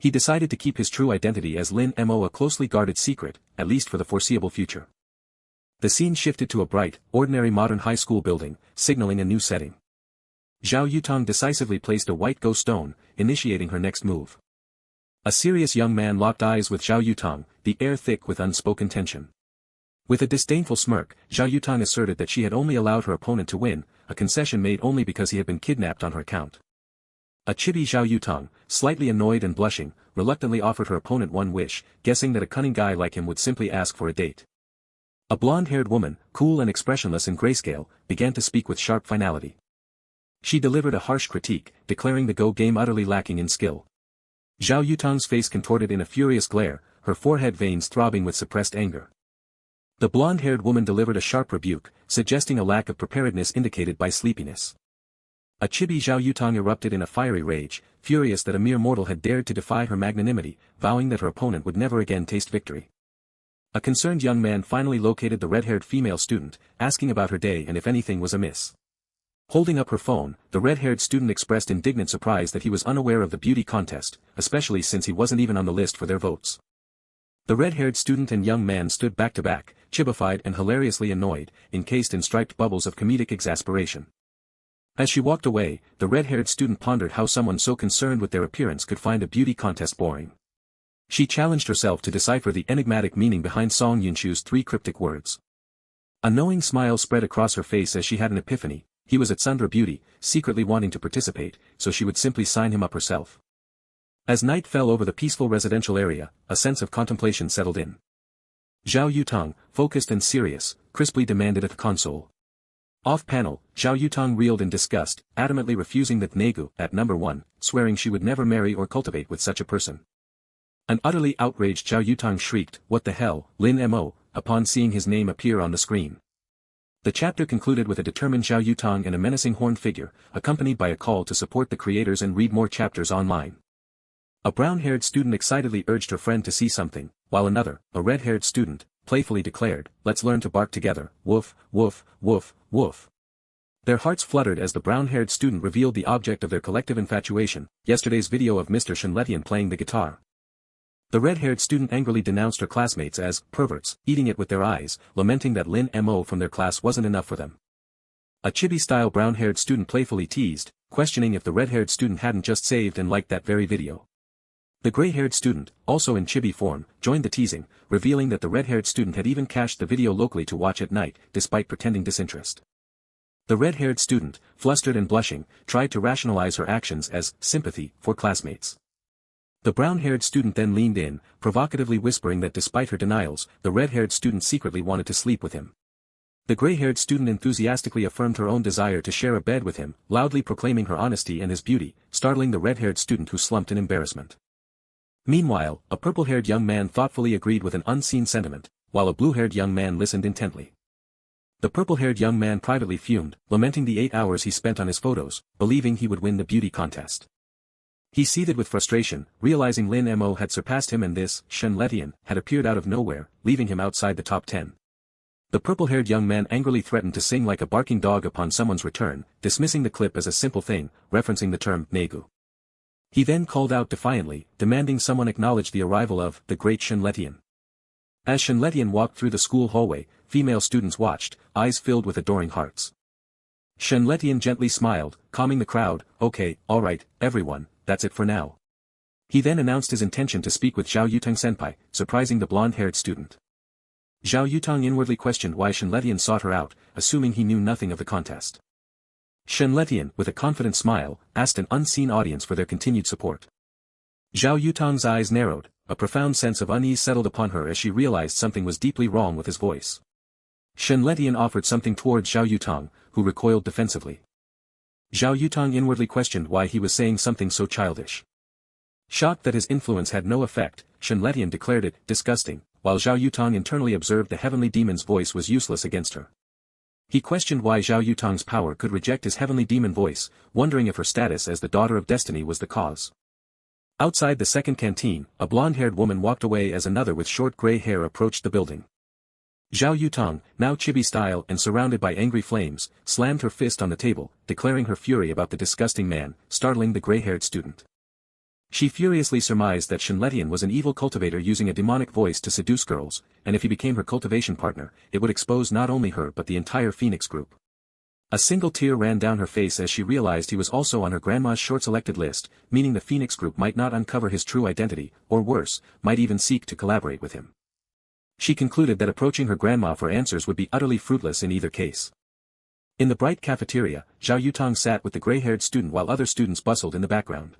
Speaker 1: He decided to keep his true identity as Lin Mo, a closely guarded secret, at least for the foreseeable future. The scene shifted to a bright, ordinary modern high school building, signaling a new setting. Zhao Yutong decisively placed a white ghost stone, initiating her next move. A serious young man locked eyes with Zhao Yutong, the air thick with unspoken tension. With a disdainful smirk, Zhao Yutong asserted that she had only allowed her opponent to win, a concession made only because he had been kidnapped on her account. A chibi Zhao Yutong, slightly annoyed and blushing, reluctantly offered her opponent one wish, guessing that a cunning guy like him would simply ask for a date. A blonde-haired woman, cool and expressionless in grayscale, began to speak with sharp finality. She delivered a harsh critique, declaring the Go game utterly lacking in skill. Zhao Yutong's face contorted in a furious glare, her forehead veins throbbing with suppressed anger. The blonde-haired woman delivered a sharp rebuke, suggesting a lack of preparedness indicated by sleepiness. A chibi Zhao Yutong erupted in a fiery rage, furious that a mere mortal had dared to defy her magnanimity, vowing that her opponent would never again taste victory. A concerned young man finally located the red-haired female student, asking about her day and if anything was amiss. Holding up her phone, the red-haired student expressed indignant surprise that he was unaware of the beauty contest, especially since he wasn't even on the list for their votes. The red-haired student and young man stood back to back, chibified and hilariously annoyed, encased in striped bubbles of comedic exasperation. As she walked away, the red-haired student pondered how someone so concerned with their appearance could find a beauty contest boring. She challenged herself to decipher the enigmatic meaning behind Song Yunshu's 3 cryptic words. A knowing smile spread across her face as she had an epiphany. He was at Sundra Beauty, secretly wanting to participate, so she would simply sign him up herself. As night fell over the peaceful residential area, a sense of contemplation settled in. Zhao Yutong, focused and serious, crisply demanded a console. Off-panel, Zhao Yutong reeled in disgust, adamantly refusing the Negu at number 1, swearing she would never marry or cultivate with such a person. An utterly outraged Zhao Yutong shrieked, "What the hell, Lin Mo," upon seeing his name appear on the screen. The chapter concluded with a determined Zhao Yutong and a menacing horned figure, accompanied by a call to support the creators and read more chapters online. A brown-haired student excitedly urged her friend to see something, while another, a red-haired student, playfully declared, "Let's learn to bark together, woof, woof, woof, woof." Their hearts fluttered as the brown-haired student revealed the object of their collective infatuation, yesterday's video of Mr. Shenletian playing the guitar. The red-haired student angrily denounced her classmates as perverts, eating it with their eyes, lamenting that Lin Mo from their class wasn't enough for them. A chibi-style brown-haired student playfully teased, questioning if the red-haired student hadn't just saved and liked that very video. The gray-haired student, also in chibi form, joined the teasing, revealing that the red-haired student had even cached the video locally to watch at night, despite pretending disinterest. The red-haired student, flustered and blushing, tried to rationalize her actions as sympathy for classmates. The brown-haired student then leaned in, provocatively whispering that despite her denials, the red-haired student secretly wanted to sleep with him. The gray-haired student enthusiastically affirmed her own desire to share a bed with him, loudly proclaiming her honesty and his beauty, startling the red-haired student who slumped in embarrassment. Meanwhile, a purple-haired young man thoughtfully agreed with an unseen sentiment, while a blue-haired young man listened intently. The purple-haired young man privately fumed, lamenting the 8 hours he spent on his photos, believing he would win the beauty contest. He seethed with frustration, realizing Lin Mo had surpassed him and this Ch1 had appeared out of nowhere, leaving him outside the top 10. The purple-haired young man angrily threatened to sing like a barking dog upon someone's return, dismissing the clip as a simple thing, referencing the term negu. He then called out defiantly, demanding someone acknowledge the arrival of the great Ch1. As Ch1 walked through the school hallway, female students watched, eyes filled with adoring hearts. Ch1 gently smiled, calming the crowd. Okay, alright, everyone, that's it for now. He then announced his intention to speak with Zhao Yutong senpai, surprising the blonde-haired student. Zhao Yutong inwardly questioned why Ch1 sought her out, assuming he knew nothing of the contest. Ch1, with a confident smile, asked an unseen audience for their continued support. Zhao Yutong's eyes narrowed, a profound sense of unease settled upon her as she realized something was deeply wrong with his voice. Ch1 offered something towards Zhao Yutong, who recoiled defensively. Zhao Yutong inwardly questioned why he was saying something so childish. Shocked that his influence had no effect, Ch1 declared it disgusting, while Zhao Yutong internally observed the heavenly demon's voice was useless against her. He questioned why Zhao Yutong's power could reject his heavenly demon voice, wondering if her status as the daughter of destiny was the cause. Outside the second canteen, a blonde-haired woman walked away as another with short gray hair approached the building. Zhao Yutong, now chibi-style and surrounded by angry flames, slammed her fist on the table, declaring her fury about the disgusting man, startling the gray-haired student. She furiously surmised that Ch1 was an evil cultivator using a demonic voice to seduce girls, and if he became her cultivation partner, it would expose not only her but the entire Phoenix group. A single tear ran down her face as she realized he was also on her grandma's short-selected list, meaning the Phoenix group might not uncover his true identity, or worse, might even seek to collaborate with him. She concluded that approaching her grandma for answers would be utterly fruitless in either case. In the bright cafeteria, Zhao Yutong sat with the gray-haired student while other students bustled in the background.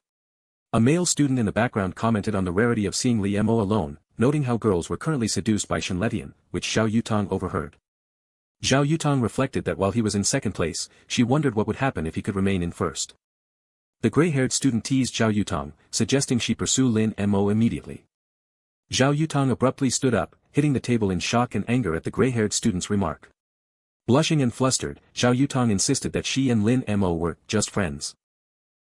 Speaker 1: A male student in the background commented on the rarity of seeing Li Mo alone, noting how girls were currently seduced by Ch1, which Zhao Yutong overheard. Zhao Yutong reflected that while he was in second place, she wondered what would happen if he could remain in first. The gray-haired student teased Zhao Yutong, suggesting she pursue Lin Mo immediately. Zhao Yutong abruptly stood up, hitting the table in shock and anger at the gray-haired student's remark. Blushing and flustered, Zhao Yutong insisted that she and Lin Mo were just friends.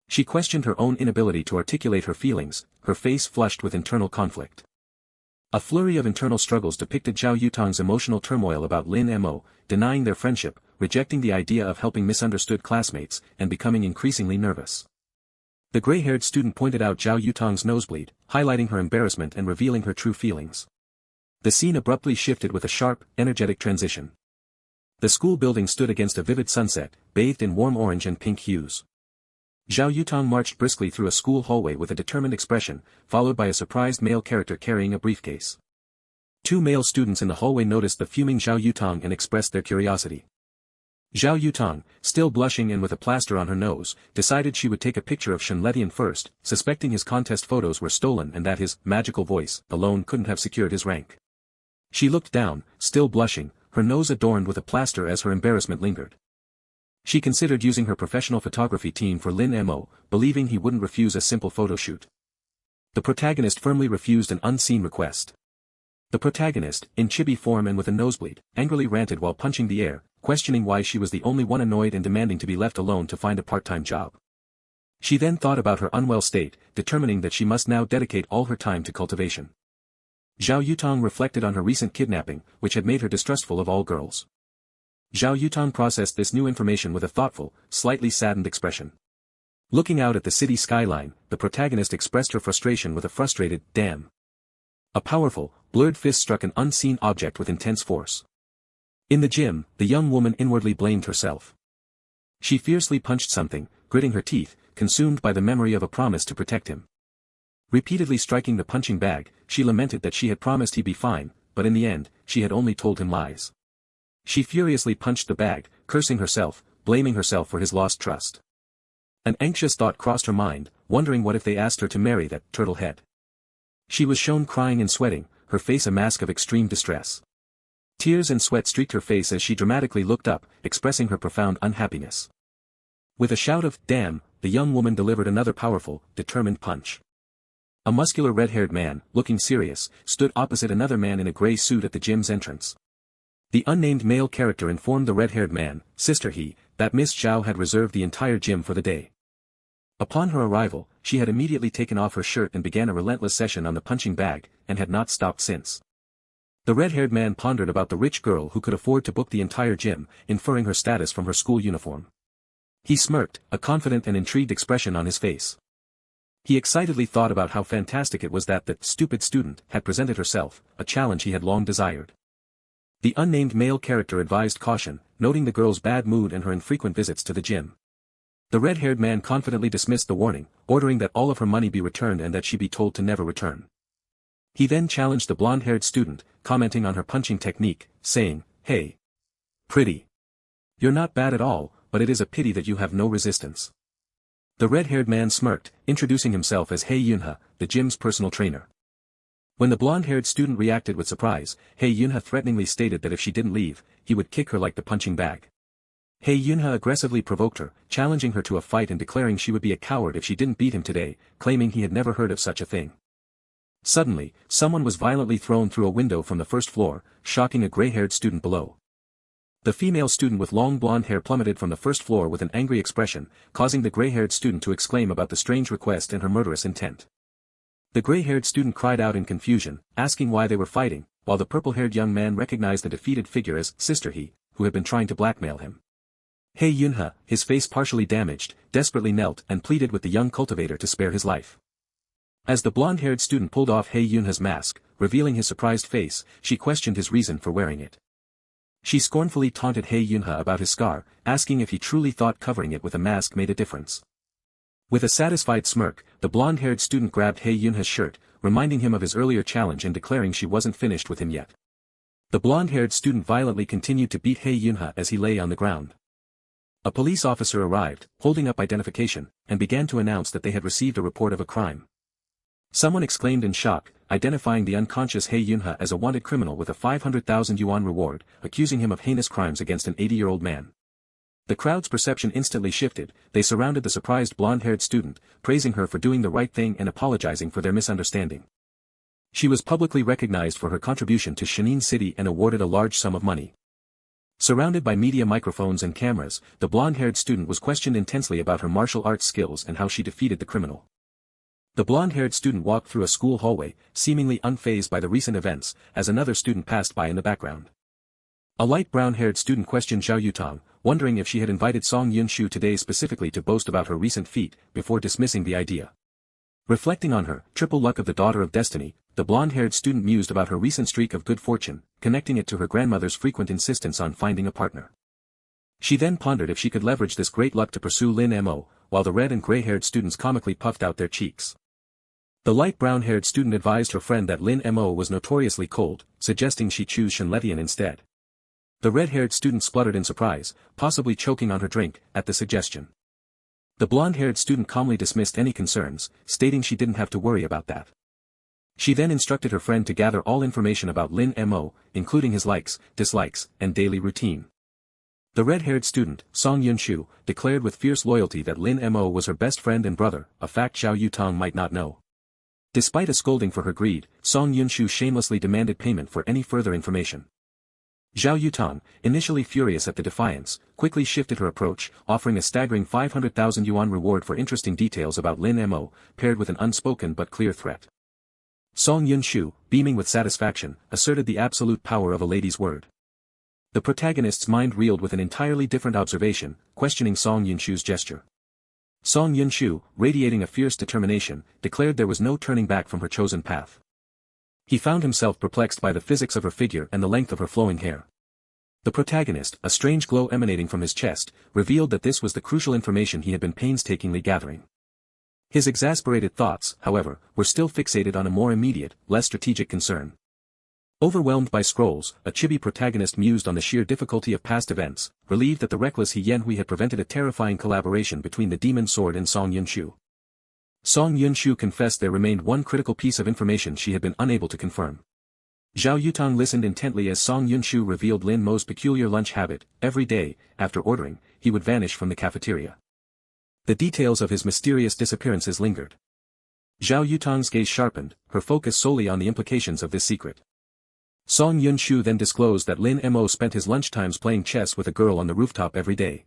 Speaker 1: She questioned her own inability to articulate her feelings, her face flushed with internal conflict. A flurry of internal struggles depicted Zhao Yutong's emotional turmoil about Lin Mo, denying their friendship, rejecting the idea of helping misunderstood classmates, and becoming increasingly nervous. The gray-haired student pointed out Zhao Yutong's nosebleed, highlighting her embarrassment and revealing her true feelings. The scene abruptly shifted with a sharp, energetic transition. The school building stood against a vivid sunset, bathed in warm orange and pink hues. Zhao Yutong marched briskly through a school hallway with a determined expression, followed by a surprised male character carrying a briefcase. Two male students in the hallway noticed the fuming Zhao Yutong and expressed their curiosity. Zhao Yutong, still blushing and with a plaster on her nose, decided she would take a picture of Ch1 first, suspecting his contest photos were stolen and that his magical voice alone couldn't have secured his rank. She looked down, still blushing, her nose adorned with a plaster as her embarrassment lingered. She considered using her professional photography team for Lin Mo, believing he wouldn't refuse a simple photo shoot. The protagonist firmly refused an unseen request. The protagonist, in chibi form and with a nosebleed, angrily ranted while punching the air, questioning why she was the only one annoyed and demanding to be left alone to find a part-time job. She then thought about her unwell state, determining that she must now dedicate all her time to cultivation. Zhao Yutong reflected on her recent kidnapping, which had made her distrustful of all girls. Zhao Yutong processed this new information with a thoughtful, slightly saddened expression. Looking out at the city skyline, the protagonist expressed her frustration with a frustrated, damn. A powerful, blurred fist struck an unseen object with intense force. In the gym, the young woman inwardly blamed herself. She fiercely punched something, gritting her teeth, consumed by the memory of a promise to protect him. Repeatedly striking the punching bag, she lamented that she had promised he'd be fine, but in the end, she had only told him lies. She furiously punched the bag, cursing herself, blaming herself for his lost trust. An anxious thought crossed her mind, wondering what if they asked her to marry that turtle head. She was shown crying and sweating, her face a mask of extreme distress. Tears and sweat streaked her face as she dramatically looked up, expressing her profound unhappiness. With a shout of, "Damn," the young woman delivered another powerful, determined punch. A muscular red-haired man, looking serious, stood opposite another man in a gray suit at the gym's entrance. The unnamed male character informed the red-haired man, Sister He, that Miss Zhao had reserved the entire gym for the day. Upon her arrival, she had immediately taken off her shirt and began a relentless session on the punching bag, and had not stopped since. The red-haired man pondered about the rich girl who could afford to book the entire gym, inferring her status from her school uniform. He smirked, a confident and intrigued expression on his face. He excitedly thought about how fantastic it was that the stupid student had presented herself, a challenge he had long desired. The unnamed male character advised caution, noting the girl's bad mood and her infrequent visits to the gym. The red-haired man confidently dismissed the warning, ordering that all of her money be returned and that she be told to never return. He then challenged the blonde-haired student, commenting on her punching technique, saying, "Hey, pretty. You're not bad at all, but it is a pity that you have no resistance." The red-haired man smirked, introducing himself as He Yunhe, the gym's personal trainer. When the blonde-haired student reacted with surprise, He Yunhe threateningly stated that if she didn't leave, he would kick her like the punching bag. He Yunhe aggressively provoked her, challenging her to a fight and declaring she would be a coward if she didn't beat him today, claiming he had never heard of such a thing. Suddenly, someone was violently thrown through a window from the first floor, shocking a gray-haired student below. The female student with long blonde hair plummeted from the first floor with an angry expression, causing the gray-haired student to exclaim about the strange request and her murderous intent. The gray-haired student cried out in confusion, asking why they were fighting, while the purple-haired young man recognized the defeated figure as Sister He, who had been trying to blackmail him. He Yunhe, his face partially damaged, desperately knelt and pleaded with the young cultivator to spare his life. As the blonde-haired student pulled off He Yunhe's mask, revealing his surprised face, she questioned his reason for wearing it. She scornfully taunted He Yunhe about his scar, asking if he truly thought covering it with a mask made a difference. With a satisfied smirk, the blonde-haired student grabbed He Yunhe's shirt, reminding him of his earlier challenge and declaring she wasn't finished with him yet. The blonde-haired student violently continued to beat He Yunhe as he lay on the ground. A police officer arrived, holding up identification, and began to announce that they had received a report of a crime. Someone exclaimed in shock, identifying the unconscious He Yunhe as a wanted criminal with a 500,000 yuan reward, accusing him of heinous crimes against an 80-year-old man. The crowd's perception instantly shifted, they surrounded the surprised blonde-haired student, praising her for doing the right thing and apologizing for their misunderstanding. She was publicly recognized for her contribution to Ch1 City and awarded a large sum of money. Surrounded by media microphones and cameras, the blonde-haired student was questioned intensely about her martial arts skills and how she defeated the criminal. The blonde-haired student walked through a school hallway, seemingly unfazed by the recent events, as another student passed by in the background. A light brown-haired student questioned Zhao Yutang, wondering if she had invited Song Yunshu today specifically to boast about her recent feat, before dismissing the idea. Reflecting on her triple luck of the daughter of destiny, the blonde-haired student mused about her recent streak of good fortune, connecting it to her grandmother's frequent insistence on finding a partner. She then pondered if she could leverage this great luck to pursue Lin Mo, while the red and gray-haired students comically puffed out their cheeks. The light brown-haired student advised her friend that Lin Mo was notoriously cold, suggesting she choose Shenletian instead. The red-haired student spluttered in surprise, possibly choking on her drink, at the suggestion. The blonde-haired student calmly dismissed any concerns, stating she didn't have to worry about that. She then instructed her friend to gather all information about Lin Mo, including his likes, dislikes, and daily routine. The red-haired student, Song Yunshu, declared with fierce loyalty that Lin Mo was her best friend and brother, a fact Zhao Yutang might not know. Despite a scolding for her greed, Song Yunshu shamelessly demanded payment for any further information. Zhao Yutang, initially furious at the defiance, quickly shifted her approach, offering a staggering 500,000 yuan reward for interesting details about Lin Mo, paired with an unspoken but clear threat. Song Yunshu, beaming with satisfaction, asserted the absolute power of a lady's word. The protagonist's mind reeled with an entirely different observation, questioning Song Yunshu's gesture. Song Yunshu, radiating a fierce determination, declared there was no turning back from her chosen path. He found himself perplexed by the physics of her figure and the length of her flowing hair. The protagonist, a strange glow emanating from his chest, revealed that this was the crucial information he had been painstakingly gathering. His exasperated thoughts, however, were still fixated on a more immediate, less strategic concern. Overwhelmed by scrolls, a chibi protagonist mused on the sheer difficulty of past events, relieved that the reckless He Yanhui had prevented a terrifying collaboration between the demon sword and Song Yunshu. Song Yunshu confessed there remained one critical piece of information she had been unable to confirm. Zhao Yutang listened intently as Song Yunshu revealed Lin Mo's peculiar lunch habit. Every day, after ordering, he would vanish from the cafeteria. The details of his mysterious disappearances lingered. Zhao Yutang's gaze sharpened, her focus solely on the implications of this secret. Song Yunshu then disclosed that Lin Mo spent his lunchtimes playing chess with a girl on the rooftop every day.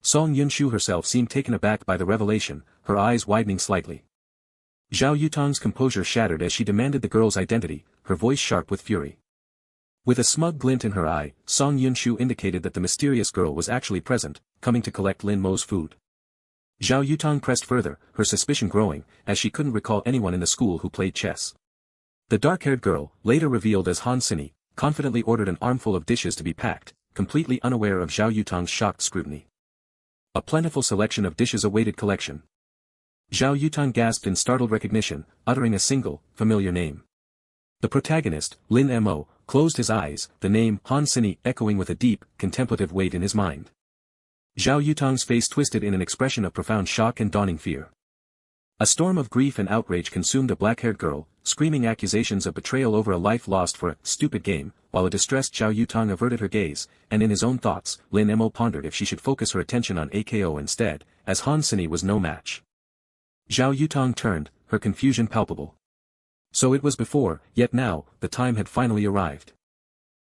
Speaker 1: Song Yunshu herself seemed taken aback by the revelation, her eyes widening slightly. Zhao Yutang's composure shattered as she demanded the girl's identity, her voice sharp with fury. With a smug glint in her eye, Song Yunshu indicated that the mysterious girl was actually present, coming to collect Lin Mo's food. Zhao Yutang pressed further, her suspicion growing, as she couldn't recall anyone in the school who played chess. The dark-haired girl, later revealed as Han Sini, confidently ordered an armful of dishes to be packed, completely unaware of Zhao Yutang's shocked scrutiny. A plentiful selection of dishes awaited collection. Zhao Yutang gasped in startled recognition, uttering a single, familiar name. The protagonist, Lin Mo, closed his eyes, the name Han Sini echoing with a deep, contemplative weight in his mind. Zhao Yutang's face twisted in an expression of profound shock and dawning fear. A storm of grief and outrage consumed the black-haired girl, screaming accusations of betrayal over a life lost for a stupid game, while a distressed Zhao Yutang averted her gaze, and in his own thoughts, Lin Mo pondered if she should focus her attention on AKO instead, as Han Sini was no match. Zhao Yutang turned, her confusion palpable. So it was before, yet now, the time had finally arrived.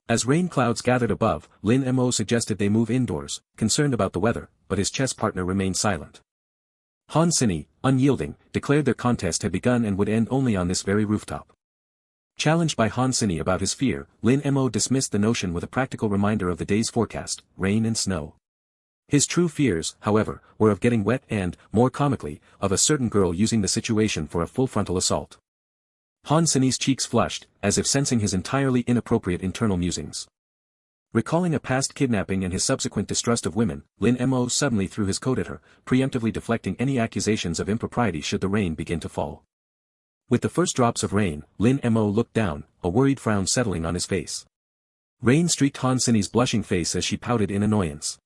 Speaker 1: As rain clouds gathered above, Lin Mo suggested they move indoors, concerned about the weather, but his chess partner remained silent. Han Sini, unyielding, declared their contest had begun and would end only on this very rooftop. Challenged by Han Sini about his fear, Lin Mo dismissed the notion with a practical reminder of the day's forecast, rain and snow. His true fears, however, were of getting wet and, more comically, of a certain girl using the situation for a full frontal assault. Han Sini's cheeks flushed, as if sensing his entirely inappropriate internal musings. Recalling a past kidnapping and his subsequent distrust of women, Lin Mo suddenly threw his coat at her, preemptively deflecting any accusations of impropriety should the rain begin to fall. With the first drops of rain, Lin Mo looked down, a worried frown settling on his face. Rain streaked Han Sini's blushing face as she pouted in annoyance.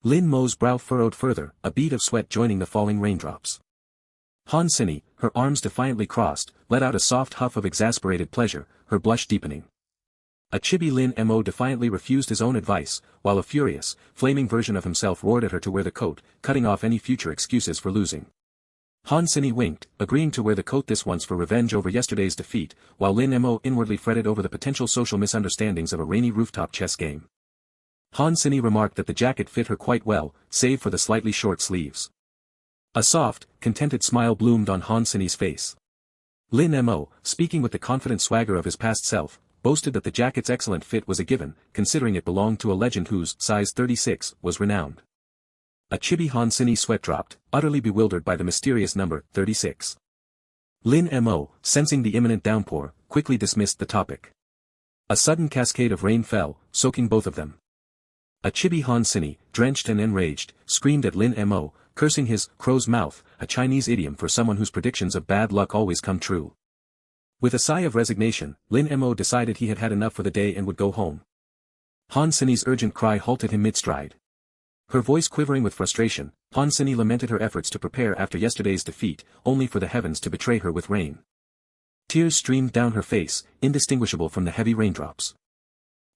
Speaker 1: Lin Mo's brow furrowed further, a bead of sweat joining the falling raindrops. Han Sini, her arms defiantly crossed, let out a soft huff of exasperated pleasure, her blush deepening. A chibi Lin Mo defiantly refused his own advice, while a furious, flaming version of himself roared at her to wear the coat, cutting off any future excuses for losing. Han Sini winked, agreeing to wear the coat this once for revenge over yesterday's defeat, while Lin Mo inwardly fretted over the potential social misunderstandings of a rainy rooftop chess game. Han Sini remarked that the jacket fit her quite well, save for the slightly short sleeves. A soft, contented smile bloomed on Han Sini's face. Lin Mo, speaking with the confident swagger of his past self, boasted that the jacket's excellent fit was a given, considering it belonged to a legend whose size 36 was renowned. A chibi Han Sini sweat dropped, utterly bewildered by the mysterious number 36. Lin Mo, sensing the imminent downpour, quickly dismissed the topic. A sudden cascade of rain fell, soaking both of them. A chibi Han Sini, drenched and enraged, screamed at Lin Mo, cursing his crow's mouth, a Chinese idiom for someone whose predictions of bad luck always come true. With a sigh of resignation, Lin Mo decided he had had enough for the day and would go home. Han Sini's urgent cry halted him mid-stride. Her voice quivering with frustration, Han Sini lamented her efforts to prepare after yesterday's defeat, only for the heavens to betray her with rain. Tears streamed down her face, indistinguishable from the heavy raindrops.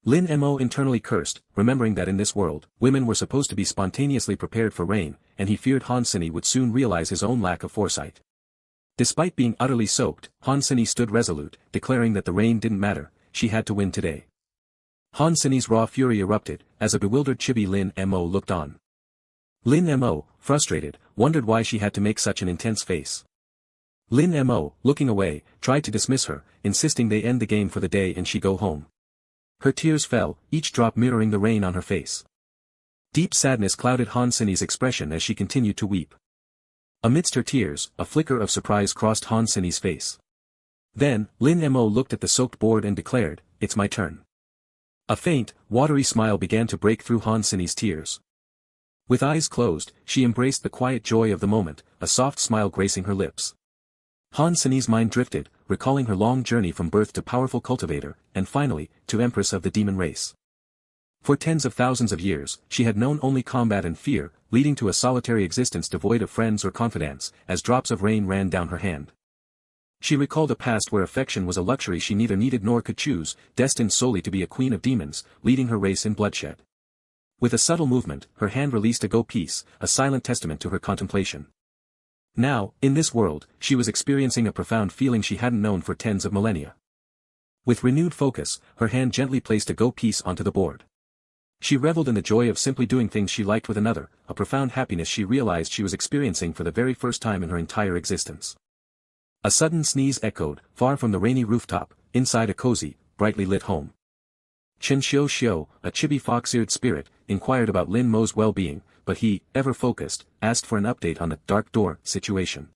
Speaker 1: Lin Mo internally cursed, remembering that in this world, women were supposed to be spontaneously prepared for rain, and he feared Han Sini would soon realize his own lack of foresight. Despite being utterly soaked, Han Sini stood resolute, declaring that the rain didn't matter, she had to win today. Han Sini's raw fury erupted, as a bewildered chibi Lin Mo looked on. Lin Mo, frustrated, wondered why she had to make such an intense face. Lin Mo, looking away, tried to dismiss her, insisting they end the game for the day and she go home. Her tears fell, each drop mirroring the rain on her face. Deep sadness clouded Han Sini's expression as she continued to weep. Amidst her tears, a flicker of surprise crossed Han Sini's face. Then, Lin Mo looked at the soaked board and declared, "It's my turn." A faint, watery smile began to break through Han Sini's tears. With eyes closed, she embraced the quiet joy of the moment, a soft smile gracing her lips. Han Seni's mind drifted, recalling her long journey from birth to powerful cultivator, and finally, to empress of the demon race. For tens of thousands of years, she had known only combat and fear, leading to a solitary existence devoid of friends or confidants, as drops of rain ran down her hand. She recalled a past where affection was a luxury she neither needed nor could choose, destined solely to be a queen of demons, leading her race in bloodshed. With a subtle movement, her hand released a go piece, a silent testament to her contemplation. Now, in this world, she was experiencing a profound feeling she hadn't known for tens of millennia. With renewed focus, her hand gently placed a go piece onto the board. She reveled in the joy of simply doing things she liked with another, a profound happiness she realized she was experiencing for the very first time in her entire existence. A sudden sneeze echoed, far from the rainy rooftop, inside a cozy, brightly lit home. Ch1, a chibi fox-eared spirit, inquired about Lin Mo's well-being, but he, ever focused, asked for an update on the dark door situation.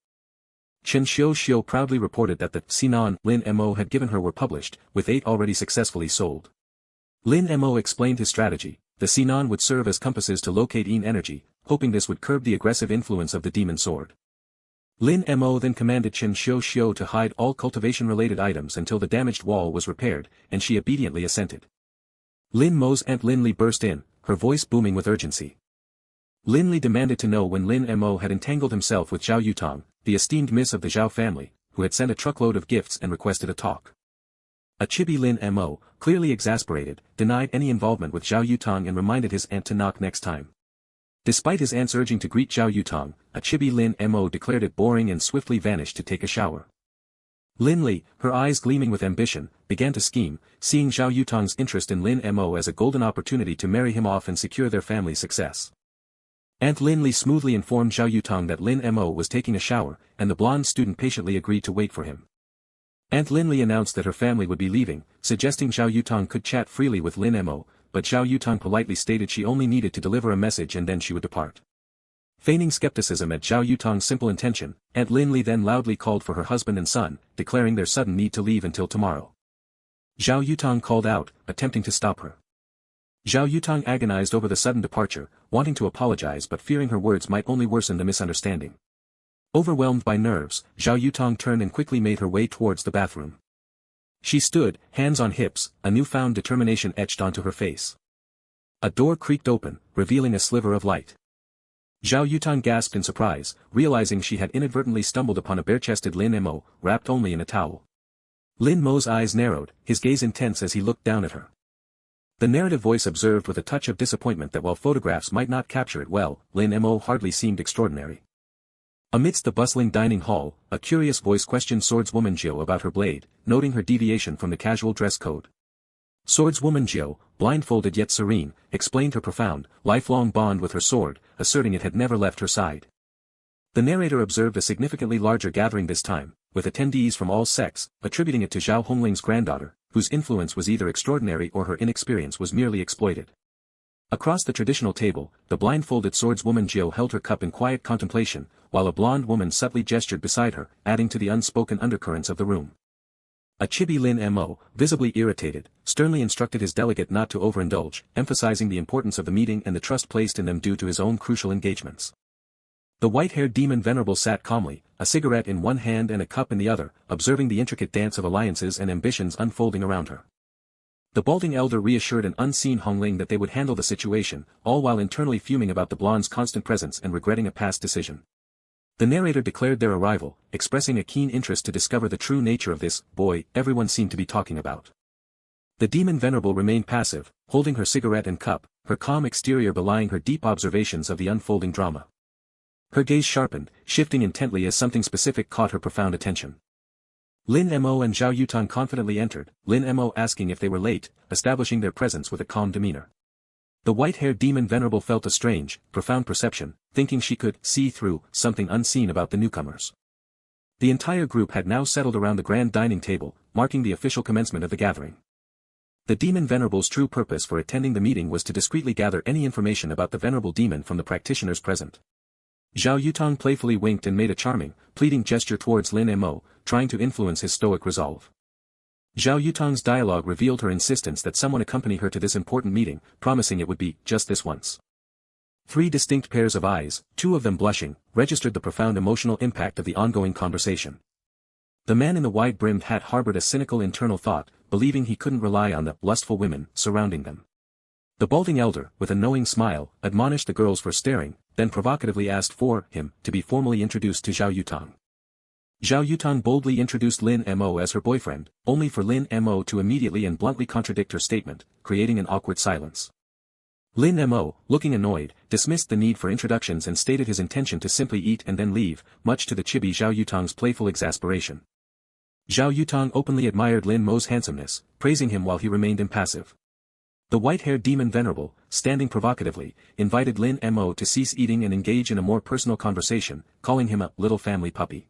Speaker 1: Ch1 proudly reported that the Sinan Lin Mo had given her were published, with 8 already successfully sold. Lin Mo explained his strategy. The Sinan would serve as compasses to locate Yin energy, hoping this would curb the aggressive influence of the demon sword. Lin Mo then commanded Ch1 to hide all cultivation-related items until the damaged wall was repaired, and she obediently assented. Lin Mo's Aunt Linli burst in, her voice booming with urgency. Linli demanded to know when Lin Mo had entangled himself with Zhao Yutang, the esteemed miss of the Zhao family, who had sent a truckload of gifts and requested a talk. A chibi Lin Mo, clearly exasperated, denied any involvement with Zhao Yutang and reminded his aunt to knock next time. Despite his aunt's urging to greet Zhao Yutang, a chibi Lin Mo declared it boring and swiftly vanished to take a shower. Linli, her eyes gleaming with ambition, began to scheme, seeing Zhao Yutang's interest in Lin Mo as a golden opportunity to marry him off and secure their family's success. Aunt Linli smoothly informed Zhao Yutang that Lin Mo was taking a shower, and the blonde student patiently agreed to wait for him. Aunt Linli announced that her family would be leaving, suggesting Zhao Yutang could chat freely with Lin Mo, but Zhao Yutang politely stated she only needed to deliver a message and then she would depart. Feigning skepticism at Zhao Yutang's simple intention, Aunt Linli then loudly called for her husband and son, declaring their sudden need to leave until tomorrow. Zhao Yutang called out, attempting to stop her. Zhao Yutang agonized over the sudden departure, wanting to apologize but fearing her words might only worsen the misunderstanding. Overwhelmed by nerves, Zhao Yutang turned and quickly made her way towards the bathroom. She stood, hands on hips, a newfound determination etched onto her face. A door creaked open, revealing a sliver of light. Zhao Yutang gasped in surprise, realizing she had inadvertently stumbled upon a bare-chested Lin Mo, wrapped only in a towel. Lin Mo's eyes narrowed, his gaze intense as he looked down at her. The narrative voice observed with a touch of disappointment that while photographs might not capture it well, Lin Mo hardly seemed extraordinary. Amidst the bustling dining hall, a curious voice questioned swordswoman Jiu about her blade, noting her deviation from the casual dress code. Swordswoman Jiu, blindfolded yet serene, explained her profound, lifelong bond with her sword, asserting it had never left her side. The narrator observed a significantly larger gathering this time, with attendees from all sects, attributing it to Zhao Hongling's granddaughter, whose influence was either extraordinary or her inexperience was merely exploited. Across the traditional table, the blindfolded swordswoman Jiu held her cup in quiet contemplation, while a blonde woman subtly gestured beside her, adding to the unspoken undercurrents of the room. A chibi Lin Mo, visibly irritated, sternly instructed his delegate not to overindulge, emphasizing the importance of the meeting and the trust placed in them due to his own crucial engagements. The white-haired demon Venerable sat calmly, a cigarette in one hand and a cup in the other, observing the intricate dance of alliances and ambitions unfolding around her. The balding elder reassured an unseen Hongling that they would handle the situation, all while internally fuming about the blonde's constant presence and regretting a past decision. The narrator declared their arrival, expressing a keen interest to discover the true nature of this boy everyone seemed to be talking about. The demon Venerable remained passive, holding her cigarette and cup, her calm exterior belying her deep observations of the unfolding drama. Her gaze sharpened, shifting intently as something specific caught her profound attention. Lin Mo and Zhao Yutang confidently entered, Lin Mo asking if they were late, establishing their presence with a calm demeanor. The white-haired demon Venerable felt a strange, profound perception, thinking she could see through something unseen about the newcomers. The entire group had now settled around the grand dining table, marking the official commencement of the gathering. The demon Venerable's true purpose for attending the meeting was to discreetly gather any information about the venerable demon from the practitioners present. Zhao Yutang playfully winked and made a charming, pleading gesture towards Lin Mo, trying to influence his stoic resolve. Zhao Yutang's dialogue revealed her insistence that someone accompany her to this important meeting, promising it would be just this once. 3 distinct pairs of eyes, 2 of them blushing, registered the profound emotional impact of the ongoing conversation. The man in the wide-brimmed hat harbored a cynical internal thought, believing he couldn't rely on the lustful women surrounding them. The balding elder, with a knowing smile, admonished the girls for staring, then provocatively asked for him to be formally introduced to Zhao Yutang. Zhao Yutang boldly introduced Lin Mo as her boyfriend, only for Lin Mo to immediately and bluntly contradict her statement, creating an awkward silence. Lin Mo, looking annoyed, dismissed the need for introductions and stated his intention to simply eat and then leave, much to the chibi Zhao Yutang's playful exasperation. Zhao Yutang openly admired Lin Mo's handsomeness, praising him while he remained impassive. The white-haired demon Venerable, standing provocatively, invited Lin Mo to cease eating and engage in a more personal conversation, calling him a little family puppy.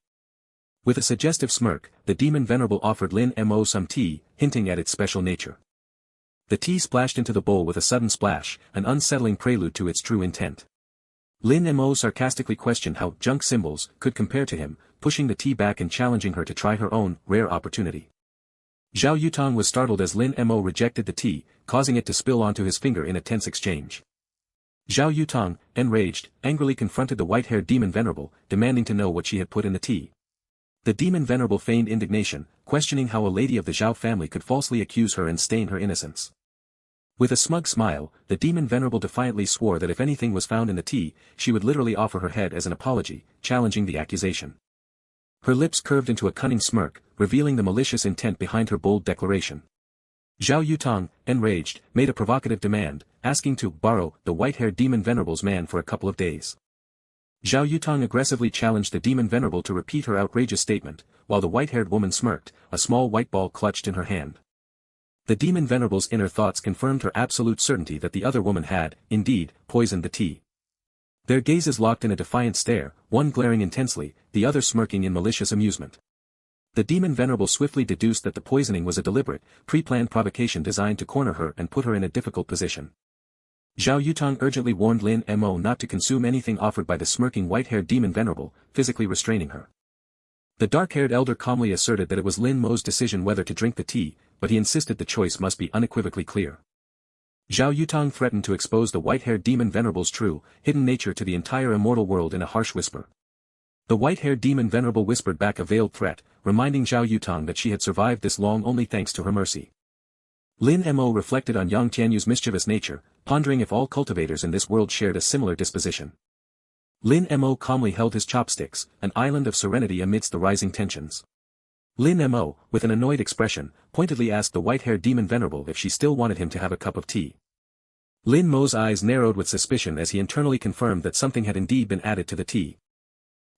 Speaker 1: With a suggestive smirk, the demon Venerable offered Lin Mo some tea, hinting at its special nature. The tea splashed into the bowl with a sudden splash, an unsettling prelude to its true intent. Lin Mo sarcastically questioned how junk symbols could compare to him, pushing the tea back and challenging her to try her own rare opportunity. Zhao Yutang was startled as Lin Mo rejected the tea, causing it to spill onto his finger in a tense exchange. Zhao Yutang, enraged, angrily confronted the white-haired demon Venerable, demanding to know what she had put in the tea. The demon Venerable feigned indignation, questioning how a lady of the Zhao family could falsely accuse her and stain her innocence. With a smug smile, the demon Venerable defiantly swore that if anything was found in the tea, she would literally offer her head as an apology, challenging the accusation. Her lips curved into a cunning smirk, revealing the malicious intent behind her bold declaration. Zhao Yutang, enraged, made a provocative demand, asking to borrow the white-haired demon Venerable's man for a couple of days. Zhao Yutang aggressively challenged the demon Venerable to repeat her outrageous statement, while the white-haired woman smirked, a small white ball clutched in her hand. The demon Venerable's inner thoughts confirmed her absolute certainty that the other woman had, indeed, poisoned the tea. Their gazes locked in a defiant stare, one glaring intensely, the other smirking in malicious amusement. The demon Venerable swiftly deduced that the poisoning was a deliberate, pre-planned provocation designed to corner her and put her in a difficult position. Zhao Yutang urgently warned Lin Mo not to consume anything offered by the smirking white-haired demon Venerable, physically restraining her. The dark-haired elder calmly asserted that it was Lin Mo's decision whether to drink the tea, but he insisted the choice must be unequivocally clear. Zhao Yutang threatened to expose the white-haired demon Venerable's true, hidden nature to the entire immortal world in a harsh whisper. The white-haired demon Venerable whispered back a veiled threat, reminding Zhao Yutang that she had survived this long only thanks to her mercy. Lin Mo reflected on Yang Tianyu's mischievous nature, pondering if all cultivators in this world shared a similar disposition. Lin Mo calmly held his chopsticks, an island of serenity amidst the rising tensions. Lin Mo, with an annoyed expression, pointedly asked the white-haired demon Venerable if she still wanted him to have a cup of tea. Lin Mo's eyes narrowed with suspicion as he internally confirmed that something had indeed been added to the tea.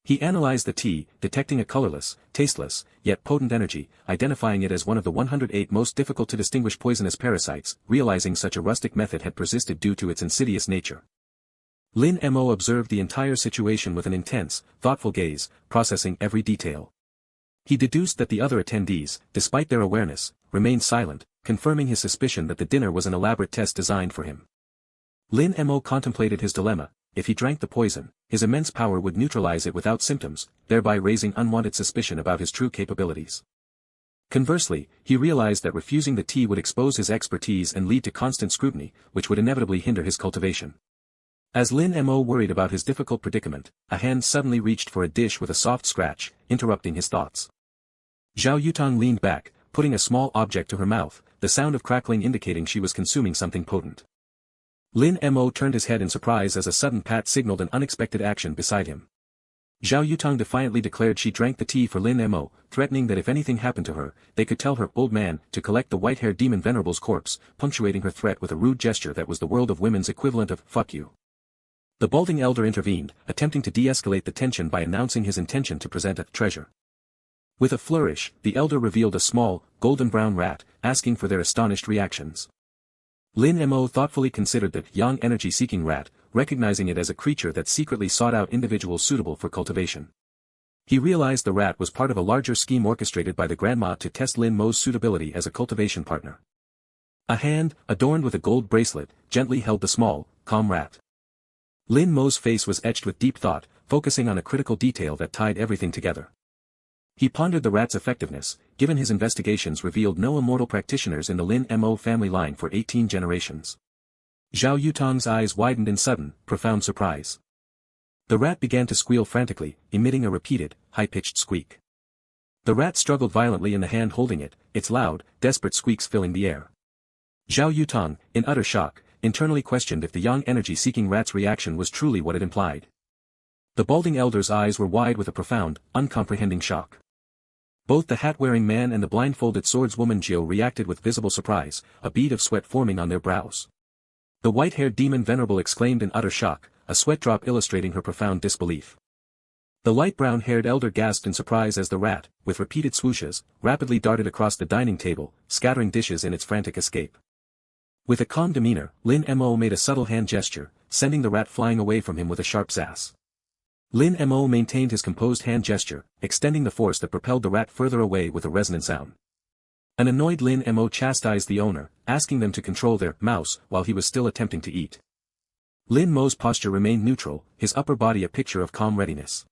Speaker 1: He analyzed the tea, detecting a colorless, tasteless, yet potent energy, identifying it as one of the 108 most difficult to distinguish poisonous parasites, realizing such a rustic method had persisted due to its insidious nature. Lin Mo observed the entire situation with an intense, thoughtful gaze, processing every detail. He deduced that the other attendees, despite their awareness, remained silent, confirming his suspicion that the dinner was an elaborate test designed for him. Lin Mo contemplated his dilemma. If he drank the poison, his immense power would neutralize it without symptoms, thereby raising unwanted suspicion about his true capabilities. Conversely, he realized that refusing the tea would expose his expertise and lead to constant scrutiny, which would inevitably hinder his cultivation. As Lin Mo worried about his difficult predicament, a hand suddenly reached for a dish with a soft scratch, interrupting his thoughts. Zhao Yutang leaned back, putting a small object to her mouth, the sound of crackling indicating she was consuming something potent. Lin Mo turned his head in surprise as a sudden pat signaled an unexpected action beside him. Zhao Yutang defiantly declared she drank the tea for Lin Mo, threatening that if anything happened to her, they could tell her old man to collect the white-haired demon Venerable's corpse, punctuating her threat with a rude gesture that was the world of women's equivalent of "fuck you." The balding elder intervened, attempting to de-escalate the tension by announcing his intention to present a treasure. With a flourish, the elder revealed a small, golden-brown rat, asking for their astonished reactions. Lin Mo thoughtfully considered the young energy-seeking rat, recognizing it as a creature that secretly sought out individuals suitable for cultivation. He realized the rat was part of a larger scheme orchestrated by the grandma to test Lin Mo's suitability as a cultivation partner. A hand, adorned with a gold bracelet, gently held the small, calm rat. Lin Mo's face was etched with deep thought, focusing on a critical detail that tied everything together. He pondered the rat's effectiveness, given his investigations revealed no immortal practitioners in the Lin Mo family line for 18 generations. Zhao Yutang's eyes widened in sudden, profound surprise. The rat began to squeal frantically, emitting a repeated, high-pitched squeak. The rat struggled violently in the hand holding it, its loud, desperate squeaks filling the air. Zhao Yutang, in utter shock, internally questioned if the young energy-seeking rat's reaction was truly what it implied. The balding elder's eyes were wide with a profound, uncomprehending shock. Both the hat-wearing man and the blindfolded swordswoman Jiu reacted with visible surprise, a bead of sweat forming on their brows. The white-haired demon venerable exclaimed in utter shock, a sweat drop illustrating her profound disbelief. The light brown-haired elder gasped in surprise as the rat, with repeated swooshes, rapidly darted across the dining table, scattering dishes in its frantic escape. With a calm demeanor, Lin Mo made a subtle hand gesture, sending the rat flying away from him with a sharp sass. Lin Mo maintained his composed hand gesture, extending the force that propelled the rat further away with a resonant sound. An annoyed Lin Mo chastised the owner, asking them to control their mouse while he was still attempting to eat. Lin Mo's posture remained neutral, his upper body a picture of calm readiness.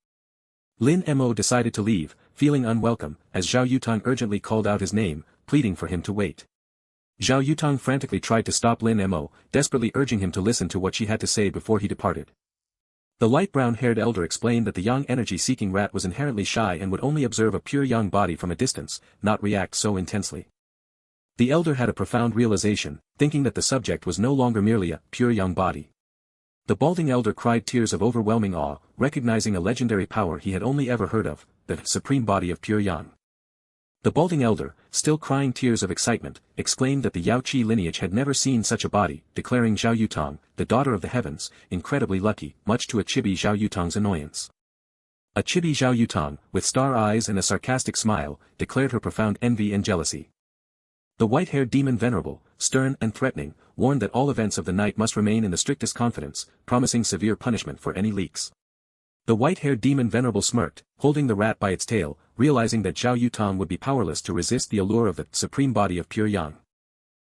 Speaker 1: Lin Mo decided to leave, feeling unwelcome, as Zhao Yutang urgently called out his name, pleading for him to wait. Zhao Yutang frantically tried to stop Lin Mo, desperately urging him to listen to what she had to say before he departed. The light brown-haired elder explained that the young energy-seeking rat was inherently shy and would only observe a pure young body from a distance, not react so intensely. The elder had a profound realization, thinking that the subject was no longer merely a pure young body. The balding elder cried tears of overwhelming awe, recognizing a legendary power he had only ever heard of, the supreme body of pure yang. The balding elder, still crying tears of excitement, exclaimed that the Yao Qi lineage had never seen such a body, declaring Zhao Yutang, the daughter of the heavens, incredibly lucky, much to a chibi Zhao Yutang's annoyance. A chibi Zhao Yutang, with star eyes and a sarcastic smile, declared her profound envy and jealousy. The white-haired demon venerable, stern and threatening, warned that all events of the night must remain in the strictest confidence, promising severe punishment for any leaks. The white-haired demon venerable smirked, holding the rat by its tail, realizing that Zhao Yutang would be powerless to resist the allure of the supreme body of pure yang.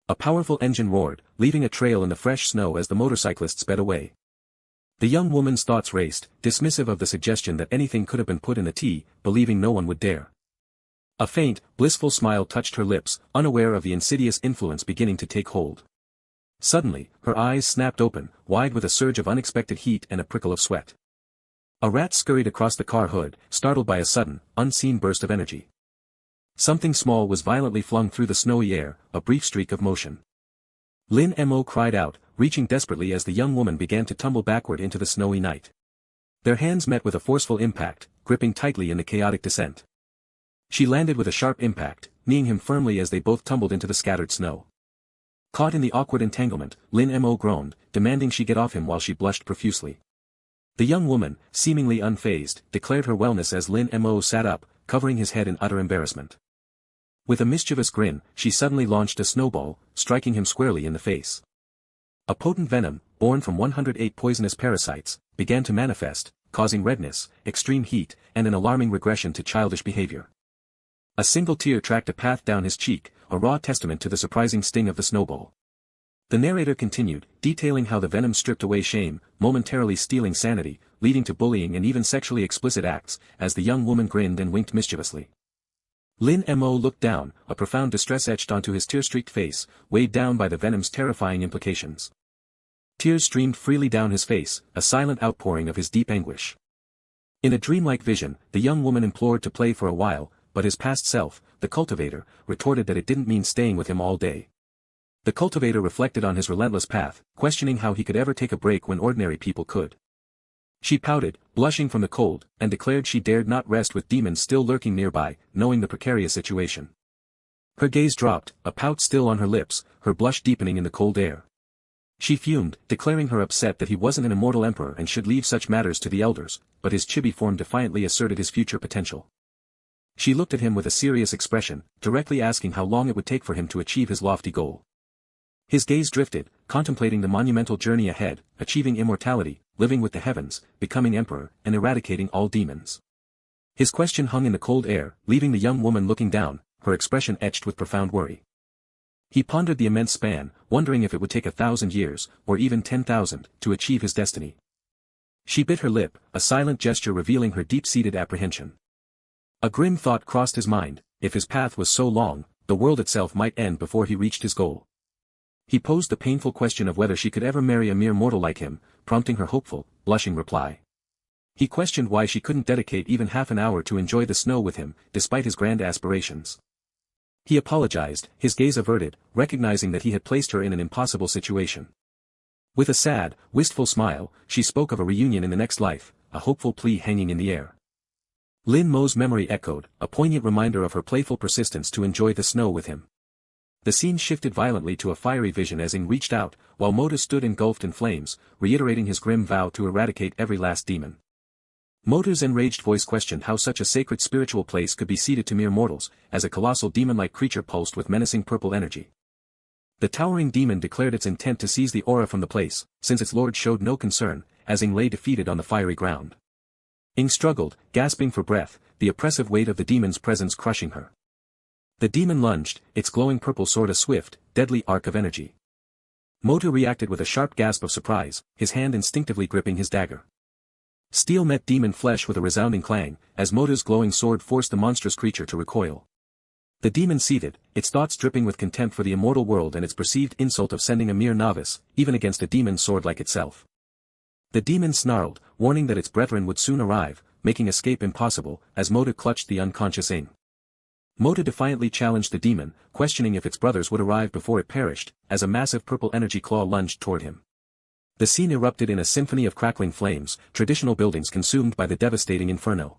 Speaker 1: A powerful engine roared, leaving a trail in the fresh snow as the motorcyclist sped away. The young woman's thoughts raced, dismissive of the suggestion that anything could have been put in the tea, believing no one would dare. A faint, blissful smile touched her lips, unaware of the insidious influence beginning to take hold. Suddenly, her eyes snapped open, wide with a surge of unexpected heat and a prickle of sweat. A rat scurried across the car hood, startled by a sudden, unseen burst of energy. Something small was violently flung through the snowy air, a brief streak of motion. Lin Mo cried out, reaching desperately as the young woman began to tumble backward into the snowy night. Their hands met with a forceful impact, gripping tightly in the chaotic descent. She landed with a sharp impact, kneeing him firmly as they both tumbled into the scattered snow. Caught in the awkward entanglement, Lin Mo groaned, demanding she get off him while she blushed profusely. The young woman, seemingly unfazed, declared her wellness as Lin Mo sat up, covering his head in utter embarrassment. With a mischievous grin, she suddenly launched a snowball, striking him squarely in the face. A potent venom, born from 108 poisonous parasites, began to manifest, causing redness, extreme heat, and an alarming regression to childish behavior. A single tear tracked a path down his cheek, a raw testament to the surprising sting of the snowball. The narrator continued, detailing how the venom stripped away shame, momentarily stealing sanity, leading to bullying and even sexually explicit acts, as the young woman grinned and winked mischievously. Lin Mo looked down, a profound distress etched onto his tear-streaked face, weighed down by the venom's terrifying implications. Tears streamed freely down his face, a silent outpouring of his deep anguish. In a dreamlike vision, the young woman implored to play for a while, but his past self, the cultivator, retorted that it didn't mean staying with him all day. The cultivator reflected on his relentless path, questioning how he could ever take a break when ordinary people could. She pouted, blushing from the cold, and declared she dared not rest with demons still lurking nearby, knowing the precarious situation. Her gaze dropped, a pout still on her lips, her blush deepening in the cold air. She fumed, declaring her upset that he wasn't an immortal emperor and should leave such matters to the elders, but his chibi form defiantly asserted his future potential. She looked at him with a serious expression, directly asking how long it would take for him to achieve his lofty goal. His gaze drifted, contemplating the monumental journey ahead, achieving immortality, living with the heavens, becoming emperor, and eradicating all demons. His question hung in the cold air, leaving the young woman looking down, her expression etched with profound worry. He pondered the immense span, wondering if it would take 1,000 years, or even 10,000, to achieve his destiny. She bit her lip, a silent gesture revealing her deep-seated apprehension. A grim thought crossed his mind, if his path was so long, the world itself might end before he reached his goal. He posed the painful question of whether she could ever marry a mere mortal like him, prompting her hopeful, blushing reply. He questioned why she couldn't dedicate even half an hour to enjoy the snow with him, despite his grand aspirations. He apologized, his gaze averted, recognizing that he had placed her in an impossible situation. With a sad, wistful smile, she spoke of a reunion in the next life, a hopeful plea hanging in the air. Lin Mo's memory echoed, a poignant reminder of her playful persistence to enjoy the snow with him. The scene shifted violently to a fiery vision as Ing reached out, while Mota stood engulfed in flames, reiterating his grim vow to eradicate every last demon. Mota's enraged voice questioned how such a sacred spiritual place could be ceded to mere mortals, as a colossal demon-like creature pulsed with menacing purple energy. The towering demon declared its intent to seize the aura from the place, since its lord showed no concern, as Ing lay defeated on the fiery ground. Ing struggled, gasping for breath, the oppressive weight of the demon's presence crushing her. The demon lunged, its glowing purple sword a swift, deadly arc of energy. Mota reacted with a sharp gasp of surprise, his hand instinctively gripping his dagger. Steel met demon flesh with a resounding clang, as Mota's glowing sword forced the monstrous creature to recoil. The demon seethed, its thoughts dripping with contempt for the immortal world and its perceived insult of sending a mere novice, even against a demon sword like itself. The demon snarled, warning that its brethren would soon arrive, making escape impossible, as Mota clutched the unconscious Ing. Mota defiantly challenged the demon, questioning if its brothers would arrive before it perished, as a massive purple energy claw lunged toward him. The scene erupted in a symphony of crackling flames, traditional buildings consumed by the devastating inferno.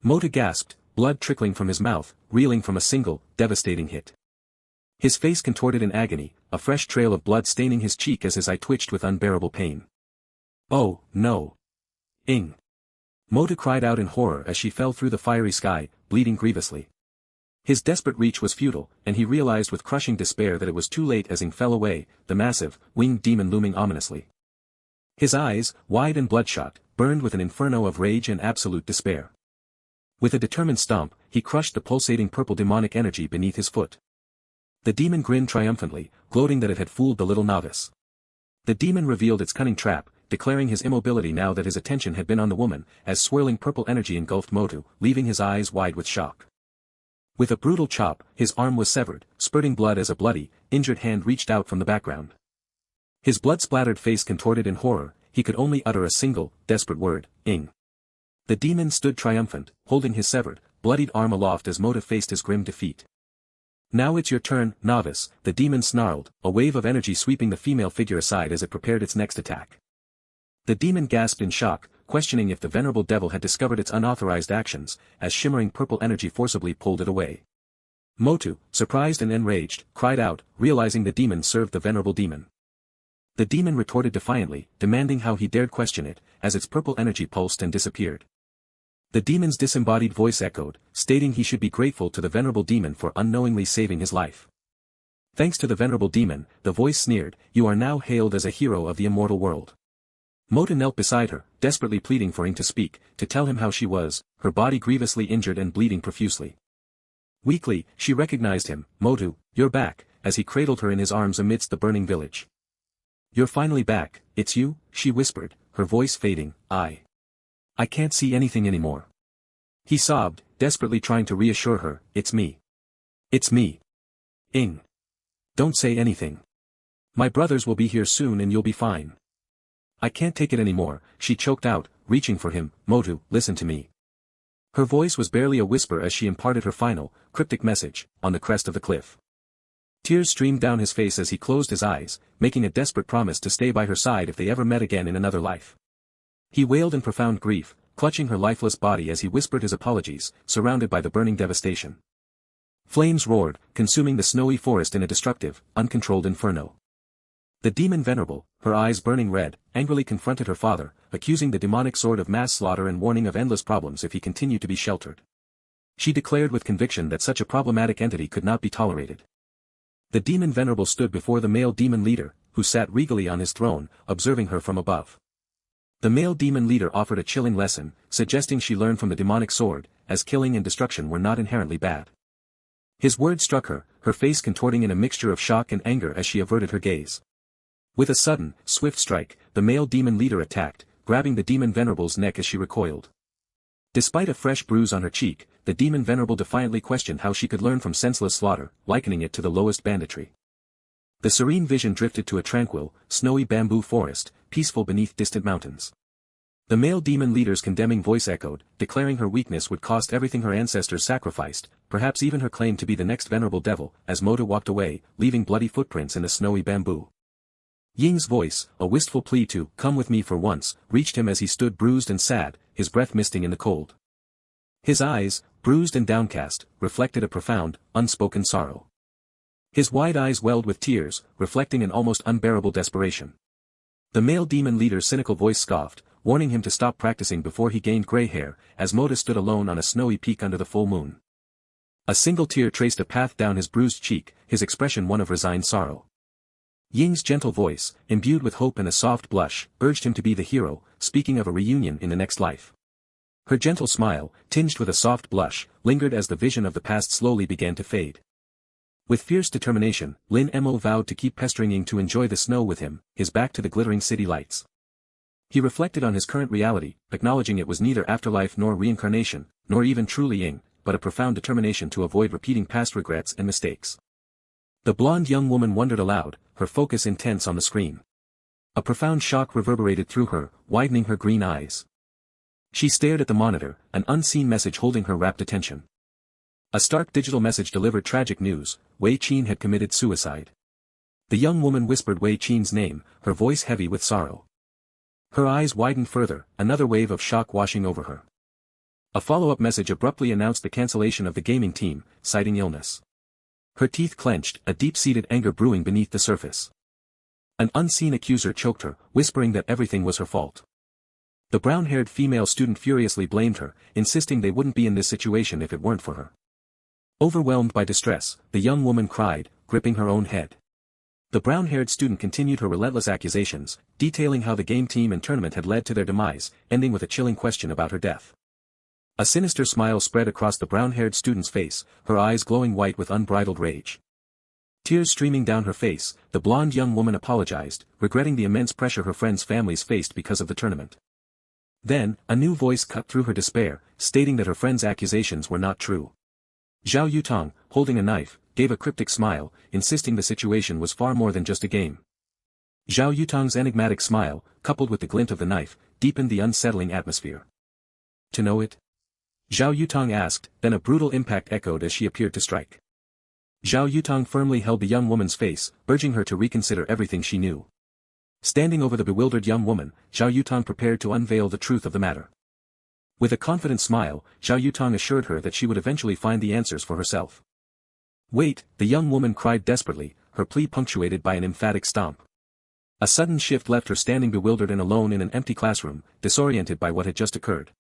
Speaker 1: Mota gasped, blood trickling from his mouth, reeling from a single, devastating hit. His face contorted in agony, a fresh trail of blood staining his cheek as his eye twitched with unbearable pain. "Oh, no! Ing!" Mota cried out in horror as she fell through the fiery sky, bleeding grievously. His desperate reach was futile, and he realized with crushing despair that it was too late as Ing fell away, the massive, winged demon looming ominously. His eyes, wide and bloodshot, burned with an inferno of rage and absolute despair. With a determined stomp, he crushed the pulsating purple demonic energy beneath his foot. The demon grinned triumphantly, gloating that it had fooled the little novice. The demon revealed its cunning trap, declaring his immobility now that his attention had been on the woman, as swirling purple energy engulfed Motu, leaving his eyes wide with shock. With a brutal chop, his arm was severed, spurting blood as a bloody, injured hand reached out from the background. His blood-splattered face contorted in horror, he could only utter a single, desperate word, "Ing." The demon stood triumphant, holding his severed, bloodied arm aloft as Mota faced his grim defeat. "Now it's your turn, novice," the demon snarled, a wave of energy sweeping the female figure aside as it prepared its next attack. The demon gasped in shock, questioning if the venerable devil had discovered its unauthorized actions, as shimmering purple energy forcibly pulled it away. Motu, surprised and enraged, cried out, realizing the demon served the venerable demon. The demon retorted defiantly, demanding how he dared question it, as its purple energy pulsed and disappeared. The demon's disembodied voice echoed, stating he should be grateful to the venerable demon for unknowingly saving his life. Thanks to the venerable demon, the voice sneered, you are now hailed as a hero of the immortal world. Mota knelt beside her, desperately pleading for Ing to speak, to tell him how she was, her body grievously injured and bleeding profusely. Weakly, she recognized him, "Motu, you're back," as he cradled her in his arms amidst the burning village. "You're finally back, it's you," she whispered, her voice fading, I can't see anything anymore." He sobbed, desperately trying to reassure her, "It's me. It's me. Ing. Don't say anything. My brothers will be here soon and you'll be fine." "I can't take it anymore," she choked out, reaching for him, "Motu, listen to me." Her voice was barely a whisper as she imparted her final, cryptic message, on the crest of the cliff. Tears streamed down his face as he closed his eyes, making a desperate promise to stay by her side if they ever met again in another life. He wailed in profound grief, clutching her lifeless body as he whispered his apologies, surrounded by the burning devastation. Flames roared, consuming the snowy forest in a destructive, uncontrolled inferno. The demon venerable, her eyes burning red, angrily confronted her father, accusing the demonic sword of mass slaughter and warning of endless problems if he continued to be sheltered. She declared with conviction that such a problematic entity could not be tolerated. The demon venerable stood before the male demon leader, who sat regally on his throne, observing her from above. The male demon leader offered a chilling lesson, suggesting she learn from the demonic sword, as killing and destruction were not inherently bad. His words struck her, her face contorting in a mixture of shock and anger as she averted her gaze. With a sudden, swift strike, the male demon leader attacked, grabbing the demon venerable's neck as she recoiled. Despite a fresh bruise on her cheek, the demon venerable defiantly questioned how she could learn from senseless slaughter, likening it to the lowest banditry. The serene vision drifted to a tranquil, snowy bamboo forest, peaceful beneath distant mountains. The male demon leader's condemning voice echoed, declaring her weakness would cost everything her ancestors sacrificed, perhaps even her claim to be the next venerable devil, as Mota walked away, leaving bloody footprints in the snowy bamboo. Ying's voice, a wistful plea to come with me for once, reached him as he stood bruised and sad, his breath misting in the cold. His eyes, bruised and downcast, reflected a profound, unspoken sorrow. His wide eyes welled with tears, reflecting an almost unbearable desperation. The male demon leader's cynical voice scoffed, warning him to stop practicing before he gained gray hair, as Mota stood alone on a snowy peak under the full moon. A single tear traced a path down his bruised cheek, his expression one of resigned sorrow. Ying's gentle voice, imbued with hope and a soft blush, urged him to be the hero, speaking of a reunion in the next life. Her gentle smile, tinged with a soft blush, lingered as the vision of the past slowly began to fade. With fierce determination, Lin Mo vowed to keep pestering Ying to enjoy the snow with him, his back to the glittering city lights. He reflected on his current reality, acknowledging it was neither afterlife nor reincarnation, nor even truly Ying, but a profound determination to avoid repeating past regrets and mistakes. The blonde young woman wondered aloud, her focus intense on the screen. A profound shock reverberated through her, widening her green eyes. She stared at the monitor, an unseen message holding her rapt attention. A stark digital message delivered tragic news: Wei Qin had committed suicide. The young woman whispered Wei Qin's name, her voice heavy with sorrow. Her eyes widened further, another wave of shock washing over her. A follow-up message abruptly announced the cancellation of the gaming team, citing illness. Her teeth clenched, a deep-seated anger brewing beneath the surface. An unseen accuser choked her, whispering that everything was her fault. The brown-haired female student furiously blamed her, insisting they wouldn't be in this situation if it weren't for her. Overwhelmed by distress, the young woman cried, gripping her own head. The brown-haired student continued her relentless accusations, detailing how the game team and tournament had led to their demise, ending with a chilling question about her death. A sinister smile spread across the brown-haired student's face, her eyes glowing white with unbridled rage. Tears streaming down her face, the blonde young woman apologized, regretting the immense pressure her friends' families faced because of the tournament. Then, a new voice cut through her despair, stating that her friends' accusations were not true. Zhao Yutong, holding a knife, gave a cryptic smile, insisting the situation was far more than just a game. Zhao Yutong's enigmatic smile, coupled with the glint of the knife, deepened the unsettling atmosphere. To know it? Zhao Yutong asked, then a brutal impact echoed as she appeared to strike. Zhao Yutong firmly held the young woman's face, urging her to reconsider everything she knew. Standing over the bewildered young woman, Zhao Yutong prepared to unveil the truth of the matter. With a confident smile, Zhao Yutong assured her that she would eventually find the answers for herself. Wait, the young woman cried desperately, her plea punctuated by an emphatic stomp. A sudden shift left her standing bewildered and alone in an empty classroom, disoriented by what had just occurred.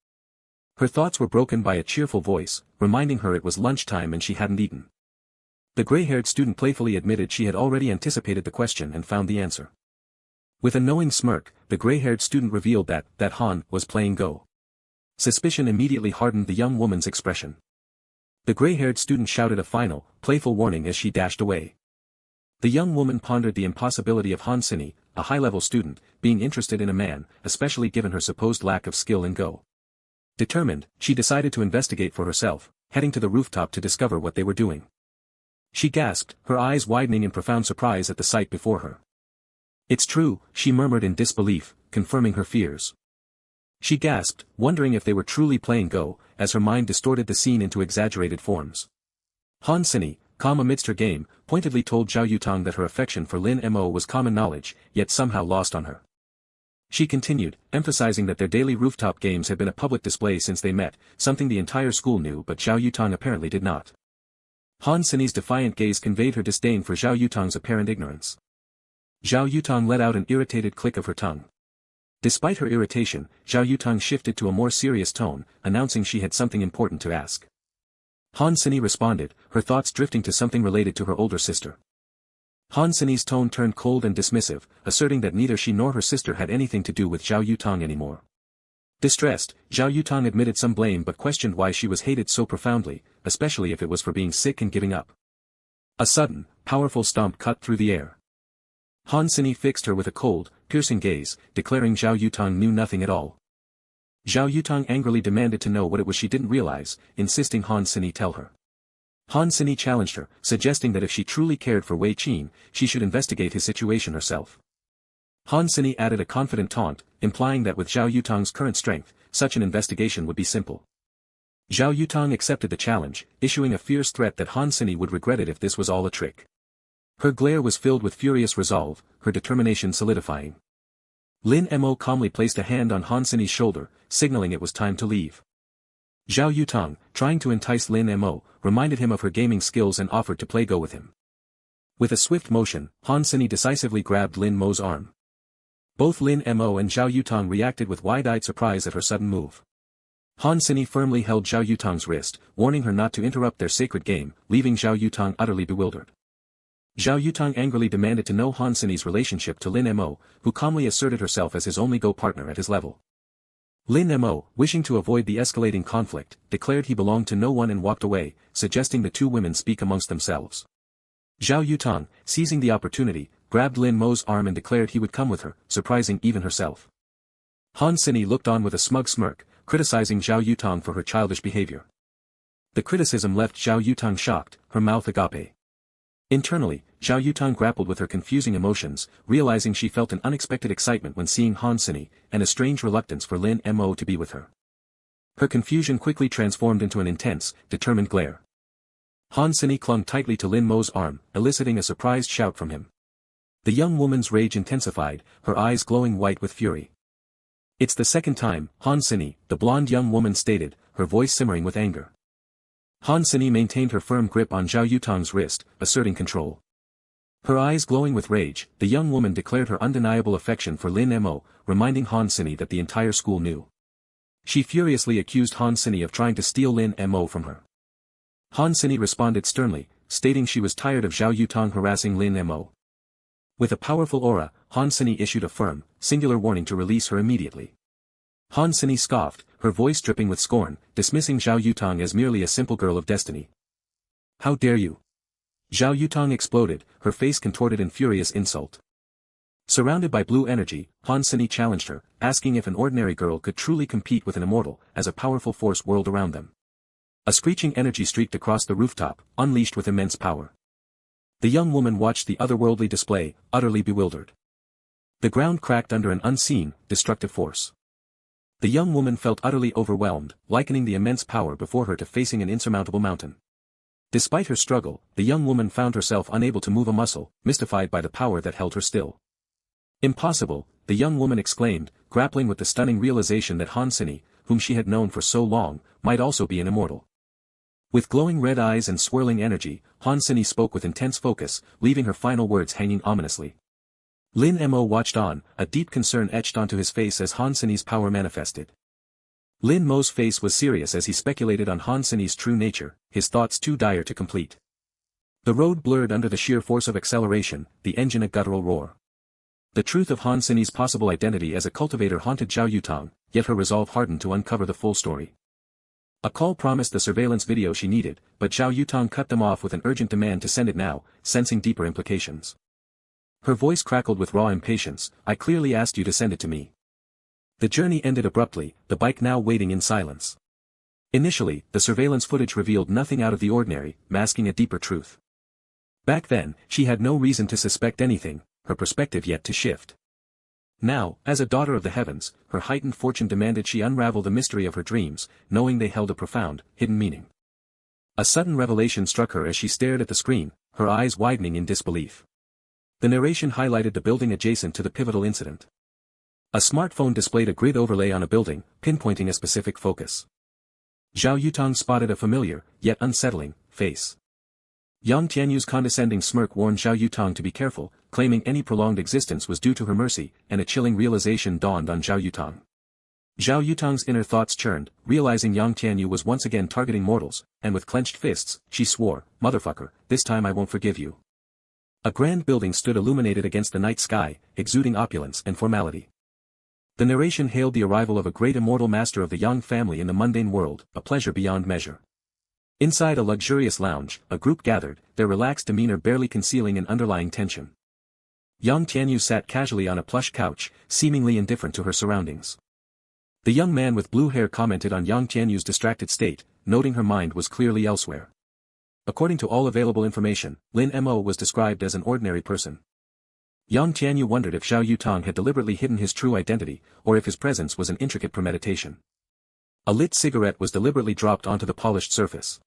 Speaker 1: Her thoughts were broken by a cheerful voice, reminding her it was lunchtime and she hadn't eaten. The gray-haired student playfully admitted she had already anticipated the question and found the answer. With a knowing smirk, the gray-haired student revealed that Han was playing Go. Suspicion immediately hardened the young woman's expression. The gray-haired student shouted a final, playful warning as she dashed away. The young woman pondered the impossibility of Han Sini, a high-level student, being interested in a man, especially given her supposed lack of skill in Go. Determined, she decided to investigate for herself, heading to the rooftop to discover what they were doing. She gasped, her eyes widening in profound surprise at the sight before her. It's true, she murmured in disbelief, confirming her fears. She gasped, wondering if they were truly playing Go, as her mind distorted the scene into exaggerated forms. Han Sini, calm amidst her game, pointedly told Zhao Yutong that her affection for Lin Mo was common knowledge, yet somehow lost on her. She continued, emphasizing that their daily rooftop games had been a public display since they met, something the entire school knew but Zhao Yutong apparently did not. Han Sini's defiant gaze conveyed her disdain for Zhao Yutong's apparent ignorance. Zhao Yutong let out an irritated click of her tongue. Despite her irritation, Zhao Yutong shifted to a more serious tone, announcing she had something important to ask. Han Sini responded, her thoughts drifting to something related to her older sister. Han Sini's tone turned cold and dismissive, asserting that neither she nor her sister had anything to do with Zhao Yutong anymore. Distressed, Zhao Yutong admitted some blame but questioned why she was hated so profoundly, especially if it was for being sick and giving up. A sudden, powerful stomp cut through the air. Han Sini fixed her with a cold, piercing gaze, declaring Zhao Yutong knew nothing at all. Zhao Yutong angrily demanded to know what it was she didn't realize, insisting Han Sini tell her. Han Sini challenged her, suggesting that if she truly cared for Wei Qin, she should investigate his situation herself. Han Sini added a confident taunt, implying that with Zhao Yutang's current strength, such an investigation would be simple. Zhao Yutang accepted the challenge, issuing a fierce threat that Han Sini would regret it if this was all a trick. Her glare was filled with furious resolve, her determination solidifying. Lin Mo calmly placed a hand on Han Sini's shoulder, signaling it was time to leave. Zhao Yutang, trying to entice Lin Mo, reminded him of her gaming skills and offered to play go with him. With a swift motion, Han Sini decisively grabbed Lin Mo's arm. Both Lin Mo and Zhao Yutang reacted with wide-eyed surprise at her sudden move. Han Sini firmly held Zhao Yutang's wrist, warning her not to interrupt their sacred game, leaving Zhao Yutang utterly bewildered. Zhao Yutang angrily demanded to know Han Sini's relationship to Lin Mo, who calmly asserted herself as his only go-partner at his level. Lin Mo, wishing to avoid the escalating conflict, declared he belonged to no one and walked away, suggesting the two women speak amongst themselves. Zhao Yutang, seizing the opportunity, grabbed Lin Mo's arm and declared he would come with her, surprising even herself. Han Sini looked on with a smug smirk, criticizing Zhao Yutang for her childish behavior. The criticism left Zhao Yutang shocked, her mouth agape. Internally, Zhao Yutang grappled with her confusing emotions, realizing she felt an unexpected excitement when seeing Han Sini, and a strange reluctance for Lin Mo to be with her. Her confusion quickly transformed into an intense, determined glare. Han Sini clung tightly to Lin Mo's arm, eliciting a surprised shout from him. The young woman's rage intensified, her eyes glowing white with fury. "It's the second time, Han Sini," the blonde young woman stated, her voice simmering with anger. Han Sini maintained her firm grip on Zhao Yutang's wrist, asserting control. Her eyes glowing with rage, the young woman declared her undeniable affection for Lin Mo, reminding Han Sini that the entire school knew. She furiously accused Han Sini of trying to steal Lin Mo from her. Han Sini responded sternly, stating she was tired of Zhao Yutang harassing Lin Mo. With a powerful aura, Han Sini issued a firm, singular warning to release her immediately. Han Sini scoffed, her voice dripping with scorn, dismissing Zhao Yutang as merely a simple girl of destiny. "How dare you?" Zhao Yutang exploded, her face contorted in furious insult. Surrounded by blue energy, Han Sini challenged her, asking if an ordinary girl could truly compete with an immortal, as a powerful force whirled around them. A screeching energy streaked across the rooftop, unleashed with immense power. The young woman watched the otherworldly display, utterly bewildered. The ground cracked under an unseen, destructive force. The young woman felt utterly overwhelmed, likening the immense power before her to facing an insurmountable mountain. Despite her struggle, the young woman found herself unable to move a muscle, mystified by the power that held her still. "Impossible," the young woman exclaimed, grappling with the stunning realization that Han Sini, whom she had known for so long, might also be an immortal. With glowing red eyes and swirling energy, Han Sini spoke with intense focus, leaving her final words hanging ominously. Lin Mo watched on, a deep concern etched onto his face as Han Sini's power manifested. Lin Mo's face was serious as he speculated on Han Sini's true nature, his thoughts too dire to complete. The road blurred under the sheer force of acceleration, the engine a guttural roar. The truth of Han Sini's possible identity as a cultivator haunted Zhao Yutang, yet her resolve hardened to uncover the full story. A call promised the surveillance video she needed, but Zhao Yutang cut them off with an urgent demand to send it now, sensing deeper implications. Her voice crackled with raw impatience, "I clearly asked you to send it to me." The journey ended abruptly, the bike now waiting in silence. Initially, the surveillance footage revealed nothing out of the ordinary, masking a deeper truth. Back then, she had no reason to suspect anything, her perspective yet to shift. Now, as a daughter of the heavens, her heightened fortune demanded she unravel the mystery of her dreams, knowing they held a profound, hidden meaning. A sudden revelation struck her as she stared at the screen, her eyes widening in disbelief. The narration highlighted the building adjacent to the pivotal incident. A smartphone displayed a grid overlay on a building, pinpointing a specific focus. Zhao Yutang spotted a familiar, yet unsettling, face. Yang Tianyu's condescending smirk warned Zhao Yutang to be careful, claiming any prolonged existence was due to her mercy, and a chilling realization dawned on Zhao Yutang. Zhao Yutang's inner thoughts churned, realizing Yang Tianyu was once again targeting mortals, and with clenched fists, she swore, "Motherfucker, this time I won't forgive you." A grand building stood illuminated against the night sky, exuding opulence and formality. The narration hailed the arrival of a great immortal master of the Yang family in the mundane world, a pleasure beyond measure. Inside a luxurious lounge, a group gathered, their relaxed demeanor barely concealing an underlying tension. Yang Tianyu sat casually on a plush couch, seemingly indifferent to her surroundings. The young man with blue hair commented on Yang Tianyu's distracted state, noting her mind was clearly elsewhere. According to all available information, Lin Mo was described as an ordinary person. Yang Tianyu wondered if Zhao Yutong had deliberately hidden his true identity, or if his presence was an intricate premeditation. A lit cigarette was deliberately dropped onto the polished surface.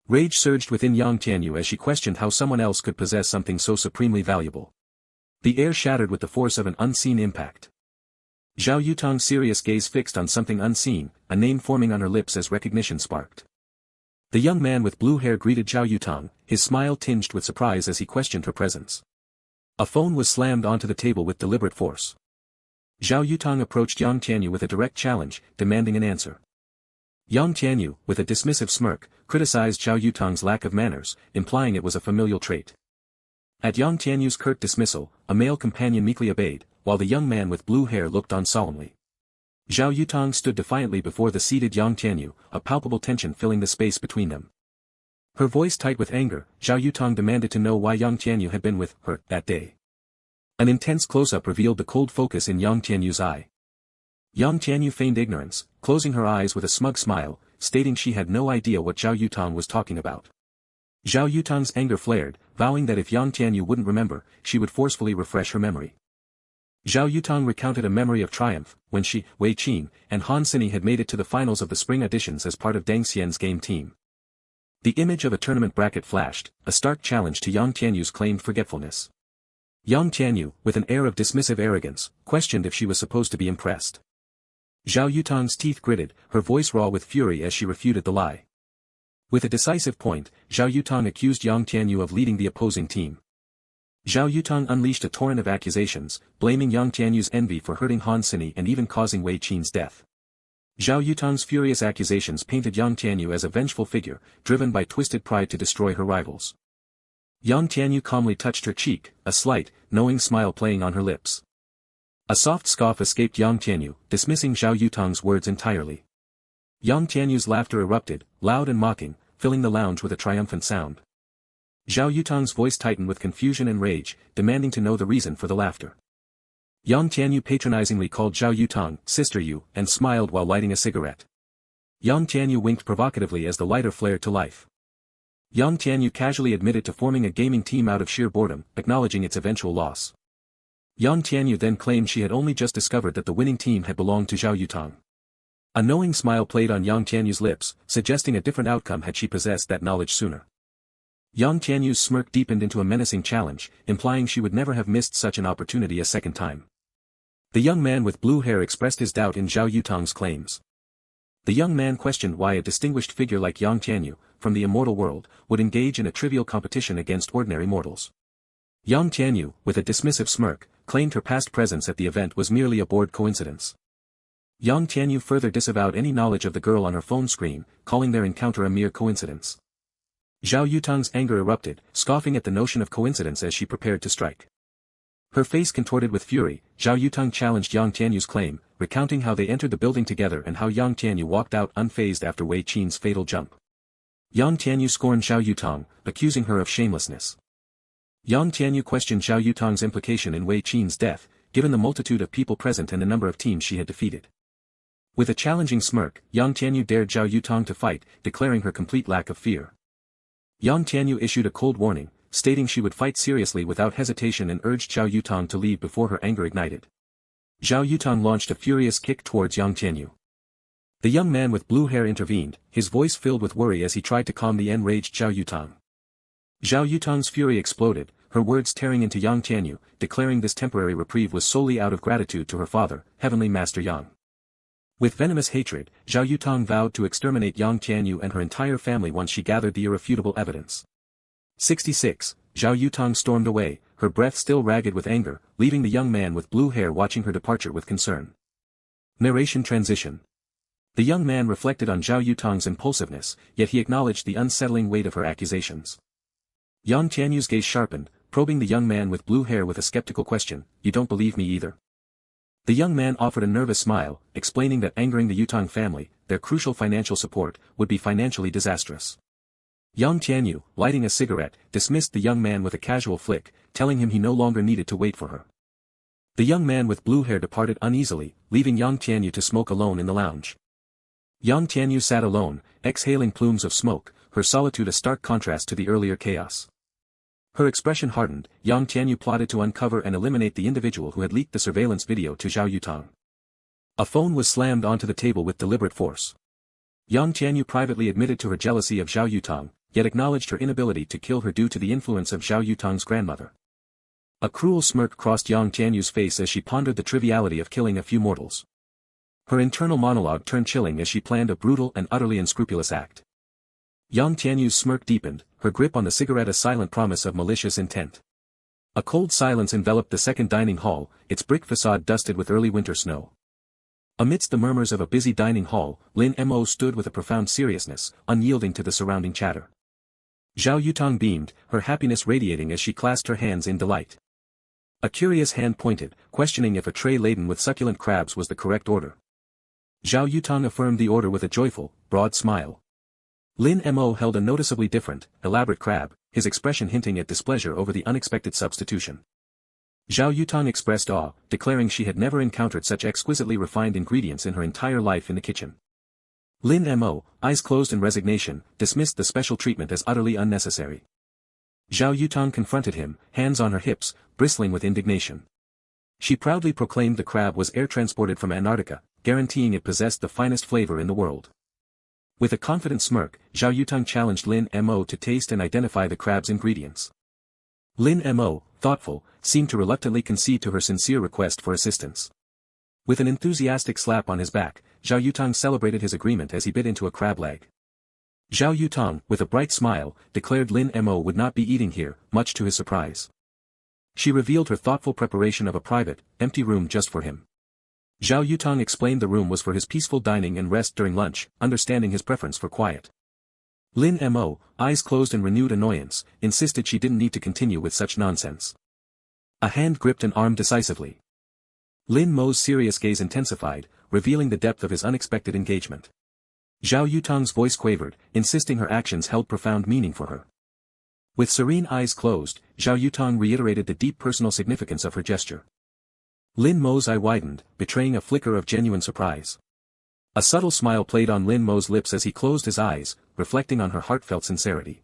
Speaker 1: Rage surged within Yang Tianyu as she questioned how someone else could possess something so supremely valuable. The air shattered with the force of an unseen impact. Zhao Yutong's serious gaze fixed on something unseen, a name forming on her lips as recognition sparked. The young man with blue hair greeted Zhao Yutong, his smile tinged with surprise as he questioned her presence. A phone was slammed onto the table with deliberate force. Zhao Yutong approached Yang Tianyu with a direct challenge, demanding an answer. Yang Tianyu, with a dismissive smirk, criticized Zhao Yutong's lack of manners, implying it was a familial trait. At Yang Tianyu's curt dismissal, a male companion meekly obeyed, while the young man with blue hair looked on solemnly. Zhao Yutong stood defiantly before the seated Yang Tianyu, a palpable tension filling the space between them. Her voice tight with anger, Zhao Yutong demanded to know why Yang Tianyu had been with her that day. An intense close-up revealed the cold focus in Yang Tianyu's eye. Yang Tianyu feigned ignorance, closing her eyes with a smug smile, stating she had no idea what Zhao Yutong was talking about. Zhao Yutong's anger flared, vowing that if Yang Tianyu wouldn't remember, she would forcefully refresh her memory. Zhao Yutong recounted a memory of triumph, when she, Wei Qin, and Han Sini had made it to the finals of the spring auditions as part of Deng Xian's game team. The image of a tournament bracket flashed, a stark challenge to Yang Tianyu's claimed forgetfulness. Yang Tianyu, with an air of dismissive arrogance, questioned if she was supposed to be impressed. Zhao Yutong's teeth gritted, her voice raw with fury as she refuted the lie. With a decisive point, Zhao Yutong accused Yang Tianyu of leading the opposing team. Zhao Yutong unleashed a torrent of accusations, blaming Yang Tianyu's envy for hurting Han Sini and even causing Wei Qin's death. Zhao Yutong's furious accusations painted Yang Tianyu as a vengeful figure, driven by twisted pride to destroy her rivals. Yang Tianyu calmly touched her cheek, a slight, knowing smile playing on her lips. A soft scoff escaped Yang Tianyu, dismissing Zhao Yutong's words entirely. Yang Tianyu's laughter erupted, loud and mocking, filling the lounge with a triumphant sound. Zhao Yutong's voice tightened with confusion and rage, demanding to know the reason for the laughter. Yang Tianyu patronizingly called Zhao Yutong, "Sister you," and smiled while lighting a cigarette. Yang Tianyu winked provocatively as the lighter flared to life. Yang Tianyu casually admitted to forming a gaming team out of sheer boredom, acknowledging its eventual loss. Yang Tianyu then claimed she had only just discovered that the winning team had belonged to Zhao Yutong. A knowing smile played on Yang Tianyu's lips, suggesting a different outcome had she possessed that knowledge sooner. Yang Tianyu's smirk deepened into a menacing challenge, implying she would never have missed such an opportunity a second time. The young man with blue hair expressed his doubt in Zhao Yutong's claims. The young man questioned why a distinguished figure like Yang Tianyu, from the immortal world, would engage in a trivial competition against ordinary mortals. Yang Tianyu, with a dismissive smirk, claimed her past presence at the event was merely a bored coincidence. Yang Tianyu further disavowed any knowledge of the girl on her phone screen, calling their encounter a mere coincidence. Zhao Yutong's anger erupted, scoffing at the notion of coincidence as she prepared to strike. Her face contorted with fury, Zhao Yutong challenged Yang Tianyu's claim, recounting how they entered the building together and how Yang Tianyu walked out unfazed after Wei Qin's fatal jump. Yang Tianyu scorned Zhao Yutong, accusing her of shamelessness. Yang Tianyu questioned Zhao Yutong's implication in Wei Qin's death, given the multitude of people present and the number of teams she had defeated. With a challenging smirk, Yang Tianyu dared Zhao Yutong to fight, declaring her complete lack of fear. Yang Tianyu issued a cold warning, stating she would fight seriously without hesitation and urged Zhao Yutong to leave before her anger ignited. Zhao Yutong launched a furious kick towards Yang Tianyu. The young man with blue hair intervened, his voice filled with worry as he tried to calm the enraged Zhao Yutong. Zhao Yutong's fury exploded, her words tearing into Yang Tianyu, declaring this temporary reprieve was solely out of gratitude to her father, Heavenly Master Yang. With venomous hatred, Zhao Yutong vowed to exterminate Yang Tianyu and her entire family once she gathered the irrefutable evidence. 66. Zhao Yutong stormed away, her breath still ragged with anger, leaving the young man with blue hair watching her departure with concern. Narration transition. The young man reflected on Zhao Yutong's impulsiveness, yet he acknowledged the unsettling weight of her accusations. Yang Tianyu's gaze sharpened, probing the young man with blue hair with a skeptical question, "You don't believe me either?" The young man offered a nervous smile, explaining that angering the Yutong family, their crucial financial support, would be financially disastrous. Yang Tianyu, lighting a cigarette, dismissed the young man with a casual flick, telling him he no longer needed to wait for her. The young man with blue hair departed uneasily, leaving Yang Tianyu to smoke alone in the lounge. Yang Tianyu sat alone, exhaling plumes of smoke, her solitude a stark contrast to the earlier chaos. Her expression hardened. Yang Tianyu plotted to uncover and eliminate the individual who had leaked the surveillance video to Zhao Yutang. A phone was slammed onto the table with deliberate force. Yang Tianyu privately admitted to her jealousy of Zhao Yutang, yet acknowledged her inability to kill her due to the influence of Zhao Yutang's grandmother. A cruel smirk crossed Yang Tianyu's face as she pondered the triviality of killing a few mortals. Her internal monologue turned chilling as she planned a brutal and utterly unscrupulous act. Yang Tianyu's smirk deepened, her grip on the cigarette a silent promise of malicious intent. A cold silence enveloped the second dining hall, its brick facade dusted with early winter snow. Amidst the murmurs of a busy dining hall, Lin Mo stood with a profound seriousness, unyielding to the surrounding chatter. Zhao Yutang beamed, her happiness radiating as she clasped her hands in delight. A curious hand pointed, questioning if a tray laden with succulent crabs was the correct order. Zhao Yutang affirmed the order with a joyful, broad smile. Lin Mo held a noticeably different, elaborate crab, his expression hinting at displeasure over the unexpected substitution. Zhao Yutang expressed awe, declaring she had never encountered such exquisitely refined ingredients in her entire life in the kitchen. Lin Mo, eyes closed in resignation, dismissed the special treatment as utterly unnecessary. Zhao Yutang confronted him, hands on her hips, bristling with indignation. She proudly proclaimed the crab was air-transported from Antarctica, guaranteeing it possessed the finest flavor in the world. With a confident smirk, Zhao Yutang challenged Lin Mo to taste and identify the crab's ingredients. Lin Mo, thoughtful, seemed to reluctantly concede to her sincere request for assistance. With an enthusiastic slap on his back, Zhao Yutang celebrated his agreement as he bit into a crab leg. Zhao Yutang, with a bright smile, declared Lin Mo would not be eating here, much to his surprise. She revealed her thoughtful preparation of a private, empty room just for him. Zhao Yutang explained the room was for his peaceful dining and rest during lunch, understanding his preference for quiet. Lin Mo, eyes closed in renewed annoyance, insisted she didn't need to continue with such nonsense. A hand gripped an arm decisively. Lin Mo's serious gaze intensified, revealing the depth of his unexpected engagement. Zhao Yutang's voice quavered, insisting her actions held profound meaning for her. With serene eyes closed, Zhao Yutang reiterated the deep personal significance of her gesture. Lin Mo's eye widened, betraying a flicker of genuine surprise. A subtle smile played on Lin Mo's lips as he closed his eyes, reflecting on her heartfelt sincerity.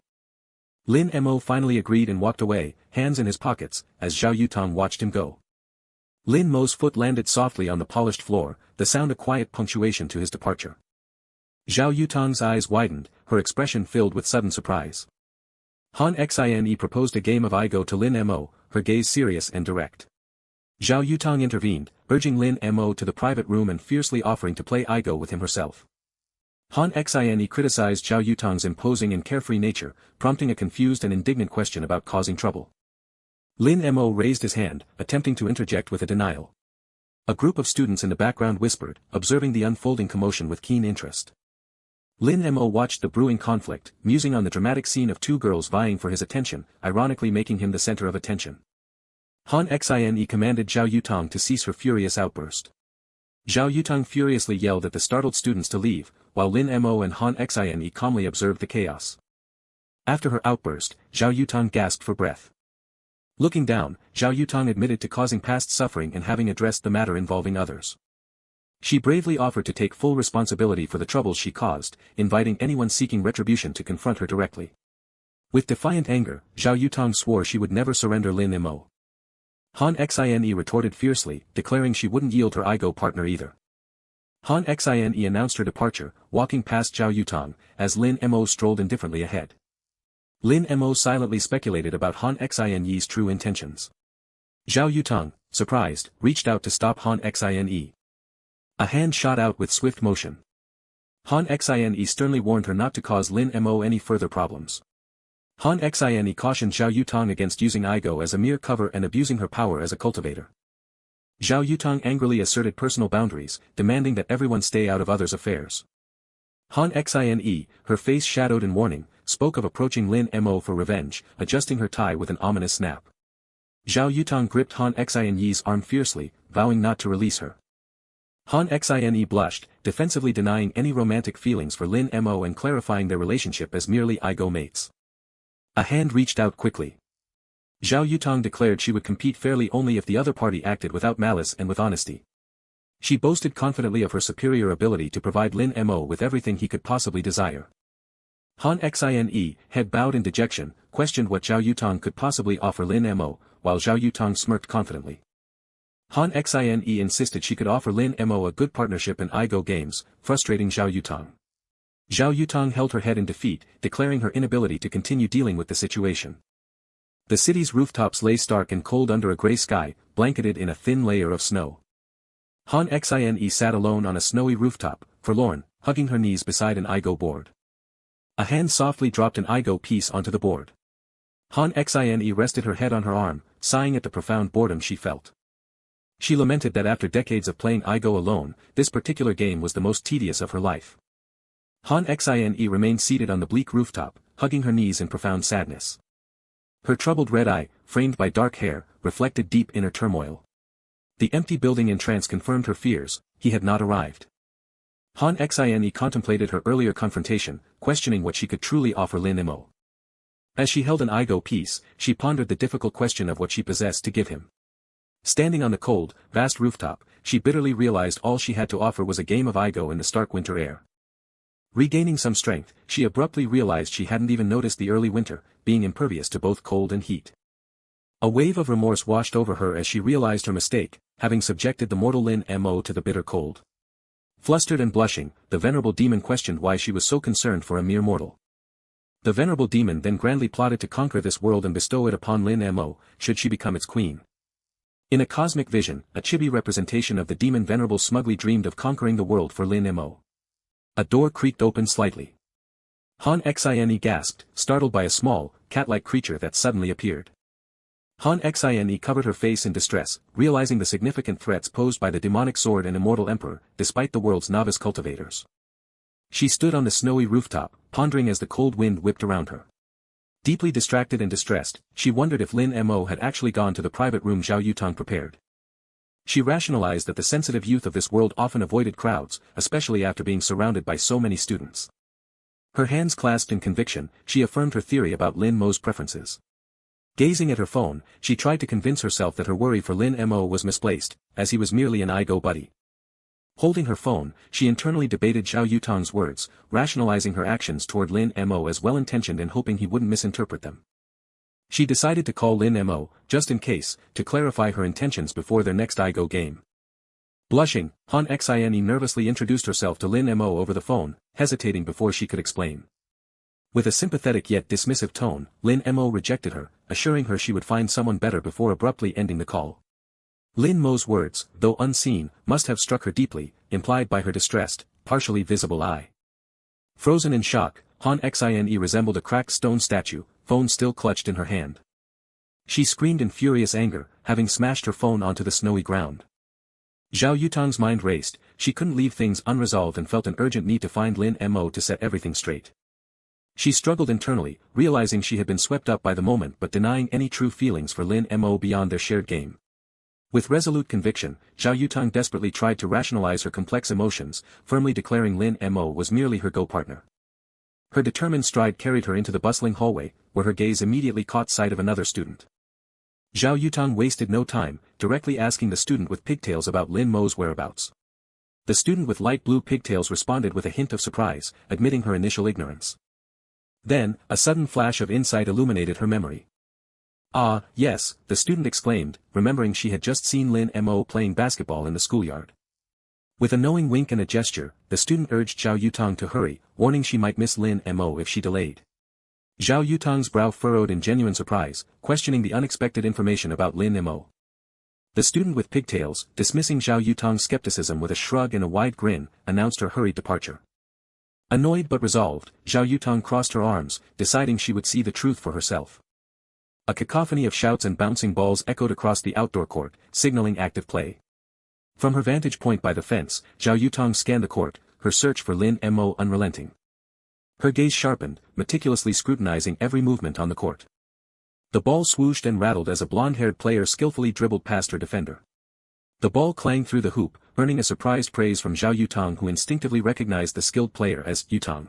Speaker 1: Lin Mo finally agreed and walked away, hands in his pockets, as Zhao Yutang watched him go. Lin Mo's foot landed softly on the polished floor, the sound a quiet punctuation to his departure. Zhao Yutang's eyes widened, her expression filled with sudden surprise. Han Xine proposed a game of I Go to Lin Mo, her gaze serious and direct. Zhao Yutang intervened, urging Lin Mo to the private room and fiercely offering to play I Go with him herself. Han Xine criticized Zhao Yutang's imposing and carefree nature, prompting a confused and indignant question about causing trouble. Lin Mo raised his hand, attempting to interject with a denial. A group of students in the background whispered, observing the unfolding commotion with keen interest. Lin Mo watched the brewing conflict, musing on the dramatic scene of two girls vying for his attention, ironically making him the center of attention. Han Xine commanded Zhao Yutang to cease her furious outburst. Zhao Yutang furiously yelled at the startled students to leave, while Lin Mo and Han Xine calmly observed the chaos. After her outburst, Zhao Yutang gasped for breath. Looking down, Zhao Yutang admitted to causing past suffering and having addressed the matter involving others. She bravely offered to take full responsibility for the troubles she caused, inviting anyone seeking retribution to confront her directly. With defiant anger, Zhao Yutang swore she would never surrender Lin Mo. Han Xine retorted fiercely, declaring she wouldn't yield her I Go partner either. Han Xine announced her departure, walking past Zhao Yutang, as Lin Mo strolled indifferently ahead. Lin Mo silently speculated about Han Xine's true intentions. Zhao Yutang, surprised, reached out to stop Han Xine. A hand shot out with swift motion. Han Xine sternly warned her not to cause Lin Mo any further problems. Han Xine cautioned Zhao Yutang against using I Go as a mere cover and abusing her power as a cultivator. Zhao Yutang angrily asserted personal boundaries, demanding that everyone stay out of others' affairs. Han Xine, her face shadowed in warning, spoke of approaching Lin Mo for revenge, adjusting her tie with an ominous snap. Zhao Yutang gripped Han Xine's arm fiercely, vowing not to release her. Han Xine blushed, defensively denying any romantic feelings for Lin Mo and clarifying their relationship as merely I Go mates. A hand reached out quickly. Zhao Yutang declared she would compete fairly only if the other party acted without malice and with honesty. She boasted confidently of her superior ability to provide Lin Mo with everything he could possibly desire. Han Xine, head bowed in dejection, questioned what Zhao Yutong could possibly offer Lin Mo, while Zhao Yutong smirked confidently. Han Xine insisted she could offer Lin Mo a good partnership in Igo games, frustrating Zhao Yutong. Zhao Yutong held her head in defeat, declaring her inability to continue dealing with the situation. The city's rooftops lay stark and cold under a gray sky, blanketed in a thin layer of snow. Han Xine sat alone on a snowy rooftop, forlorn, hugging her knees beside an Igo board. A hand softly dropped an Igo piece onto the board. Han Xine rested her head on her arm, sighing at the profound boredom she felt. She lamented that after decades of playing Igo alone, this particular game was the most tedious of her life. Han Xine remained seated on the bleak rooftop, hugging her knees in profound sadness. Her troubled red eye, framed by dark hair, reflected deep inner turmoil. The empty building in trance confirmed her fears. He had not arrived. Han Xine contemplated her earlier confrontation, questioning what she could truly offer Lin Mo. As she held an Igo piece, she pondered the difficult question of what she possessed to give him. Standing on the cold, vast rooftop, she bitterly realized all she had to offer was a game of Igo in the stark winter air. Regaining some strength, she abruptly realized she hadn't even noticed the early winter, being impervious to both cold and heat. A wave of remorse washed over her as she realized her mistake, having subjected the mortal Lin Mo to the bitter cold. Flustered and blushing, the venerable demon questioned why she was so concerned for a mere mortal. The venerable demon then grandly plotted to conquer this world and bestow it upon Lin Mo, should she become its queen. In a cosmic vision, a chibi representation of the demon venerable smugly dreamed of conquering the world for Lin Mo. A door creaked open slightly. Han Xine gasped, startled by a small, cat-like creature that suddenly appeared. Han Xine covered her face in distress, realizing the significant threats posed by the demonic sword and immortal emperor, despite the world's novice cultivators. She stood on the snowy rooftop, pondering as the cold wind whipped around her. Deeply distracted and distressed, she wondered if Lin Mo had actually gone to the private room Zhao Yutong prepared. She rationalized that the sensitive youth of this world often avoided crowds, especially after being surrounded by so many students. Her hands clasped in conviction, she affirmed her theory about Lin Mo's preferences. Gazing at her phone, she tried to convince herself that her worry for Lin Mo was misplaced, as he was merely an Igo buddy. Holding her phone, she internally debated Zhao Yutong's words, rationalizing her actions toward Lin Mo as well-intentioned and hoping he wouldn't misinterpret them. She decided to call Lin Mo, just in case, to clarify her intentions before their next Igo game. Blushing, Han Xine nervously introduced herself to Lin Mo over the phone, hesitating before she could explain. With a sympathetic yet dismissive tone, Lin Mo rejected her, assuring her she would find someone better before abruptly ending the call. Lin Mo's words, though unseen, must have struck her deeply, implied by her distressed, partially visible eye. Frozen in shock, Han Xine resembled a cracked stone statue, phone still clutched in her hand. She screamed in furious anger, having smashed her phone onto the snowy ground. Zhao Yutong's mind raced, she couldn't leave things unresolved and felt an urgent need to find Lin Mo to set everything straight. She struggled internally, realizing she had been swept up by the moment but denying any true feelings for Lin Mo beyond their shared game. With resolute conviction, Zhao Yutong desperately tried to rationalize her complex emotions, firmly declaring Lin Mo was merely her go-partner. Her determined stride carried her into the bustling hallway, where her gaze immediately caught sight of another student. Zhao Yutong wasted no time, directly asking the student with pigtails about Lin Mo's whereabouts. The student with light blue pigtails responded with a hint of surprise, admitting her initial ignorance. Then, a sudden flash of insight illuminated her memory. Ah, yes, the student exclaimed, remembering she had just seen Lin Mo playing basketball in the schoolyard. With a knowing wink and a gesture, the student urged Zhao Yutong to hurry, warning she might miss Lin Mo if she delayed. Zhao Yutong's brow furrowed in genuine surprise, questioning the unexpected information about Lin Mo. The student with pigtails, dismissing Zhao Yutong's skepticism with a shrug and a wide grin, announced her hurried departure. Annoyed but resolved, Zhao Yutong crossed her arms, deciding she would see the truth for herself. A cacophony of shouts and bouncing balls echoed across the outdoor court, signaling active play. From her vantage point by the fence, Zhao Yutong scanned the court, her search for Lin Mo unrelenting. Her gaze sharpened, meticulously scrutinizing every movement on the court. The ball swooshed and rattled as a blonde-haired player skillfully dribbled past her defender. The ball clanged through the hoop, earning a surprised praise from Zhao Yutong, who instinctively recognized the skilled player as Yutong.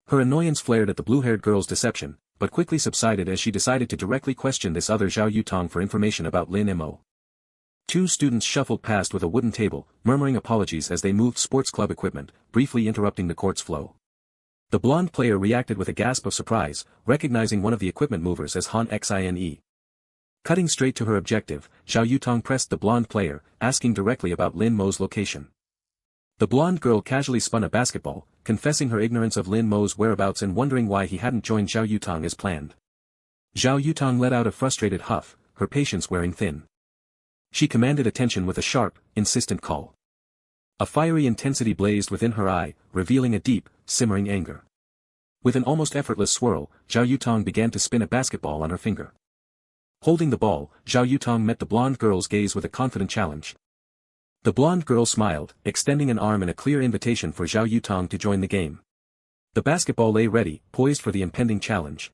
Speaker 1: Her annoyance flared at the blue-haired girl's deception, but quickly subsided as she decided to directly question this other Zhao Yutong for information about Lin Mo. Two students shuffled past with a wooden table, murmuring apologies as they moved sports club equipment, briefly interrupting the court's flow. The blonde player reacted with a gasp of surprise, recognizing one of the equipment movers as Han Xine. Cutting straight to her objective, Zhao Yutong pressed the blonde player, asking directly about Lin Mo's location. The blonde girl casually spun a basketball, confessing her ignorance of Lin Mo's whereabouts and wondering why he hadn't joined Zhao Yutong as planned. Zhao Yutong let out a frustrated huff, her patience wearing thin. She commanded attention with a sharp, insistent call. A fiery intensity blazed within her eye, revealing a deep, simmering anger. With an almost effortless swirl, Zhao Yutong began to spin a basketball on her finger. Holding the ball, Zhao Yutong met the blonde girl's gaze with a confident challenge. The blonde girl smiled, extending an arm in a clear invitation for Zhao Yutong to join the game. The basketball lay ready, poised for the impending challenge.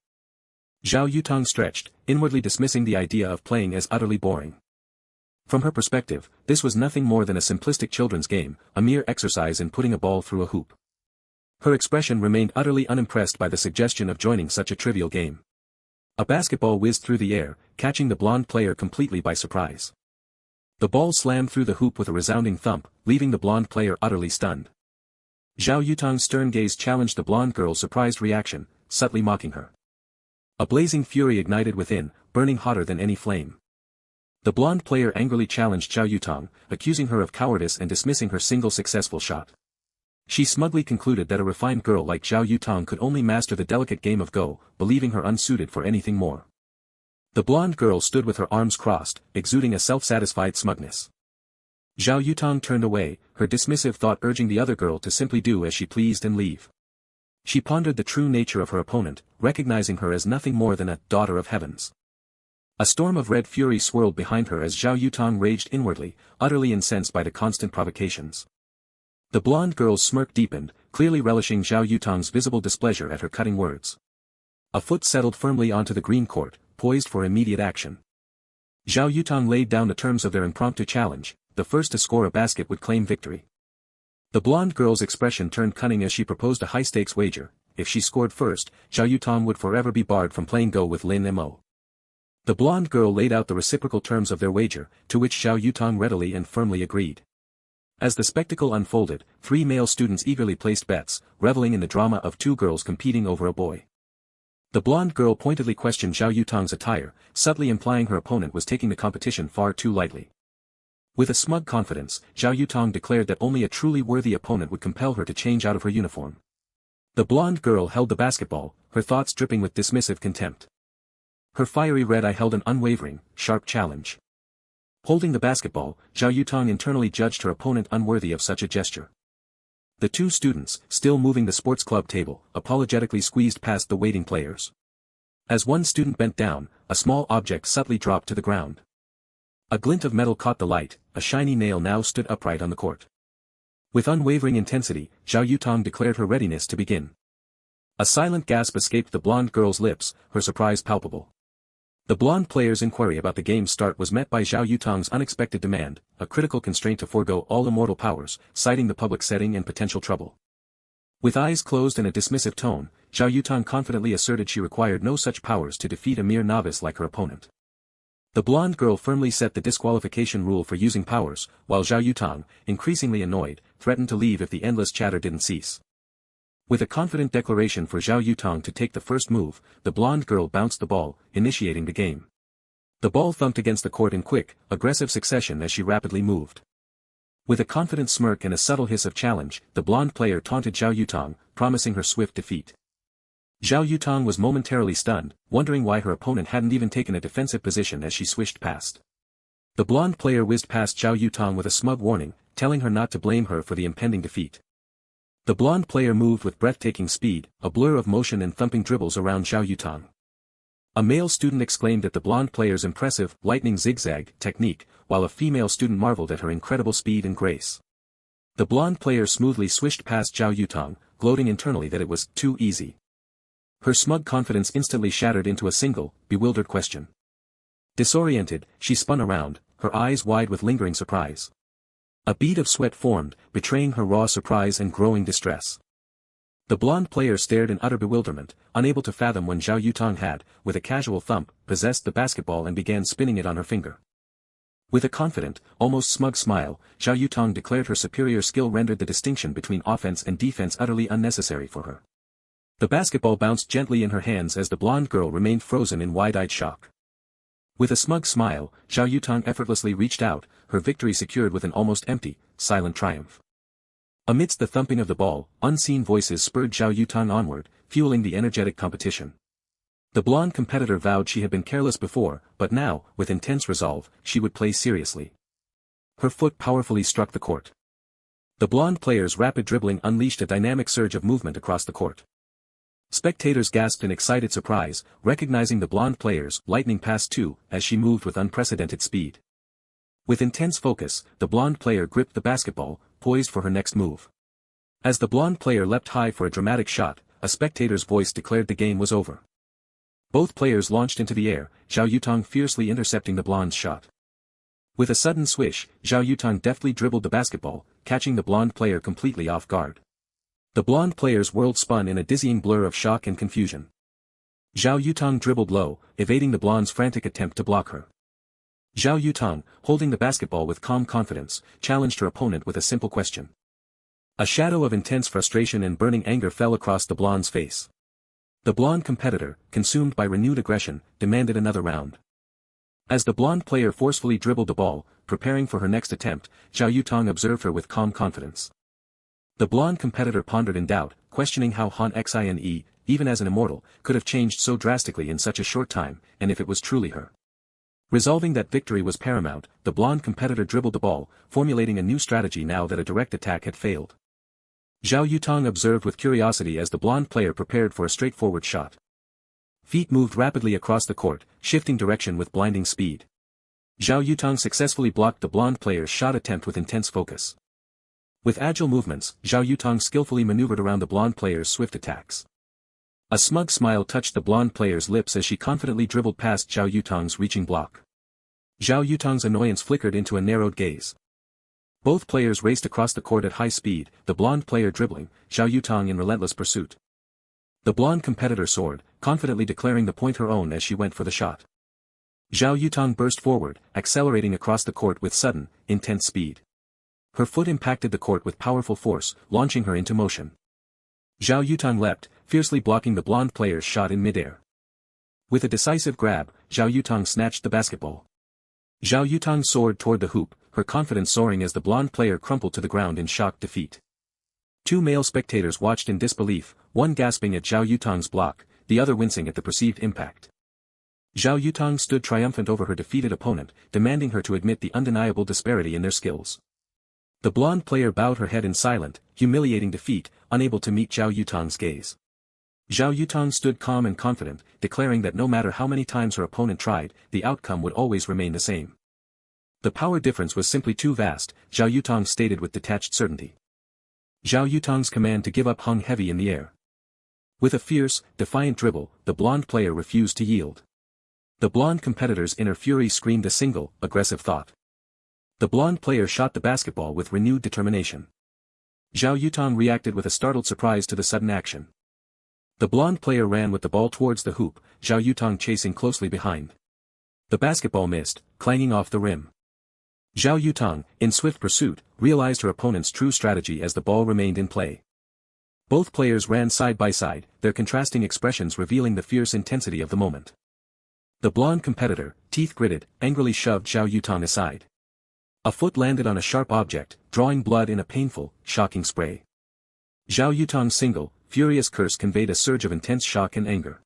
Speaker 1: Zhao Yutong stretched, inwardly dismissing the idea of playing as utterly boring. From her perspective, this was nothing more than a simplistic children's game, a mere exercise in putting a ball through a hoop. Her expression remained utterly unimpressed by the suggestion of joining such a trivial game. A basketball whizzed through the air, catching the blonde player completely by surprise. The ball slammed through the hoop with a resounding thump, leaving the blonde player utterly stunned. Zhao Yutong's stern gaze challenged the blonde girl's surprised reaction, subtly mocking her. A blazing fury ignited within, burning hotter than any flame. The blonde player angrily challenged Zhao Yutong, accusing her of cowardice and dismissing her single successful shot. She smugly concluded that a refined girl like Zhao Yutong could only master the delicate game of Go, believing her unsuited for anything more. The blonde girl stood with her arms crossed, exuding a self-satisfied smugness. Zhao Yutong turned away, her dismissive thought urging the other girl to simply do as she pleased and leave. She pondered the true nature of her opponent, recognizing her as nothing more than a daughter of heavens. A storm of red fury swirled behind her as Zhao Yutong raged inwardly, utterly incensed by the constant provocations. The blonde girl's smirk deepened, clearly relishing Zhao Yutong's visible displeasure at her cutting words. A foot settled firmly onto the green court, poised for immediate action. Zhao Yutong laid down the terms of their impromptu challenge: the first to score a basket would claim victory. The blonde girl's expression turned cunning as she proposed a high-stakes wager: if she scored first, Zhao Yutong would forever be barred from playing Go with Lin Mo. The blonde girl laid out the reciprocal terms of their wager, to which Zhao Yutong readily and firmly agreed. As the spectacle unfolded, 3 male students eagerly placed bets, reveling in the drama of 2 girls competing over a boy. The blonde girl pointedly questioned Zhao Yutong's attire, subtly implying her opponent was taking the competition far too lightly. With a smug confidence, Zhao Yutong declared that only a truly worthy opponent would compel her to change out of her uniform. The blonde girl held the basketball, her thoughts dripping with dismissive contempt. Her fiery red eye held an unwavering, sharp challenge. Holding the basketball, Zhao Yutong internally judged her opponent unworthy of such a gesture. The 2 students, still moving the sports club table, apologetically squeezed past the waiting players. As one student bent down, a small object subtly dropped to the ground. A glint of metal caught the light, a shiny nail now stood upright on the court. With unwavering intensity, Zhao Yutong declared her readiness to begin. A silent gasp escaped the blonde girl's lips, her surprise palpable. The blonde player's inquiry about the game's start was met by Zhao Yutong's unexpected demand, a critical constraint to forego all immortal powers, citing the public setting and potential trouble. With eyes closed and a dismissive tone, Zhao Yutong confidently asserted she required no such powers to defeat a mere novice like her opponent. The blonde girl firmly set the disqualification rule for using powers, while Zhao Yutong, increasingly annoyed, threatened to leave if the endless chatter didn't cease. With a confident declaration for Zhao Yutong to take the first move, the blonde girl bounced the ball, initiating the game. The ball thumped against the court in quick, aggressive succession as she rapidly moved. With a confident smirk and a subtle hiss of challenge, the blonde player taunted Zhao Yutong, promising her swift defeat. Zhao Yutong was momentarily stunned, wondering why her opponent hadn't even taken a defensive position as she swished past. The blonde player whizzed past Zhao Yutong with a smug warning, telling her not to blame her for the impending defeat. The blonde player moved with breathtaking speed, a blur of motion and thumping dribbles around Zhao Yutong. A male student exclaimed at the blonde player's impressive, lightning zigzag technique, while a female student marveled at her incredible speed and grace. The blonde player smoothly swished past Zhao Yutong, gloating internally that it was too easy. Her smug confidence instantly shattered into a single, bewildered question. Disoriented, she spun around, her eyes wide with lingering surprise. A bead of sweat formed, betraying her raw surprise and growing distress. The blonde player stared in utter bewilderment, unable to fathom when Zhao Yutong had, with a casual thump, possessed the basketball and began spinning it on her finger. With a confident, almost smug smile, Zhao Yutong declared her superior skill rendered the distinction between offense and defense utterly unnecessary for her. The basketball bounced gently in her hands as the blonde girl remained frozen in wide-eyed shock. With a smug smile, Xiao Yutang effortlessly reached out, her victory secured with an almost empty, silent triumph. Amidst the thumping of the ball, unseen voices spurred Xiao Yutang onward, fueling the energetic competition. The blonde competitor vowed she had been careless before, but now, with intense resolve, she would play seriously. Her foot powerfully struck the court. The blonde player's rapid dribbling unleashed a dynamic surge of movement across the court. Spectators gasped in excited surprise, recognizing the blonde player's lightning pass too, as she moved with unprecedented speed. With intense focus, the blonde player gripped the basketball, poised for her next move. As the blonde player leapt high for a dramatic shot, a spectator's voice declared the game was over. Both players launched into the air, Xiao Yutang fiercely intercepting the blonde's shot. With a sudden swish, Xiao Yutang deftly dribbled the basketball, catching the blonde player completely off guard. The blonde player's world spun in a dizzying blur of shock and confusion. Xiao Yutang dribbled low, evading the blonde's frantic attempt to block her. Xiao Yutang, holding the basketball with calm confidence, challenged her opponent with a simple question. A shadow of intense frustration and burning anger fell across the blonde's face. The blonde competitor, consumed by renewed aggression, demanded another round. As the blonde player forcefully dribbled the ball, preparing for her next attempt, Xiao Yutang observed her with calm confidence. The blonde competitor pondered in doubt, questioning how Han Xine, even as an immortal, could have changed so drastically in such a short time, and if it was truly her. Resolving that victory was paramount, the blonde competitor dribbled the ball, formulating a new strategy now that a direct attack had failed. Xiao Yutang observed with curiosity as the blonde player prepared for a straightforward shot. Feet moved rapidly across the court, shifting direction with blinding speed. Xiao Yutang successfully blocked the blonde player's shot attempt with intense focus. With agile movements, Xiao Yutang skillfully maneuvered around the blonde player's swift attacks. A smug smile touched the blonde player's lips as she confidently dribbled past Xiao Yutang's reaching block. Xiao Yutang's annoyance flickered into a narrowed gaze. Both players raced across the court at high speed, the blonde player dribbling, Xiao Yutang in relentless pursuit. The blonde competitor soared, confidently declaring the point her own as she went for the shot. Xiao Yutang burst forward, accelerating across the court with sudden, intense speed. Her foot impacted the court with powerful force, launching her into motion. Xiao Yutang leapt, fiercely blocking the blonde player's shot in midair. With a decisive grab, Xiao Yutang snatched the basketball. Xiao Yutang soared toward the hoop, her confidence soaring as the blonde player crumpled to the ground in shocked defeat. Two male spectators watched in disbelief, one gasping at Xiao Yutang's block, the other wincing at the perceived impact. Xiao Yutang stood triumphant over her defeated opponent, demanding her to admit the undeniable disparity in their skills. The blonde player bowed her head in silent, humiliating defeat, unable to meet Xiao Yutang's gaze. Xiao Yutang stood calm and confident, declaring that no matter how many times her opponent tried, the outcome would always remain the same. The power difference was simply too vast, Xiao Yutang stated with detached certainty. Xiao Yutang's command to give up hung heavy in the air. With a fierce, defiant dribble, the blonde player refused to yield. The blonde competitor's inner fury screamed a single, aggressive thought. The blonde player shot the basketball with renewed determination. Xiao Yutang reacted with a startled surprise to the sudden action. The blonde player ran with the ball towards the hoop, Xiao Yutang chasing closely behind. The basketball missed, clanging off the rim. Xiao Yutang, in swift pursuit, realized her opponent's true strategy as the ball remained in play. Both players ran side by side, their contrasting expressions revealing the fierce intensity of the moment. The blonde competitor, teeth gritted, angrily shoved Xiao Yutang aside. A foot landed on a sharp object, drawing blood in a painful, shocking spray. Xiao Yutang's single, furious curse conveyed a surge of intense shock and anger.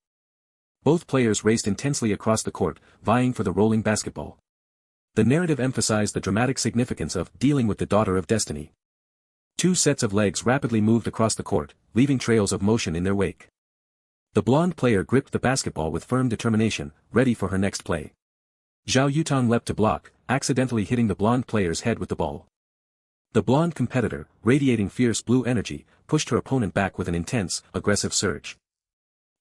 Speaker 1: Both players raced intensely across the court, vying for the rolling basketball. The narrative emphasized the dramatic significance of dealing with the daughter of destiny. Two sets of legs rapidly moved across the court, leaving trails of motion in their wake. The blonde player gripped the basketball with firm determination, ready for her next play. Xiao Yutang leapt to block, accidentally hitting the blonde player's head with the ball. The blonde competitor, radiating fierce blue energy, pushed her opponent back with an intense, aggressive surge.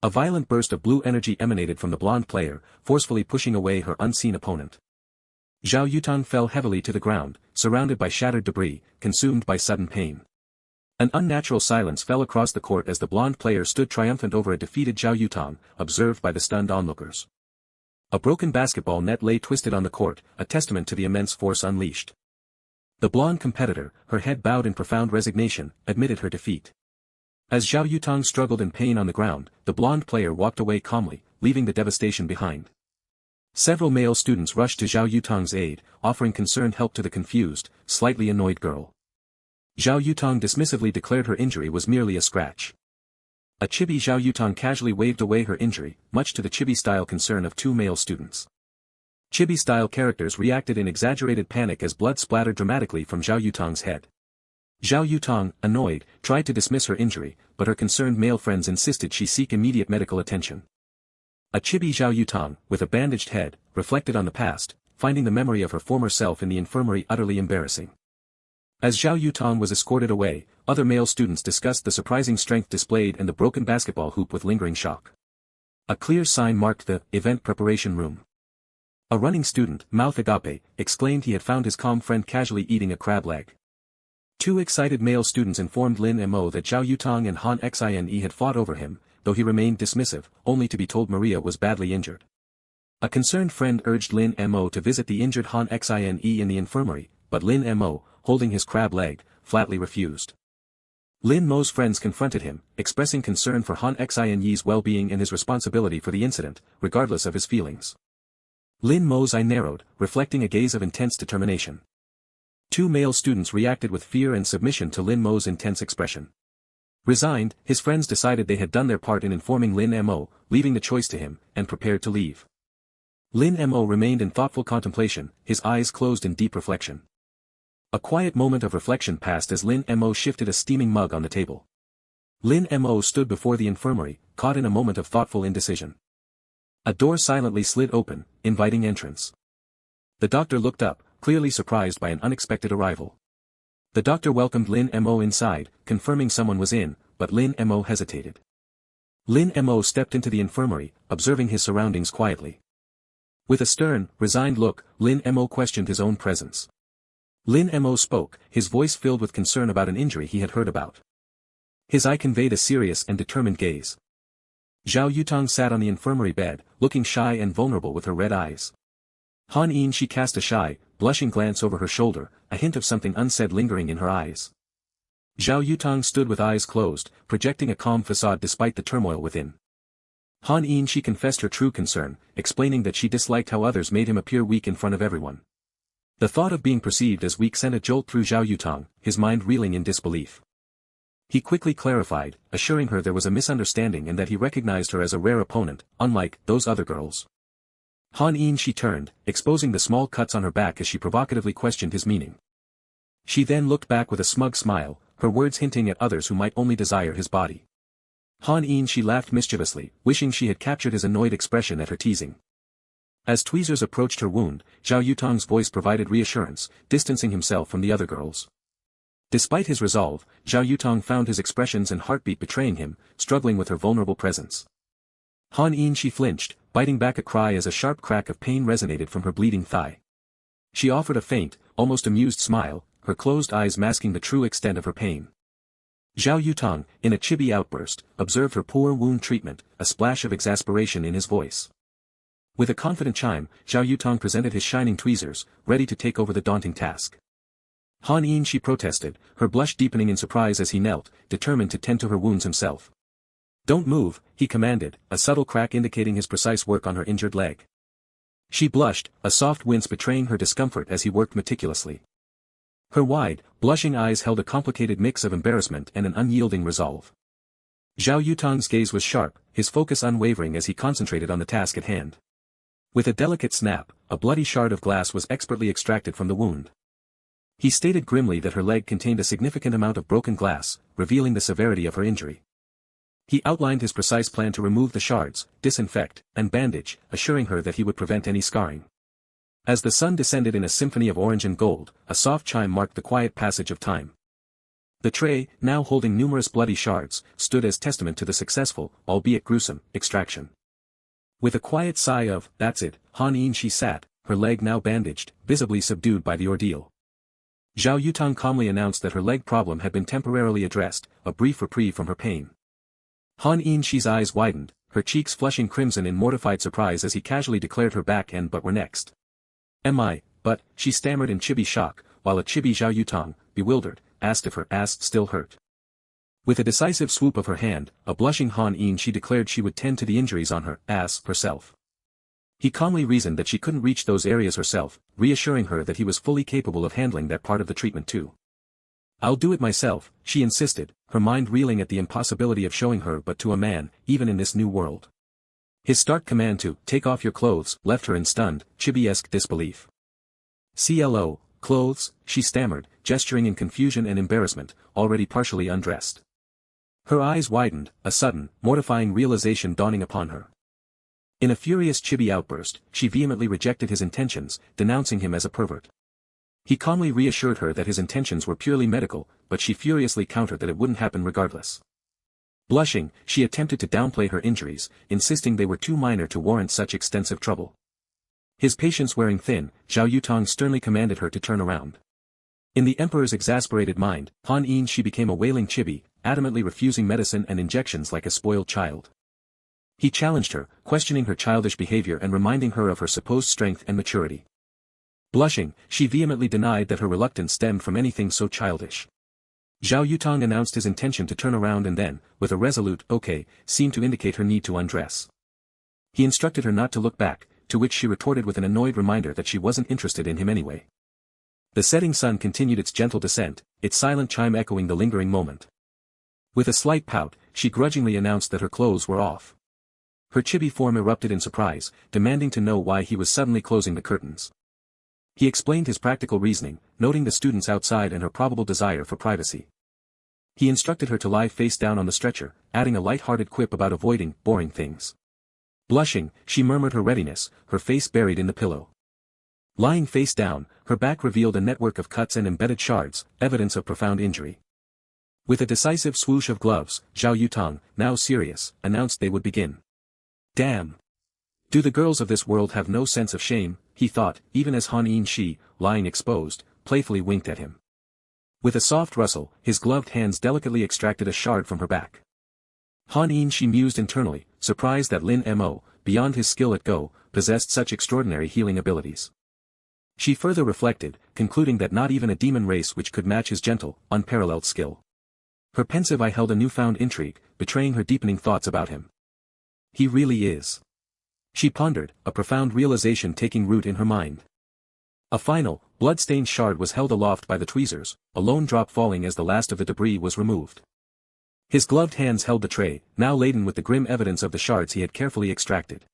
Speaker 1: A violent burst of blue energy emanated from the blonde player, forcefully pushing away her unseen opponent. Xiao Yutang fell heavily to the ground, surrounded by shattered debris, consumed by sudden pain. An unnatural silence fell across the court as the blonde player stood triumphant over a defeated Xiao Yutang, observed by the stunned onlookers. A broken basketball net lay twisted on the court, a testament to the immense force unleashed. The blonde competitor, her head bowed in profound resignation, admitted her defeat. As Zhao Yutong struggled in pain on the ground, the blonde player walked away calmly, leaving the devastation behind. Several male students rushed to Zhao Yutong's aid, offering concerned help to the confused, slightly annoyed girl. Zhao Yutong dismissively declared her injury was merely a scratch. A chibi Zhao Yutong casually waved away her injury, much to the chibi-style concern of two male students. Chibi-style characters reacted in exaggerated panic as blood splattered dramatically from Zhao Yutong's head. Zhao Yutong, annoyed, tried to dismiss her injury, but her concerned male friends insisted she seek immediate medical attention. A chibi Zhao Yutong, with a bandaged head, reflected on the past, finding the memory of her former self in the infirmary utterly embarrassing. As Zhao Yutong was escorted away, other male students discussed the surprising strength displayed and the broken basketball hoop with lingering shock. A clear sign marked the event preparation room. A running student, Mouth Agape, exclaimed he had found his calm friend casually eating a crab leg. Two excited male students informed Lin Mo that Zhao Yutong and Han Xine had fought over him, though he remained dismissive, only to be told Maria was badly injured. A concerned friend urged Lin Mo to visit the injured Han Xine in the infirmary, but Lin Mo, holding his crab leg, flatly refused. Lin Mo's friends confronted him, expressing concern for Han Xine's well-being and his responsibility for the incident, regardless of his feelings. Lin Mo's eye narrowed, reflecting a gaze of intense determination. Two male students reacted with fear and submission to Lin Mo's intense expression. Resigned, his friends decided they had done their part in informing Lin Mo, leaving the choice to him, and prepared to leave. Lin Mo remained in thoughtful contemplation, his eyes closed in deep reflection. A quiet moment of reflection passed as Lin Mo shifted a steaming mug on the table. Lin Mo stood before the infirmary, caught in a moment of thoughtful indecision. A door silently slid open, inviting entrance. The doctor looked up, clearly surprised by an unexpected arrival. The doctor welcomed Lin Mo inside, confirming someone was in, but Lin Mo hesitated. Lin Mo stepped into the infirmary, observing his surroundings quietly. With a stern, resigned look, Lin Mo questioned his own presence. Lin Mo spoke, his voice filled with concern about an injury he had heard about. His eye conveyed a serious and determined gaze. Zhao Yutong sat on the infirmary bed, looking shy and vulnerable with her red eyes. Han Yin she cast a shy, blushing glance over her shoulder, a hint of something unsaid lingering in her eyes. Zhao Yutong stood with eyes closed, projecting a calm facade despite the turmoil within. Han Yin she confessed her true concern, explaining that she disliked how others made him appear weak in front of everyone. The thought of being perceived as weak sent a jolt through Zhao Yutong, his mind reeling in disbelief. He quickly clarified, assuring her there was a misunderstanding and that he recognized her as a rare opponent, unlike those other girls. Han Yin she turned, exposing the small cuts on her back as she provocatively questioned his meaning. She then looked back with a smug smile, her words hinting at others who might only desire his body. Han Yin she laughed mischievously, wishing she had captured his annoyed expression at her teasing. As tweezers approached her wound, Zhao Yutong's voice provided reassurance, distancing himself from the other girls. Despite his resolve, Zhao Yutong found his expressions and heartbeat betraying him, struggling with her vulnerable presence. Han Yin she flinched, biting back a cry as a sharp crack of pain resonated from her bleeding thigh. She offered a faint, almost amused smile, her closed eyes masking the true extent of her pain. Zhao Yutong, in a chibi outburst, observed her poor wound treatment, a splash of exasperation in his voice. With a confident chime, Zhao Yutong presented his shining tweezers, ready to take over the daunting task. Han Yin she protested, her blush deepening in surprise as he knelt, determined to tend to her wounds himself. "Don't move," he commanded, a subtle crack indicating his precise work on her injured leg. She blushed, a soft wince betraying her discomfort as he worked meticulously. Her wide, blushing eyes held a complicated mix of embarrassment and an unyielding resolve. Zhao Yutong's gaze was sharp, his focus unwavering as he concentrated on the task at hand. With a delicate snap, a bloody shard of glass was expertly extracted from the wound. He stated grimly that her leg contained a significant amount of broken glass, revealing the severity of her injury. He outlined his precise plan to remove the shards, disinfect, and bandage, assuring her that he would prevent any scarring. As the sun descended in a symphony of orange and gold, a soft chime marked the quiet passage of time. The tray, now holding numerous bloody shards, stood as testament to the successful, albeit gruesome, extraction. With a quiet sigh of, "That's it," Han Yin she sat, her leg now bandaged, visibly subdued by the ordeal. Zhao Yutong calmly announced that her leg problem had been temporarily addressed, a brief reprieve from her pain. Han Yin she's eyes widened, her cheeks flushing crimson in mortified surprise as he casually declared her back and butt were next. But, she stammered in chibi shock, while a chibi Zhao Yutong, bewildered, asked if her ass still hurt. With a decisive swoop of her hand, a blushing Han Yin, she declared she would tend to the injuries on her ass herself. He calmly reasoned that she couldn't reach those areas herself, reassuring her that he was fully capable of handling that part of the treatment too. I'll do it myself, she insisted, her mind reeling at the impossibility of showing her but to a man, even in this new world. His stark command to take off your clothes left her in stunned, chibi-esque disbelief. CLO, clothes, she stammered, gesturing in confusion and embarrassment, already partially undressed. Her eyes widened, a sudden, mortifying realization dawning upon her. In a furious chibi outburst, she vehemently rejected his intentions, denouncing him as a pervert. He calmly reassured her that his intentions were purely medical, but she furiously countered that it wouldn't happen regardless. Blushing, she attempted to downplay her injuries, insisting they were too minor to warrant such extensive trouble. His patience wearing thin, Zhao Yutong sternly commanded her to turn around. In the emperor's exasperated mind, Han Yin she became a wailing chibi, adamantly refusing medicine and injections like a spoiled child. He challenged her, questioning her childish behavior and reminding her of her supposed strength and maturity. Blushing, she vehemently denied that her reluctance stemmed from anything so childish. Zhao Yutong announced his intention to turn around and then, with a resolute okay, seemed to indicate her need to undress. He instructed her not to look back, to which she retorted with an annoyed reminder that she wasn't interested in him anyway. The setting sun continued its gentle descent, its silent chime echoing the lingering moment. With a slight pout, she grudgingly announced that her clothes were off. Her chibi form erupted in surprise, demanding to know why he was suddenly closing the curtains. He explained his practical reasoning, noting the students outside and her probable desire for privacy. He instructed her to lie face down on the stretcher, adding a light-hearted quip about avoiding boring things. Blushing, she murmured her readiness, her face buried in the pillow. Lying face down, her back revealed a network of cuts and embedded shards, evidence of profound injury. With a decisive swoosh of gloves, Zhao Yutong, now serious, announced they would begin. Damn! Do the girls of this world have no sense of shame, he thought, even as Han Yin Shi, lying exposed, playfully winked at him. With a soft rustle, his gloved hands delicately extracted a shard from her back. Han Yin Shi mused internally, surprised that Lin Mo, beyond his skill at Go, possessed such extraordinary healing abilities. She further reflected, concluding that not even a demon race which could match his gentle, unparalleled skill. Her pensive eye held a newfound intrigue, betraying her deepening thoughts about him. He really is. She pondered, a profound realization taking root in her mind. A final, blood-stained shard was held aloft by the tweezers, a lone drop falling as the last of the debris was removed. His gloved hands held the tray, now laden with the grim evidence of the shards he had carefully extracted.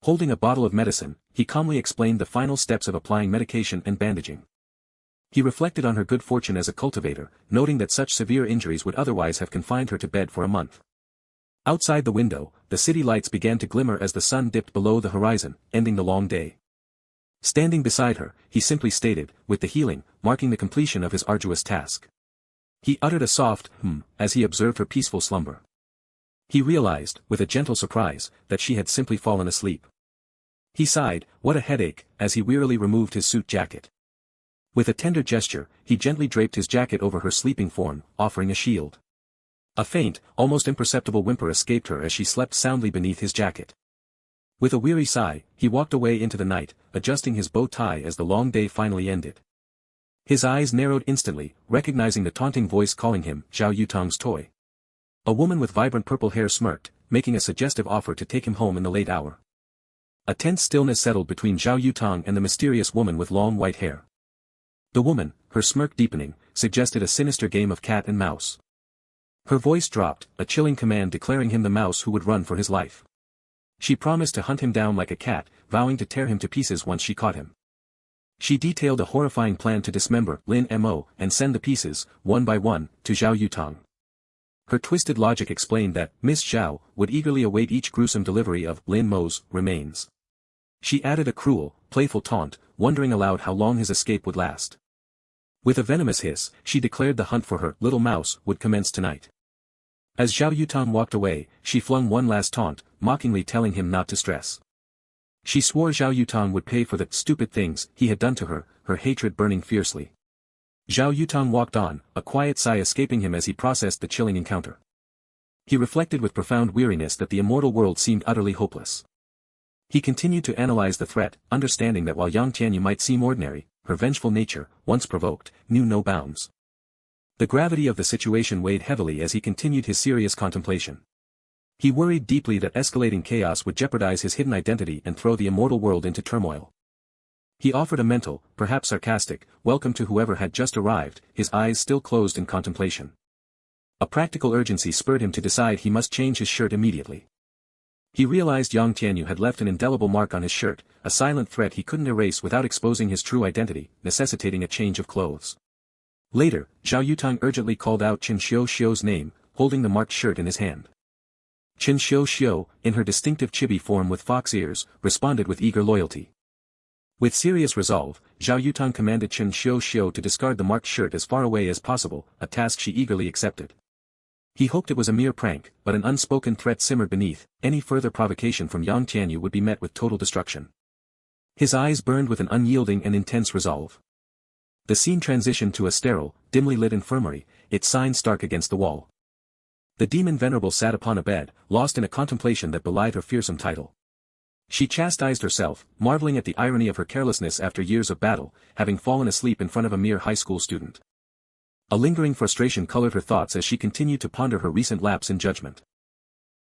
Speaker 1: Holding a bottle of medicine, he calmly explained the final steps of applying medication and bandaging. He reflected on her good fortune as a cultivator, noting that such severe injuries would otherwise have confined her to bed for a month. Outside the window, the city lights began to glimmer as the sun dipped below the horizon, ending the long day. Standing beside her, he simply stated, with the healing, marking the completion of his arduous task. He uttered a soft as he observed her peaceful slumber. He realized, with a gentle surprise, that she had simply fallen asleep. He sighed, what a headache, as he wearily removed his suit jacket. With a tender gesture, he gently draped his jacket over her sleeping form, offering a shield. A faint, almost imperceptible whimper escaped her as she slept soundly beneath his jacket. With a weary sigh, he walked away into the night, adjusting his bow tie as the long day finally ended. His eyes narrowed instantly, recognizing the taunting voice calling him Zhao Yutong's toy. A woman with vibrant purple hair smirked, making a suggestive offer to take him home in the late hour. A tense stillness settled between Zhao Yutong and the mysterious woman with long white hair. The woman, her smirk deepening, suggested a sinister game of cat and mouse. Her voice dropped, a chilling command declaring him the mouse who would run for his life. She promised to hunt him down like a cat, vowing to tear him to pieces once she caught him. She detailed a horrifying plan to dismember Lin Mo and send the pieces, one by one, to Zhao Yutong. Her twisted logic explained that Miss Zhao would eagerly await each gruesome delivery of Lin Mo's remains. She added a cruel, playful taunt, wondering aloud how long his escape would last. With a venomous hiss, she declared the hunt for her little mouse would commence tonight. As Zhao Yutong walked away, she flung one last taunt, mockingly telling him not to stress. She swore Zhao Yutong would pay for the stupid things he had done to her, her hatred burning fiercely. Zhao Yutong walked on, a quiet sigh escaping him as he processed the chilling encounter. He reflected with profound weariness that the immortal world seemed utterly hopeless. He continued to analyze the threat, understanding that while Yang Tianyu might seem ordinary, her vengeful nature, once provoked, knew no bounds. The gravity of the situation weighed heavily as he continued his serious contemplation. He worried deeply that escalating chaos would jeopardize his hidden identity and throw the immortal world into turmoil. He offered a mental, perhaps sarcastic, welcome to whoever had just arrived, his eyes still closed in contemplation. A practical urgency spurred him to decide he must change his shirt immediately. He realized Yang Tianyu had left an indelible mark on his shirt, a silent threat he couldn't erase without exposing his true identity, necessitating a change of clothes. Later, Zhao Yutang urgently called out Qin Xiu's name, holding the marked shirt in his hand. Qin Xiu, in her distinctive chibi form with fox ears, responded with eager loyalty. With serious resolve, Zhao Yutang commanded Qin Xiu to discard the marked shirt as far away as possible, a task she eagerly accepted. He hoped it was a mere prank, but an unspoken threat simmered beneath. Any further provocation from Yang Tianyu would be met with total destruction. His eyes burned with an unyielding and intense resolve. The scene transitioned to a sterile, dimly lit infirmary, its sign stark against the wall. The demon venerable sat upon a bed, lost in a contemplation that belied her fearsome title. She chastised herself, marveling at the irony of her carelessness after years of battle, having fallen asleep in front of a mere high school student. A lingering frustration colored her thoughts as she continued to ponder her recent lapse in judgment.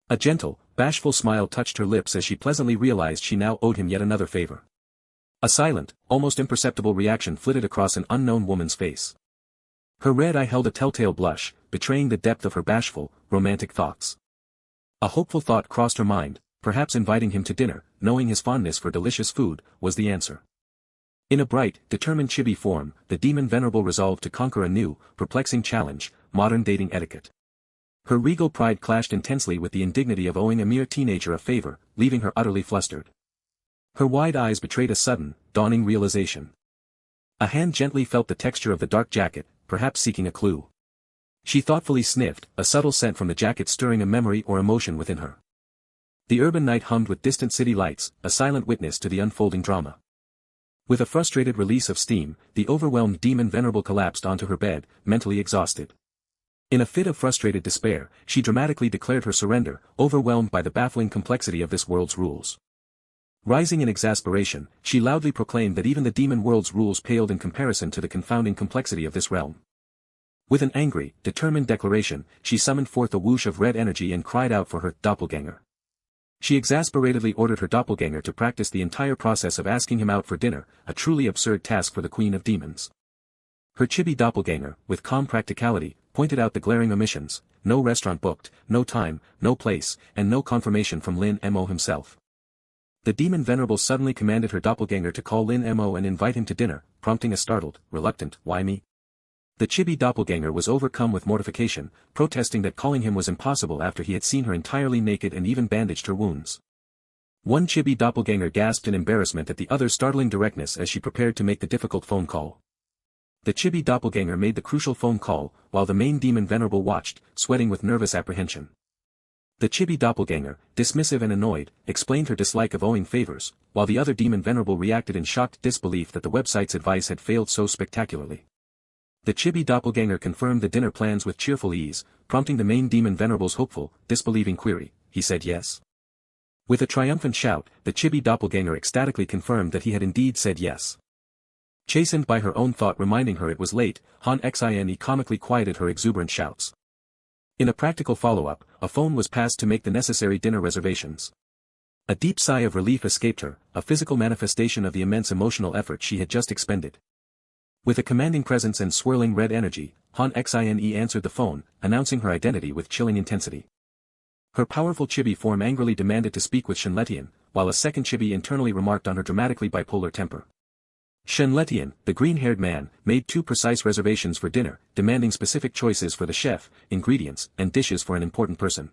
Speaker 1: A gentle, bashful smile touched her lips as she pleasantly realized she now owed him yet another favor. A silent, almost imperceptible reaction flitted across an unknown woman's face. Her red eye held a telltale blush, betraying the depth of her bashful, romantic thoughts. A hopeful thought crossed her mind, perhaps inviting him to dinner, knowing his fondness for delicious food, was the answer. In a bright, determined chibi form, the demon venerable resolved to conquer a new, perplexing challenge, modern dating etiquette. Her regal pride clashed intensely with the indignity of owing a mere teenager a favor, leaving her utterly flustered. Her wide eyes betrayed a sudden, dawning realization. A hand gently felt the texture of the dark jacket, perhaps seeking a clue. She thoughtfully sniffed, a subtle scent from the jacket stirring a memory or emotion within her. The urban night hummed with distant city lights, a silent witness to the unfolding drama. With a frustrated release of steam, the overwhelmed demon venerable collapsed onto her bed, mentally exhausted. In a fit of frustrated despair, she dramatically declared her surrender, overwhelmed by the baffling complexity of this world's rules. Rising in exasperation, she loudly proclaimed that even the demon world's rules paled in comparison to the confounding complexity of this realm. With an angry, determined declaration, she summoned forth a whoosh of red energy and cried out for her doppelganger. She exasperatedly ordered her doppelganger to practice the entire process of asking him out for dinner, a truly absurd task for the queen of demons. Her chibi doppelganger, with calm practicality, pointed out the glaring omissions: no restaurant booked, no time, no place, and no confirmation from Lin Mo himself. The demon venerable suddenly commanded her doppelganger to call Lin Mo and invite him to dinner, prompting a startled, reluctant, "Why me?" The chibi doppelganger was overcome with mortification, protesting that calling him was impossible after he had seen her entirely naked and even bandaged her wounds. One chibi doppelganger gasped in embarrassment at the other's startling directness as she prepared to make the difficult phone call. The chibi doppelganger made the crucial phone call, while the main demon venerable watched, sweating with nervous apprehension. The chibi doppelganger, dismissive and annoyed, explained her dislike of owing favors, while the other demon venerable reacted in shocked disbelief that the website's advice had failed so spectacularly. The chibi doppelganger confirmed the dinner plans with cheerful ease, prompting the main demon venerable's hopeful, disbelieving query: "He said yes?" With a triumphant shout, the chibi doppelganger ecstatically confirmed that he had indeed said yes. Chastened by her own thought reminding her it was late, Han Xine comically quieted her exuberant shouts. In a practical follow-up, a phone was passed to make the necessary dinner reservations. A deep sigh of relief escaped her, a physical manifestation of the immense emotional effort she had just expended. With a commanding presence and swirling red energy, Han Xine answered the phone, announcing her identity with chilling intensity. Her powerful chibi form angrily demanded to speak with Shenletian, while a second chibi internally remarked on her dramatically bipolar temper. Shenletian, the green-haired man, made 2 precise reservations for dinner, demanding specific choices for the chef, ingredients, and dishes for an important person.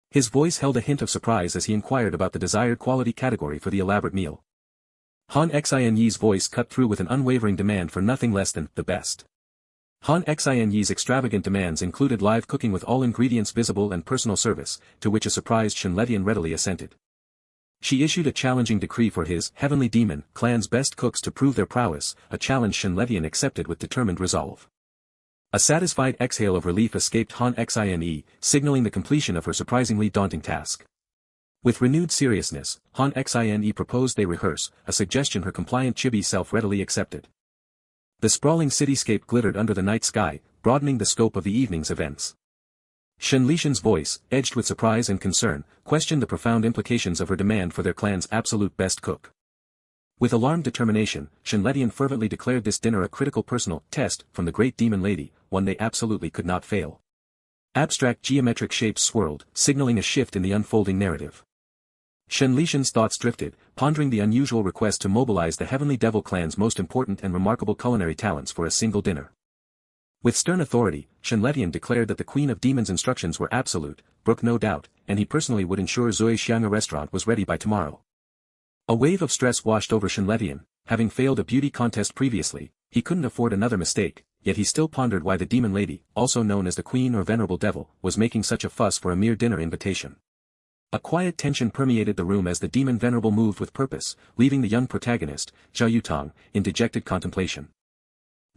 Speaker 1: His voice held a hint of surprise as he inquired about the desired quality category for the elaborate meal. Han Xine's voice cut through with an unwavering demand for nothing less than the best. Han Xine's extravagant demands included live cooking with all ingredients visible and personal service, to which a surprised Shenletian readily assented. She issued a challenging decree for his Heavenly Demon clan's best cooks to prove their prowess, a challenge Shenletian accepted with determined resolve. A satisfied exhale of relief escaped Han Xine, signaling the completion of her surprisingly daunting task. With renewed seriousness, Han Xine proposed they rehearse, a suggestion her compliant chibi self readily accepted. The sprawling cityscape glittered under the night sky, broadening the scope of the evening's events. Shen Lishan's voice, edged with surprise and concern, questioned the profound implications of her demand for their clan's absolute best cook. With alarmed determination, Shen Letian fervently declared this dinner a critical personal test from the great demon lady, one they absolutely could not fail. Abstract geometric shapes swirled, signaling a shift in the unfolding narrative. Shen Lishan's thoughts drifted, pondering the unusual request to mobilize the Heavenly Devil clan's most important and remarkable culinary talents for a single dinner. With stern authority, Shen Letian declared that the Queen of Demons' instructions were absolute, brook no doubt, and he personally would ensure Zoe Xiang restaurant was ready by tomorrow. A wave of stress washed over Shen Letian. Having failed a beauty contest previously, he couldn't afford another mistake, yet he still pondered why the demon lady, also known as the Queen or Venerable Devil, was making such a fuss for a mere dinner invitation. A quiet tension permeated the room as the demon Venerable moved with purpose, leaving the young protagonist, Zhao Yutong, in dejected contemplation.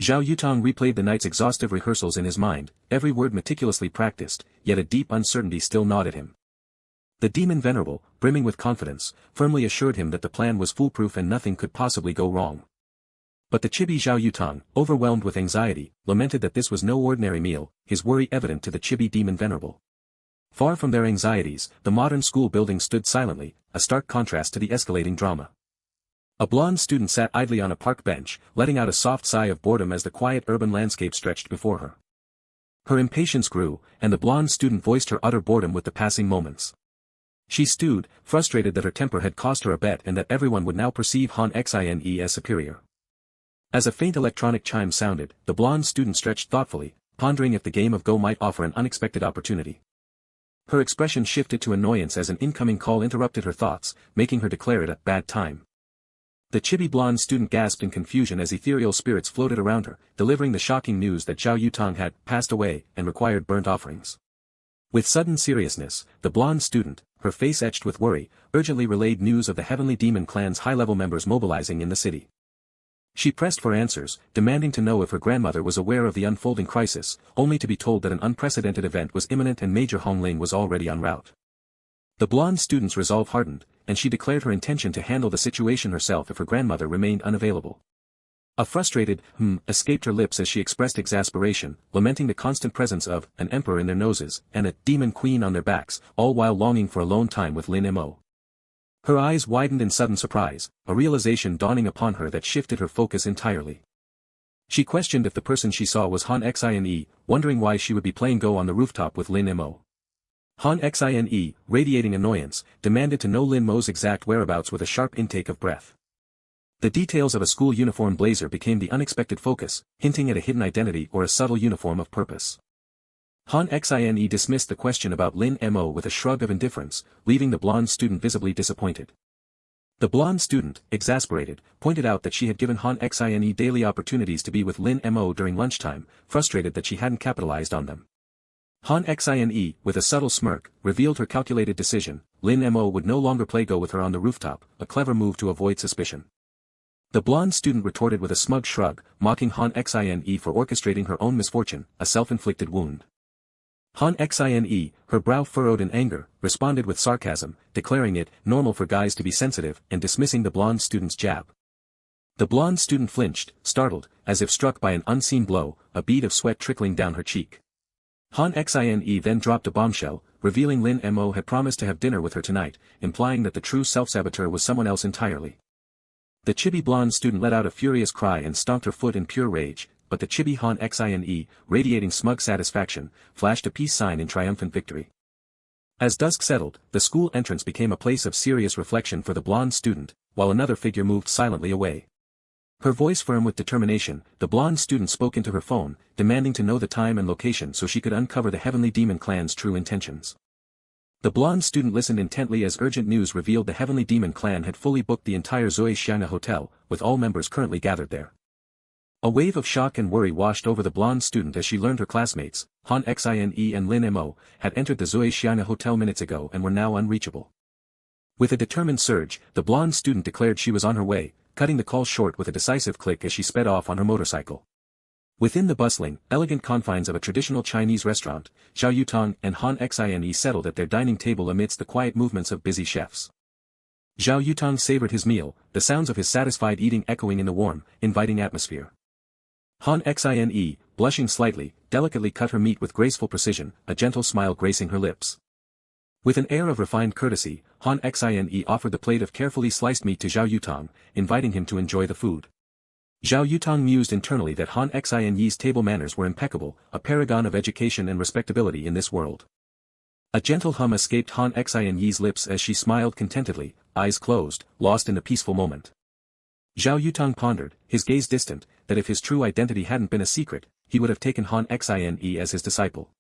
Speaker 1: Zhao Yutong replayed the night's exhaustive rehearsals in his mind, every word meticulously practiced, yet a deep uncertainty still gnawed at him. The demon Venerable, brimming with confidence, firmly assured him that the plan was foolproof and nothing could possibly go wrong. But the chibi Zhao Yutong, overwhelmed with anxiety, lamented that this was no ordinary meal, his worry evident to the chibi demon Venerable. Far from their anxieties, the modern school building stood silently, a stark contrast to the escalating drama. A blonde student sat idly on a park bench, letting out a soft sigh of boredom as the quiet urban landscape stretched before her. Her impatience grew, and the blonde student voiced her utter boredom with the passing moments. She stewed, frustrated that her temper had cost her a bet and that everyone would now perceive Han Xine as superior. As a faint electronic chime sounded, the blonde student stretched thoughtfully, pondering if the game of Go might offer an unexpected opportunity. Her expression shifted to annoyance as an incoming call interrupted her thoughts, making her declare it a bad time. The chibi blonde student gasped in confusion as ethereal spirits floated around her, delivering the shocking news that Zhao Yutong had passed away and required burnt offerings. With sudden seriousness, the blonde student, her face etched with worry, urgently relayed news of the Heavenly Demon clan's high-level members mobilizing in the city. She pressed for answers, demanding to know if her grandmother was aware of the unfolding crisis, only to be told that an unprecedented event was imminent and Major Hongling was already en route. The blonde student's resolve hardened, and she declared her intention to handle the situation herself if her grandmother remained unavailable. A frustrated escaped her lips as she expressed exasperation, lamenting the constant presence of an emperor in their noses and a demon queen on their backs, all while longing for alone time with Lin Mo. Her eyes widened in sudden surprise, a realization dawning upon her that shifted her focus entirely. She questioned if the person she saw was Han Xine, wondering why she would be playing Go on the rooftop with Lin Mo. Han Xine, radiating annoyance, demanded to know Lin Mo's exact whereabouts with a sharp intake of breath. The details of a school uniform blazer became the unexpected focus, hinting at a hidden identity or a subtle uniform of purpose. Han Xine dismissed the question about Lin Mo with a shrug of indifference, leaving the blonde student visibly disappointed. The blonde student, exasperated, pointed out that she had given Han Xine daily opportunities to be with Lin Mo during lunchtime, frustrated that she hadn't capitalized on them. Han Xine, with a subtle smirk, revealed her calculated decision: Lin Mo would no longer play Go with her on the rooftop, a clever move to avoid suspicion. The blonde student retorted with a smug shrug, mocking Han Xine for orchestrating her own misfortune, a self-inflicted wound. Han Xine, her brow furrowed in anger, responded with sarcasm, declaring it normal for guys to be sensitive and dismissing the blonde student's jab. The blonde student flinched, startled, as if struck by an unseen blow, a bead of sweat trickling down her cheek. Han Xine then dropped a bombshell, revealing Lin Mo had promised to have dinner with her tonight, implying that the true self-saboteur was someone else entirely. The chibi blonde student let out a furious cry and stomped her foot in pure rage, but the chibi Han Xine, radiating smug satisfaction, flashed a peace sign in triumphant victory. As dusk settled, the school entrance became a place of serious reflection for the blonde student, while another figure moved silently away. Her voice firm with determination, the blonde student spoke into her phone, demanding to know the time and location so she could uncover the Heavenly Demon clan's true intentions. The blonde student listened intently as urgent news revealed the Heavenly Demon clan had fully booked the entire Zoe Xiang hotel, with all members currently gathered there. A wave of shock and worry washed over the blonde student as she learned her classmates, Han Xine and Lin Mo, had entered the Zoe Xiang hotel minutes ago and were now unreachable. With a determined surge, the blonde student declared she was on her way, cutting the call short with a decisive click as she sped off on her motorcycle. Within the bustling, elegant confines of a traditional Chinese restaurant, Zhao Yutong and Han Xine settled at their dining table amidst the quiet movements of busy chefs. Zhao Yutong savored his meal, the sounds of his satisfied eating echoing in the warm, inviting atmosphere. Han Xine, blushing slightly, delicately cut her meat with graceful precision, a gentle smile gracing her lips. With an air of refined courtesy, Han Xine offered the plate of carefully sliced meat to Zhao Yutong, inviting him to enjoy the food. Zhao Yutong mused internally that Han Xine's table manners were impeccable, a paragon of education and respectability in this world. A gentle hum escaped Han Xine's lips as she smiled contentedly, eyes closed, lost in the peaceful moment. Zhao Yutong pondered, his gaze distant, that if his true identity hadn't been a secret, he would have taken Han Xine as his disciple.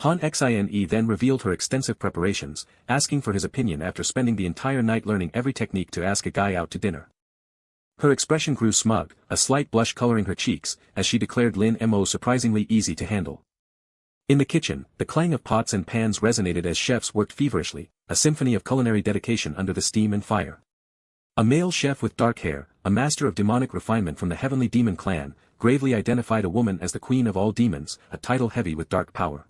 Speaker 1: Han Xine then revealed her extensive preparations, asking for his opinion after spending the entire night learning every technique to ask a guy out to dinner. Her expression grew smug, a slight blush coloring her cheeks, as she declared Lin Mo surprisingly easy to handle. In the kitchen, the clang of pots and pans resonated as chefs worked feverishly, a symphony of culinary dedication under the steam and fire. A male chef with dark hair, a master of demonic refinement from the Heavenly Demon clan, gravely identified a woman as the queen of all demons, a title heavy with dark power.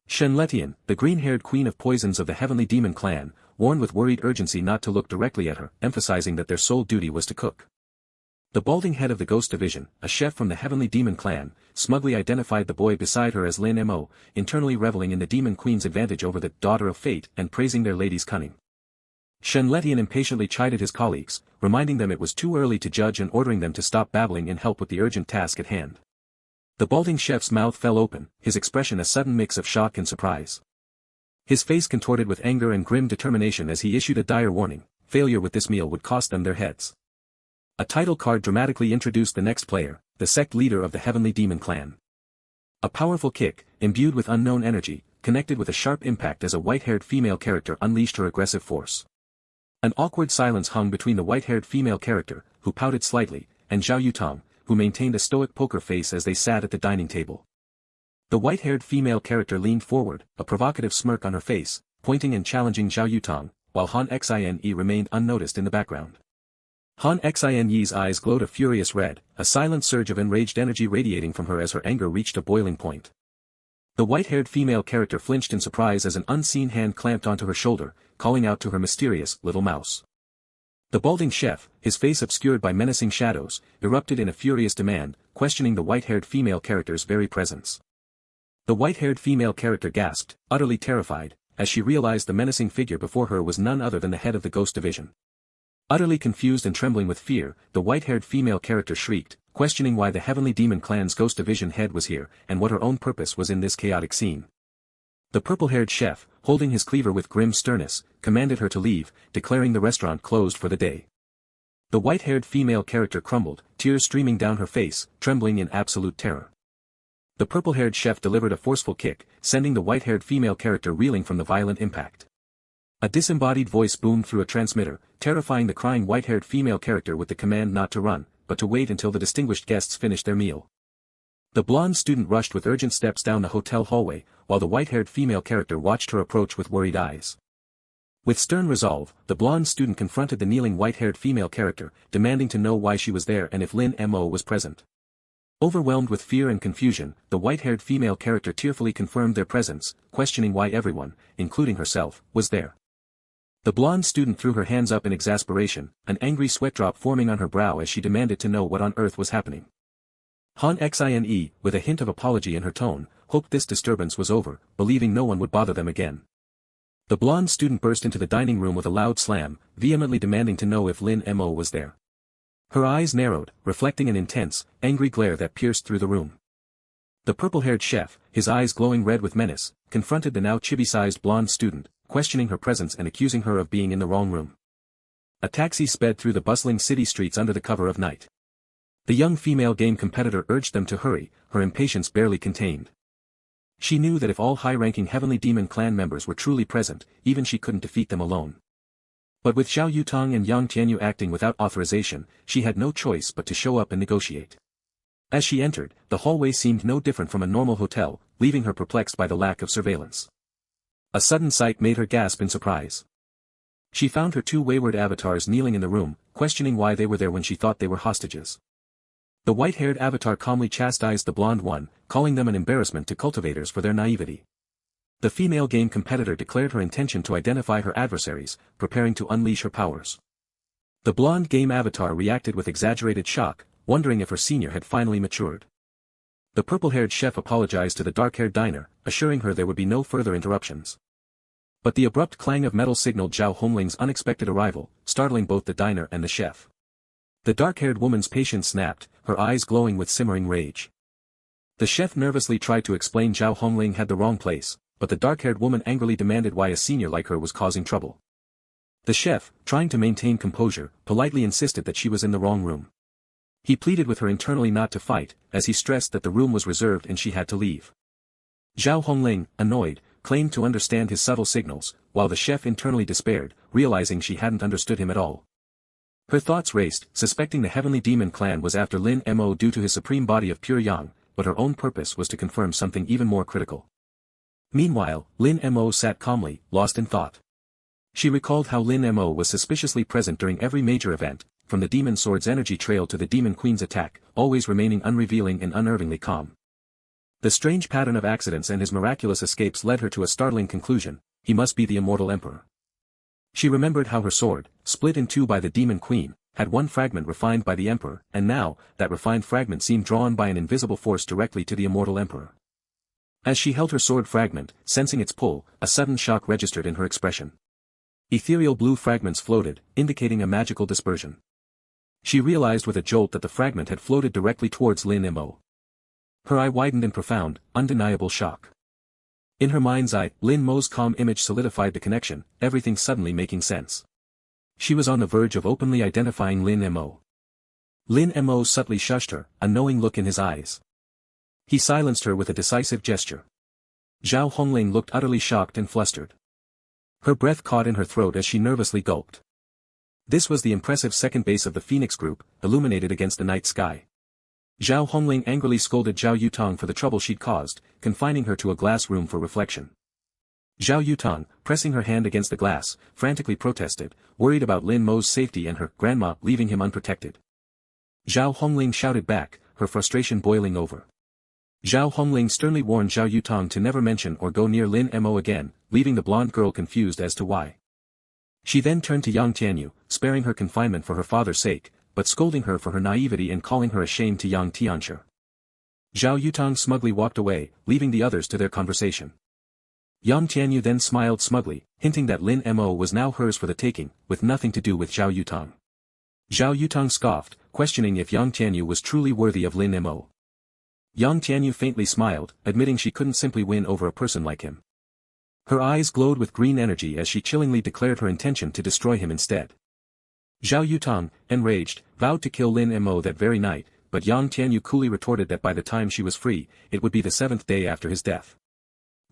Speaker 1: Ch1, the green-haired queen of poisons of the Heavenly Demon clan, warned with worried urgency not to look directly at her, emphasizing that their sole duty was to cook. The balding head of the Ghost Division, a chef from the Heavenly Demon clan, smugly identified the boy beside her as Lin Mo, internally reveling in the Demon Queen's advantage over the Daughter of Fate and praising their lady's cunning. Ch1 impatiently chided his colleagues, reminding them it was too early to judge and ordering them to stop babbling and help with the urgent task at hand. The balding chef's mouth fell open, his expression a sudden mix of shock and surprise. His face contorted with anger and grim determination as he issued a dire warning: failure with this meal would cost them their heads. A title card dramatically introduced the next player, the sect leader of the Heavenly Demon clan. A powerful kick, imbued with unknown energy, connected with a sharp impact as a white-haired female character unleashed her aggressive force. An awkward silence hung between the white-haired female character, who pouted slightly, and Zhao Yutong, who maintained a stoic poker face as they sat at the dining table. The white-haired female character leaned forward, a provocative smirk on her face, pointing and challenging Zhao Yutong, while Han Xine remained unnoticed in the background. Han Xine's eyes glowed a furious red, a silent surge of enraged energy radiating from her as her anger reached a boiling point. The white-haired female character flinched in surprise as an unseen hand clamped onto her shoulder, calling out to her mysterious little mouse. The balding chef, his face obscured by menacing shadows, erupted in a furious demand, questioning the white-haired female character's very presence. The white-haired female character gasped, utterly terrified, as she realized the menacing figure before her was none other than the head of the Ghost Division. Utterly confused and trembling with fear, the white-haired female character shrieked, questioning why the Heavenly Demon clan's Ghost Division head was here, and what her own purpose was in this chaotic scene. The purple-haired chef, holding his cleaver with grim sternness, commanded her to leave, declaring the restaurant closed for the day. The white-haired female character crumbled, tears streaming down her face, trembling in absolute terror. The purple-haired chef delivered a forceful kick, sending the white-haired female character reeling from the violent impact. A disembodied voice boomed through a transmitter, terrifying the crying white-haired female character with the command not to run, but to wait until the distinguished guests finished their meal. The blonde student rushed with urgent steps down the hotel hallway, while the white-haired female character watched her approach with worried eyes. With stern resolve, the blonde student confronted the kneeling white-haired female character, demanding to know why she was there and if Lin Mo was present. Overwhelmed with fear and confusion, the white-haired female character tearfully confirmed their presence, questioning why everyone, including herself, was there. The blonde student threw her hands up in exasperation, an angry sweat drop forming on her brow as she demanded to know what on earth was happening. Han Xine, with a hint of apology in her tone, hoped this disturbance was over, believing no one would bother them again. The blonde student burst into the dining room with a loud slam, vehemently demanding to know if Lin Mo was there. Her eyes narrowed, reflecting an intense, angry glare that pierced through the room. The purple-haired chef, his eyes glowing red with menace, confronted the now chibi-sized blonde student, questioning her presence and accusing her of being in the wrong room. A taxi sped through the bustling city streets under the cover of night. The young female game competitor urged them to hurry, her impatience barely contained. She knew that if all high-ranking Heavenly Demon clan members were truly present, even she couldn't defeat them alone. But with Zhao Yutong and Yang Tianyu acting without authorization, she had no choice but to show up and negotiate. As she entered, the hallway seemed no different from a normal hotel, leaving her perplexed by the lack of surveillance. A sudden sight made her gasp in surprise. She found her two wayward avatars kneeling in the room, questioning why they were there when she thought they were hostages. The white-haired avatar calmly chastised the blonde one, calling them an embarrassment to cultivators for their naivety. The female game competitor declared her intention to identify her adversaries, preparing to unleash her powers. The blonde game avatar reacted with exaggerated shock, wondering if her senior had finally matured. The purple-haired chef apologized to the dark-haired diner, assuring her there would be no further interruptions. But the abrupt clang of metal signaled Zhao Hongling's unexpected arrival, startling both the diner and the chef. The dark-haired woman's patience snapped, her eyes glowing with simmering rage. The chef nervously tried to explain Zhao Hongling had the wrong place, but the dark-haired woman angrily demanded why a senior like her was causing trouble. The chef, trying to maintain composure, politely insisted that she was in the wrong room. He pleaded with her internally not to fight, as he stressed that the room was reserved and she had to leave. Zhao Hongling, annoyed, claimed to understand his subtle signals, while the chef internally despaired, realizing she hadn't understood him at all. Her thoughts raced, suspecting the Heavenly Demon clan was after Lin Mo due to his supreme body of pure yang, but her own purpose was to confirm something even more critical. Meanwhile, Lin Mo sat calmly, lost in thought. She recalled how Lin Mo was suspiciously present during every major event, from the Demon Sword's energy trail to the Demon Queen's attack, always remaining unrevealing and unnervingly calm. The strange pattern of accidents and his miraculous escapes led her to a startling conclusion: he must be the Immortal Emperor. She remembered how her sword, split in two by the Demon Queen, had one fragment refined by the Emperor, and now, that refined fragment seemed drawn by an invisible force directly to the Immortal Emperor. As she held her sword fragment, sensing its pull, a sudden shock registered in her expression. Ethereal blue fragments floated, indicating a magical dispersion. She realized with a jolt that the fragment had floated directly towards Lin Mo. Her eye widened in profound, undeniable shock. In her mind's eye, Lin Mo's calm image solidified the connection, everything suddenly making sense. She was on the verge of openly identifying Lin Mo. Lin Mo subtly shushed her, a knowing look in his eyes. He silenced her with a decisive gesture. Zhao Hongling looked utterly shocked and flustered. Her breath caught in her throat as she nervously gulped. This was the impressive second base of the Phoenix Group, illuminated against the night sky. Zhao Hongling angrily scolded Zhao Yutong for the trouble she'd caused, confining her to a glass room for reflection. Zhao Yutong, pressing her hand against the glass, frantically protested, worried about Lin Mo's safety and her grandma leaving him unprotected. Zhao Hongling shouted back, her frustration boiling over. Zhao Hongling sternly warned Zhao Yutong to never mention or go near Lin Mo again, leaving the blonde girl confused as to why. She then turned to Yang Tianyu, sparing her confinement for her father's sake, but scolding her for her naivety and calling her a shame to Yang Tianshi. Zhao Yutong smugly walked away, leaving the others to their conversation. Yang Tianyu then smiled smugly, hinting that Lin Mo was now hers for the taking, with nothing to do with Zhao Yutong. Zhao Yutong scoffed, questioning if Yang Tianyu was truly worthy of Lin Mo. Yang Tianyu faintly smiled, admitting she couldn't simply win over a person like him. Her eyes glowed with green energy as she chillingly declared her intention to destroy him instead. Zhao Yutong, enraged, vowed to kill Lin Mo that very night, but Yang Tianyu coolly retorted that by the time she was free, it would be the 7th day after his death.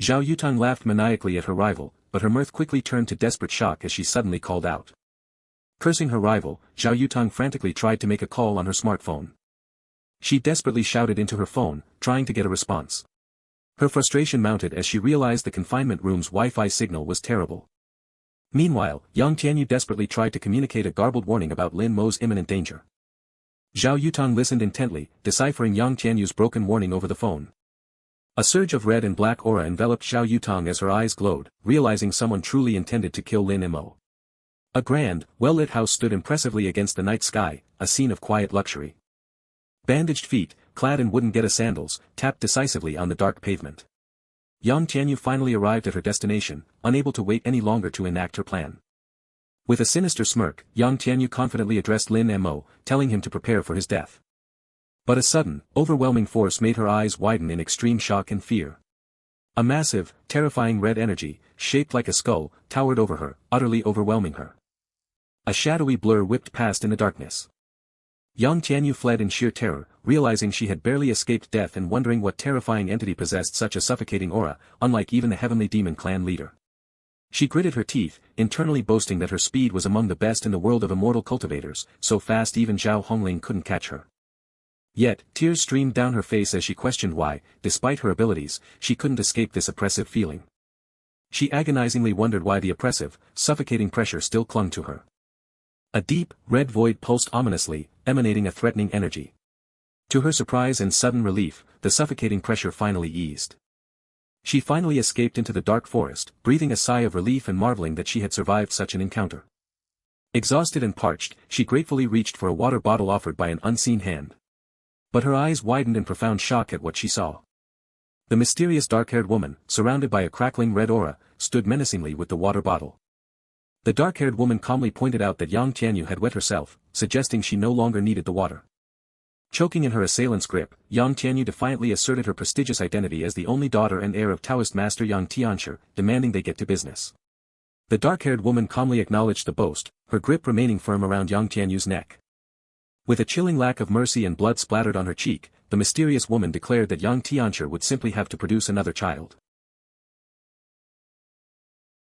Speaker 1: Zhao Yutong laughed maniacally at her rival, but her mirth quickly turned to desperate shock as she suddenly called out. Cursing her rival, Zhao Yutong frantically tried to make a call on her smartphone. She desperately shouted into her phone, trying to get a response. Her frustration mounted as she realized the confinement room's Wi-Fi signal was terrible. Meanwhile, Yang Tianyu desperately tried to communicate a garbled warning about Lin Mo's imminent danger. Zhao Yutong listened intently, deciphering Yang Tianyu's broken warning over the phone. A surge of red and black aura enveloped Zhao Yutong as her eyes glowed, realizing someone truly intended to kill Lin Mo. A grand, well-lit house stood impressively against the night sky, a scene of quiet luxury. Bandaged feet, clad in wooden geta sandals, tapped decisively on the dark pavement. Yang Tianyu finally arrived at her destination, unable to wait any longer to enact her plan. With a sinister smirk, Yang Tianyu confidently addressed Lin Mo, telling him to prepare for his death. But a sudden, overwhelming force made her eyes widen in extreme shock and fear. A massive, terrifying red energy, shaped like a skull, towered over her, utterly overwhelming her. A shadowy blur whipped past in the darkness. Yang Tianyu fled in sheer terror, realizing she had barely escaped death and wondering what terrifying entity possessed such a suffocating aura, unlike even the Heavenly Demon clan leader. She gritted her teeth, internally boasting that her speed was among the best in the world of immortal cultivators, so fast even Zhao Hongling couldn't catch her. Yet, tears streamed down her face as she questioned why, despite her abilities, she couldn't escape this oppressive feeling. She agonizingly wondered why the oppressive, suffocating pressure still clung to her. A deep, red void pulsed ominously, emanating a threatening energy. To her surprise and sudden relief, the suffocating pressure finally eased. She finally escaped into the dark forest, breathing a sigh of relief and marveling that she had survived such an encounter. Exhausted and parched, she gratefully reached for a water bottle offered by an unseen hand. But her eyes widened in profound shock at what she saw. The mysterious dark-haired woman, surrounded by a crackling red aura, stood menacingly with the water bottle. The dark-haired woman calmly pointed out that Yang Tianyu had wet herself, suggesting she no longer needed the water. Choking in her assailant's grip, Yang Tianyu defiantly asserted her prestigious identity as the only daughter and heir of Taoist master Yang Tianshi, demanding they get to business. The dark-haired woman calmly acknowledged the boast, her grip remaining firm around Yang Tianyu's neck. With a chilling lack of mercy and blood splattered on her cheek, the mysterious woman declared that Yang Tianshi would simply have to produce another child.